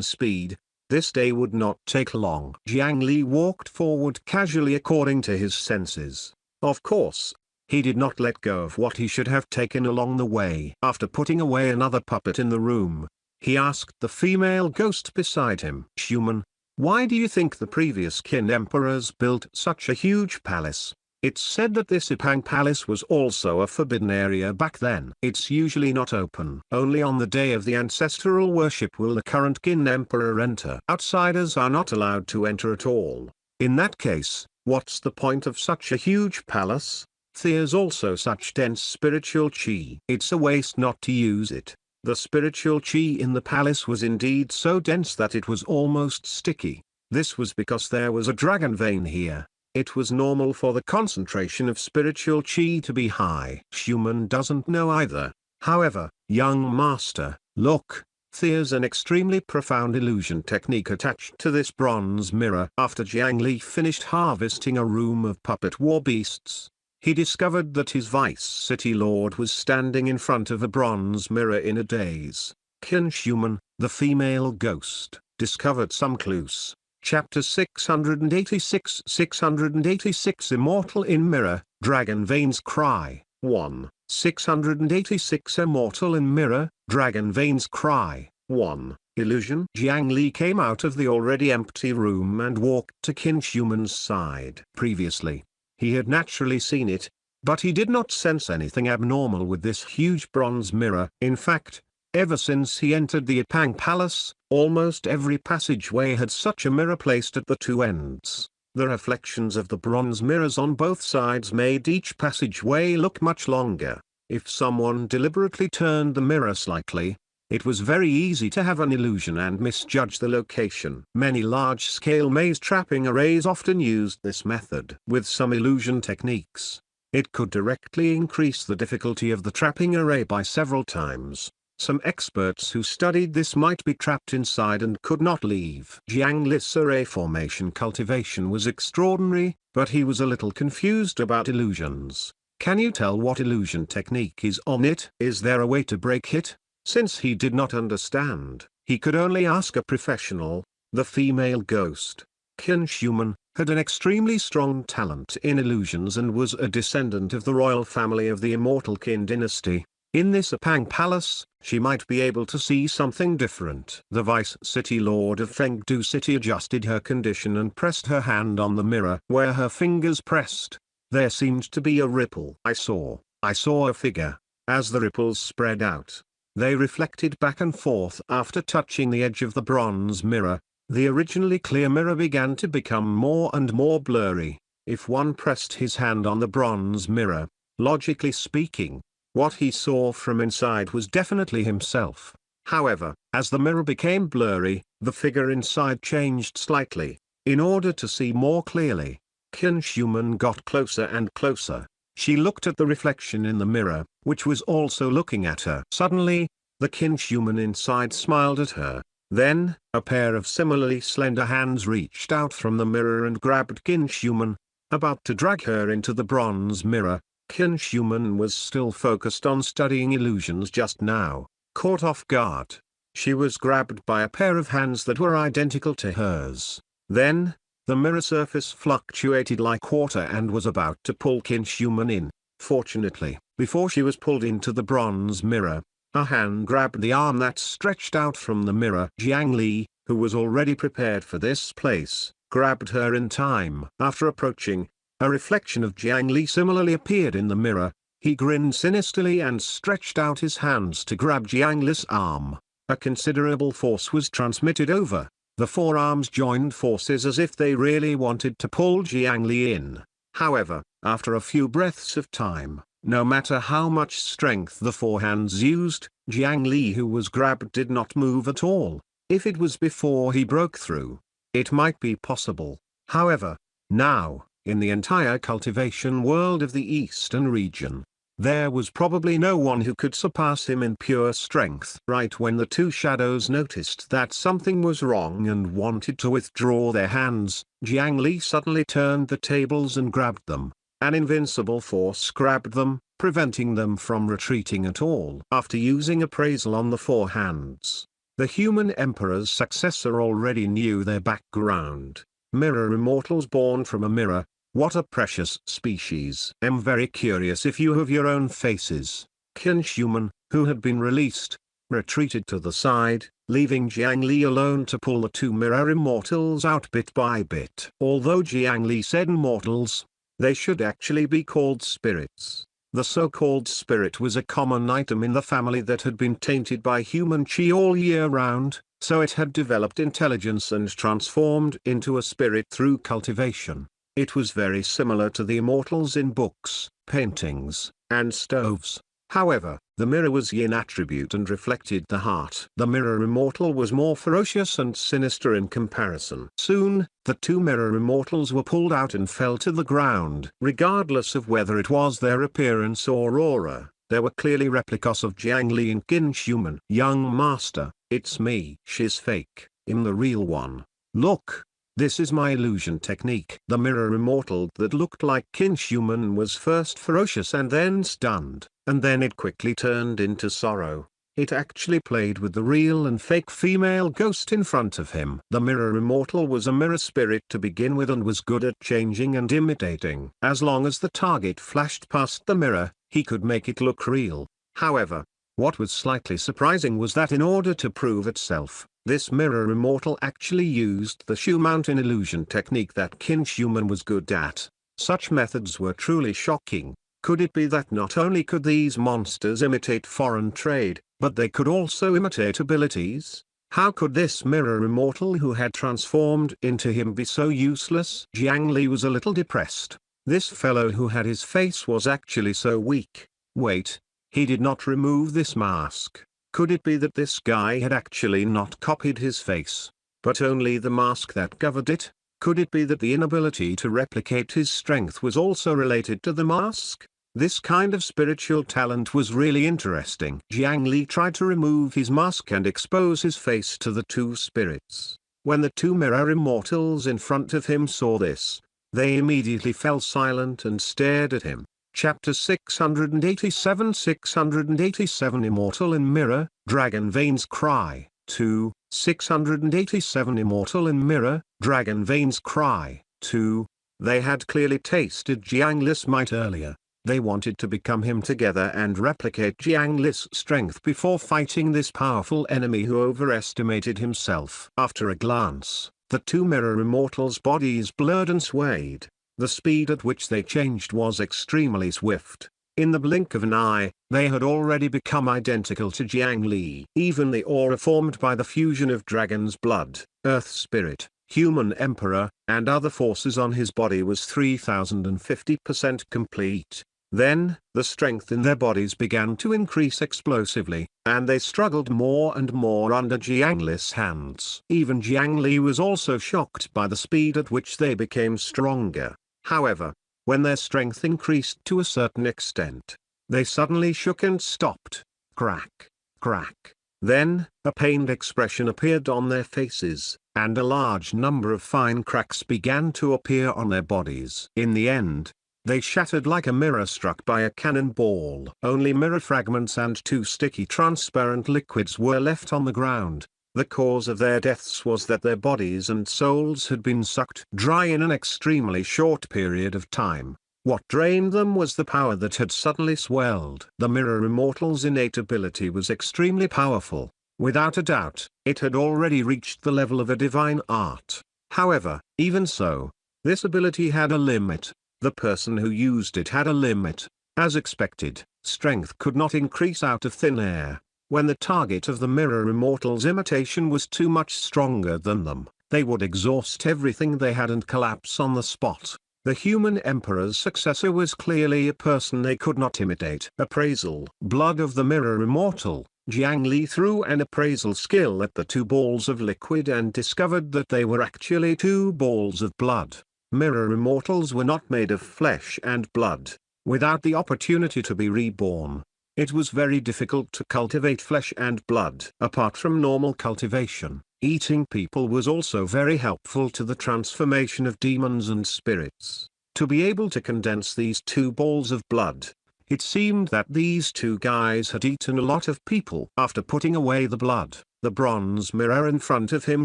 Speaker 2: speed, this day would not take long. Jiang Li walked forward casually according to his senses. Of course, he did not let go of what he should have taken along the way. After putting away another puppet in the room, he asked the female ghost beside him, "Human, why do you think the previous Qin emperors built such a huge palace? It's said that this Apang Palace was also a forbidden area back then. It's usually not open. Only on the day of the ancestral worship will the current Qin emperor enter. Outsiders are not allowed to enter at all. In that case, what's the point of such a huge palace? There's also such dense spiritual chi. It's a waste not to use it." The spiritual chi in the palace was indeed so dense that it was almost sticky. This was because there was a dragon vein here. it was normal for the concentration of spiritual chi to be high. Human doesn't know either. However, young master, look, there's an extremely profound illusion technique attached to this bronze mirror. After Jiang Li finished harvesting a room of puppet war beasts, he discovered that his vice city lord was standing in front of a bronze mirror in a daze. Qin Human, the female ghost, discovered some clues. Chapter 686 686 Immortal in Mirror, Dragon Veins Cry, 1. 686 Immortal in Mirror, Dragon Veins Cry, 1. Illusion. Jiang Li came out of the already empty room and walked to Qin Human's side. Previously, he had naturally seen it, but he did not sense anything abnormal with this huge bronze mirror. In fact, ever since he entered the Ipang Palace, almost every passageway had such a mirror placed at the two ends. The reflections of the bronze mirrors on both sides made each passageway look much longer. If someone deliberately turned the mirror slightly, it was very easy to have an illusion and misjudge the location. Many large-scale maze trapping arrays often used this method. With some illusion techniques, it could directly increase the difficulty of the trapping array by several times. Some experts who studied this might be trapped inside and could not leave. Jiang Li's array formation cultivation was extraordinary, but he was a little confused about illusions. Can you tell what illusion technique is on it? Is there a way to break it? Since he did not understand, he could only ask a professional. The female ghost, Qin Human, had an extremely strong talent in illusions and was a descendant of the royal family of the immortal Qin dynasty. In this Ipang Palace, she might be able to see something different. The vice city lord of Fengdu City adjusted her condition and pressed her hand on the mirror. Where her fingers pressed, there seemed to be a ripple. I saw a figure. As the ripples spread out, they reflected back and forth. After touching the edge of the bronze mirror, the originally clear mirror began to become more and more blurry. If one pressed his hand on the bronze mirror, logically speaking, what he saw from inside was definitely himself. However, as the mirror became blurry, the figure inside changed slightly. In order to see more clearly, Qin Human got closer and closer. She looked at the reflection in the mirror, which was also looking at her. Suddenly, the Qin Human inside smiled at her. Then, a pair of similarly slender hands reached out from the mirror and grabbed Qin Human, about to drag her into the bronze mirror. Qin Human was still focused on studying illusions just now. Caught off guard, she was grabbed by a pair of hands that were identical to hers. Then, the mirror surface fluctuated like water and was about to pull Qin Human in. Fortunately, before she was pulled into the bronze mirror, a hand grabbed the arm that stretched out from the mirror. Jiang Li, who was already prepared for this place, grabbed her in time. After approaching, a reflection of Jiang Li similarly appeared in the mirror. He grinned sinisterly and stretched out his hands to grab Jiang Li's arm. A considerable force was transmitted over. The four arms joined forces as if they really wanted to pull Jiang Li in. However, after a few breaths of time, no matter how much strength the four hands used, Jiang Li who was grabbed did not move at all. If it was before he broke through, it might be possible. However, now, in the entire cultivation world of the Eastern region, there was probably no one who could surpass him in pure strength. Right when the two shadows noticed that something was wrong and wanted to withdraw their hands, Jiang Li suddenly turned the tables and grabbed them. An invincible force grabbed them, preventing them from retreating at all. After using appraisal on the four hands, the human emperor's successor already knew their background. Mirror immortals born from a mirror. What a precious species. I'm very curious if you have your own faces. Qin Human, who had been released, retreated to the side, leaving Jiang Li alone to pull the two mirror immortals out bit by bit. Although Jiang Li said immortals, they should actually be called spirits. The so-called spirit was a common item in the family that had been tainted by human chi all year round, so it had developed intelligence and transformed into a spirit through cultivation. It was very similar to the immortals in books, paintings, and stoves. However, the mirror was yin attribute and reflected the heart. The mirror immortal was more ferocious and sinister in comparison. Soon, the two mirror immortals were pulled out and fell to the ground. Regardless of whether it was their appearance or aura, there were clearly replicas of Jiang Li and Qin Shuman. Young master, it's me. She's fake. I'm the real one. Look. This is my illusion technique. The mirror immortal that looked like Qin Shuman was first ferocious and then stunned, and then it quickly turned into sorrow. It actually played with the real and fake female ghost in front of him. The mirror immortal was a mirror spirit to begin with and was good at changing and imitating. As long as the target flashed past the mirror, he could make it look real. However, what was slightly surprising was that in order to prove itself, this mirror immortal actually used the Shu Mountain illusion technique that Qin Shuman was good at. Such methods were truly shocking. Could it be that not only could these monsters imitate foreign trade, but they could also imitate abilities? How could this mirror immortal who had transformed into him be so useless? Jiang Li was a little depressed. This fellow who had his face was actually so weak. Wait, he did not remove this mask. Could it be that this guy had actually not copied his face, but only the mask that covered it? Could it be that the inability to replicate his strength was also related to the mask? This kind of spiritual talent was really interesting. Jiang Li tried to remove his mask and expose his face to the two spirits. When the two mirror immortals in front of him saw this, they immediately fell silent and stared at him. Chapter 687 Immortal in Mirror, Dragon Veins Cry. 2. 687 Immortal in Mirror, Dragon Veins Cry. 2. They had clearly tasted Jiang Li's might earlier. They wanted to become him together and replicate Jiang Li's strength before fighting this powerful enemy who overestimated himself. After a glance, the two mirror immortals' bodies blurred and swayed. The speed at which they changed was extremely swift. In the blink of an eye, they had already become identical to Jiang Li. Even the aura formed by the fusion of dragon's blood, earth spirit, human emperor, and other forces on his body was 3050% complete. Then, the strength in their bodies began to increase explosively, and they struggled more and more under Jiang Li's hands. Even Jiang Li was also shocked by the speed at which they became stronger. However, when their strength increased to a certain extent, they suddenly shook and stopped. Crack, crack. Then, a pained expression appeared on their faces, and a large number of fine cracks began to appear on their bodies. In the end, they shattered like a mirror struck by a cannonball. Only mirror fragments and two sticky transparent liquids were left on the ground. The cause of their deaths was that their bodies and souls had been sucked dry in an extremely short period of time. What drained them was the power that had suddenly swelled. The mirror immortal's innate ability was extremely powerful. Without a doubt, it had already reached the level of a divine art. However, even so, this ability had a limit. The person who used it had a limit. As expected, strength could not increase out of thin air. When the target of the mirror immortal's imitation was too much stronger than them, they would exhaust everything they had and collapse on the spot. The human emperor's successor was clearly a person they could not imitate. Appraisal. Blood of the mirror immortal. Jiang Li threw an appraisal skill at the two balls of liquid and discovered that they were actually two balls of blood. Mirror immortals were not made of flesh and blood. Without the opportunity to be reborn, it was very difficult to cultivate flesh and blood. Apart from normal cultivation, eating people was also very helpful to the transformation of demons and spirits. To be able to condense these two balls of blood, it seemed that these two guys had eaten a lot of people. After putting away the blood, the bronze mirror in front of him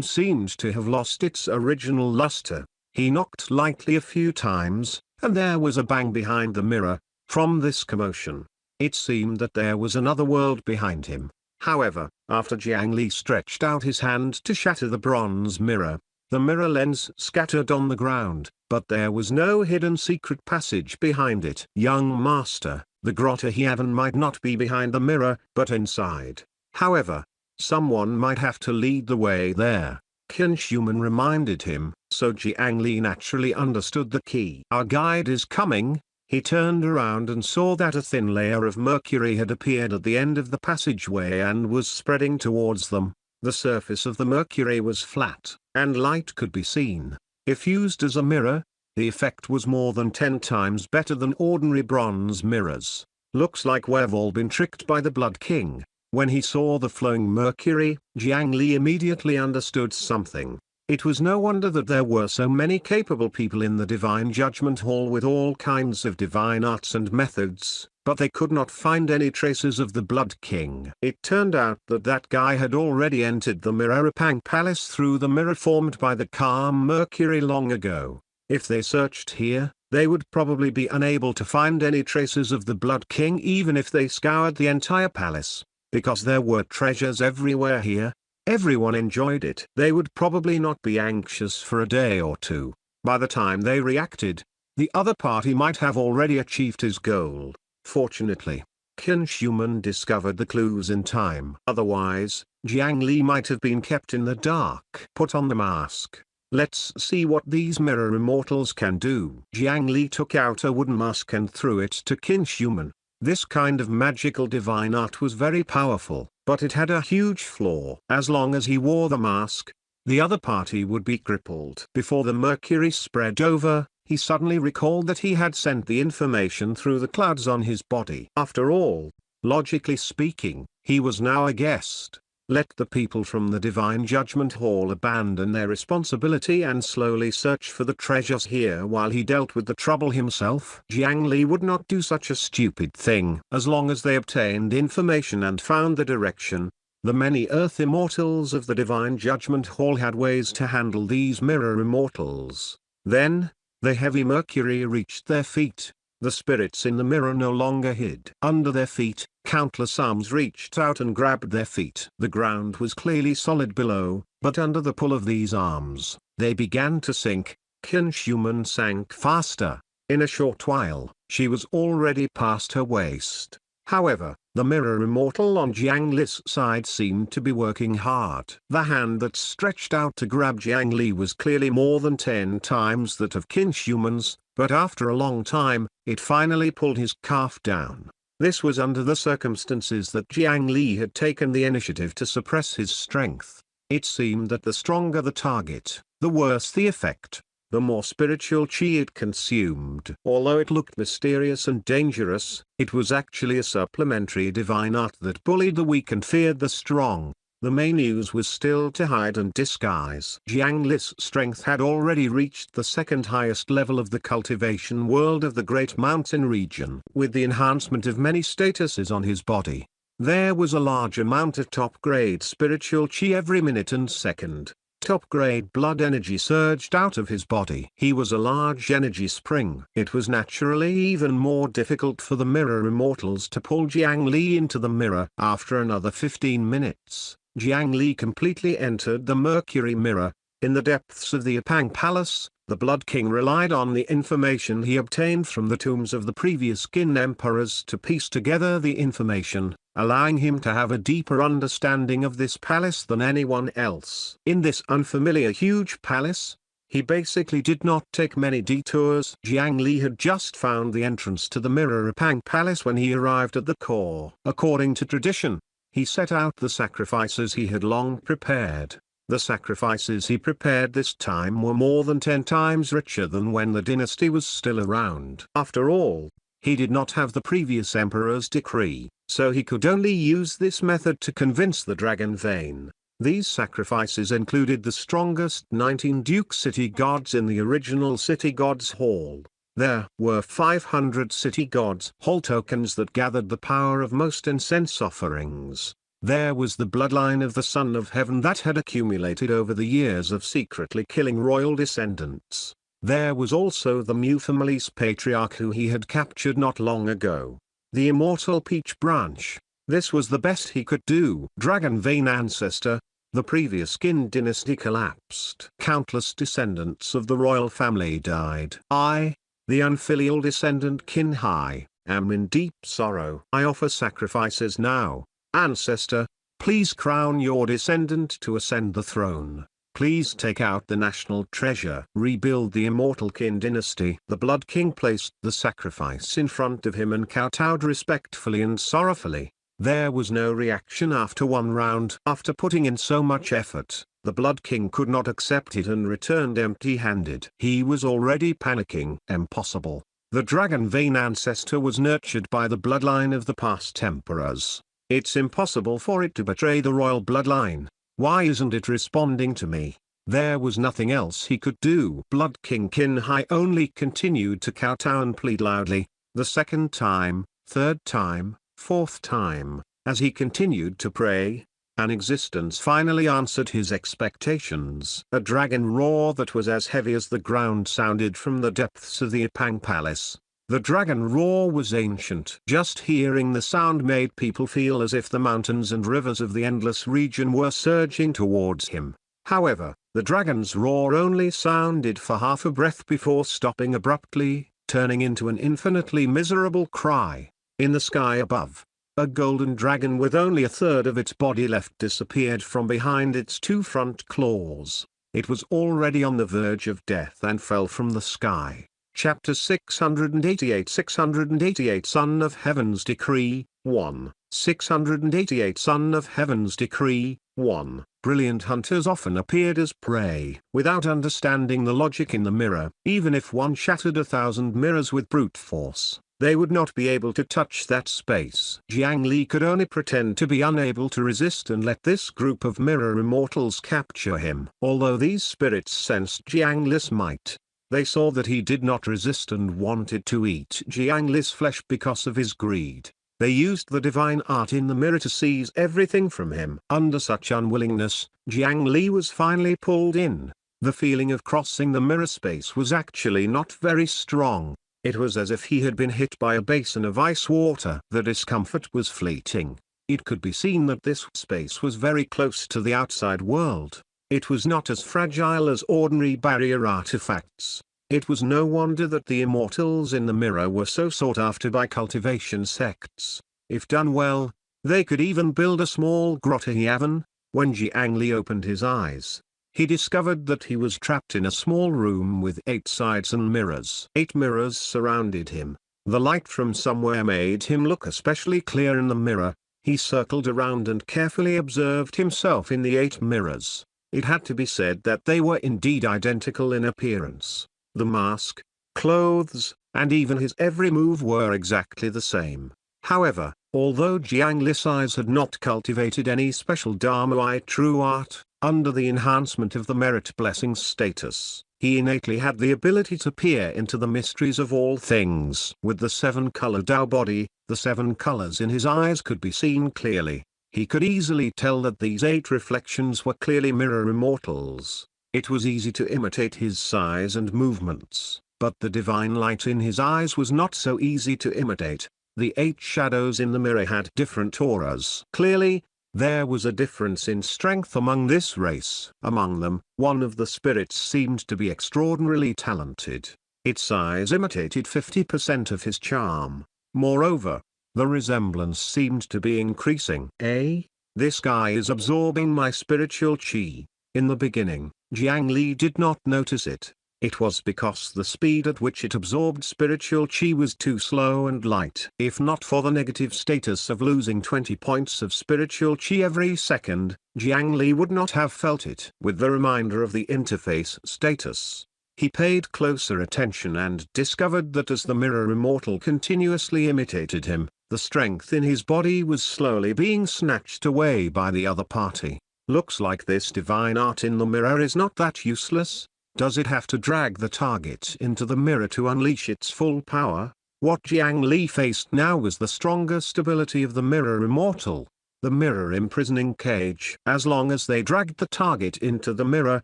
Speaker 2: seemed to have lost its original luster. He knocked lightly a few times, and there was a bang behind the mirror. From this commotion, it seemed that there was another world behind him. However, after Jiang Li stretched out his hand to shatter the bronze mirror, the mirror lens scattered on the ground, but there was no hidden secret passage behind it. Young master, the Grotta Heaven might not be behind the mirror, but inside. However, someone might have to lead the way there. Qin Shuman reminded him, so Jiang Li naturally understood the key. Our guide is coming, He turned around and saw that a thin layer of mercury had appeared at the end of the passageway and was spreading towards them. The surface of the mercury was flat, and light could be seen. If used as a mirror, the effect was more than 10 times better than ordinary bronze mirrors. Looks like we've all been tricked by the Blood King. When he saw the flowing mercury, Jiang Li immediately understood something. It was no wonder that there were so many capable people in the Divine Judgment Hall with all kinds of divine arts and methods, but they could not find any traces of the Blood King. It turned out that that guy had already entered the Mirrorapang Palace through the mirror formed by the calm mercury long ago. If they searched here, they would probably be unable to find any traces of the Blood King even if they scoured the entire palace, because there were treasures everywhere here. Everyone enjoyed it. They would probably not be anxious for a day or two. By the time they reacted, the other party might have already achieved his goal. Fortunately, Qin Shuman discovered the clues in time. Otherwise, Jiang Li might have been kept in the dark. Put on the mask. Let's see what these mirror immortals can do. Jiang Li took out a wooden mask and threw it to Qin Shuman. This kind of magical divine art was very powerful, but it had a huge flaw. As long as he wore the mask, the other party would be crippled. Before the mercury spread over, he suddenly recalled that he had sent the information through the clouds on his body. After all, logically speaking, he was now a guest. Let the people from the Divine Judgment Hall abandon their responsibility and slowly search for the treasures here while he dealt with the trouble himself. Jiang Li would not do such a stupid thing. As long as they obtained information and found the direction, the many Earth Immortals of the Divine Judgment Hall had ways to handle these mirror immortals. Then, the heavy mercury reached their feet. The spirits in the mirror no longer hid under their feet. Countless arms reached out and grabbed their feet. The ground was clearly solid below, but under the pull of these arms, they began to sink. Qin Shuman sank faster. In a short while, she was already past her waist. However, the mirror immortal on Jiang Li's side seemed to be working hard. The hand that stretched out to grab Jiang Li was clearly more than 10 times that of Qin Shuman's, but after a long time, it finally pulled his calf down. This was under the circumstances that Jiang Li had taken the initiative to suppress his strength. It seemed that the stronger the target, the worse the effect, the more spiritual chi it consumed. Although it looked mysterious and dangerous, it was actually a supplementary divine art that bullied the weak and feared the strong. The main use was still to hide and disguise. Jiang Li's strength had already reached the second highest level of the cultivation world of the Great Mountain region. With the enhancement of many statuses on his body, there was a large amount of top-grade spiritual chi every minute and second. Top-grade blood energy surged out of his body. He was a large energy spring. It was naturally even more difficult for the mirror immortals to pull Jiang Li into the mirror. After another 15 minutes, Jiang Li completely entered the mercury mirror. In the depths of the Apang Palace, the Blood King relied on the information he obtained from the tombs of the previous Qin emperors to piece together the information, allowing him to have a deeper understanding of this palace than anyone else. In this unfamiliar huge palace, he basically did not take many detours. Jiang Li had just found the entrance to the Mirrorapang Palace when he arrived at the core. According to tradition, he set out the sacrifices he had long prepared. The sacrifices he prepared this time were more than 10 times richer than when the dynasty was still around. After all, he did not have the previous emperor's decree, so he could only use this method to convince the Dragon Vein. These sacrifices included the strongest 19 Duke city gods in the original City Gods Hall. There were 500 City Gods Hall tokens that gathered the power of most incense offerings. There was the bloodline of the Son of Heaven that had accumulated over the years of secretly killing royal descendants. There was also the Mu family's patriarch who he had captured not long ago. The immortal Peach Branch. This was the best he could do. Dragon Vein Ancestor. The previous Qin dynasty collapsed. Countless descendants of the royal family died. I, the unfilial descendant Qin Hai, am in deep sorrow. I offer sacrifices now. Ancestor, please crown your descendant to ascend the throne. Please take out the national treasure. Rebuild the immortal Qin dynasty. The Blood King placed the sacrifice in front of him and kowtowed respectfully and sorrowfully. There was no reaction after one round. After putting in so much effort, the Blood King could not accept it and returned empty-handed. He was already panicking. Impossible. The Dragon Vein ancestor was nurtured by the bloodline of the past emperors. It's impossible for it to betray the royal bloodline. Why isn't it responding to me? There was nothing else he could do. Blood King Qin Hai only continued to kowtow and plead loudly, the second time, third time, fourth time. As he continued to pray, an existence finally answered his expectations. A dragon roar that was as heavy as the ground sounded from the depths of the Ipang Palace. The dragon roar was ancient. Just hearing the sound made people feel as if the mountains and rivers of the endless region were surging towards him. However, the dragon's roar only sounded for half a breath before stopping abruptly, turning into an infinitely miserable cry. In the sky above, a golden dragon with only a third of its body left disappeared from behind its two front claws. It was already on the verge of death and fell from the sky. Chapter 688 688 Son of Heaven's Decree, 1. 688 Son of Heaven's Decree, 1. Brilliant hunters often appeared as prey. Without understanding the logic in the mirror, even if one shattered 1,000 mirrors with brute force, they would not be able to touch that space. Jiang Li could only pretend to be unable to resist and let this group of mirror immortals capture him. Although these spirits sensed Jiang Li's might, they saw that he did not resist and wanted to eat Jiang Li's flesh because of his greed. They used the divine art in the mirror to seize everything from him. Under such unwillingness, Jiang Li was finally pulled in. The feeling of crossing the mirror space was actually not very strong. It was as if he had been hit by a basin of ice water. The discomfort was fleeting. It could be seen that this space was very close to the outside world. It was not as fragile as ordinary barrier artifacts. It was no wonder that the immortals in the mirror were so sought after by cultivation sects. If done well, they could even build a small grotto. When Jiang Li opened his eyes, he discovered that he was trapped in a small room with 8 sides and mirrors. 8 mirrors surrounded him. The light from somewhere made him look especially clear in the mirror. He circled around and carefully observed himself in the 8 mirrors. It had to be said that they were indeed identical in appearance. The mask, clothes, and even his every move were exactly the same. However, although Jiang Li's eyes had not cultivated any special Dharma true art, under the enhancement of the merit blessing status, he innately had the ability to peer into the mysteries of all things. With the 7-color Tao body, the 7 colors in his eyes could be seen clearly. He could easily tell that these 8 reflections were clearly mirror immortals. It was easy to imitate his size and movements, but the divine light in his eyes was not so easy to imitate. The 8 shadows in the mirror had different auras. Clearly, there was a difference in strength among this race. Among them, one of the spirits seemed to be extraordinarily talented. Its eyes imitated 50% of his charm. Moreover, the resemblance seemed to be increasing. This guy is absorbing my spiritual chi. In the beginning, Jiang Li did not notice it. It was because the speed at which it absorbed spiritual chi was too slow and light. If not for the negative status of losing 20 points of spiritual chi every second, Jiang Li would not have felt it. With the reminder of the interface status, he paid closer attention and discovered that as the mirror immortal continuously imitated him, the strength in his body was slowly being snatched away by the other party. Looks like this divine art in the mirror is not that useless. Does it have to drag the target into the mirror to unleash its full power? What Jiang Li faced now was the stronger stability of the mirror immortal, the mirror imprisoning cage. As long as they dragged the target into the mirror,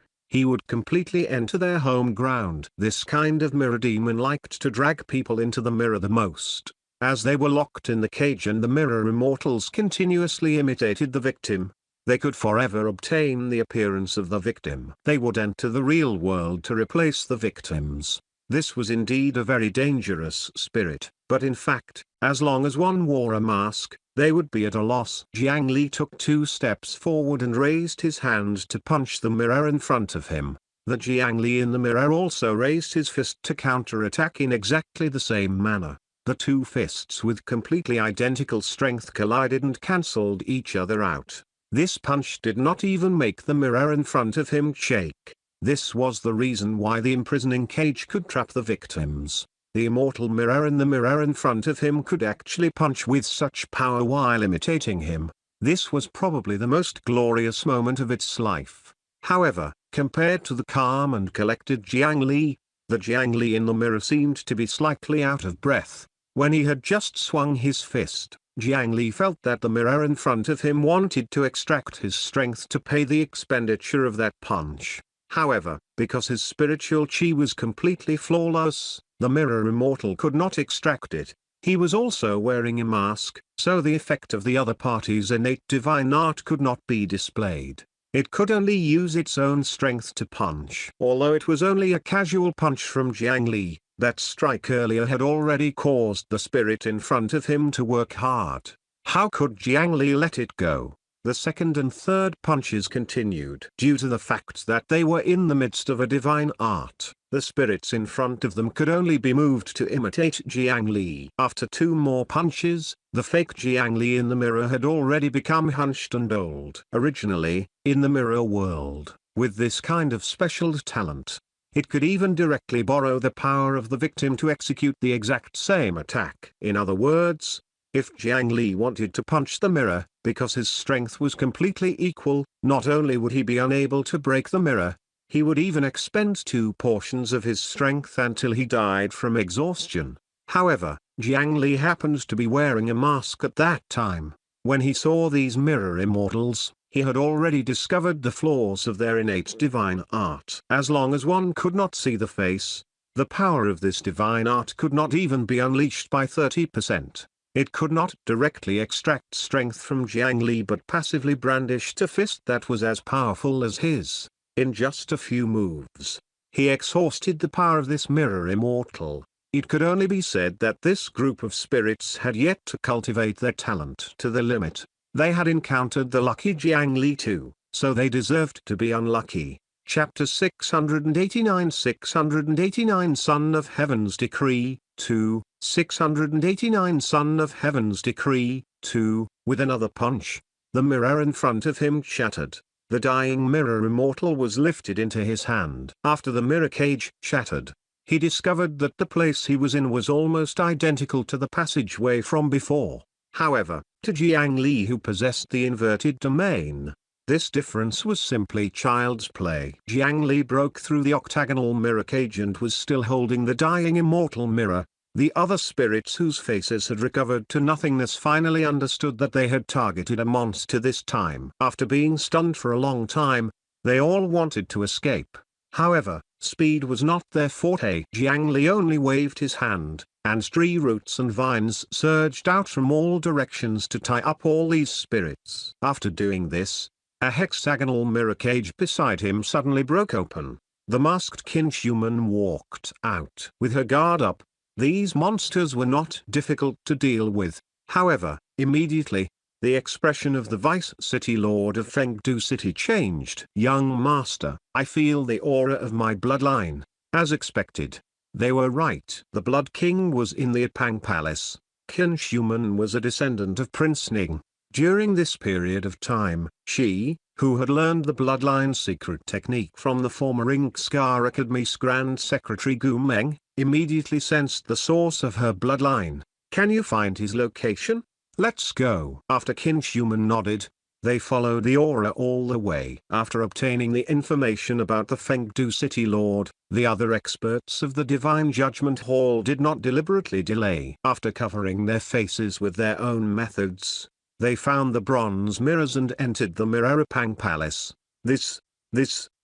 Speaker 2: he would completely enter their home ground. This kind of mirror demon liked to drag people into the mirror the most. As they were locked in the cage and the mirror immortals continuously imitated the victim, they could forever obtain the appearance of the victim. They would enter the real world to replace the victims. This was indeed a very dangerous spirit, but in fact, as long as one wore a mask, they would be at a loss. Jiang Li took 2 steps forward and raised his hand to punch the mirror in front of him. The Jiang Li in the mirror also raised his fist to counter-attack in exactly the same manner. The 2 fists with completely identical strength collided and cancelled each other out. This punch did not even make the mirror in front of him shake. This was the reason why the imprisoning cage could trap the victims. The immortal mirror in the mirror in front of him could actually punch with such power while imitating him. This was probably the most glorious moment of its life. However, compared to the calm and collected Jiang Li, the Jiang Li in the mirror seemed to be slightly out of breath. When he had just swung his fist, Jiang Li felt that the mirror in front of him wanted to extract his strength to pay the expenditure of that punch. However, because his spiritual chi was completely flawless, the mirror immortal could not extract it. He was also wearing a mask, so the effect of the other party's innate divine art could not be displayed. It could only use its own strength to punch. Although it was only a casual punch from Jiang Li, that strike earlier had already caused the spirit in front of him to work hard. How could Jiang Li let it go? The second and third punches continued. Due to the fact that they were in the midst of a divine art, the spirits in front of them could only be moved to imitate Jiang Li. After 2 more punches, the fake Jiang Li in the mirror had already become hunched and old. Originally, in the mirror world, with this kind of special talent, it could even directly borrow the power of the victim to execute the exact same attack. In other words, if Jiang Li wanted to punch the mirror, because his strength was completely equal, not only would he be unable to break the mirror, he would even expend 2 portions of his strength until he died from exhaustion. However, Jiang Li happened to be wearing a mask at that time. When he saw these mirror immortals, he had already discovered the flaws of their innate divine art. As long as one could not see the face, the power of this divine art could not even be unleashed by 30%. It could not directly extract strength from Jiang Li but passively brandished a fist that was as powerful as his. In just a few moves, he exhausted the power of this mirror immortal. It could only be said that this group of spirits had yet to cultivate their talent to the limit. They had encountered the lucky Jiang Li too, so they deserved to be unlucky. Chapter 689 689 Son of Heaven's Decree, 2, 689 Son of Heaven's Decree, 2, with another punch, the mirror in front of him shattered. The dying mirror immortal was lifted into his hand. After the mirror cage shattered, he discovered that the place he was in was almost identical to the passageway from before. However, to Jiang Li who possessed the inverted domain, this difference was simply child's play. Jiang Li broke through the octagonal mirror cage and was still holding the dying immortal mirror. The other spirits whose faces had recovered to nothingness finally understood that they had targeted a monster this time. After being stunned for a long time, they all wanted to escape. However, speed was not their forte. Jiang Li only waved his hand, and tree roots and vines surged out from all directions to tie up all these spirits. After doing this, a hexagonal mirror cage beside him suddenly broke open. The masked kinch-human walked out. With her guard up, these monsters were not difficult to deal with. However, immediately, the expression of the Vice City Lord of Fengdu City changed. Young master, I feel the aura of my bloodline. As expected. They were right. The Blood King was in the Ipang Palace. Kinch-human was a descendant of Prince Ning. During this period of time, she, who had learned the bloodline secret technique from the former Ing-Scar Academy's Grand Secretary Gu Meng, immediately sensed the source of her bloodline. Can you find his location? Let's go. After Kinch-human nodded, they followed the aura all the way. After obtaining the information about the Fengdu City Lord, the other experts of the Divine Judgment Hall did not deliberately delay. After covering their faces with their own methods, they found the bronze mirrors and entered the Mirroripang Palace.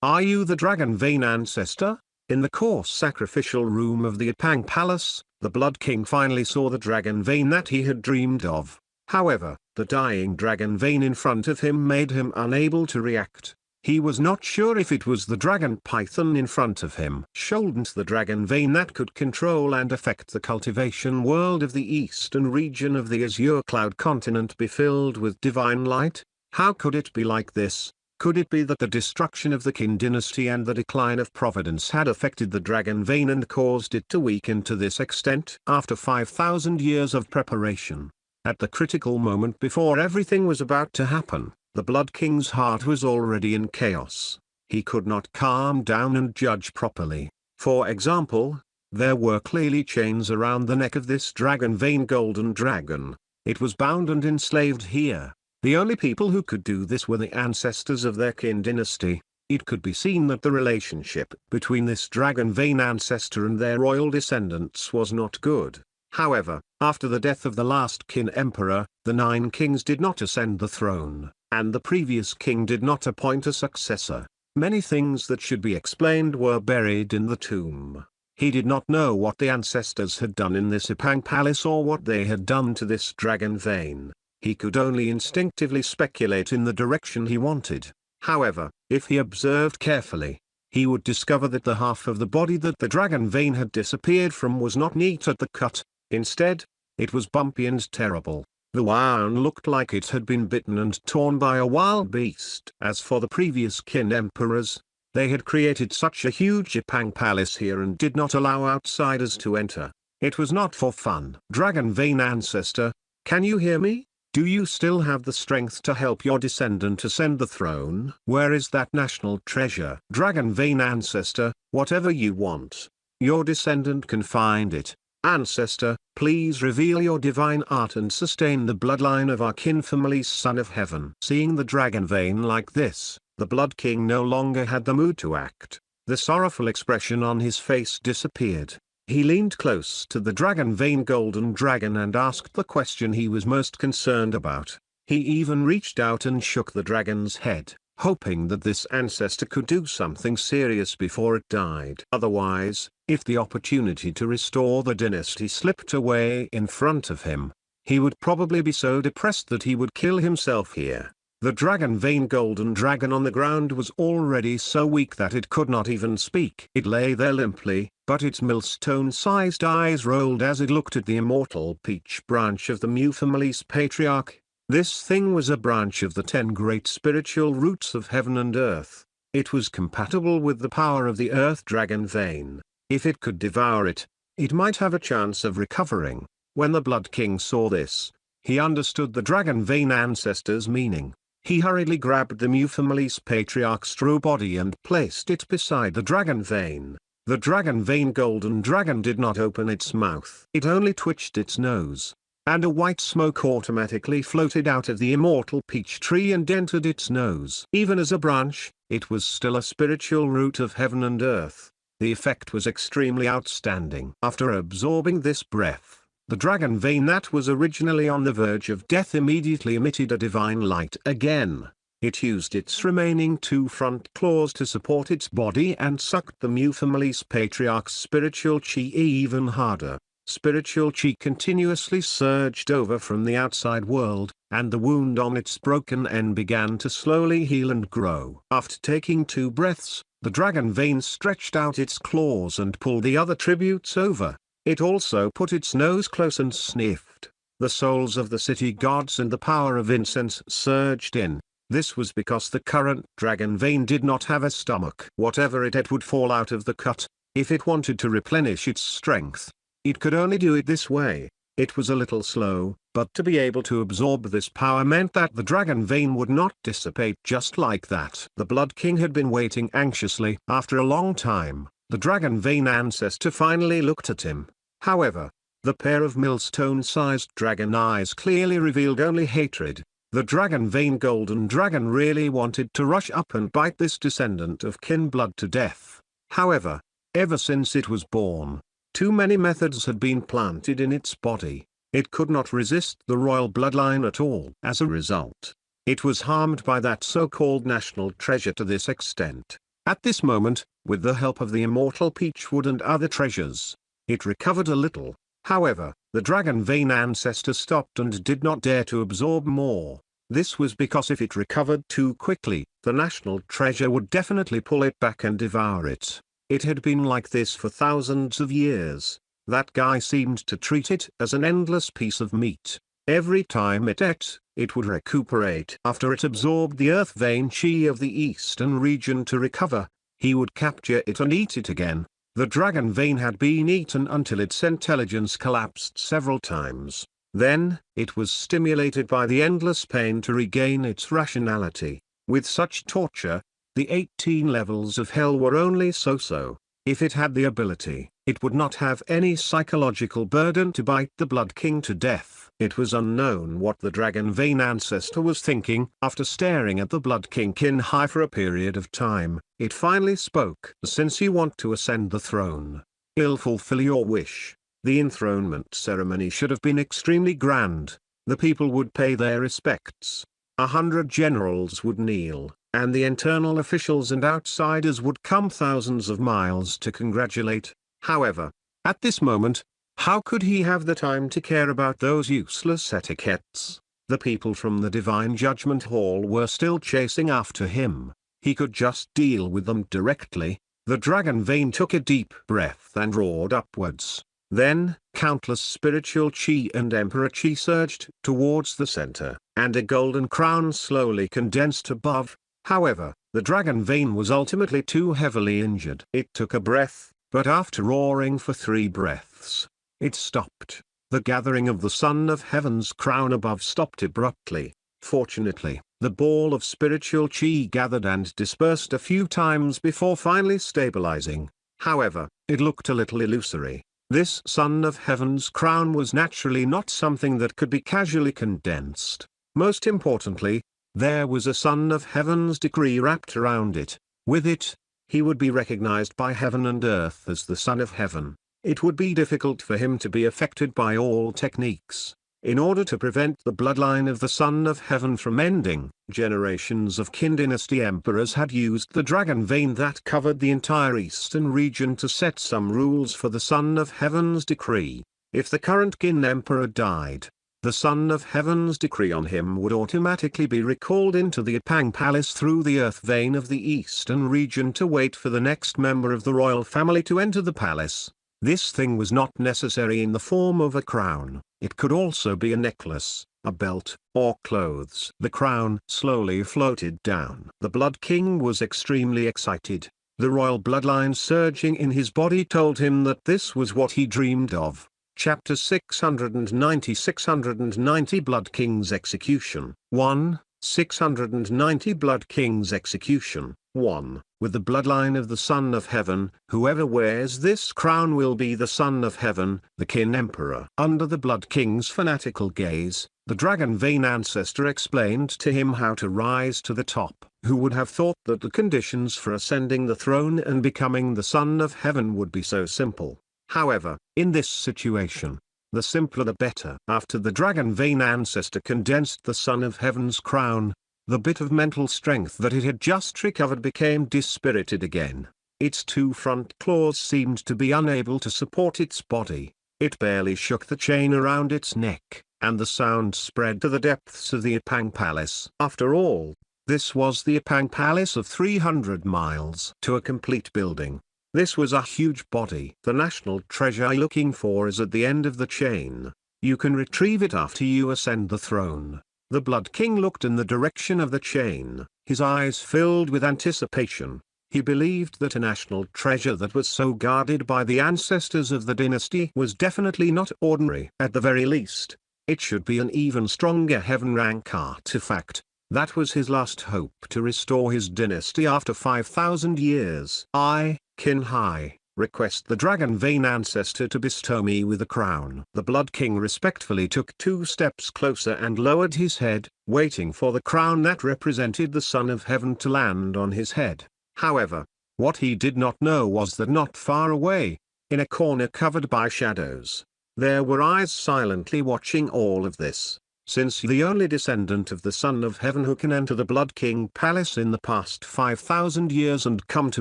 Speaker 2: Are you the Dragon Vein ancestor? In the coarse sacrificial room of the Ipang Palace, the Blood King finally saw the Dragon Vein that he had dreamed of. However, the dying Dragon Vein in front of him made him unable to react. He was not sure if it was the dragon python in front of him. Shouldn't the dragon vein that could control and affect the cultivation world of the eastern region of the azure cloud continent be filled with divine light? How could it be like this? Could it be that the destruction of the Qin dynasty and the decline of Providence had affected the dragon vein and caused it to weaken to this extent? After 5,000 years of preparation, at the critical moment before everything was about to happen, the Blood King's heart was already in chaos. He could not calm down and judge properly. For example, there were clearly chains around the neck of this dragon vein golden dragon. It was bound and enslaved here. The only people who could do this were the ancestors of their Qin dynasty. It could be seen that the relationship between this dragon vein ancestor and their royal descendants was not good. However, after the death of the last Qin emperor, the 9 kings did not ascend the throne, and the previous king did not appoint a successor. Many things that should be explained were buried in the tomb. He did not know what the ancestors had done in this Ipang palace or what they had done to this dragon vein. He could only instinctively speculate in the direction he wanted. However, if he observed carefully, he would discover that the half of the body that the dragon vein had disappeared from was not neat at the cut. Instead, it was bumpy and terrible. The wound looked like it had been bitten and torn by a wild beast. As for the previous Qin emperors, they had created such a huge Ipang palace here and did not allow outsiders to enter. It was not for fun. Dragon vein ancestor, can you hear me? Do you still have the strength to help your descendant ascend the throne? Where is that national treasure? Dragon vein ancestor, whatever you want, your descendant can find it. Ancestor, please reveal your divine art and sustain the bloodline of our Qin family's Son of Heaven. Seeing the dragon vein like this, the Blood King no longer had the mood to act. The sorrowful expression on his face disappeared. He leaned close to the dragon vein golden dragon and asked the question he was most concerned about. He even reached out and shook the dragon's head, hoping that this ancestor could do something serious before it died. Otherwise, if the opportunity to restore the dynasty slipped away in front of him, he would probably be so depressed that he would kill himself here. The dragon vein golden dragon on the ground was already so weak that it could not even speak. It lay there limply, but its millstone-sized eyes rolled as it looked at the immortal peach branch of the Mu family's patriarch. This thing was a branch of the 10 great spiritual roots of heaven and earth. It was compatible with the power of the earth dragon vein. If it could devour it, it might have a chance of recovering. When the Blood King saw this, he understood the dragon vein ancestor's meaning. He hurriedly grabbed the Mu family's patriarch's straw body and placed it beside the dragon vein. The dragon vein golden dragon did not open its mouth. It only twitched its nose, and a white smoke automatically floated out of the immortal peach tree and entered its nose. Even as a branch, it was still a spiritual root of heaven and earth. The effect was extremely outstanding. After absorbing this breath, the dragon vein that was originally on the verge of death immediately emitted a divine light again. It used its remaining 2 front claws to support its body and sucked the Mu family's patriarch's spiritual chi even harder. Spiritual chi continuously surged over from the outside world, and the wound on its broken end began to slowly heal and grow. After taking 2 breaths, the dragon vein stretched out its claws and pulled the other tributes over. It also put its nose close and sniffed. The souls of the city gods and the power of incense surged in. This was because the current dragon vein did not have a stomach. Whatever it ate would fall out of the cut. If it wanted to replenish its strength, it could only do it this way. It was a little slow, but to be able to absorb this power meant that the dragon vein would not dissipate just like that. The Blood King had been waiting anxiously. After a long time, the dragon vein ancestor finally looked at him. However, the pair of millstone-sized dragon eyes clearly revealed only hatred. The dragon vein golden dragon really wanted to rush up and bite this descendant of Qin blood to death. However, ever since it was born, too many methods had been planted in its body. It could not resist the royal bloodline at all. As a result, it was harmed by that so-called national treasure to this extent. At this moment, with the help of the immortal peachwood and other treasures, it recovered a little. However, the dragon vein ancestor stopped and did not dare to absorb more. This was because if it recovered too quickly, the national treasure would definitely pull it back and devour it. It had been like this for thousands of years. That guy seemed to treat it as an endless piece of meat. Every time it ate, it would recuperate. After it absorbed the earth vein chi of the eastern region to recover, he would capture it and eat it again. The dragon vein had been eaten until its intelligence collapsed several times. Then, it was stimulated by the endless pain to regain its rationality. With such torture, the 18 levels of hell were only so-so. If it had the ability, it would not have any psychological burden to bite the Blood King to death. It was unknown what the Dragon Vein ancestor was thinking. After staring at the Blood King kin high for a period of time, it finally spoke. Since you want to ascend the throne, I'll fulfill your wish. The enthronement ceremony should have been extremely grand. The people would pay their respects. 100 generals would kneel, and the internal officials and outsiders would come thousands of miles to congratulate. However, at this moment, how could he have the time to care about those useless etiquettes? The people from the Divine Judgment Hall were still chasing after him. He could just deal with them directly. The Dragon Vein took a deep breath and roared upwards. Then, countless spiritual chi and emperor chi surged towards the center, and a golden crown slowly condensed above. However, the Dragon Vein was ultimately too heavily injured. It took a breath, but after roaring for 3 breaths, it stopped. The gathering of the Son of Heaven's crown above stopped abruptly. Fortunately, the ball of spiritual chi gathered and dispersed a few times before finally stabilizing. However, it looked a little illusory. This Son of Heaven's crown was naturally not something that could be casually condensed. Most importantly, there was a Son of Heaven's decree wrapped around it. With it, he would be recognized by heaven and earth as the Son of Heaven. It would be difficult for him to be affected by all techniques. In order to prevent the bloodline of the Son of Heaven from ending, generations of Qin dynasty emperors had used the Dragon Vein that covered the entire eastern region to set some rules for the Son of Heaven's decree. If the current Qin emperor died, the Son of Heaven's decree on him would automatically be recalled into the Apang Palace through the earth vein of the eastern region to wait for the next member of the royal family to enter the palace. This thing was not necessary in the form of a crown. It could also be a necklace, a belt, or clothes. The crown slowly floated down. The Blood King was extremely excited. The royal bloodline surging in his body told him that this was what he dreamed of. Chapter 690 Blood King's Execution 1. 690 Blood King's Execution 1. With the bloodline of the Son of Heaven, whoever wears this crown will be the Son of Heaven, the Qin Emperor. Under the Blood King's fanatical gaze, the Dragon Vein ancestor explained to him how to rise to the top. Who would have thought that the conditions for ascending the throne and becoming the Son of Heaven would be so simple? However, in this situation, the simpler the better. After the Dragon Vein ancestor condensed the Son of Heaven's crown, the bit of mental strength that it had just recovered became dispirited again. Its 2 front claws seemed to be unable to support its body. It barely shook the chain around its neck, and the sound spread to the depths of the Apang Palace. After all, this was the Apang Palace of 300 miles to a complete building. This was a huge body. The national treasure you're looking for is at the end of the chain. You can retrieve it after you ascend the throne. The Blood King looked in the direction of the chain, his eyes filled with anticipation. He believed that a national treasure that was so guarded by the ancestors of the dynasty was definitely not ordinary. At the very least, it should be an even stronger heaven rank artifact. That was his last hope to restore his dynasty after 5,000 years. I, Qin Hai, request the Dragon Vein ancestor to bestow me with a crown. The Blood King respectfully took 2 steps closer and lowered his head, waiting for the crown that represented the Son of Heaven to land on his head. However, what he did not know was that not far away, in a corner covered by shadows, there were eyes silently watching all of this. Since the only descendant of the Son of Heaven who can enter the Blood King Palace in the past 5,000 years and come to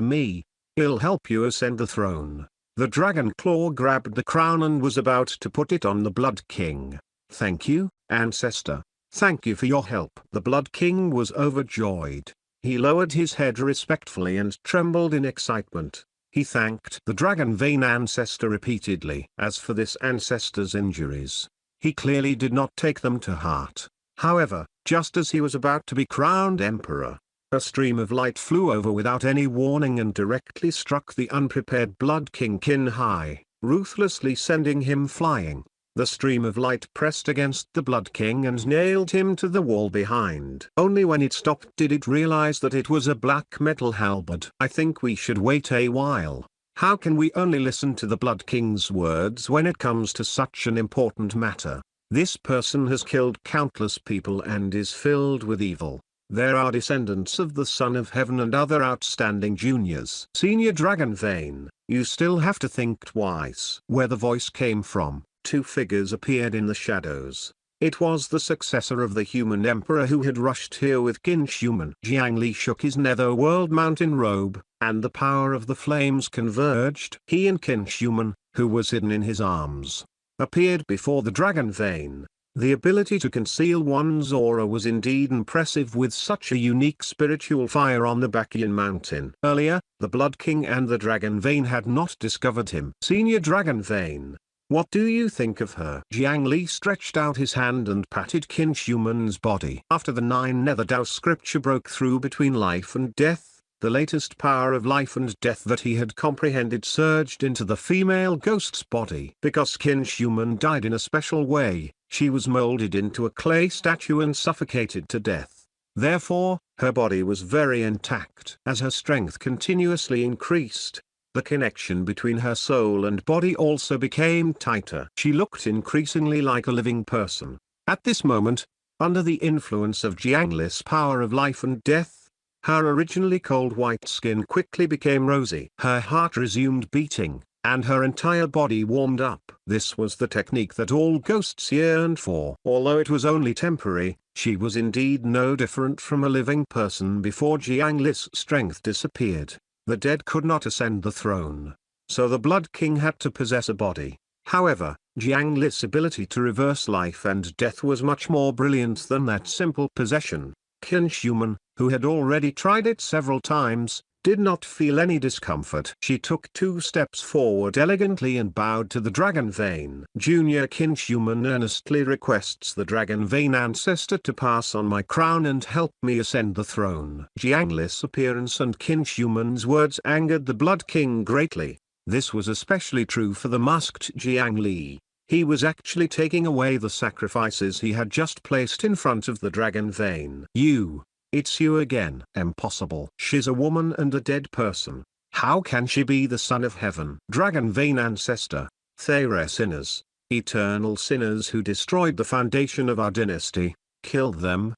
Speaker 2: me, I'll help you ascend the throne. The Dragon Claw grabbed the crown and was about to put it on the Blood King. Thank you, Ancestor. Thank you for your help." The Blood King was overjoyed. He lowered his head respectfully and trembled in excitement. He thanked the Dragon Vein ancestor repeatedly. As for this ancestor's injuries, he clearly did not take them to heart. However, just as he was about to be crowned emperor, a stream of light flew over without any warning and directly struck the unprepared Blood King chin high, ruthlessly sending him flying. The stream of light pressed against the Blood King and nailed him to the wall behind. Only when it stopped did it realize that it was a black metal halberd. "I think we should wait a while. How can we only listen to the Blood King's words when it comes to such an important matter? This person has killed countless people and is filled with evil. There are descendants of the Son of Heaven and other outstanding juniors. Senior Dragon Vein, you still have to think twice." Where the voice came from, two figures appeared in the shadows. It was the successor of the human emperor who had rushed here with Qin Jiang Li shook his netherworld mountain robe, and the power of the flames converged. He and Qin, who was hidden in his arms, appeared before the Dragon Vein. The ability to conceal one's aura was indeed impressive with such a unique spiritual fire on the Bakian mountain. Earlier, the Blood King and the Dragon Vein had not discovered him. "Senior Dragon Vein, what do you think of her?" Jiang Li stretched out his hand and patted Qin body. After the 9 Nether Dao scripture broke through between life and death, the latest power of life and death that he had comprehended surged into the female ghost's body. Because Qin died in a special way, she was molded into a clay statue and suffocated to death. Therefore, her body was very intact. As her strength continuously increased, the connection between her soul and body also became tighter. She looked increasingly like a living person. At this moment, under the influence of Jiang Li's power of life and death, her originally cold white skin quickly became rosy. Her heart resumed beating, and her entire body warmed up. This was the technique that all ghosts yearned for. Although it was only temporary, she was indeed no different from a living person before Jiang Li's strength disappeared. The dead could not ascend the throne, so the Blood King had to possess a body. However, Jiang Li's ability to reverse life and death was much more brilliant than that simple possession. Qin, who had already tried it several times, did not feel any discomfort. She took 2 steps forward elegantly and bowed to the Dragon Vein. "Junior Qin earnestly requests the Dragon Vein ancestor to pass on my crown and help me ascend the throne." Jiang Li's appearance and Qin words angered the Blood King greatly. This was especially true for the masked Jiang Li. He was actually taking away the sacrifices he had just placed in front of the Dragon Vein. It's you again." "Impossible. She's a woman and a dead person. How can she be the Son of Heaven?" "Dragon Vein ancestor, they're sinners, eternal sinners who destroyed the foundation of our dynasty. Kill them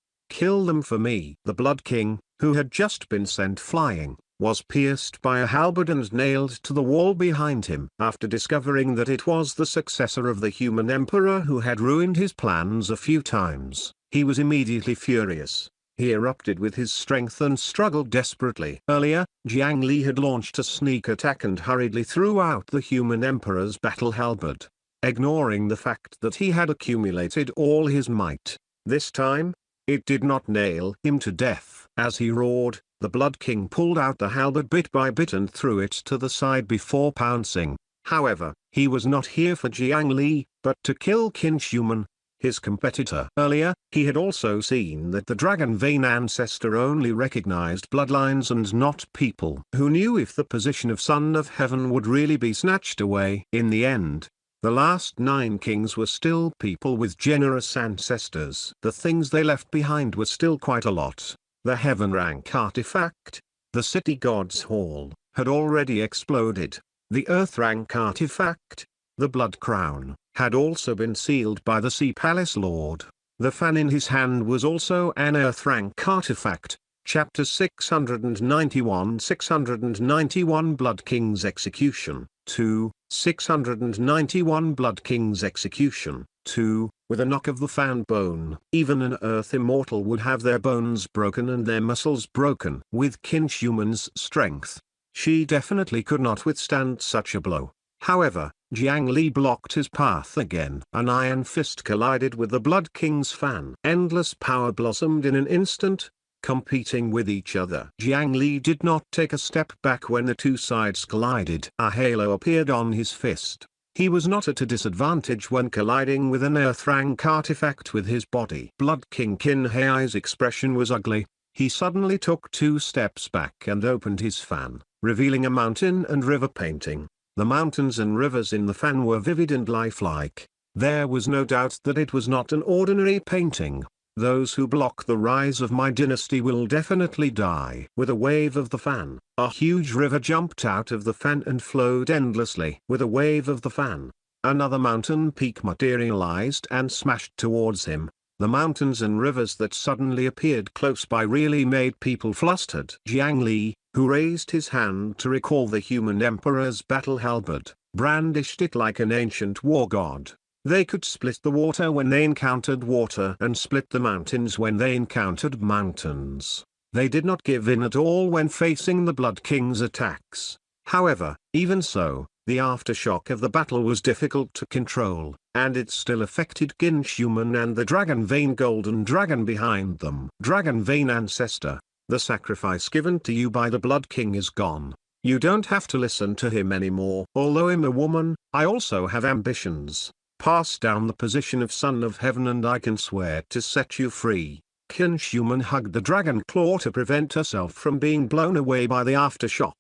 Speaker 2: for me." The Blood King, who had just been sent flying, was pierced by a halberd and nailed to the wall behind him. After discovering that it was the successor of the human emperor who had ruined his plans a few times, he was immediately furious. He erupted with his strength and struggled desperately. Earlier, Jiang Li had launched a sneak attack and hurriedly threw out the human emperor's battle halberd, ignoring the fact that he had accumulated all his might. This time, it did not nail him to death. As he roared, the Blood King pulled out the halberd bit by bit and threw it to the side before pouncing. However, he was not here for Jiang Li, but to kill Qin, his competitor. Earlier, he had also seen that the Dragon Vein ancestor only recognized bloodlines and not people. Who knew if the position of Son of Heaven would really be snatched away? In the end, the last 9 kings were still people with generous ancestors. The things they left behind were still quite a lot. The Heaven Rank artifact, the City God's Hall, had already exploded. The Earth Rank artifact, the Blood Crown, had also been sealed by the Sea Palace Lord. The fan in his hand was also an Earth Rank artifact. Chapter 691 691 Blood King's Execution 2, 691 Blood King's Execution 2, with a knock of the fan bone. Even an Earth Immortal would have their bones broken and their muscles broken. With Qin's strength, she definitely could not withstand such a blow. However, Jiang Li blocked his path again. An iron fist collided with the Blood King's fan. Endless power blossomed in an instant, competing with each other. Jiang Li did not take a step back when the two sides collided. A halo appeared on his fist. He was not at a disadvantage when colliding with an earth rank artifact with his body. Blood King Qin Hei's expression was ugly. He suddenly took 2 steps back and opened his fan, revealing a mountain and river painting. The mountains and rivers in the fan were vivid and lifelike. There was no doubt that it was not an ordinary painting. Those who block the rise of my dynasty will definitely die. With a wave of the fan, a huge river jumped out of the fan and flowed endlessly. With a wave of the fan, another mountain peak materialized and smashed towards him. The mountains and rivers that suddenly appeared close by really made people flustered. Jiang Li, who raised his hand to recall the human emperor's battle halberd, brandished it like an ancient war god. They could split the water when they encountered water and split the mountains when they encountered mountains. They did not give in at all when facing the Blood King's attacks. However, even so, the aftershock of the battle was difficult to control, and it still affected Qin Shuman and the Dragon Vein Golden Dragon behind them. Dragon Vein Ancestor, the sacrifice given to you by the Blood King is gone. You don't have to listen to him anymore. Although I'm a woman, I also have ambitions. Pass down the position of Son of Heaven and I can swear to set you free. Qin Shuman hugged the dragon claw to prevent herself from being blown away by the aftershock.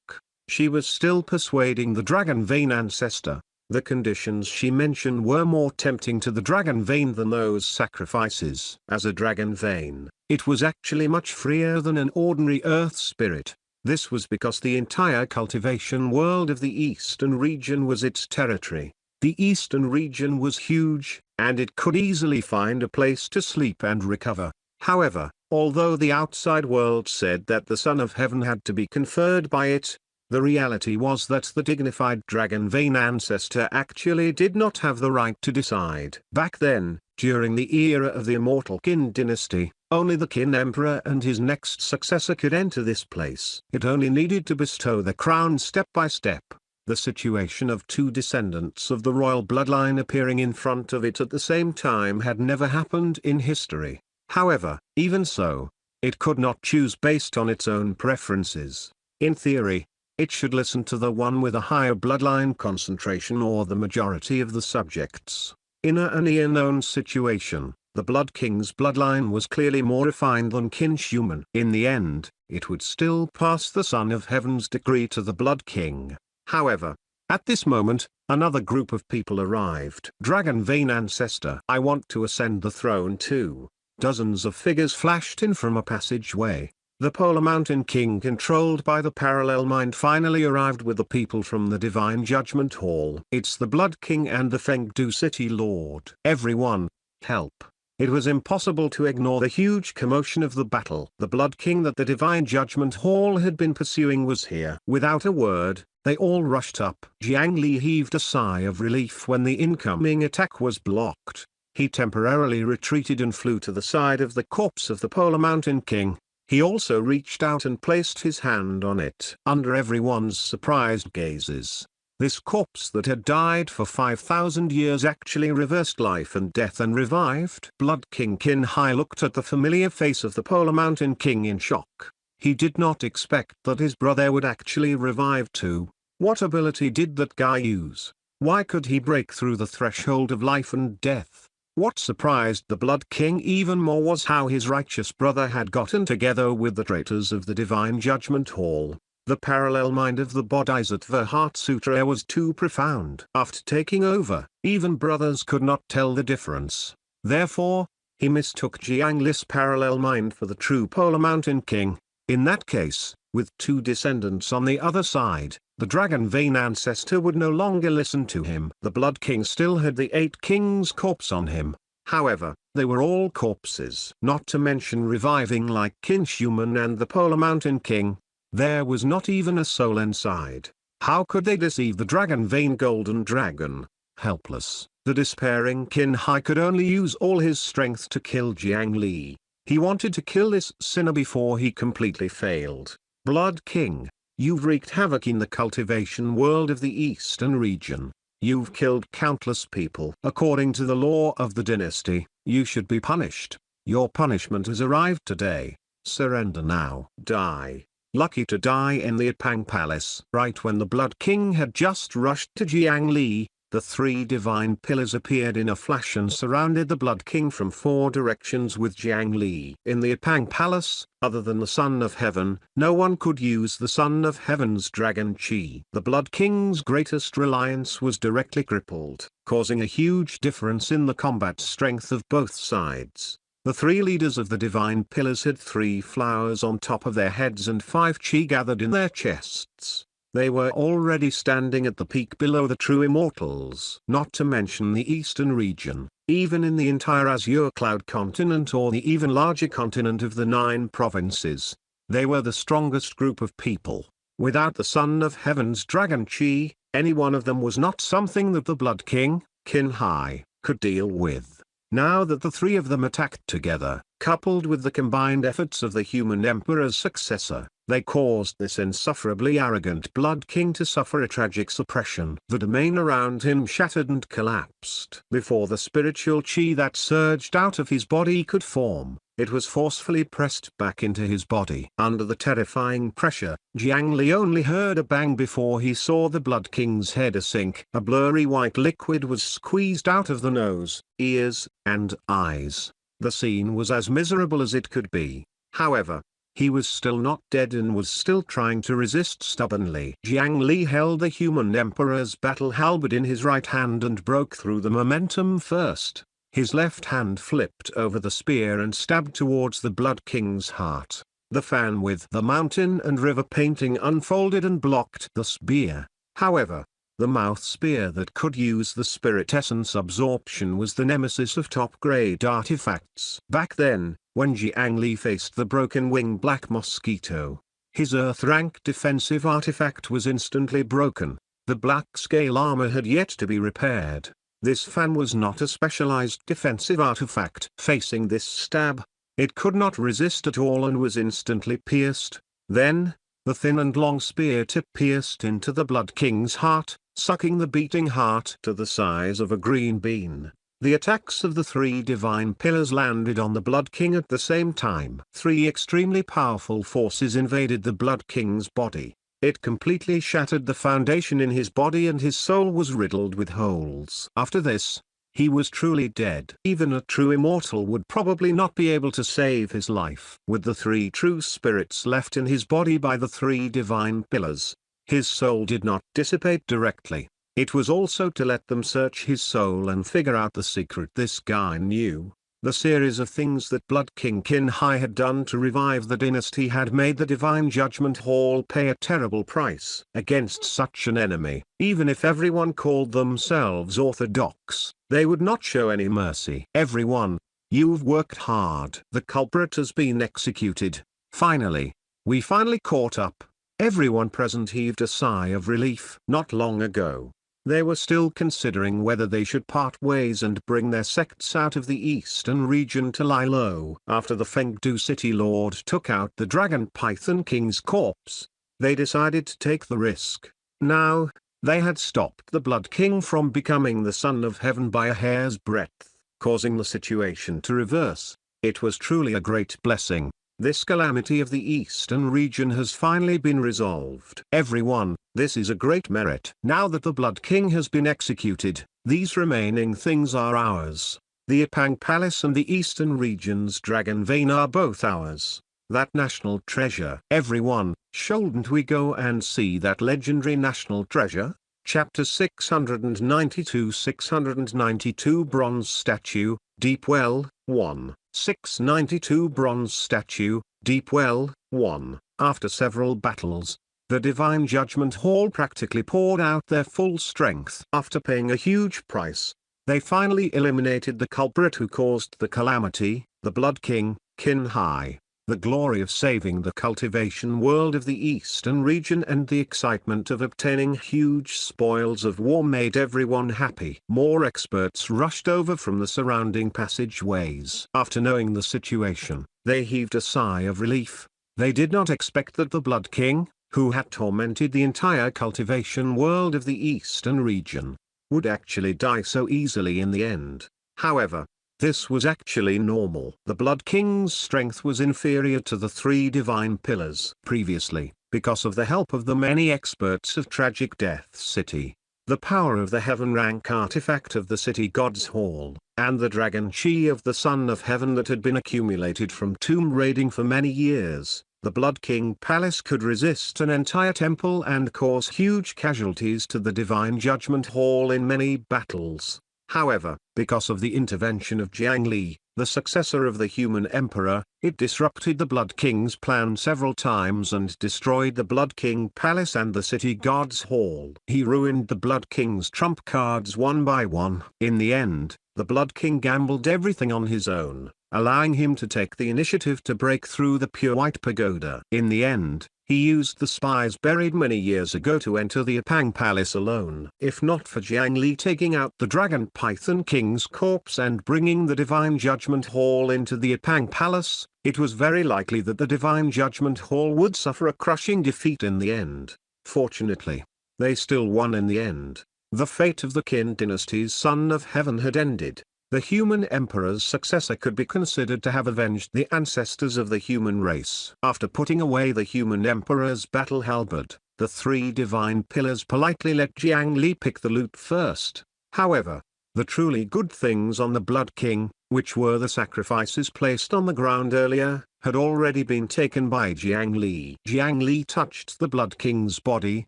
Speaker 2: She was still persuading the Dragon Vein Ancestor. The conditions she mentioned were more tempting to the Dragon Vein than those sacrifices. As a Dragon Vein, it was actually much freer than an ordinary Earth spirit. This was because the entire cultivation world of the Eastern region was its territory. The Eastern region was huge, and it could easily find a place to sleep and recover. However, although the outside world said that the Son of Heaven had to be conferred by it, the reality was that the dignified Dragon Vein Ancestor actually did not have the right to decide. Back then, during the era of the immortal Qin dynasty, only the Qin Emperor and his next successor could enter this place. It only needed to bestow the crown step by step. The situation of 2 descendants of the royal bloodline appearing in front of it at the same time had never happened in history. However, even so, it could not choose based on its own preferences. In theory, it should listen to the one with a higher bloodline concentration or the majority of the subjects. In an ear-known situation, the Blood King's bloodline was clearly more refined than Qin Shuman. In the end, it would still pass the Son of Heaven's decree to the Blood King. However, at this moment, another group of people arrived. Dragon Vein Ancestor, I want to ascend the throne too. Dozens of figures flashed in from a passageway. The Polar Mountain King controlled by the Parallel Mind finally arrived with the people from the Divine Judgment Hall. It's the Blood King and the Fengdu City Lord. Everyone, help. It was impossible to ignore the huge commotion of the battle. The Blood King that the Divine Judgment Hall had been pursuing was here. Without a word, they all rushed up. Jiang Li heaved a sigh of relief when the incoming attack was blocked. He temporarily retreated and flew to the side of the corpse of the Polar Mountain King. He also reached out and placed his hand on it. Under everyone's surprised gazes, this corpse that had died for 5,000 years actually reversed life and death and revived. Blood King Qin Hai looked at the familiar face of the Polar Mountain King in shock. He did not expect that his brother would actually revive too. What ability did that guy use? Why could he break through the threshold of life and death? What surprised the Blood King even more was how his righteous brother had gotten together with the traitors of the Divine Judgment Hall. The parallel mind of the Bodhisattva Heart Sutra was too profound. After taking over, even brothers could not tell the difference. Therefore, he mistook Jiang Li's parallel mind for the true Polar Mountain King. In that case, with 2 descendants on the other side, the Dragon Vein Ancestor would no longer listen to him. The Blood King still had the 8 kings' corpse on him. However, they were all corpses. Not to mention reviving like Qin Shuman and the Polar Mountain King. There was not even a soul inside. How could they deceive the Dragon Vein Golden Dragon? Helpless, the despairing Qin Hai could only use all his strength to kill Jiang Li. He wanted to kill this sinner before he completely failed. Blood King, You've wreaked havoc in the cultivation world of the Eastern region. You've killed countless people. According to the law of the dynasty, you should be punished. Your punishment has arrived today. Surrender now. Die. Lucky to die in the Apang Palace. Right when the Blood King had just rushed to Jiangli, the three divine pillars appeared in a flash and surrounded the Blood King from four directions with Jiangli. In the Apang Palace, other than the Son of Heaven, no one could use the Son of Heaven's dragon chi. The Blood King's greatest reliance was directly crippled, causing a huge difference in the combat strength of both sides. The three leaders of the divine pillars had 3 flowers on top of their heads and 5 chi gathered in their chests. They were already standing at the peak below the true immortals. Not to mention the eastern region, even in the entire Azure Cloud continent or the even larger continent of the 9 provinces. They were the strongest group of people. Without the Son of Heaven's dragon chi, any one of them was not something that the Blood King, Qin Hai, could deal with. Now that the 3 of them attacked together, coupled with the combined efforts of the human emperor's successor, they caused this insufferably arrogant Blood King to suffer a tragic suppression. The domain around him shattered and collapsed. Before the spiritual chi that surged out of his body could form, it was forcefully pressed back into his body. Under the terrifying pressure, Jiang Li only heard a bang before he saw the Blood King's head sink. A blurry white liquid was squeezed out of the nose, ears, and eyes. The scene was as miserable as it could be. However, he was still not dead and was still trying to resist stubbornly. Jiang Li held the human emperor's battle halberd in his right hand and broke through the momentum first. His left hand flipped over the spear and stabbed towards the Blood King's heart. The fan with the mountain and river painting unfolded and blocked the spear. However, the mouth spear that could use the spirit essence absorption was the nemesis of top-grade artifacts. Back then, when Jiang Li faced the broken wing black mosquito, his earth-rank defensive artifact was instantly broken. The black scale armor had yet to be repaired. This fan was not a specialized defensive artifact. Facing this stab, it could not resist at all and was instantly pierced. Then, the thin and long spear tip pierced into the Blood King's heart, sucking the beating heart to the size of a green bean. The attacks of the 3 divine pillars landed on the Blood King at the same time. 3 extremely powerful forces invaded the Blood King's body. It completely shattered the foundation in his body and his soul was riddled with holes. After this, he was truly dead. Even a true immortal would probably not be able to save his life. With the 3 true spirits left in his body by the 3 divine pillars, his soul did not dissipate directly. It was also to let them search his soul and figure out the secret this guy knew. The series of things that Blood King Qin Hai had done to revive the dynasty had made the Divine Judgment Hall pay a terrible price. Against such an enemy, even if everyone called themselves orthodox, they would not show any mercy. Everyone, you've worked hard. The culprit has been executed. Finally, we finally caught up. Everyone present heaved a sigh of relief. Not long ago, they were still considering whether they should part ways and bring their sects out of the eastern region to lie low. After the Fengdu city lord took out the dragon python king's corpse, they decided to take the risk. Now, they had stopped the Blood King from becoming the Son of Heaven by a hair's breadth, causing the situation to reverse. It was truly a great blessing. This calamity of the eastern region has finally been resolved. Everyone, this is a great merit. Now that the Blood King has been executed, these remaining things are ours. The Apang Palace and the eastern region's dragon vein are both ours. That national treasure. Everyone, shouldn't we go and see that legendary national treasure? Chapter 692 692 Bronze Statue, Deep Well, 1. 692 Bronze Statue, Deep Well, 1. After several battles, the Divine Judgment Hall practically poured out their full strength. After paying a huge price, they finally eliminated the culprit who caused the calamity, the Blood King, Qin Hai. The glory of saving the cultivation world of the eastern region and the excitement of obtaining huge spoils of war made everyone happy. More experts rushed over from the surrounding passageways. After knowing the situation, they heaved a sigh of relief. They did not expect that the Blood King, who had tormented the entire cultivation world of the eastern region, would actually die so easily in the end. However, this was actually normal. The Blood King's strength was inferior to the three divine pillars previously, because of the help of the many experts of Tragic Death City, the power of the Heaven Rank artifact of the City God's Hall, and the Dragon Chi of the Son of Heaven that had been accumulated from tomb raiding for many years. The Blood King Palace could resist an entire temple and cause huge casualties to the Divine Judgment Hall in many battles. However, because of the intervention of Jiang Li, the successor of the human emperor, it disrupted the Blood King's plan several times and destroyed the Blood King Palace and the City God's Hall. He ruined the Blood King's trump cards one by one. In the end, the Blood King gambled everything on his own, allowing him to take the initiative to break through the Pure White Pagoda. In the end, he used the spies buried many years ago to enter the Apang Palace alone. If not for Jiang Li taking out the Dragon Python King's corpse and bringing the Divine Judgment Hall into the Apang Palace, it was very likely that the Divine Judgment Hall would suffer a crushing defeat in the end. Fortunately, they still won in the end. The fate of the Qin dynasty's Son of Heaven had ended. The human emperor's successor could be considered to have avenged the ancestors of the human race. After putting away the human emperor's battle halberd, the three divine pillars politely let Jiang Li pick the loot first. However, the truly good things on the Blood King, which were the sacrifices placed on the ground earlier, had already been taken by Jiang Li. Jiang Li touched the Blood King's body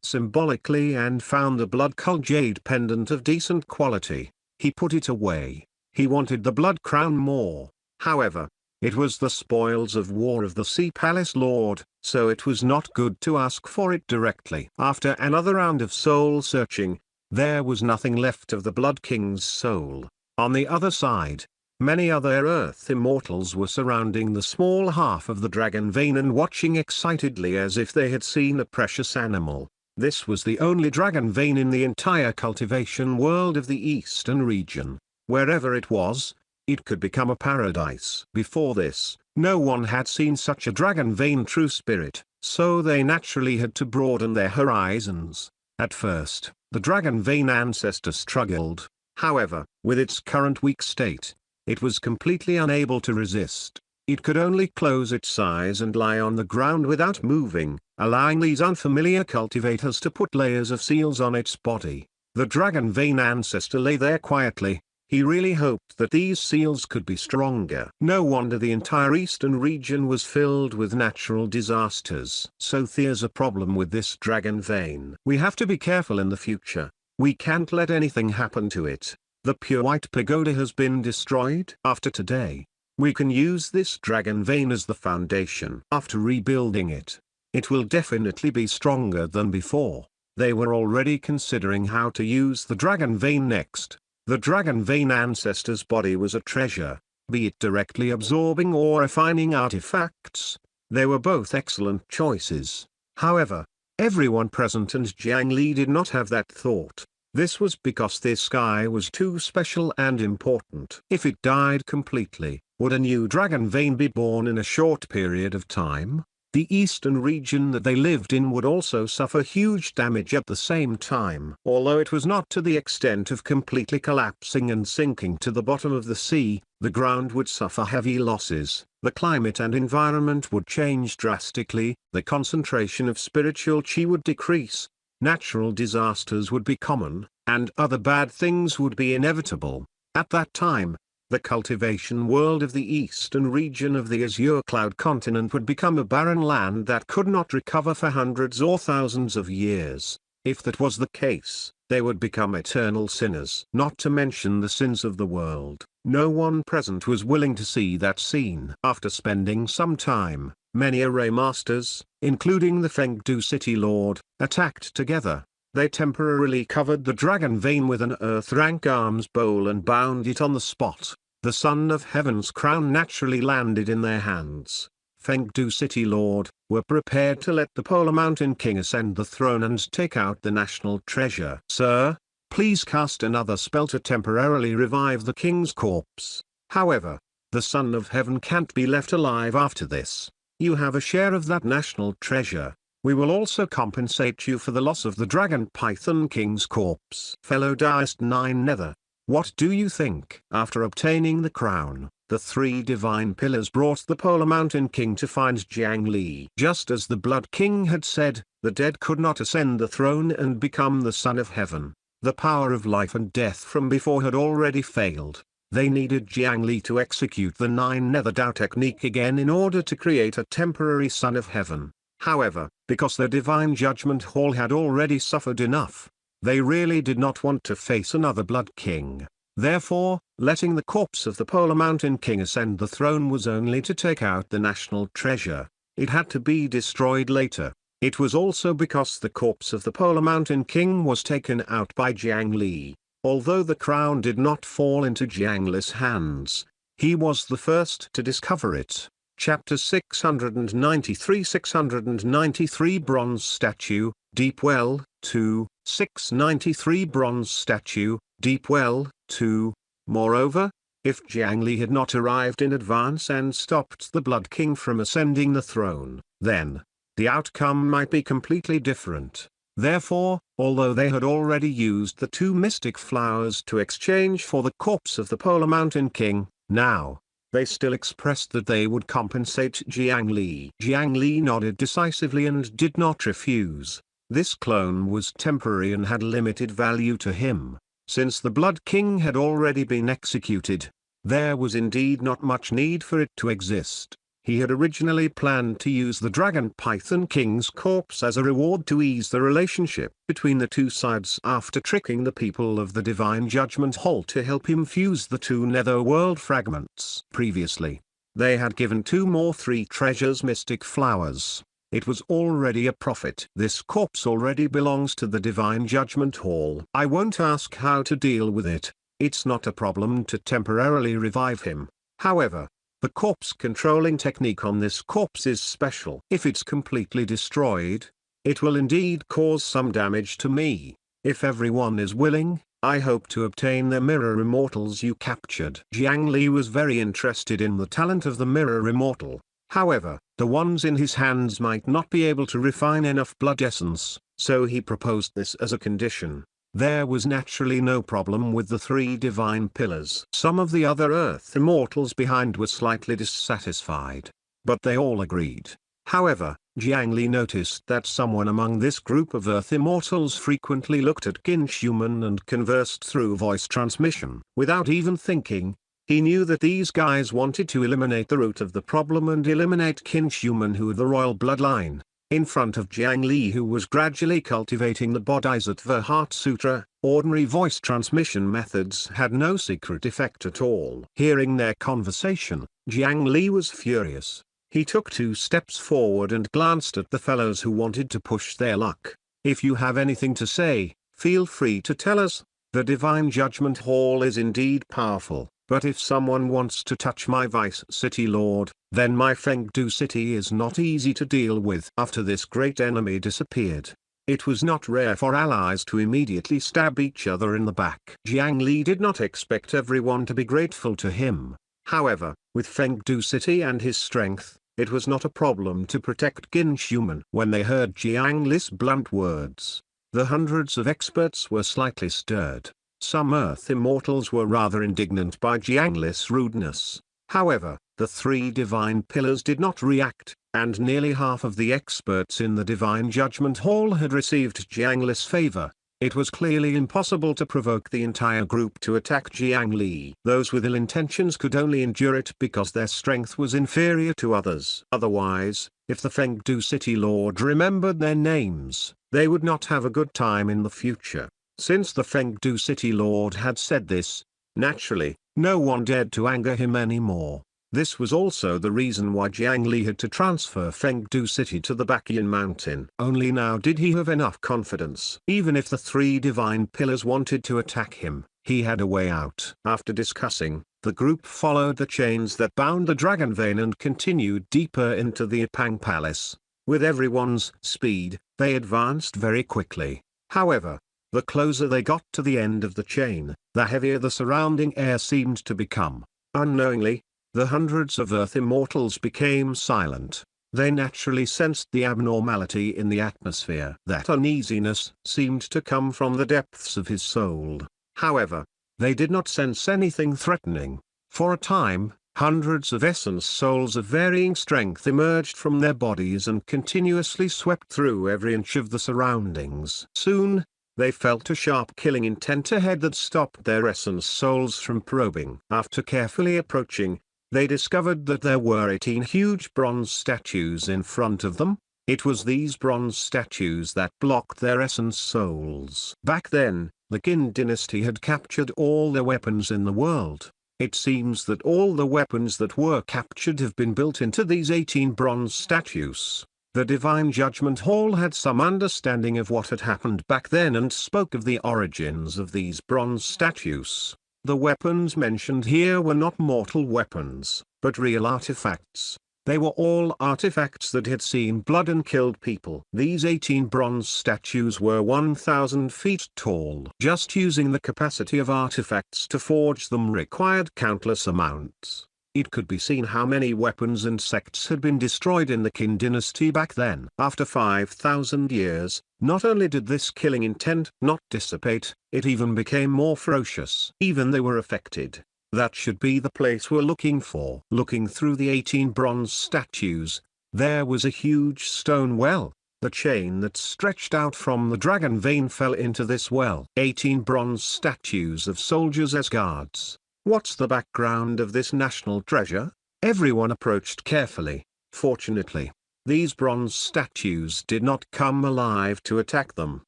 Speaker 2: symbolically and found the Blood Cull Jade pendant of decent quality. He put it away. He wanted the Blood Crown more. However, it was the spoils of war of the Sea Palace Lord, so it was not good to ask for it directly. After another round of soul searching, there was nothing left of the Blood King's soul. On the other side, many other Earth immortals were surrounding the small half of the dragon vein and watching excitedly as if they had seen a precious animal. This was the only dragon vein in the entire cultivation world of the eastern region. Wherever it was, it could become a paradise. Before this, no one had seen such a dragon vein true spirit, so they naturally had to broaden their horizons. At first, the dragon vein ancestor struggled. However, with its current weak state, it was completely unable to resist. It could only close its eyes and lie on the ground without moving, allowing these unfamiliar cultivators to put layers of seals on its body. The dragon vein ancestor lay there quietly. He really hoped that these seals could be stronger. No wonder the entire eastern region was filled with natural disasters. So there's a problem with this dragon vein. We have to be careful in the future. We can't let anything happen to it. The Pure White Pagoda has been destroyed. After today, we can use this dragon vein as the foundation. After rebuilding it, it will definitely be stronger than before. They were already considering how to use the dragon vein next. The dragon vein ancestor's body was a treasure, be it directly absorbing or refining artifacts. They were both excellent choices. However, everyone present and Jiang Li did not have that thought. This was because this guy was too special and important. If it died completely, would a new dragon vein be born in a short period of time? The eastern region that they lived in would also suffer huge damage at the same time. Although it was not to the extent of completely collapsing and sinking to the bottom of the sea, the ground would suffer heavy losses, the climate and environment would change drastically, the concentration of spiritual chi would decrease, natural disasters would be common, and other bad things would be inevitable. At that time, the cultivation world of the eastern region of the Azure Cloud continent would become a barren land that could not recover for hundreds or thousands of years. If that was the case, they would become eternal sinners. Not to mention the sins of the world. No one present was willing to see that scene. After spending some time, many array masters, including the Fengdu City Lord, attacked together. They temporarily covered the dragon vein with an earth-rank arms bowl and bound it on the spot. The Son of Heaven's crown naturally landed in their hands. Fengdu City Lord, were prepared to let the Polar Mountain King ascend the throne and take out the national treasure. Sir, please cast another spell to temporarily revive the king's corpse. However, the Son of Heaven can't be left alive after this. You have a share of that national treasure, We will also compensate you for the loss of the Dragon Python King's corpse. Fellow Diest 9 Nether, what do you think? After obtaining the crown, the three divine pillars brought the Polar Mountain King to find Jiang Li. Just as the Blood King had said, the dead could not ascend the throne and become the Son of Heaven. The power of life and death from before had already failed. They needed Jiang Li to execute the 9 Nether Dao technique again in order to create a temporary Son of Heaven. However, because the Divine Judgment Hall had already suffered enough, they really did not want to face another Blood King. Therefore, letting the corpse of the Polar Mountain King ascend the throne was only to take out the national treasure. It had to be destroyed later. It was also because the corpse of the Polar Mountain King was taken out by Jiang Li. Although the crown did not fall into Jiang Li's hands, he was the first to discover it. Chapter 693 693 Bronze Statue, Deep Well, 2, 693 Bronze Statue, Deep Well, 2. Moreover, if Jiang Li had not arrived in advance and stopped the Blood King from ascending the throne, then the outcome might be completely different. Therefore, although they had already used the two mystic flowers to exchange for the corpse of the Polar Mountain King, now they still expressed that they would compensate Jiang Li. Jiang Li nodded decisively and did not refuse. This clone was temporary and had limited value to him. Since the Blood King had already been executed, there was indeed not much need for it to exist. He had originally planned to use the Dragon Python King's corpse as a reward to ease the relationship between the two sides after tricking the people of the Divine Judgment Hall to help him fuse the two netherworld fragments. Previously, they had given two more 3 treasures mystic flowers. It was already a profit. This corpse already belongs to the Divine Judgment Hall. I won't ask how to deal with it. It's not a problem to temporarily revive him. However, the corpse controlling technique on this corpse is special. If it's completely destroyed, it will indeed cause some damage to me. If everyone is willing, I hope to obtain the mirror immortals you captured. Jiang Li was very interested in the talent of the mirror immortal. However, the ones in his hands might not be able to refine enough blood essence, so he proposed this as a condition. There was naturally no problem with the 3 divine pillars. Some of the other Earth Immortals behind were slightly dissatisfied, but they all agreed. However, Jiang Li noticed that someone among this group of Earth Immortals frequently looked at Qinshuman and conversed through voice transmission. Without even thinking, he knew that these guys wanted to eliminate the root of the problem and eliminate Qinshuman, who the royal bloodline. In front of Jiang Li, who was gradually cultivating the Bodhisattva Heart Sutra, ordinary voice transmission methods had no secret effect at all. Hearing their conversation, Jiang Li was furious. He took 2 steps forward and glanced at the fellows who wanted to push their luck. If you have anything to say, feel free to tell us. The Divine Judgment Hall is indeed powerful. But if someone wants to touch my Vice City Lord, then my Fengdu City is not easy to deal with. After this great enemy disappeared, it was not rare for allies to immediately stab each other in the back. Jiang Li did not expect everyone to be grateful to him. However, with Fengdu City and his strength, it was not a problem to protect Qinshuman. When they heard Jiang Li's blunt words, the hundreds of experts were slightly stirred. Some Earth Immortals were rather indignant by Jiang Li's rudeness. However, the 3 divine pillars did not react, and nearly half of the experts in the Divine Judgment Hall had received Jiang Li's favor. It was clearly impossible to provoke the entire group to attack Jiang Li. Those with ill intentions could only endure it because their strength was inferior to others. Otherwise, if the Fengdu City Lord remembered their names, they would not have a good time in the future. Since the Fengdu City Lord had said this, naturally, no one dared to anger him anymore. This was also the reason why Jiang Li had to transfer Fengdu City to the Baqian Mountain. Only now did he have enough confidence. Even if the 3 divine pillars wanted to attack him, he had a way out. After discussing, the group followed the chains that bound the dragon vein and continued deeper into the Ipang Palace. With everyone's speed, they advanced very quickly. However, the closer they got to the end of the chain, the heavier the surrounding air seemed to become. Unknowingly, the hundreds of Earth Immortals became silent. They naturally sensed the abnormality in the atmosphere. That uneasiness seemed to come from the depths of his soul. However, they did not sense anything threatening. For a time, hundreds of essence souls of varying strength emerged from their bodies and continuously swept through every inch of the surroundings. Soon, they felt a sharp killing intent ahead that stopped their essence souls from probing. After carefully approaching, they discovered that there were 18 huge bronze statues in front of them. It was these bronze statues that blocked their essence souls. Back then, the Qin dynasty had captured all the weapons in the world. It seems that all the weapons that were captured have been built into these 18 bronze statues. The Divine Judgment Hall had some understanding of what had happened back then and spoke of the origins of these bronze statues. The weapons mentioned here were not mortal weapons, but real artifacts. They were all artifacts that had seen blood and killed people. These 18 bronze statues were 1,000 feet tall. Just using the capacity of artifacts to forge them required countless amounts. It could be seen how many weapons and sects had been destroyed in the Qin dynasty back then. After 5,000 years, not only did this killing intent not dissipate, it even became more ferocious. Even they were affected. That should be the place we're looking for. Looking through the 18 bronze statues, there was a huge stone well. The chain that stretched out from the dragon vein fell into this well. 18 bronze statues of soldiers as guards. What's the background of this national treasure? Everyone approached carefully. Fortunately, these bronze statues did not come alive to attack them.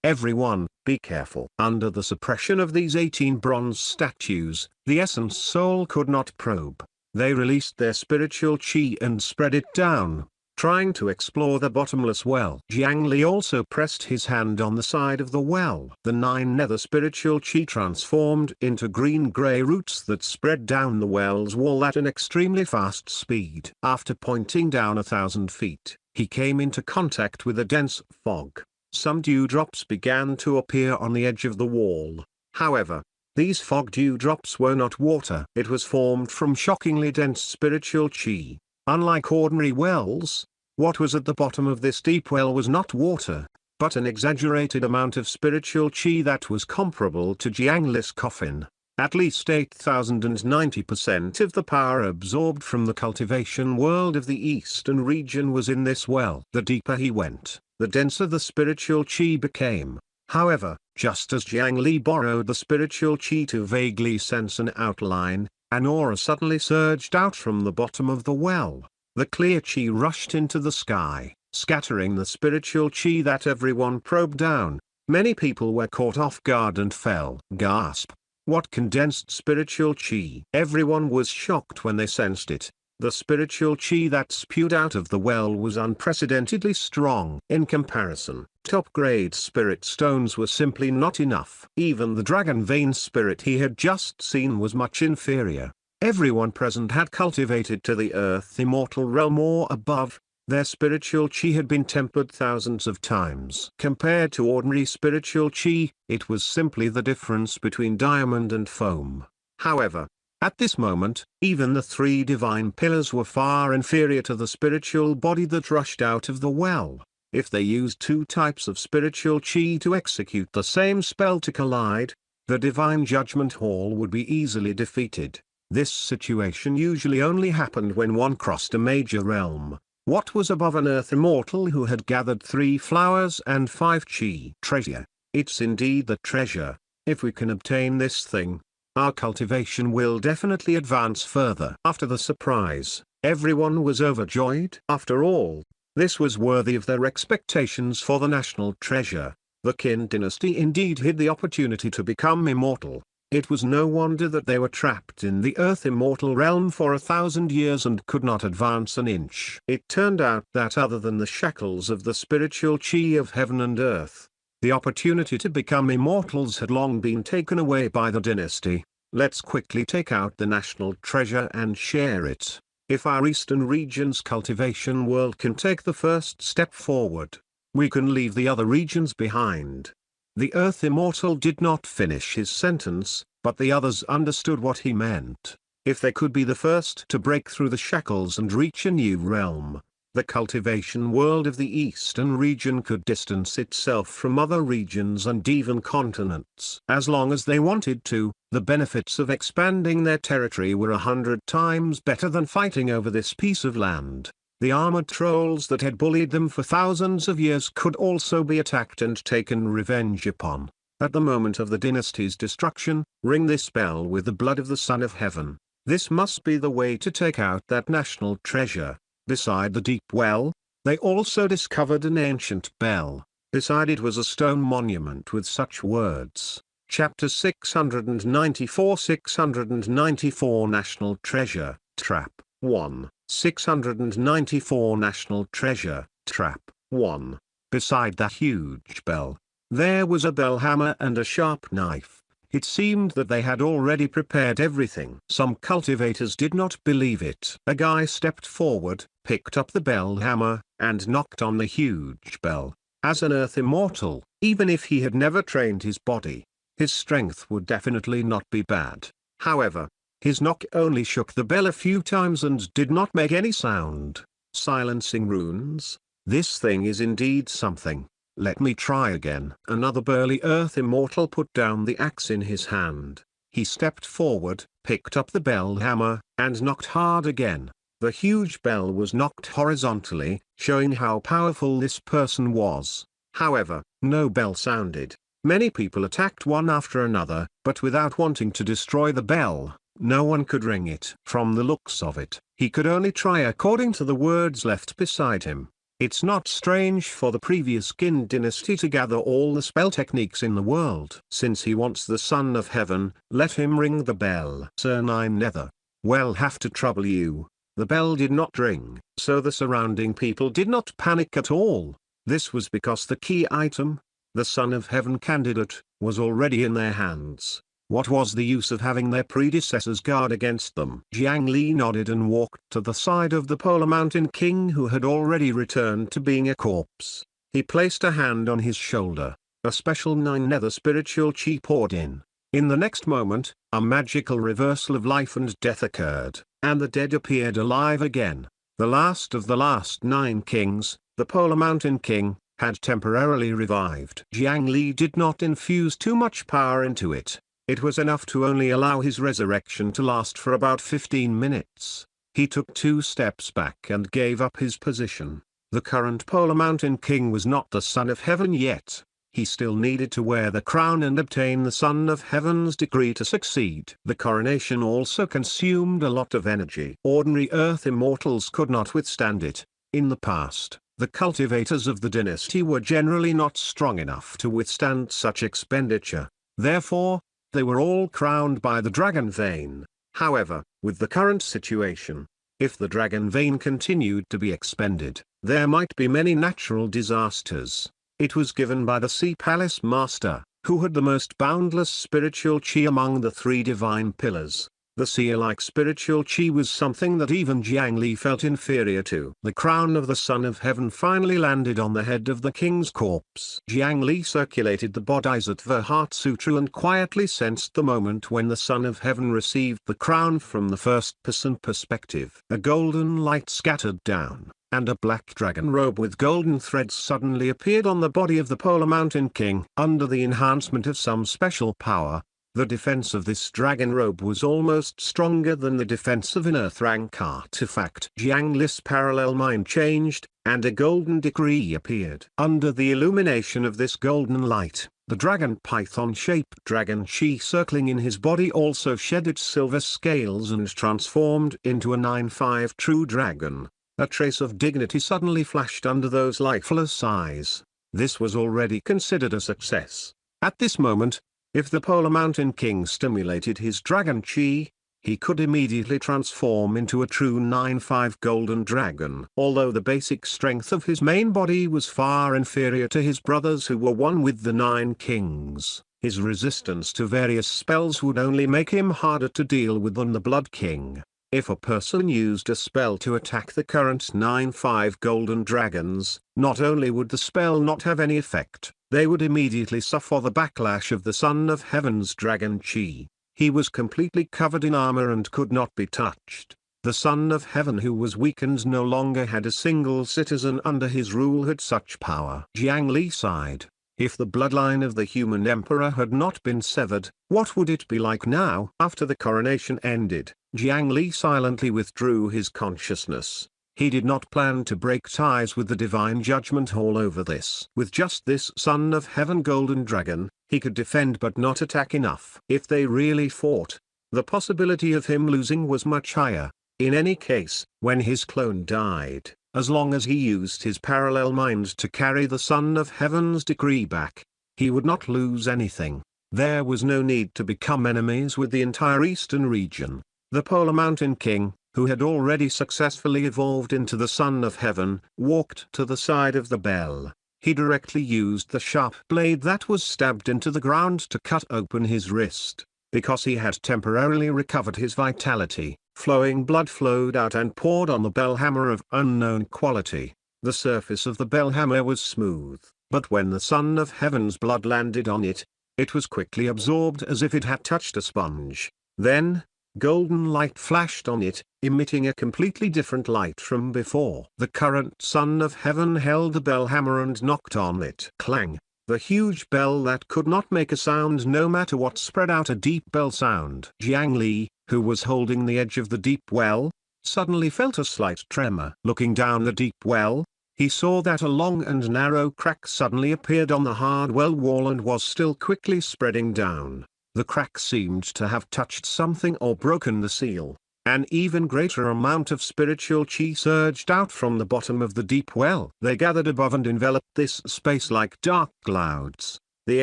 Speaker 2: Everyone, be careful. Under the suppression of these 18 bronze statues, the essence soul could not probe. They released their spiritual chi and spread it down, trying to explore the bottomless well. Jiang Li also pressed his hand on the side of the well. The 9 nether spiritual chi transformed into green-gray roots that spread down the well's wall at an extremely fast speed. After pointing down 1,000 feet, he came into contact with a dense fog. Some dewdrops began to appear on the edge of the wall. However, these fog dewdrops were not water. It was formed from shockingly dense spiritual chi. Unlike ordinary wells, what was at the bottom of this deep well was not water, but an exaggerated amount of spiritual chi that was comparable to Jiang Li's coffin. At least 8,090% of the power absorbed from the cultivation world of the eastern region was in this well. The deeper he went, the denser the spiritual chi became. However, just as Jiang Li borrowed the spiritual chi to vaguely sense an outline, an aura suddenly surged out from the bottom of the well. The clear chi rushed into the sky, scattering the spiritual chi that everyone probed down. Many people were caught off guard and fell. Gasp! What condensed spiritual chi? Everyone was shocked when they sensed it. The spiritual chi that spewed out of the well was unprecedentedly strong. In comparison, top-grade spirit stones were simply not enough. Even the dragon vein spirit he had just seen was much inferior. Everyone present had cultivated to the earth immortal realm or above. Their spiritual chi had been tempered thousands of times. Compared to ordinary spiritual chi, it was simply the difference between diamond and foam. However, at this moment, even the 3 divine pillars were far inferior to the spiritual body that rushed out of the well. If they used 2 types of spiritual chi to execute the same spell to collide, the Divine Judgment Hall would be easily defeated. This situation usually only happened when one crossed a major realm. What was above an earth immortal who had gathered 3 flowers and 5 chi? Treasure. It's indeed the treasure. If we can obtain this thing, our cultivation will definitely advance further. After the surprise, everyone was overjoyed. After all, this was worthy of their expectations for the national treasure. The Qin dynasty indeed hid the opportunity to become immortal. It was no wonder that they were trapped in the earth immortal realm for 1,000 years and could not advance an inch. It turned out that other than the shackles of the spiritual chi of heaven and earth, the opportunity to become immortals had long been taken away by the dynasty. Let's quickly take out the national treasure and share it. If our eastern region's cultivation world can take the first step forward, we can leave the other regions behind. The Earth Immortal did not finish his sentence, but the others understood what he meant. If they could be the first to break through the shackles and reach a new realm, The cultivation world of the eastern region could distance itself from other regions and even continents as long as they wanted to. The benefits of expanding their territory were 100 times better than fighting over this piece of land. The armored trolls that had bullied them for thousands of years could also be attacked and taken revenge upon. At the moment of the dynasty's destruction, ring this bell with the blood of the Son of Heaven. This must be the way to take out that national treasure. Beside the deep well, they also discovered an ancient bell. Beside it was a stone monument with such words. Chapter 694 694 National Treasure, Trap, 1. 694 National Treasure, Trap, 1. Beside that huge bell, there was a bell hammer and a sharp knife. It seemed that they had already prepared everything. Some cultivators did not believe it. A guy stepped forward, picked up the bell hammer, and knocked on the huge bell. As an earth immortal, even if he had never trained his body, his strength would definitely not be bad. However, his knock only shook the bell a few times and did not make any sound. Silencing runes? This thing is indeed something. Let me try again. Another burly earth immortal put down the axe in his hand. He stepped forward, picked up the bell hammer, and knocked hard again. The huge bell was knocked horizontally, showing how powerful this person was. However, no bell sounded. Many people attacked one after another, but without wanting to destroy the bell, no one could ring it. From the looks of it, he could only try according to the words left beside him. It's not strange for the previous Qin dynasty to gather all the spell techniques in the world. Since he wants the Son of Heaven, let him ring the bell. Sir, I nether. Well, have to trouble you. The bell did not ring, so the surrounding people did not panic at all. This was because the key item, the Son of Heaven candidate, was already in their hands. What was the use of having their predecessors guard against them? Jiang Li nodded and walked to the side of the Polar Mountain King, who had already returned to being a corpse. He placed a hand on his shoulder. A special 9 nether spiritual chi poured in. In the next moment, a magical reversal of life and death occurred, and the dead appeared alive again. The last of the last 9 kings, the Polar Mountain King, had temporarily revived. Jiang Li did not infuse too much power into it. It was enough to only allow his resurrection to last for about 15 minutes. He took 2 steps back and gave up his position. The current Polar Mountain King was not the Son of Heaven yet. He still needed to wear the crown and obtain the Son of Heaven's decree to succeed. The coronation also consumed a lot of energy. Ordinary earth immortals could not withstand it. In the past, the cultivators of the dynasty were generally not strong enough to withstand such expenditure. Therefore, they were all crowned by the dragon vein. However, with the current situation, if the dragon vein continued to be expended, there might be many natural disasters. It was given by the Sea Palace Master, who had the most boundless spiritual chi among the 3 divine pillars. The seer-like spiritual chi was something that even Jiang Li felt inferior to. The crown of the Son of Heaven finally landed on the head of the king's corpse. Jiang Li circulated the Bodhisattva Heart Sutra and quietly sensed the moment when the Son of Heaven received the crown from the first-person perspective. A golden light scattered down, and a black dragon robe with golden threads suddenly appeared on the body of the Polar Mountain King. Under the enhancement of some special power, the defense of this dragon robe was almost stronger than the defense of an earth rank artifact. Jiang Li's parallel mind changed, and a golden decree appeared. Under the illumination of this golden light, the dragon python-shaped dragon chi circling in his body also shed its silver scales and transformed into a 9-5 true dragon. A trace of dignity suddenly flashed under those lifeless eyes. This was already considered a success. At this moment, if the Polar Mountain King stimulated his dragon chi, he could immediately transform into a true 9-5 golden dragon. Although the basic strength of his main body was far inferior to his brothers who were one with the 9 kings, his resistance to various spells would only make him harder to deal with than the Blood King. If a person used a spell to attack the current 9-5 golden dragons, not only would the spell not have any effect, they would immediately suffer the backlash of the Son of Heaven's dragon chi. He was completely covered in armor and could not be touched. The Son of Heaven who was weak and no longer had a single citizen under his rule had such power. Jiang Li sighed. If the bloodline of the human emperor had not been severed, what would it be like now? After the coronation ended, Jiang Li silently withdrew his consciousness. He did not plan to break ties with the divine judgment hall over this. With just this Son of Heaven golden dragon, he could defend but not attack enough. If they really fought, the possibility of him losing was much higher. In any case, when his clone died, as long as he used his parallel mind to carry the Son of Heaven's decree back, he would not lose anything. There was no need to become enemies with the entire eastern region. The Polar Mountain King, who had already successfully evolved into the Son of Heaven, walked to the side of the bell. He directly used the sharp blade that was stabbed into the ground to cut open his wrist. Because he had temporarily recovered his vitality, flowing blood flowed out and poured on the bell hammer of unknown quality. The surface of the bell hammer was smooth, but when the Son of Heaven's blood landed on it, it was quickly absorbed as if it had touched a sponge. Then, golden light flashed on it, emitting a completely different light from before. The current Son of Heaven held the bell hammer and knocked on it. Clang! The huge bell that could not make a sound no matter what spread out a deep bell sound. Jiang Li, who was holding the edge of the deep well, suddenly felt a slight tremor. Looking down the deep well, he saw that a long and narrow crack suddenly appeared on the hard well wall and was still quickly spreading down. The crack seemed to have touched something or broken the seal. An even greater amount of spiritual chi surged out from the bottom of the deep well. They gathered above and enveloped this space like dark clouds. The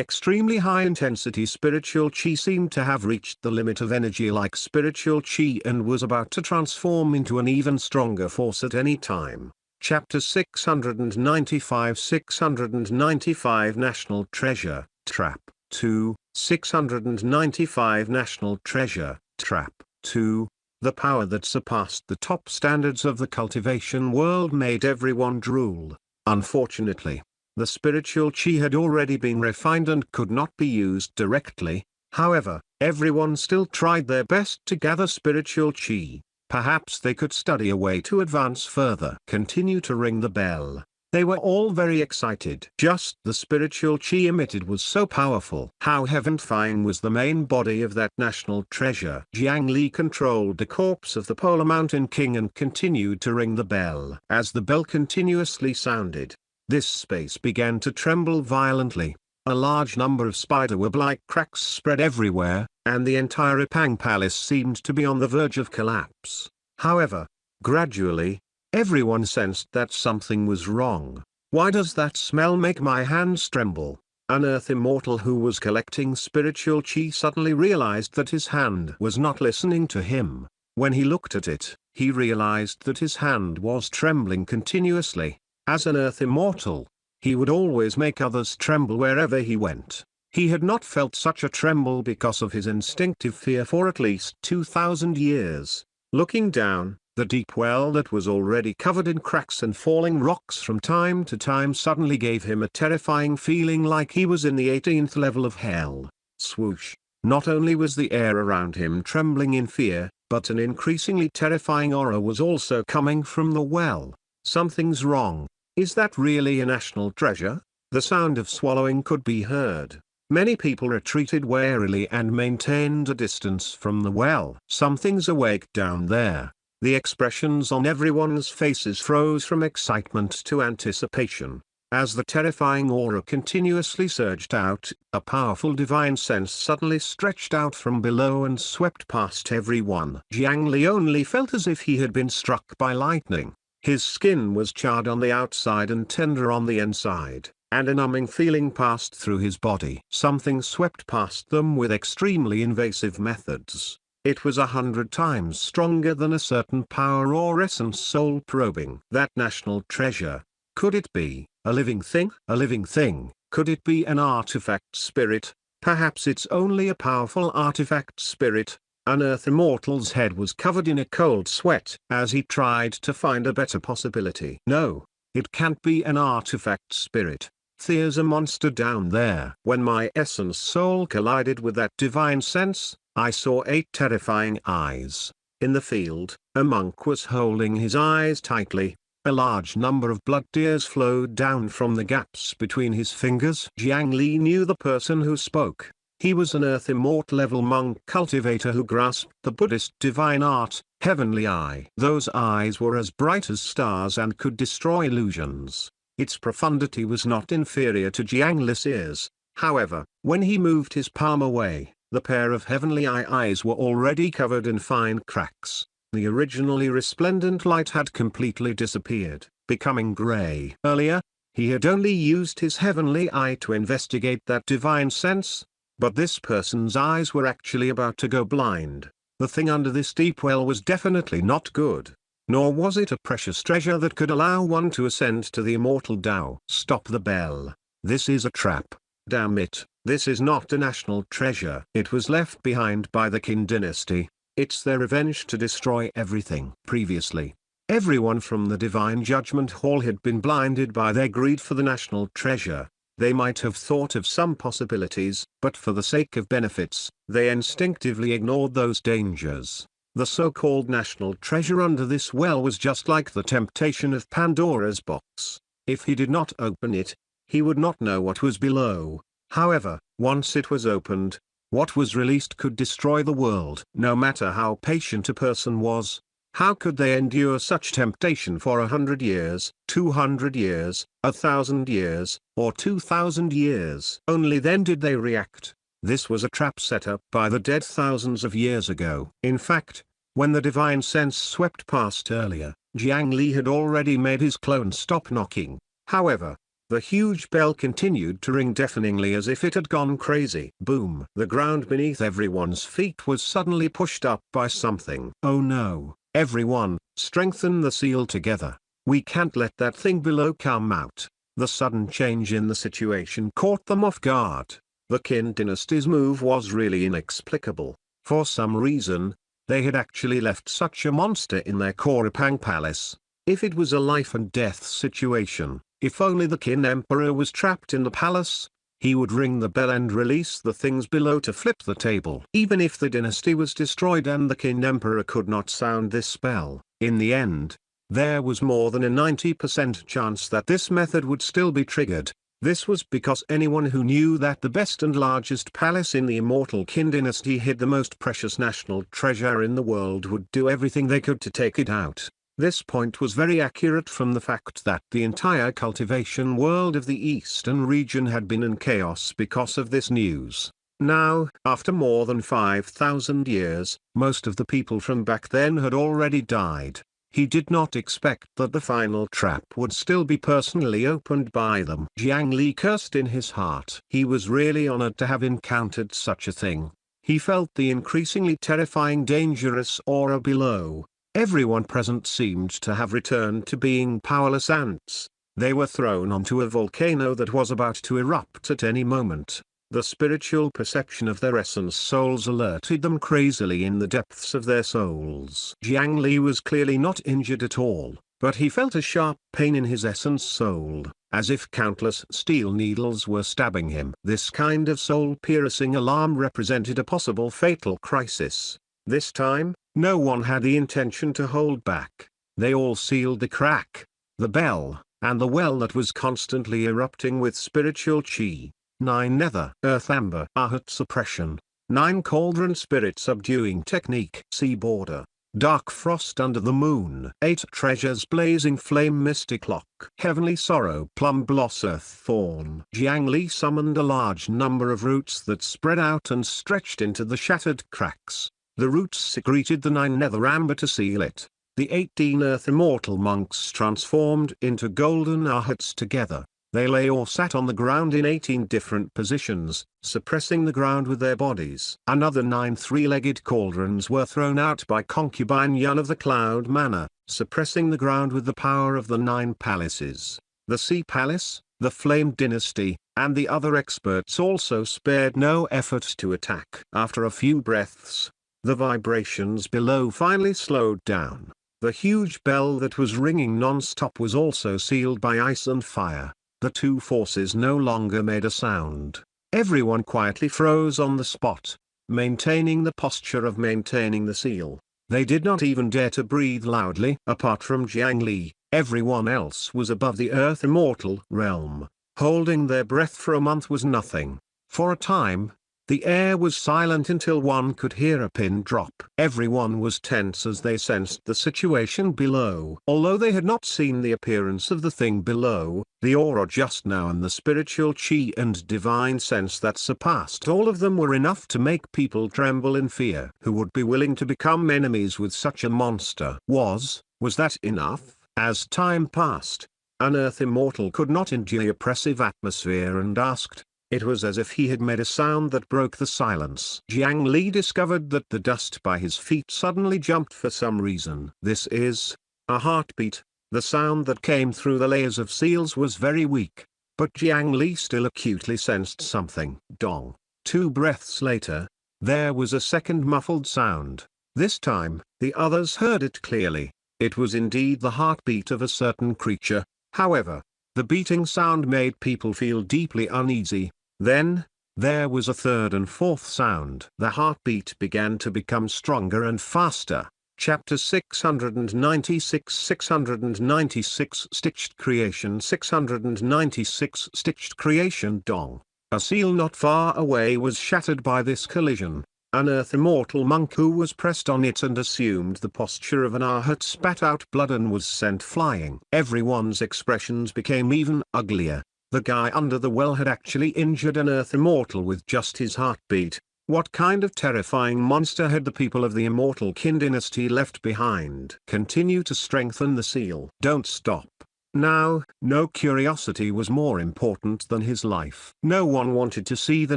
Speaker 2: extremely high-intensity spiritual chi seemed to have reached the limit of energy like spiritual chi and was about to transform into an even stronger force at any time. Chapter 695 695 National Treasure, Trap 2, 695 National Treasure, Trap 2. The power that surpassed the top standards of the cultivation world made everyone drool. Unfortunately, the spiritual chi had already been refined and could not be used directly. However, everyone still tried their best to gather spiritual chi. Perhaps they could study a way to advance further. Continue to ring the bell. They were all very excited. Just the spiritual chi emitted was so powerful. How heaven-defying was the main body of that national treasure. Jiang Li controlled the corpse of the Polar Mountain King and continued to ring the bell. As the bell continuously sounded, this space began to tremble violently. A large number of spider-web-like cracks spread everywhere, and the entire Ipang Palace seemed to be on the verge of collapse. However, gradually, everyone sensed that something was wrong. Why does that smell make my hands tremble? An Earth Immortal who was collecting spiritual chi suddenly realized that his hand was not listening to him. When he looked at it, he realized that his hand was trembling continuously. As an Earth Immortal, he would always make others tremble wherever he went. He had not felt such a tremble because of his instinctive fear for at least 2,000 years. Looking down, the deep well that was already covered in cracks and falling rocks from time to time suddenly gave him a terrifying feeling like he was in the 18th level of hell. Swoosh! Not only was the air around him trembling in fear, but an increasingly terrifying aura was also coming from the well. Something's wrong. Is that really a national treasure? The sound of swallowing could be heard. Many people retreated warily and maintained a distance from the well. Something's awake down there. The expressions on everyone's faces froze from excitement to anticipation. As the terrifying aura continuously surged out, a powerful divine sense suddenly stretched out from below and swept past everyone. Jiang Li only felt as if he had been struck by lightning. His skin was charred on the outside and tender on the inside, and a numbing feeling passed through his body. Something swept past them with extremely invasive methods. It was 100 times stronger than a certain power or essence soul probing. That national treasure. Could it be a living thing? A living thing. Could it be an artifact spirit? Perhaps it's only a powerful artifact spirit. An Earth Immortal's head was covered in a cold sweat as he tried to find a better possibility. No, it can't be an artifact spirit. There's a monster down there. When my essence soul collided with that divine sense, I saw 8 terrifying eyes. In the field, a monk was holding his eyes tightly. A large number of blood tears flowed down from the gaps between his fingers. Jiang Li knew the person who spoke. He was an earth immortal level monk cultivator who grasped the Buddhist divine art, heavenly eye. Those eyes were as bright as stars and could destroy illusions. Its profundity was not inferior to Jiang Li's ears. However, when he moved his palm away, the pair of heavenly eyes were already covered in fine cracks. The originally resplendent light had completely disappeared, becoming gray. Earlier, he had only used his heavenly eye to investigate that divine sense, but this person's eyes were actually about to go blind. The thing under this deep well was definitely not good. Nor was it a precious treasure that could allow one to ascend to the immortal Tao. Stop the bell. This is a trap. Damn it, this is not a national treasure. It was left behind by the Qin dynasty. It's their revenge to destroy everything. Previously, everyone from the Divine Judgment Hall had been blinded by their greed for the national treasure. They might have thought of some possibilities, but for the sake of benefits, they instinctively ignored those dangers. The so-called national treasure under this well was just like the temptation of Pandora's box. If he did not open it, he would not know what was below. However, once it was opened, what was released could destroy the world. No matter how patient a person was, how could they endure such temptation for 100 years, 200 years, 1,000 years, or 2,000 years? Only then did they react. This was a trap set up by the dead thousands of years ago. In fact, when the divine sense swept past earlier, Jiang Li had already made his clone stop knocking. However, the huge bell continued to ring deafeningly as if it had gone crazy. Boom! The ground beneath everyone's feet was suddenly pushed up by something. Oh no! Everyone, strengthen the seal together. We can't let that thing below come out. The sudden change in the situation caught them off guard. The Qin dynasty's move was really inexplicable. For some reason, they had actually left such a monster in their Korapang palace. If it was a life and death situation, if only the Qin emperor was trapped in the palace, he would ring the bell and release the things below to flip the table. Even if the dynasty was destroyed and the Qin emperor could not sound this spell, in the end, there was more than a 90% chance that this method would still be triggered. This was because anyone who knew that the best and largest palace in the immortal Qin dynasty hid the most precious national treasure in the world would do everything they could to take it out. This point was very accurate from the fact that the entire cultivation world of the eastern region had been in chaos because of this news. Now, after more than 5,000 years, most of the people from back then had already died. He did not expect that the final trap would still be personally opened by them. Jiang Li cursed in his heart. He was really honored to have encountered such a thing. He felt the increasingly terrifying dangerous aura below. Everyone present seemed to have returned to being powerless ants. They were thrown onto a volcano that was about to erupt at any moment. The spiritual perception of their essence souls alerted them crazily in the depths of their souls. Jiang Li was clearly not injured at all, but he felt a sharp pain in his essence soul, as if countless steel needles were stabbing him. This kind of soul-piercing alarm represented a possible fatal crisis. This time, no one had the intention to hold back. They all sealed the crack, the bell, and the well that was constantly erupting with spiritual chi. 9 Nether Earth Amber Ahat Suppression. 9 Cauldron Spirit Subduing Technique. Sea Border. Dark Frost Under the Moon. 8 Treasures Blazing Flame Mystic Lock. Heavenly Sorrow Plum Bloss Earth Thorn. Jiang Li summoned a large number of roots that spread out and stretched into the shattered cracks. The roots secreted the 9 Nether Amber to seal it. The 18 Earth Immortal monks transformed into golden arhats together. They lay or sat on the ground in 18 different positions, suppressing the ground with their bodies. Another 9 three-legged cauldrons were thrown out by concubine Yun of the Cloud Manor, suppressing the ground with the power of the 9 palaces. The Sea Palace, the Flame Dynasty, and the other experts also spared no effort to attack. After a few breaths, the vibrations below finally slowed down. The huge bell that was ringing non-stop was also sealed by ice and fire. The two forces no longer made a sound. Everyone quietly froze on the spot, maintaining the posture of maintaining the seal. They did not even dare to breathe loudly. Apart from Jiang Li, everyone else was above the earth immortal realm. Holding their breath for a month was nothing. For a time, the air was silent until one could hear a pin drop. Everyone was tense as they sensed the situation below. Although they had not seen the appearance of the thing below, the aura just now and the spiritual chi and divine sense that surpassed all of them were enough to make people tremble in fear. Who would be willing to become enemies with such a monster? Was that enough? As time passed, an earth immortal could not endure the oppressive atmosphere and asked. It was as if he had made a sound that broke the silence. Jiang Li discovered that the dust by his feet suddenly jumped for some reason. This is a heartbeat. The sound that came through the layers of seals was very weak, but Jiang Li still acutely sensed something. Dong. 2 breaths later, there was a second muffled sound. This time, the others heard it clearly. It was indeed the heartbeat of a certain creature. However, the beating sound made people feel deeply uneasy. Then, there was a third and fourth sound. The heartbeat began to become stronger and faster. Chapter 696 696 Stitched Creation 696 Stitched Creation Dong. A seal not far away was shattered by this collision. An earth immortal monk who was pressed on it and assumed the posture of an arhat spat out blood and was sent flying. Everyone's expressions became even uglier. The guy under the well had actually injured an earth immortal with just his heartbeat. What kind of terrifying monster had the people of the immortal Qin dynasty left behind? Continue to strengthen the seal. Don't stop. Now, no curiosity was more important than his life. No one wanted to see the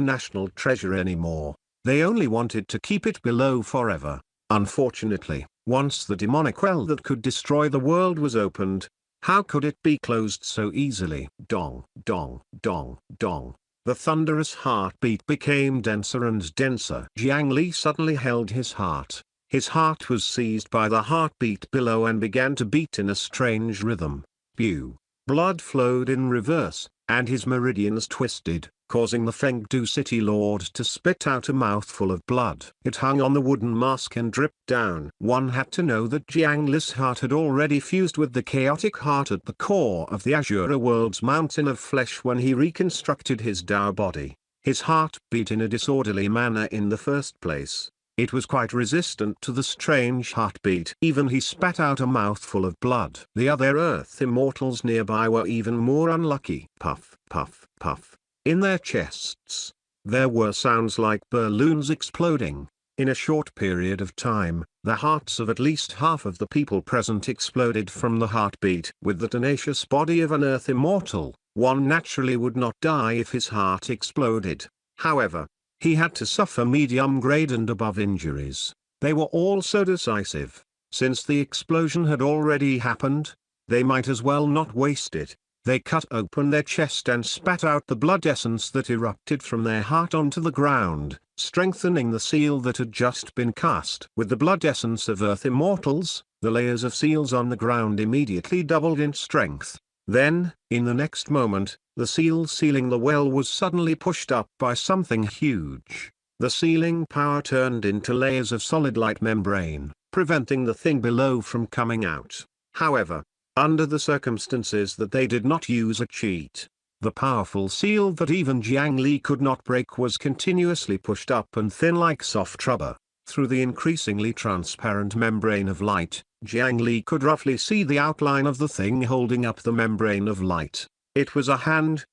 Speaker 2: national treasure anymore. They only wanted to keep it below forever. Unfortunately, once the demonic well that could destroy the world was opened, how could it be closed so easily? Dong, dong, dong, dong. The thunderous heartbeat became denser and denser. Jiang Li suddenly held his heart. His heart was seized by the heartbeat below and began to beat in a strange rhythm. Pew. Blood flowed in reverse, and his meridians twisted, causing the Fengdu city lord to spit out a mouthful of blood. It hung on the wooden mask and dripped down. One had to know that Jiang Li's heart had already fused with the chaotic heart at the core of the Azure world's mountain of flesh when he reconstructed his Tao body. His heart beat in a disorderly manner in the first place. It was quite resistant to the strange heartbeat. Even he spat out a mouthful of blood. The other earth immortals nearby were even more unlucky. Puff, puff, puff. In their chests, there were sounds like balloons exploding. In a short period of time, the hearts of at least half of the people present exploded from the heartbeat. With the tenacious body of an earth immortal, one naturally would not die if his heart exploded. However, he had to suffer medium-grade and above injuries. They were all so decisive. Since the explosion had already happened, they might as well not waste it. They cut open their chest and spat out the blood essence that erupted from their heart onto the ground, strengthening the seal that had just been cast. With the blood essence of earth immortals, the layers of seals on the ground immediately doubled in strength. Then, in the next moment, the seal sealing the well was suddenly pushed up by something huge. The sealing power turned into layers of solid light membrane, preventing the thing below from coming out. However, under the circumstances that they did not use a cheat, the powerful seal that even Jiang Li could not break was continuously pushed up and thin like soft rubber. Through the increasingly transparent membrane of light, Jiang Li could roughly see the outline of the thing holding up the membrane of light. It was a hand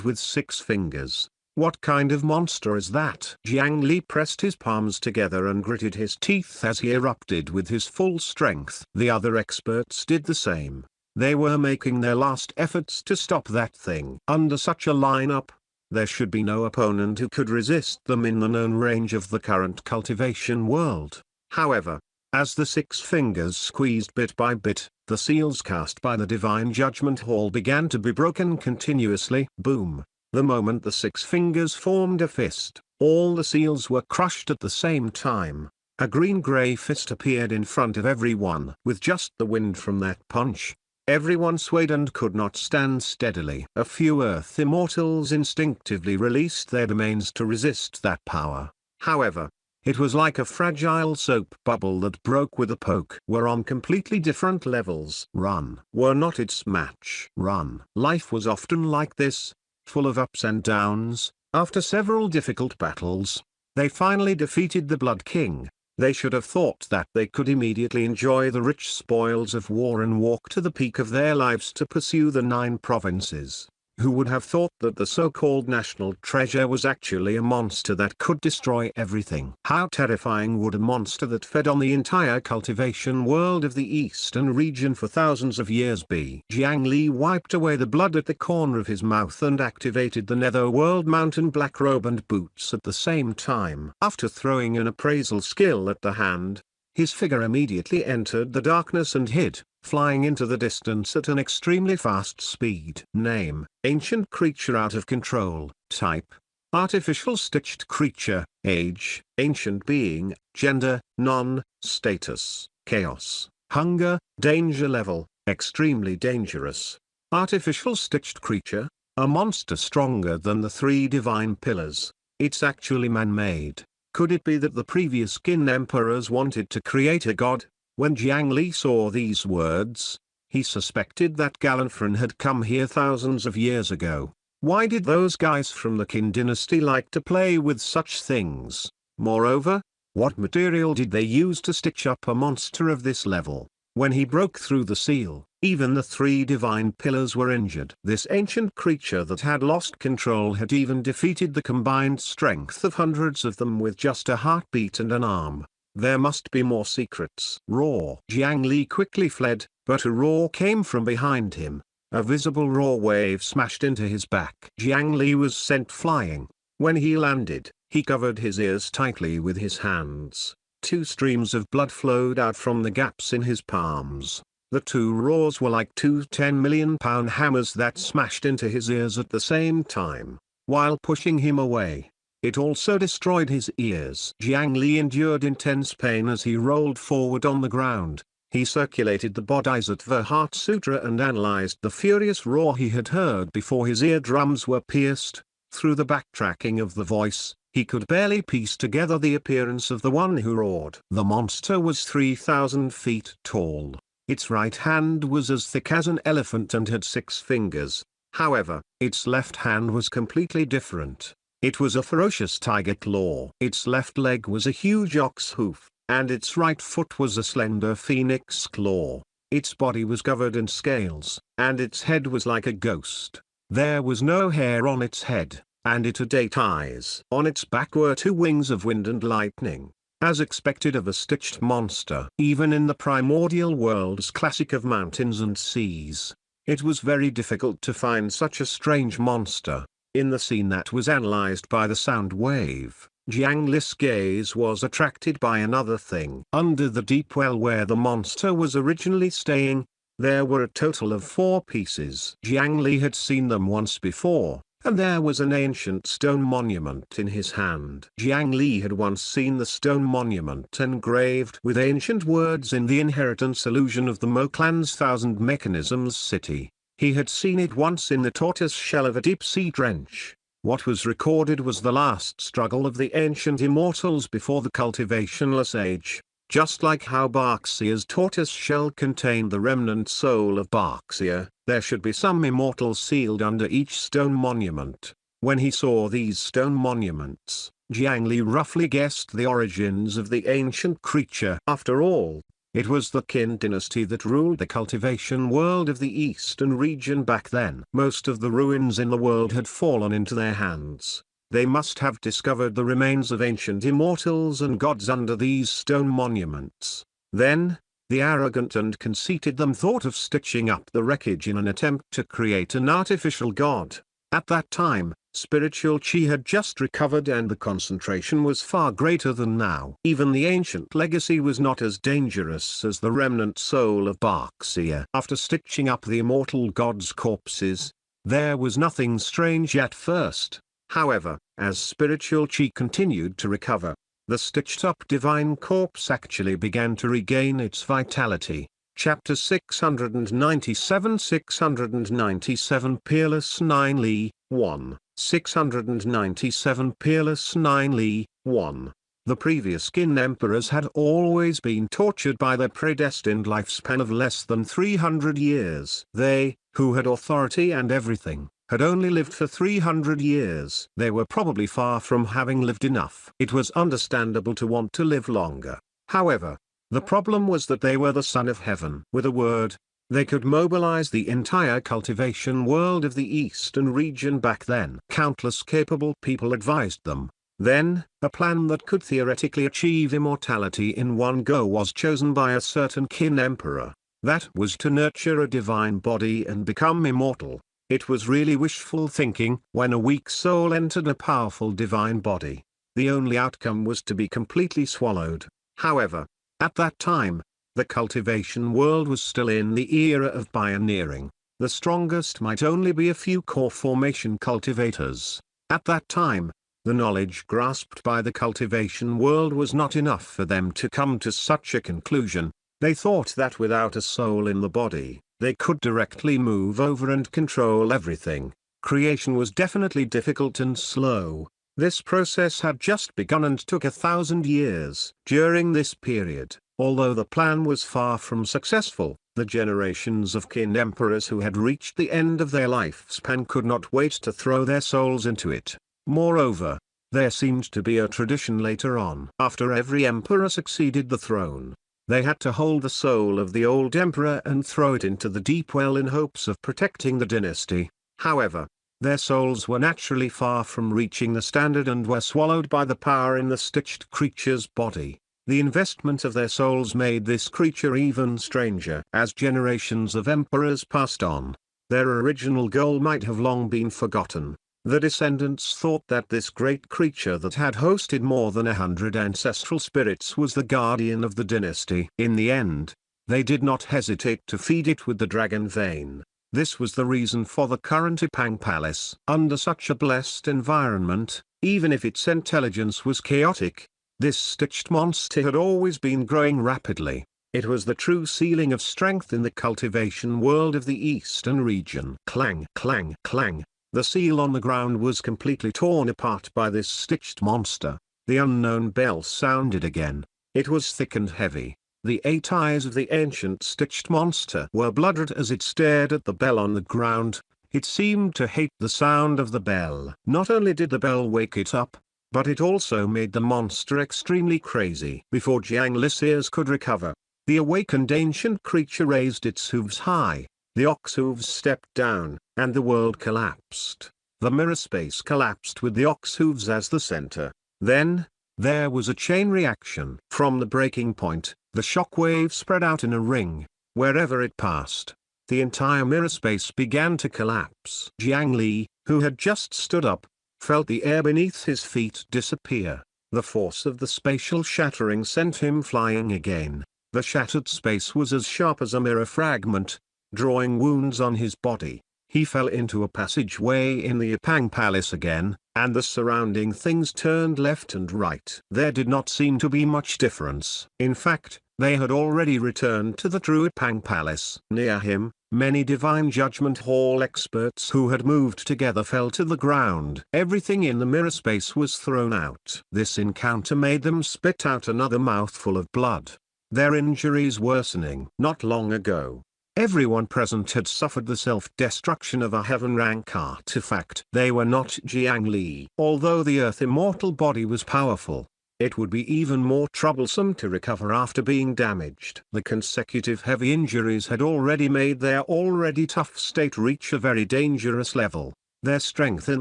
Speaker 2: with 6 fingers. What kind of monster is that? Jiang Li pressed his palms together and gritted his teeth as he erupted with his full strength. The other experts did the same. They were making their last efforts to stop that thing. Under such a lineup, there should be no opponent who could resist them in the known range of the current cultivation world. However, as the 6 fingers squeezed bit by bit, the seals cast by the Divine Judgment Hall began to be broken continuously. Boom. The moment the 6 fingers formed a fist, all the seals were crushed at the same time. A green-gray fist appeared in front of everyone. With just the wind from that punch, everyone swayed and could not stand steadily. A few earth immortals instinctively released their domains to resist that power. However, It was like a fragile soap bubble that broke with a poke. Were on completely different levels. Run were not its match. Run. Life was often like this, full of ups and downs. After several difficult battles, they finally defeated the Blood King. They should have thought that they could immediately enjoy the rich spoils of war and walk to the peak of their lives to pursue the 9 provinces. Who would have thought that the so-called national treasure was actually a monster that could destroy everything? How terrifying would a monster that fed on the entire cultivation world of the eastern region for thousands of years be? Jiang Li wiped away the blood at the corner of his mouth and activated the Netherworld Mountain Black Robe and Boots at the same time. After throwing an appraisal skill at the hand, his figure immediately entered the darkness and hid, flying into the distance at an extremely fast speed. Name: Ancient Creature Out of Control. Type: Artificial Stitched Creature. Age: Ancient Being. Gender: None. Status: Chaos. Hunger: Danger Level: Extremely Dangerous. Artificial Stitched Creature: a monster stronger than the 3 divine pillars. It's actually man-made. Could it be that the previous Qin emperors wanted to create a god? When Jiang Li saw these words, he suspected that Gallifreyan had come here thousands of years ago. Why did those guys from the Qin dynasty like to play with such things? Moreover, what material did they use to stitch up a monster of this level? When he broke through the seal, even the 3 divine pillars were injured. This ancient creature that had lost control had even defeated the combined strength of hundreds of them with just a heartbeat and an arm. There must be more secrets. Roar! Jiang Li quickly fled, but a roar came from behind him. A visible roar wave smashed into his back. Jiang Li was sent flying. When he landed, he covered his ears tightly with his hands. 2 streams of blood flowed out from the gaps in his palms. The 2 roars were like 2 10-million-pound hammers that smashed into his ears at the same time, while pushing him away. It also destroyed his ears. Jiang Li endured intense pain as he rolled forward on the ground. He circulated the Bodhisattva Heart Sutra and analyzed the furious roar he had heard before his eardrums were pierced. Through the backtracking of the voice, he could barely piece together the appearance of the one who roared. The monster was 3,000 feet tall. Its right hand was as thick as an elephant and had 6 fingers. However, its left hand was completely different. It was a ferocious tiger claw. Its left leg was a huge ox hoof, and its right foot was a slender phoenix claw. Its body was covered in scales, and its head was like a ghost. There was no hair on its head, and it had 8 eyes. On its back were 2 wings of wind and lightning. As expected of a stitched monster, even in the primordial world's classic of mountains and seas, it was very difficult to find such a strange monster. In the scene that was analyzed by the sound wave, Jiang Li's gaze was attracted by another thing. Under the deep well where the monster was originally staying, there were a total of 4 pieces. Jiang Li had seen them once before, and there was an ancient stone monument in his hand. Jiang Li had once seen the stone monument engraved with ancient words in the inheritance illusion of the Mo clan's Thousand Mechanisms city. He had seen it once in the tortoise shell of a deep-sea trench. What was recorded was the last struggle of the ancient immortals before the cultivationless age. Just like how Barxia's tortoise shell contained the remnant soul of Barxia, there should be some immortals sealed under each stone monument. When he saw these stone monuments, Jiang Li roughly guessed the origins of the ancient creature. After all, it was the Qin dynasty that ruled the cultivation world of the eastern region back then. Most of the ruins in the world had fallen into their hands. They must have discovered the remains of ancient immortals and gods under these stone monuments. Then, the arrogant and conceited them thought of stitching up the wreckage in an attempt to create an artificial god. At that time, spiritual chi had just recovered and the concentration was far greater than now. Even the ancient legacy was not as dangerous as the remnant soul of Barxia. After stitching up the immortal gods' corpses, there was nothing strange at first. However, as spiritual chi continued to recover, the stitched-up divine corpse actually began to regain its vitality. Chapter 697 697 Peerless 9 Li, 1. 697 Peerless 9 Li, 1. The previous Qin emperors had always been tortured by their predestined lifespan of less than 300 years. They, who had authority and everything, had only lived for 300 years. They were probably far from having lived enough. It was understandable to want to live longer. However, the problem was that they were the son of heaven. With a word, they could mobilize the entire cultivation world of the eastern region back then. Countless capable people advised them. Then, a plan that could theoretically achieve immortality in one go was chosen by a certain Qin emperor. That was to nurture a divine body and become immortal. It was really wishful thinking. When a weak soul entered a powerful divine body, the only outcome was to be completely swallowed. However, at that time, the cultivation world was still in the era of pioneering. The strongest might only be a few core formation cultivators. At that time, the knowledge grasped by the cultivation world was not enough for them to come to such a conclusion. They thought that without a soul in the body, they could directly move over and control everything. Creation was definitely difficult and slow. This process had just begun and took 1,000 years. During this period, although the plan was far from successful, the generations of Qin emperors who had reached the end of their lifespan could not wait to throw their souls into it. Moreover, there seemed to be a tradition later on. After every emperor succeeded the throne, they had to hold the soul of the old emperor and throw it into the deep well in hopes of protecting the dynasty. However, their souls were naturally far from reaching the standard and were swallowed by the power in the stitched creature's body. The investment of their souls made this creature even stranger. As generations of emperors passed on, their original goal might have long been forgotten. The descendants thought that this great creature that had hosted more than 100 ancestral spirits was the guardian of the dynasty. In the end, they did not hesitate to feed it with the dragon vein. This was the reason for the current Ipang Palace. Under such a blessed environment, even if its intelligence was chaotic, this stitched monster had always been growing rapidly. It was the true ceiling of strength in the cultivation world of the eastern region. Clang, clang, clang. The seal on the ground was completely torn apart by this stitched monster. The unknown bell sounded again. It was thick and heavy. The 8 eyes of the ancient stitched monster were bloodred as it stared at the bell on the ground. It seemed to hate the sound of the bell. Not only did the bell wake it up, but it also made the monster extremely crazy. Before Jiang Li's ears could recover, the awakened ancient creature raised its hooves high. The ox hooves stepped down, and the world collapsed. The mirror space collapsed with the ox hooves as the center. Then, there was a chain reaction. From the breaking point, the shock wave spread out in a ring. Wherever it passed, the entire mirror space began to collapse. Jiang Li, who had just stood up, felt the air beneath his feet disappear. The force of the spatial shattering sent him flying again. The shattered space was as sharp as a mirror fragment, drawing wounds on his body. He fell into a passageway in the Ipang Palace again, and the surrounding things turned left and right. There did not seem to be much difference. In fact, they had already returned to the true Ipang Palace. Near him, many Divine Judgment Hall experts who had moved together fell to the ground. Everything in the mirror space was thrown out. This encounter made them spit out another mouthful of blood. Their injuries worsening. Not long ago, everyone present had suffered the self-destruction of a heaven-rank artifact. They were not Jiang Li. Although the Earth immortal body was powerful, it would be even more troublesome to recover after being damaged. The consecutive heavy injuries had already made their already tough state reach a very dangerous level. Their strength in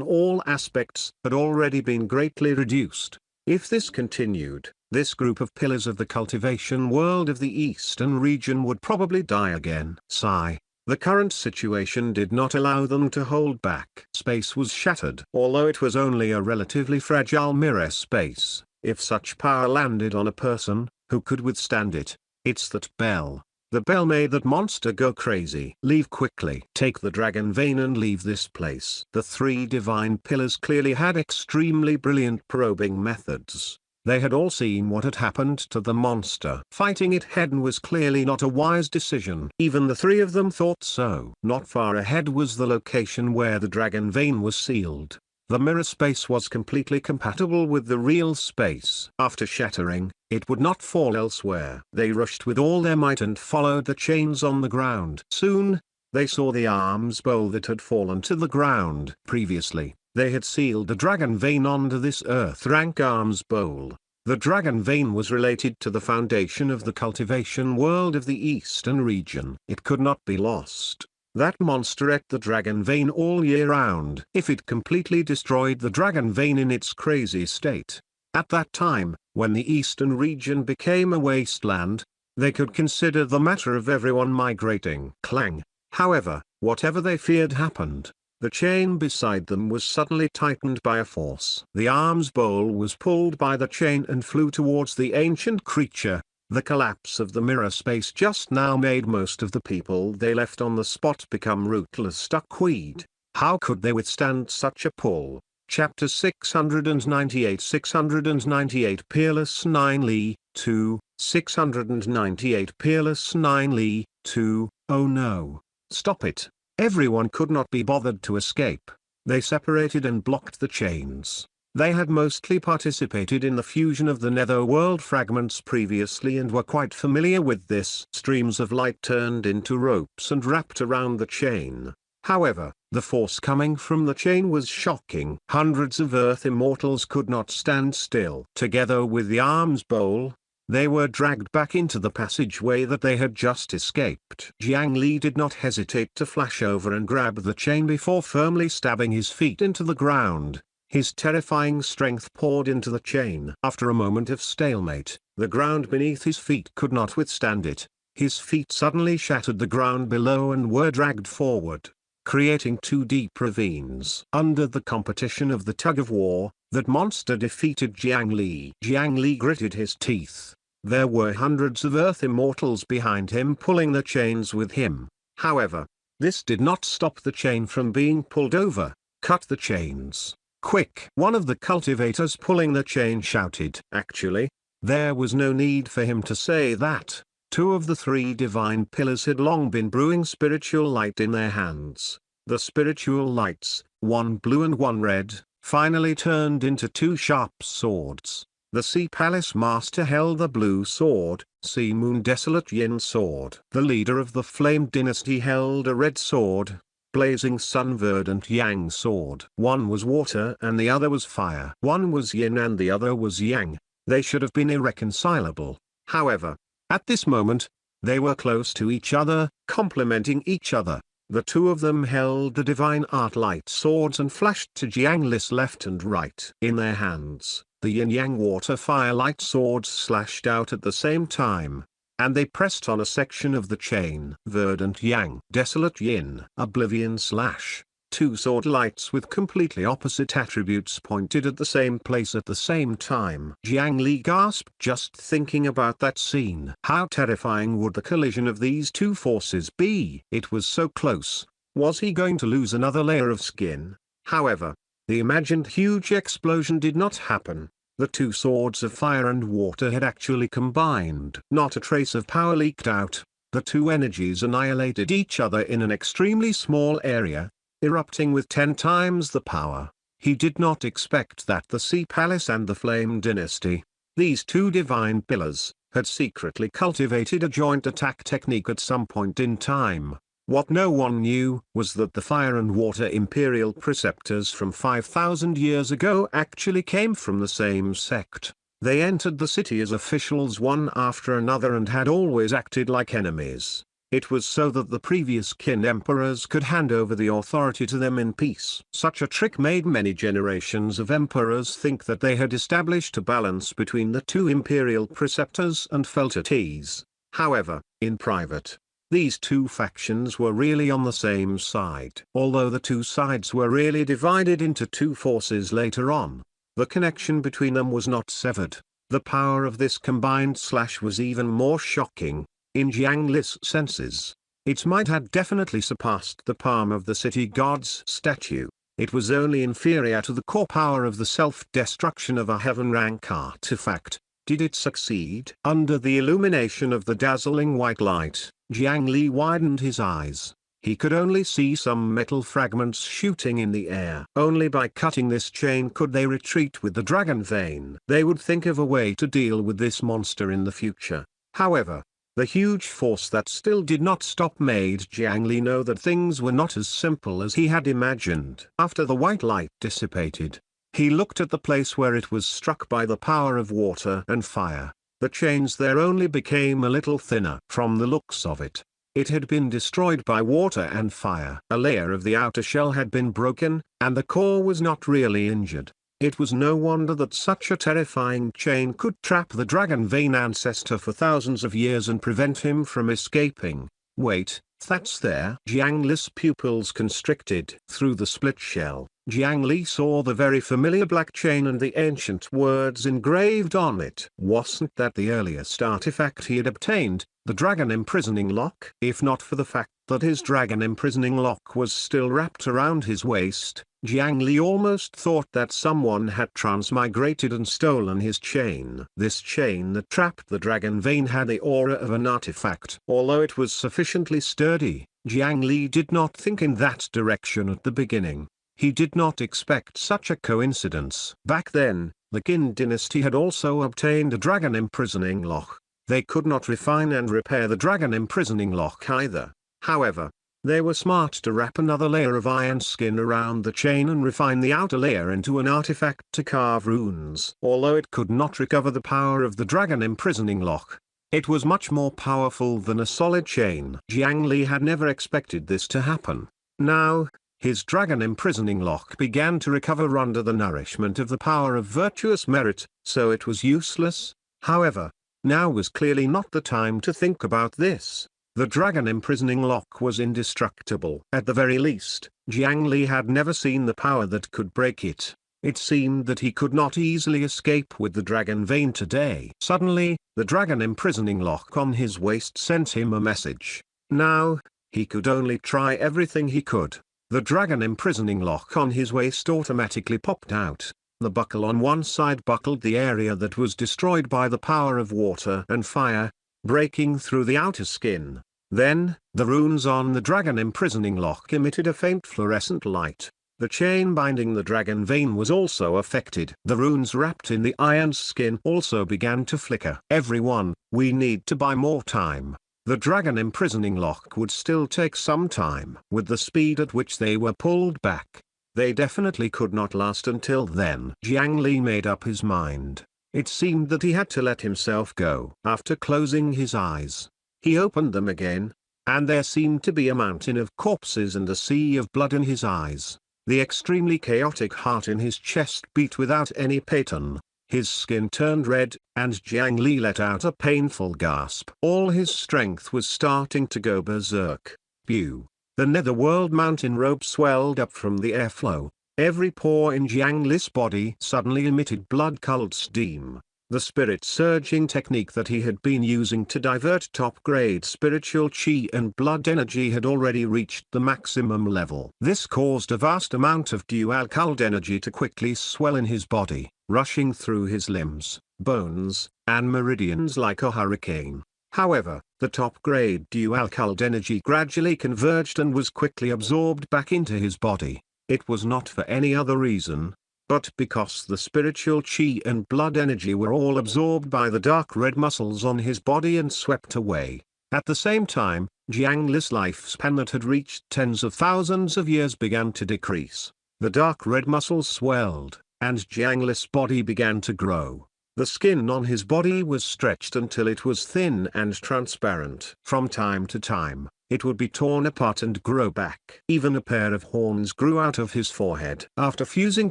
Speaker 2: all aspects had already been greatly reduced. If this continued, this group of pillars of the cultivation world of the eastern region would probably die again. Sigh. The current situation did not allow them to hold back. Space was shattered. Although it was only a relatively fragile mirror space, if such power landed on a person, who could withstand it? It's that bell. The bell made that monster go crazy. Leave quickly. Take the dragon vein and leave this place. The 3 divine pillars clearly had extremely brilliant probing methods. They had all seen what had happened to the monster. Fighting it head-on was clearly not a wise decision. Even the 3 of them thought so. Not far ahead was the location where the dragon vein was sealed. The mirror space was completely compatible with the real space. After shattering, it would not fall elsewhere. They rushed with all their might and followed the chains on the ground. Soon, they saw the alms bowl that had fallen to the ground. Previously, they had sealed the dragon vein onto this earth-rank alms bowl. The dragon vein was related to the foundation of the cultivation world of the eastern region. It could not be lost. That monster ate the dragon vein all year round. If it completely destroyed the dragon vein in its crazy state, at that time, when the eastern region became a wasteland, they could consider the matter of everyone migrating. Clang. However, whatever they feared happened. The chain beside them was suddenly tightened by a force. The alms bowl was pulled by the chain and flew towards the ancient creature. The collapse of the mirror space just now made most of the people they left on the spot become rootless duckweed. How could they withstand such a pull? Chapter 698 698 Peerless 9 Lee, 2, 698 Peerless 9 Lee, 2, oh no. Stop it. Everyone could not be bothered to escape. They separated and blocked the chains. They had mostly participated in the fusion of the netherworld fragments previously and were quite familiar with this. Streams of light turned into ropes and wrapped around the chain. However, the force coming from the chain was shocking. Hundreds of Earth immortals could not stand still. Together with the alms bowl, they were dragged back into the passageway that they had just escaped. Jiang Li did not hesitate to flash over and grab the chain before firmly stabbing his feet into the ground. His terrifying strength poured into the chain. After a moment of stalemate, the ground beneath his feet could not withstand it. His feet suddenly shattered the ground below and were dragged forward, creating two deep ravines. Under the competition of the tug-of-war, that monster defeated Jiang Li. Jiang Li gritted his teeth. There were hundreds of Earth immortals behind him pulling the chains with him. However, this did not stop the chain from being pulled over. Cut the chains. Quick! One of the cultivators pulling the chain shouted. Actually, there was no need for him to say that. Two of the three divine pillars had long been brewing spiritual light in their hands. The spiritual lights, one blue and one red, finally turned into two sharp swords. The Sea Palace Master held the blue sword, Sea Moon Desolate Yin sword. The leader of the Flame Dynasty held a red sword, Blazing Sun Verdant Yang sword. One was water and the other was fire. One was yin and the other was yang. They should have been irreconcilable. However, at this moment, they were close to each other, complementing each other. The two of them held the divine art light swords and flashed to Jiang Li's left and right. In their hands, the yin-yang water fire light swords slashed out at the same time, and they pressed on a section of the chain. Verdant Yang, Desolate Yin, Oblivion Slash. Two sword lights with completely opposite attributes pointed at the same place at the same time. Jiang Li gasped just thinking about that scene. How terrifying would the collision of these two forces be? It was so close. Was he going to lose another layer of skin? However, the imagined huge explosion did not happen. The two swords of fire and water had actually combined. Not a trace of power leaked out. The two energies annihilated each other in an extremely small area, erupting with 10 times the power. He did not expect that the Sea Palace and the Flame Dynasty, these two divine pillars, had secretly cultivated a joint attack technique at some point in time. What no one knew was that the fire and water imperial preceptors from 5,000 years ago actually came from the same sect. They entered the city as officials one after another and had always acted like enemies. It was so that the previous Qin emperors could hand over the authority to them in peace. Such a trick made many generations of emperors think that they had established a balance between the two imperial preceptors and felt at ease. However, in private, these two factions were really on the same side. Although the two sides were really divided into two forces later on, the connection between them was not severed. The power of this combined slash was even more shocking. In Jiang Li's senses, it might have definitely surpassed the palm of the city god's statue. It was only inferior to the core power of the self-destruction of a heaven-rank artifact. Did it succeed? Under the illumination of the dazzling white light, Jiang Li widened his eyes. he could only see some metal fragments shooting in the air. Only by cutting this chain could they retreat with the dragon vein. They would think of a way to deal with this monster in the future. However, the huge force that still did not stop made Jiang Li know that things were not as simple as he had imagined. After the white light dissipated, he looked at the place where it was struck by the power of water and fire. The chains there only became a little thinner. From the looks of it, it had been destroyed by water and fire. A layer of the outer shell had been broken, and the core was not really injured. It was no wonder that such a terrifying chain could trap the dragon vein ancestor for thousands of years and prevent him from escaping. Wait, that's there. Jiang Li's pupils constricted. Through the split shell, Jiang Li saw the very familiar black chain and the ancient words engraved on it. Wasn't that the earliest artifact he had obtained, the dragon imprisoning lock? If not for the fact that his dragon imprisoning lock was still wrapped around his waist, Jiang Li almost thought that someone had transmigrated and stolen his chain. This chain that trapped the dragon vein had the aura of an artifact. Although it was sufficiently sturdy, Jiang Li did not think in that direction at the beginning. He did not expect such a coincidence. Back then, the Qin dynasty had also obtained a dragon imprisoning lock. They could not refine and repair the dragon imprisoning lock either. However, they were smart to wrap another layer of iron skin around the chain and refine the outer layer into an artifact to carve runes. Although it could not recover the power of the dragon imprisoning lock, it was much more powerful than a solid chain. Jiang Li had never expected this to happen. Now, his dragon imprisoning lock began to recover under the nourishment of the power of virtuous merit, so it was useless. However, now was clearly not the time to think about this. The dragon imprisoning lock was indestructible. At the very least, Jiang Li had never seen the power that could break it. It seemed that he could not easily escape with the dragon vein today. Suddenly, the dragon imprisoning lock on his waist sent him a message. Now, he could only try everything he could. The dragon imprisoning lock on his waist automatically popped out. The buckle on one side buckled the area that was destroyed by the power of water and fire, breaking through the outer skin. Then, the runes on the dragon imprisoning lock emitted a faint fluorescent light. The chain binding the dragon vein was also affected. The runes wrapped in the iron skin also began to flicker. Everyone, we need to buy more time. The dragon imprisoning lock would still take some time. With the speed at which they were pulled back, they definitely could not last until then. Jiang Li made up his mind. It seemed that he had to let himself go. After closing his eyes, he opened them again, and there seemed to be a mountain of corpses and a sea of blood in his eyes. The extremely chaotic heart in his chest beat without any pattern. His skin turned red, and Jiang Li let out a painful gasp. All his strength was starting to go berserk. Pew! The netherworld mountain robe swelled up from the airflow. Every pore in Jiang Li's body suddenly emitted blood-colored steam. The spirit surging technique that he had been using to divert top-grade spiritual chi and blood energy had already reached the maximum level. This caused a vast amount of dual-colored energy to quickly swell in his body, rushing through his limbs, bones, and meridians like a hurricane. However, the top-grade dual-colored energy gradually converged and was quickly absorbed back into his body. It was not for any other reason, but because the spiritual chi and blood energy were all absorbed by the dark red muscles on his body and swept away. At the same time, Jiang Li's lifespan that had reached tens of thousands of years began to decrease. The dark red muscles swelled, and Jiang Li's body began to grow. The skin on his body was stretched until it was thin and transparent. From time to time, it would be torn apart and grow back. Even a pair of horns grew out of his forehead. After fusing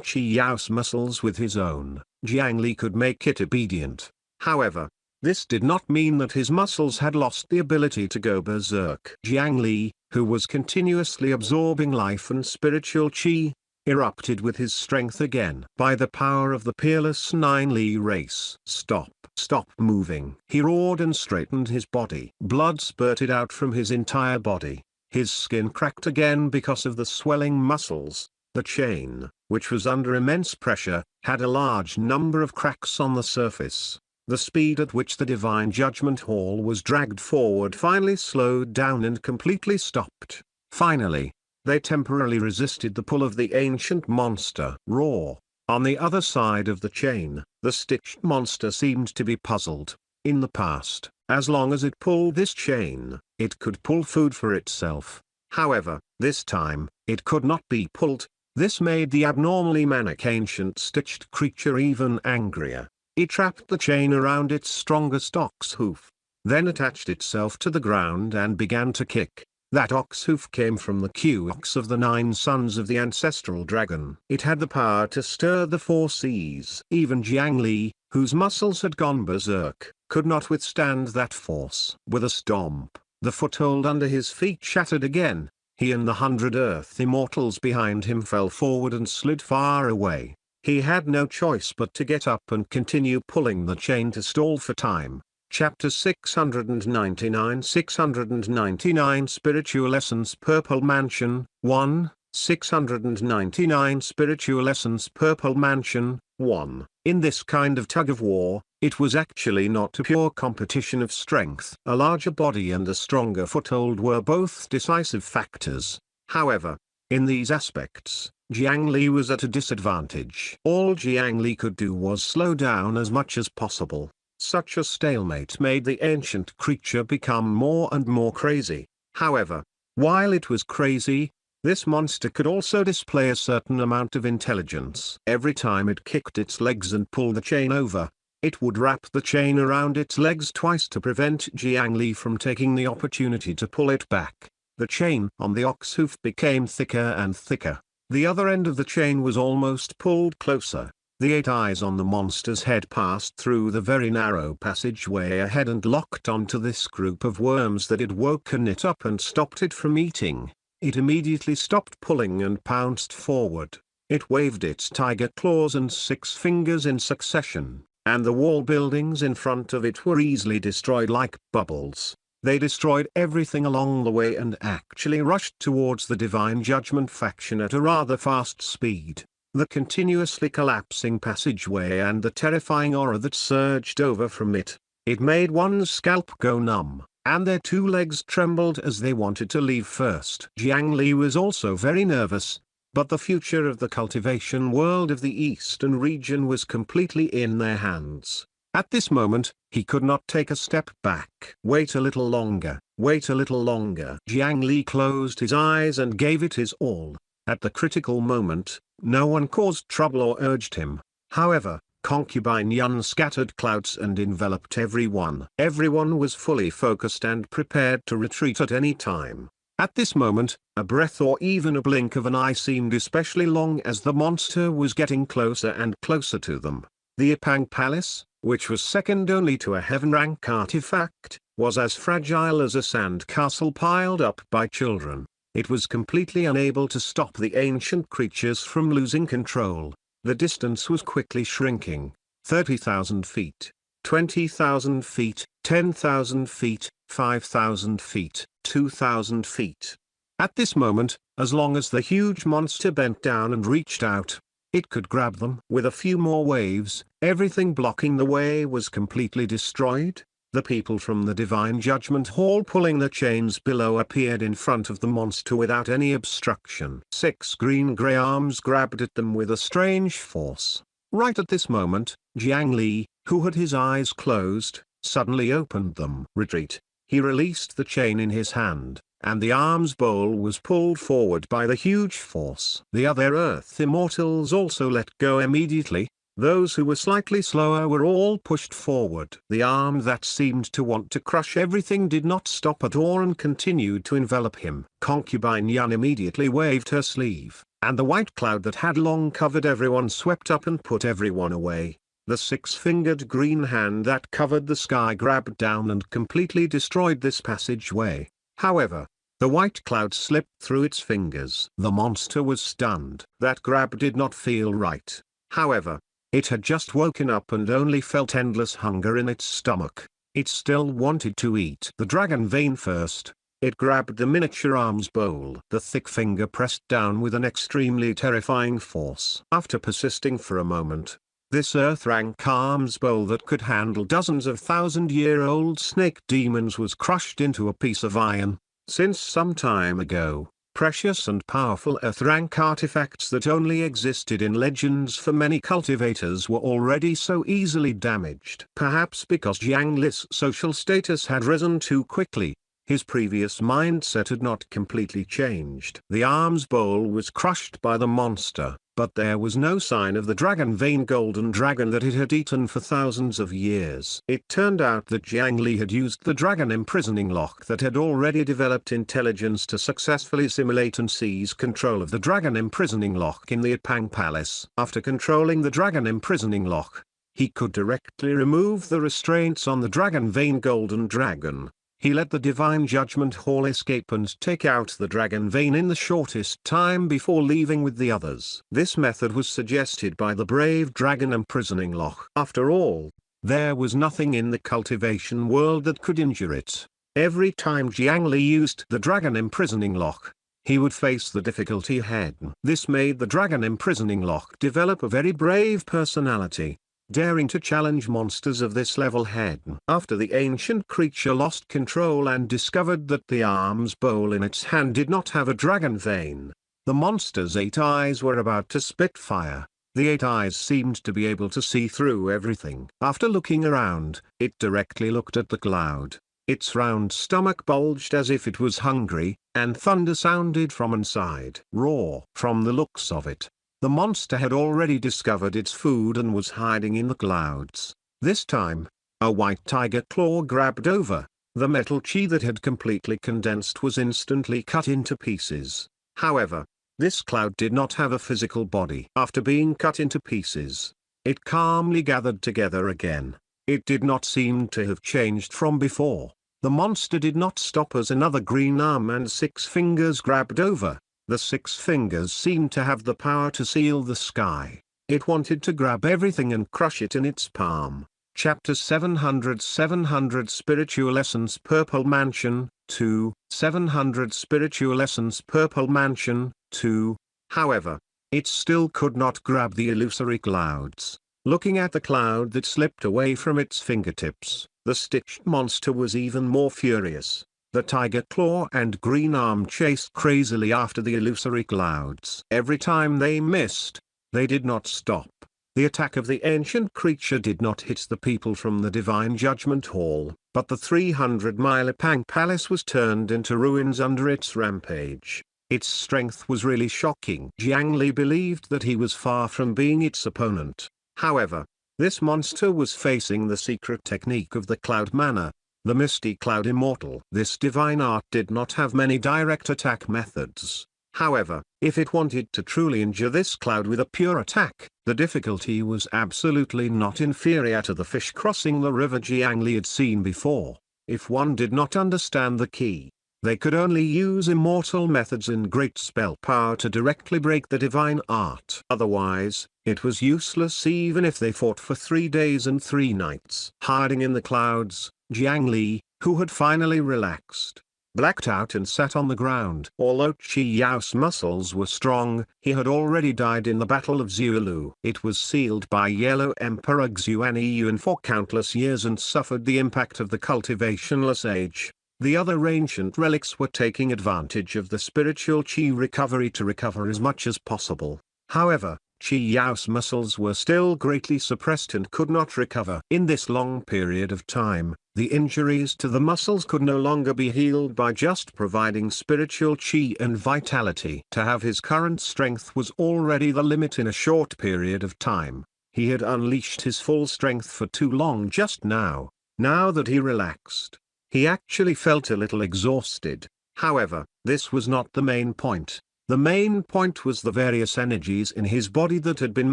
Speaker 2: Qi Yao's muscles with his own, Jiang Li could make it obedient. However, this did not mean that his muscles had lost the ability to go berserk. Jiang Li, who was continuously absorbing life and spiritual Qi, erupted with his strength again. By the power of the peerless Nine Li race. Stop moving. He roared and straightened his body. Blood spurted out from his entire body. His skin cracked again because of the swelling muscles. The chain, which was under immense pressure, had a large number of cracks on the surface. The speed at which the Divine Judgment Hall was dragged forward finally slowed down and completely stopped. Finally, they temporarily resisted the pull of the ancient monster. Roar. On the other side of the chain, the stitched monster seemed to be puzzled. In the past, as long as it pulled this chain, it could pull food for itself. However, this time, it could not be pulled. This made the abnormally manic ancient stitched creature even angrier. It trapped the chain around its strongest ox hoof, then attached itself to the ground and began to kick. That ox hoof came from the Q-ox of the 9 sons of the ancestral dragon. It had the power to stir the 4 seas. Even Jiang Li, whose muscles had gone berserk, could not withstand that force. With a stomp, the foothold under his feet shattered again. He and the 100 earth immortals behind him fell forward and slid far away. He had no choice but to get up and continue pulling the chain to stall for time. Chapter 699 699 Spiritual Essence Purple Mansion, 1, 699 Spiritual Essence Purple Mansion, 1. In this kind of tug-of-war, it was actually not a pure competition of strength. A larger body and a stronger foothold were both decisive factors. However, in these aspects, Jiang Li was at a disadvantage. All Jiang Li could do was slow down as much as possible. Such a stalemate made the ancient creature become more and more crazy. However, while it was crazy, this monster could also display a certain amount of intelligence. Every time it kicked its legs and pulled the chain over, it would wrap the chain around its legs twice to prevent Jiang Li from taking the opportunity to pull it back. The chain on the ox hoof became thicker and thicker. The other end of the chain was almost pulled closer. The 8 eyes on the monster's head passed through the very narrow passageway ahead and locked onto this group of worms that had woken it up and stopped it from eating. It immediately stopped pulling and pounced forward. It waved its tiger claws and 6 fingers in succession, and the wall buildings in front of it were easily destroyed like bubbles. They destroyed everything along the way and actually rushed towards the Divine Judgment faction at a rather fast speed. The continuously collapsing passageway and the terrifying aura that surged over from it, it made one's scalp go numb, and their 2 legs trembled as they wanted to leave first. Jiang Li was also very nervous, but the future of the cultivation world of the eastern region was completely in their hands. At this moment, he could not take a step back. Wait a little longer, wait a little longer. Jiang Li closed his eyes and gave it his all. At the critical moment, no one caused trouble or urged him. However, Concubine Yun scattered clouds and enveloped everyone. Everyone was fully focused and prepared to retreat at any time. At this moment, a breath or even a blink of an eye seemed especially long as the monster was getting closer and closer to them. The Ipang Palace, which was second only to a heaven-rank artifact, was as fragile as a sand castle piled up by children. It was completely unable to stop the ancient creatures from losing control. The distance was quickly shrinking. 30,000 feet, 20,000 feet, 10,000 feet, 5,000 feet, 2,000 feet. At this moment, as long as the huge monster bent down and reached out, it could grab them. With a few more waves, everything blocking the way was completely destroyed. The people from the Divine Judgment Hall pulling the chains below appeared in front of the monster without any obstruction. 6 green-gray arms grabbed at them with a strange force. Right at this moment, Jiang Li, who had his eyes closed, suddenly opened them. Retreat. He released the chain in his hand, and the arms bowl was pulled forward by the huge force. The other Earth Immortals also let go immediately. Those who were slightly slower were all pushed forward. The arm that seemed to want to crush everything did not stop at all and continued to envelop him. Concubine Yun immediately waved her sleeve, and the white cloud that had long covered everyone swept up and put everyone away. The 6-fingered green hand that covered the sky grabbed down and completely destroyed this passageway. However, the white cloud slipped through its fingers. The monster was stunned. That grab did not feel right. However, it had just woken up and only felt endless hunger in its stomach. It still wanted to eat the dragon vein first. It grabbed the miniature arms bowl. The thick finger pressed down with an extremely terrifying force. After persisting for a moment, this earth-rank arms bowl that could handle dozens of 1,000-year-old snake demons was crushed into a piece of iron. Since some time ago, Precious and powerful earth-rank artifacts that only existed in legends for many cultivators were already so easily damaged. Perhaps because Jiang Li's social status had risen too quickly, his previous mindset had not completely changed. The alms bowl was crushed by the monster, but there was no sign of the dragon vein golden dragon that it had eaten for thousands of years. It turned out that Jiang Li had used the dragon imprisoning lock that had already developed intelligence to successfully simulate and seize control of the dragon imprisoning lock in the Apang Palace. After controlling the dragon imprisoning lock, he could directly remove the restraints on the dragon vein golden dragon. He let the Divine Judgment Hall escape and take out the dragon vein in the shortest time before leaving with the others. This method was suggested by the brave dragon imprisoning lock. After all, there was nothing in the cultivation world that could injure it. Every time Jiang Li used the dragon imprisoning lock, he would face the difficulty ahead. This made the dragon imprisoning lock develop a very brave personality, daring to challenge monsters of this level head. After the ancient creature lost control and discovered that the alms bowl in its hand did not have a dragon vein, the monster's 8 eyes were about to spit fire. The 8 eyes seemed to be able to see through everything. After looking around, it directly looked at the cloud. Its round stomach bulged as if it was hungry, and thunder sounded from inside. Roar. From the looks of it, the monster had already discovered its food and was hiding in the clouds. This time, a white tiger claw grabbed over. The metal chi that had completely condensed was instantly cut into pieces. However, this cloud did not have a physical body. After being cut into pieces, it calmly gathered together again. It did not seem to have changed from before. The monster did not stop as another green arm and 6 fingers grabbed over. The 6 fingers seemed to have the power to seal the sky. It wanted to grab everything and crush it in its palm. Chapter 700 Spiritual Essence Purple Mansion, 2, 700 Spiritual Essence Purple Mansion, 2. However, it still could not grab the illusory clouds. Looking at the cloud that slipped away from its fingertips, the stitched monster was even more furious. The tiger claw and green arm chased crazily after the illusory clouds. Every time they missed, they did not stop. The attack of the ancient creature did not hit the people from the Divine Judgment Hall, but the 300-mile Apang Palace was turned into ruins under its rampage. Its strength was really shocking. Jiang Li believed that he was far from being its opponent. However, this monster was facing the secret technique of the cloud mana, the Misty Cloud Immortal. This divine art did not have many direct attack methods. However, if it wanted to truly injure this cloud with a pure attack, the difficulty was absolutely not inferior to the fish crossing the river Jiang Li had seen before. If one did not understand the key, they could only use immortal methods and great spell power to directly break the divine art. Otherwise, it was useless even if they fought for 3 days and 3 nights. Hiding in the clouds, Jiang Li, who had finally relaxed, blacked out and sat on the ground. Although Qi Yao's muscles were strong, he had already died in the Battle of Zulu. It was sealed by Yellow Emperor Xuan Yun for countless years and suffered the impact of the cultivationless age. The other ancient relics were taking advantage of the spiritual Qi recovery to recover as much as possible. However, Qi Yao's muscles were still greatly suppressed and could not recover. In this long period of time, the injuries to the muscles could no longer be healed by just providing spiritual Qi and vitality. To have his current strength was already the limit in a short period of time. He had unleashed his full strength for too long just now. Now that he relaxed, he actually felt a little exhausted. However, this was not the main point. The main point was the various energies in his body that had been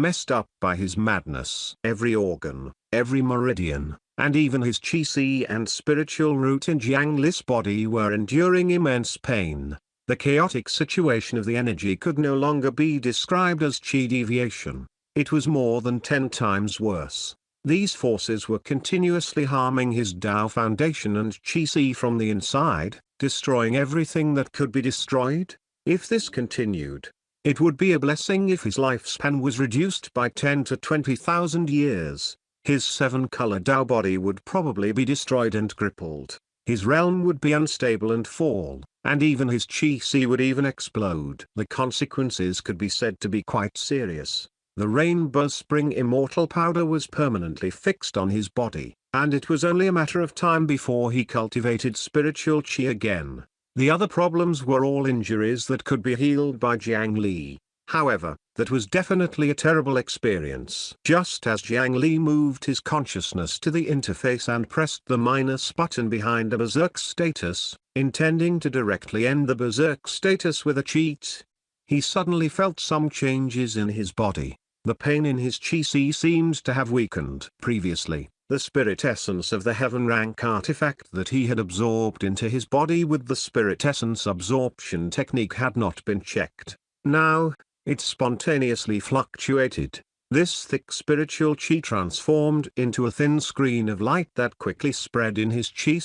Speaker 2: messed up by his madness. Every organ, every meridian, and even his qi and spiritual root in Jiang Li's body were enduring immense pain. The chaotic situation of the energy could no longer be described as qi deviation. It was more than 10 times worse. These forces were continuously harming his Dao foundation and qi from the inside, destroying everything that could be destroyed. If this continued, it would be a blessing if his lifespan was reduced by 10 to 20,000 years. His 7-color Dao body would probably be destroyed and crippled. his realm would be unstable and fall, and even his chi would even explode. The consequences could be said to be quite serious. The Rainbow Spring Immortal Powder was permanently fixed on his body, and it was only a matter of time before he cultivated spiritual chi again. The other problems were all injuries that could be healed by Jiang Li. However, that was definitely a terrible experience. Just as Jiang Li moved his consciousness to the interface and pressed the minus button behind a berserk status, intending to directly end the berserk status with a cheat, he suddenly felt some changes in his body. The pain in his chi seemed to have weakened. Previously, the spirit essence of the heaven rank artifact that he had absorbed into his body with the spirit essence absorption technique had not been checked. Now, it spontaneously fluctuated. This thick spiritual chi transformed into a thin screen of light that quickly spread in his chi.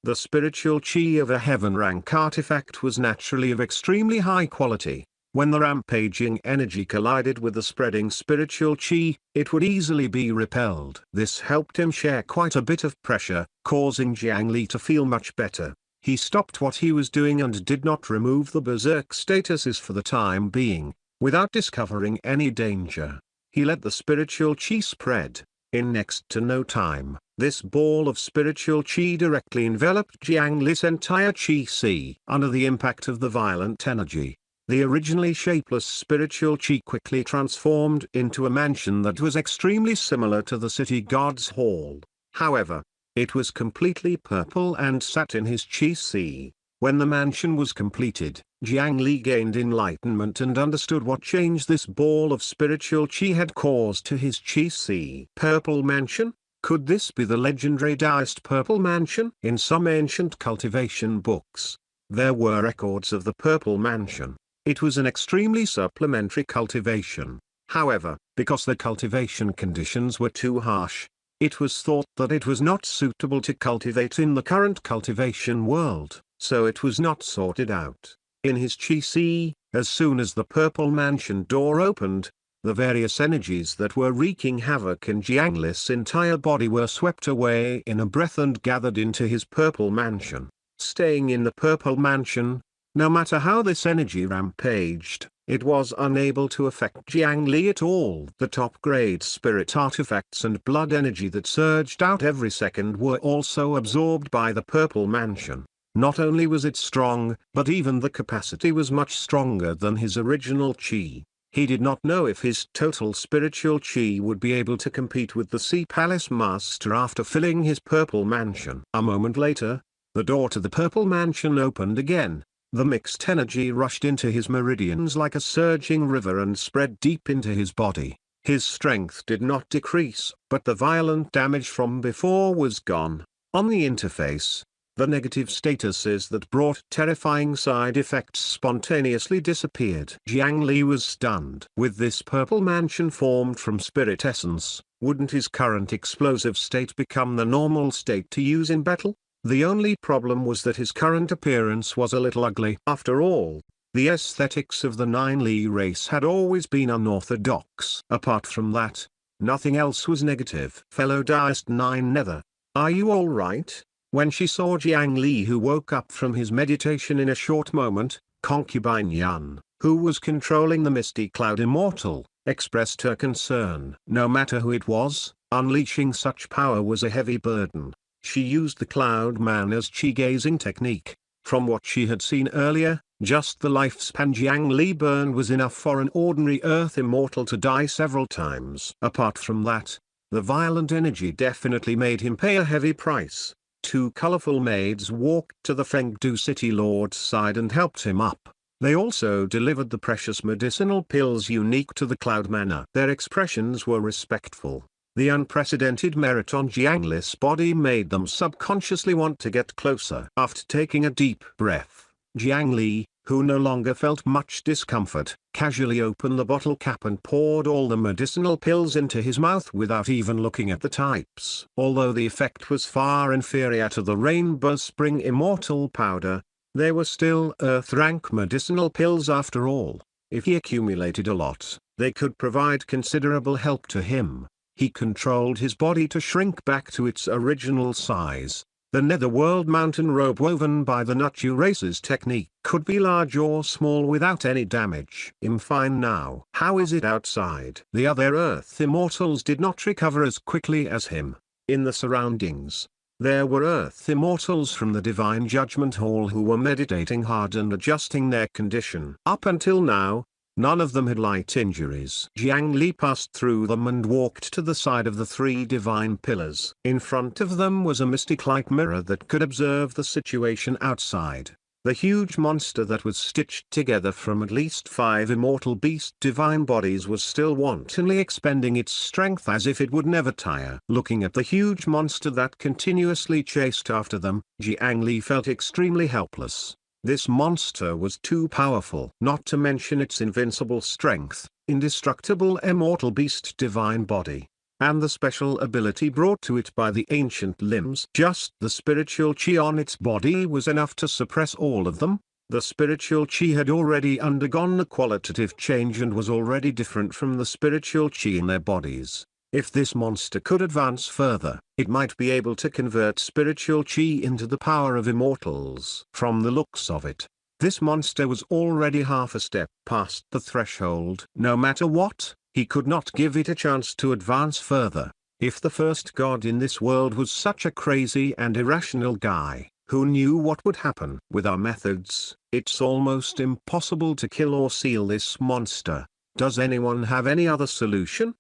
Speaker 2: The spiritual chi of a heaven rank artifact was naturally of extremely high quality. When the rampaging energy collided with the spreading spiritual chi, it would easily be repelled. This helped him share quite a bit of pressure, causing Jiang Li to feel much better. He stopped what he was doing and did not remove the berserk statuses for the time being, without discovering any danger. He let the spiritual chi spread. In next to no time, this ball of spiritual chi directly enveloped Jiang Li's entire chi. Under the impact of the violent energy, the originally shapeless spiritual chi quickly transformed into a mansion that was extremely similar to the city god's hall. However, it was completely purple and sat in his chi. When the mansion was completed, Jiang Li gained enlightenment and understood what change this ball of spiritual chi had caused to his chi. Purple Mansion? Could this be the legendary Daoist Purple Mansion? In some ancient cultivation books, there were records of the Purple Mansion. It was an extremely supplementary cultivation. However, because the cultivation conditions were too harsh, it was thought that it was not suitable to cultivate in the current cultivation world, so it was not sorted out. In his chi, as soon as the Purple Mansion door opened, the various energies that were wreaking havoc in Jiang Li's entire body were swept away in a breath and gathered into his Purple Mansion. Staying in the Purple Mansion, no matter how this energy rampaged, it was unable to affect Jiang Li at all. The top-grade spirit artifacts and blood energy that surged out every second were also absorbed by the Purple Mansion. Not only was it strong, but even the capacity was much stronger than his original chi. He did not know if his total spiritual chi would be able to compete with the Sea Palace Master after filling his Purple Mansion. A moment later, the door to the Purple Mansion opened again. The mixed energy rushed into his meridians like a surging river and spread deep into his body. His strength did not decrease, but the violent damage from before was gone. On the interface, the negative statuses that brought terrifying side effects spontaneously disappeared. Jiang Li was stunned. With this Purple Mansion formed from spirit essence, wouldn't his current explosive state become the normal state to use in battle? The only problem was that his current appearance was a little ugly. After all, the aesthetics of the Nine Li race had always been unorthodox. Apart from that, nothing else was negative. Fellow Daoist Nine Nether, are you all right? When she saw Jiang Li, who woke up from his meditation in a short moment, concubine Yan, who was controlling the Misty Cloud Immortal, expressed her concern. No matter who it was, unleashing such power was a heavy burden. She used the Cloud Man as chi-gazing technique. From what she had seen earlier, just the lifespan Jiang Li burned was enough for an ordinary Earth Immortal to die several times. Apart from that, the violent energy definitely made him pay a heavy price. Two colorful maids walked to the Fengdu City Lord's side and helped him up. They also delivered the precious medicinal pills unique to the Cloud Manor. Their expressions were respectful. The unprecedented merit on Jiang Li's body made them subconsciously want to get closer. After taking a deep breath, Jiang Li, who no longer felt much discomfort, casually opened the bottle cap and poured all the medicinal pills into his mouth without even looking at the types. Although the effect was far inferior to the Rainbow Spring Immortal Powder, they were still Earth-rank medicinal pills after all. If he accumulated a lot, they could provide considerable help to him. He controlled his body to shrink back to its original size. The netherworld mountain rope woven by the Nutju race's technique could be large or small without any damage. I'm fine now. How is it outside? The other Earth immortals did not recover as quickly as him. In the surroundings, there were Earth immortals from the Divine Judgment Hall who were meditating hard and adjusting their condition. Up until now, none of them had light injuries. Jiang Li passed through them and walked to the side of the three divine pillars. In front of them was a mystic-like mirror that could observe the situation outside. The huge monster that was stitched together from at least 5 immortal beast divine bodies was still wantonly expending its strength as if it would never tire. Looking at the huge monster that continuously chased after them, Jiang Li felt extremely helpless. This monster was too powerful, not to mention its invincible strength, indestructible immortal beast divine body, and the special ability brought to it by the ancient limbs. Just the spiritual chi on its body was enough to suppress all of them. The spiritual chi had already undergone a qualitative change and was already different from the spiritual chi in their bodies. If this monster could advance further, it might be able to convert spiritual chi into the power of immortals. From the looks of it, this monster was already half a step past the threshold. No matter what, he could not give it a chance to advance further. If the first god in this world was such a crazy and irrational guy, who knew what would happen? With our methods, it's almost impossible to kill or seal this monster. Does anyone have any other solution?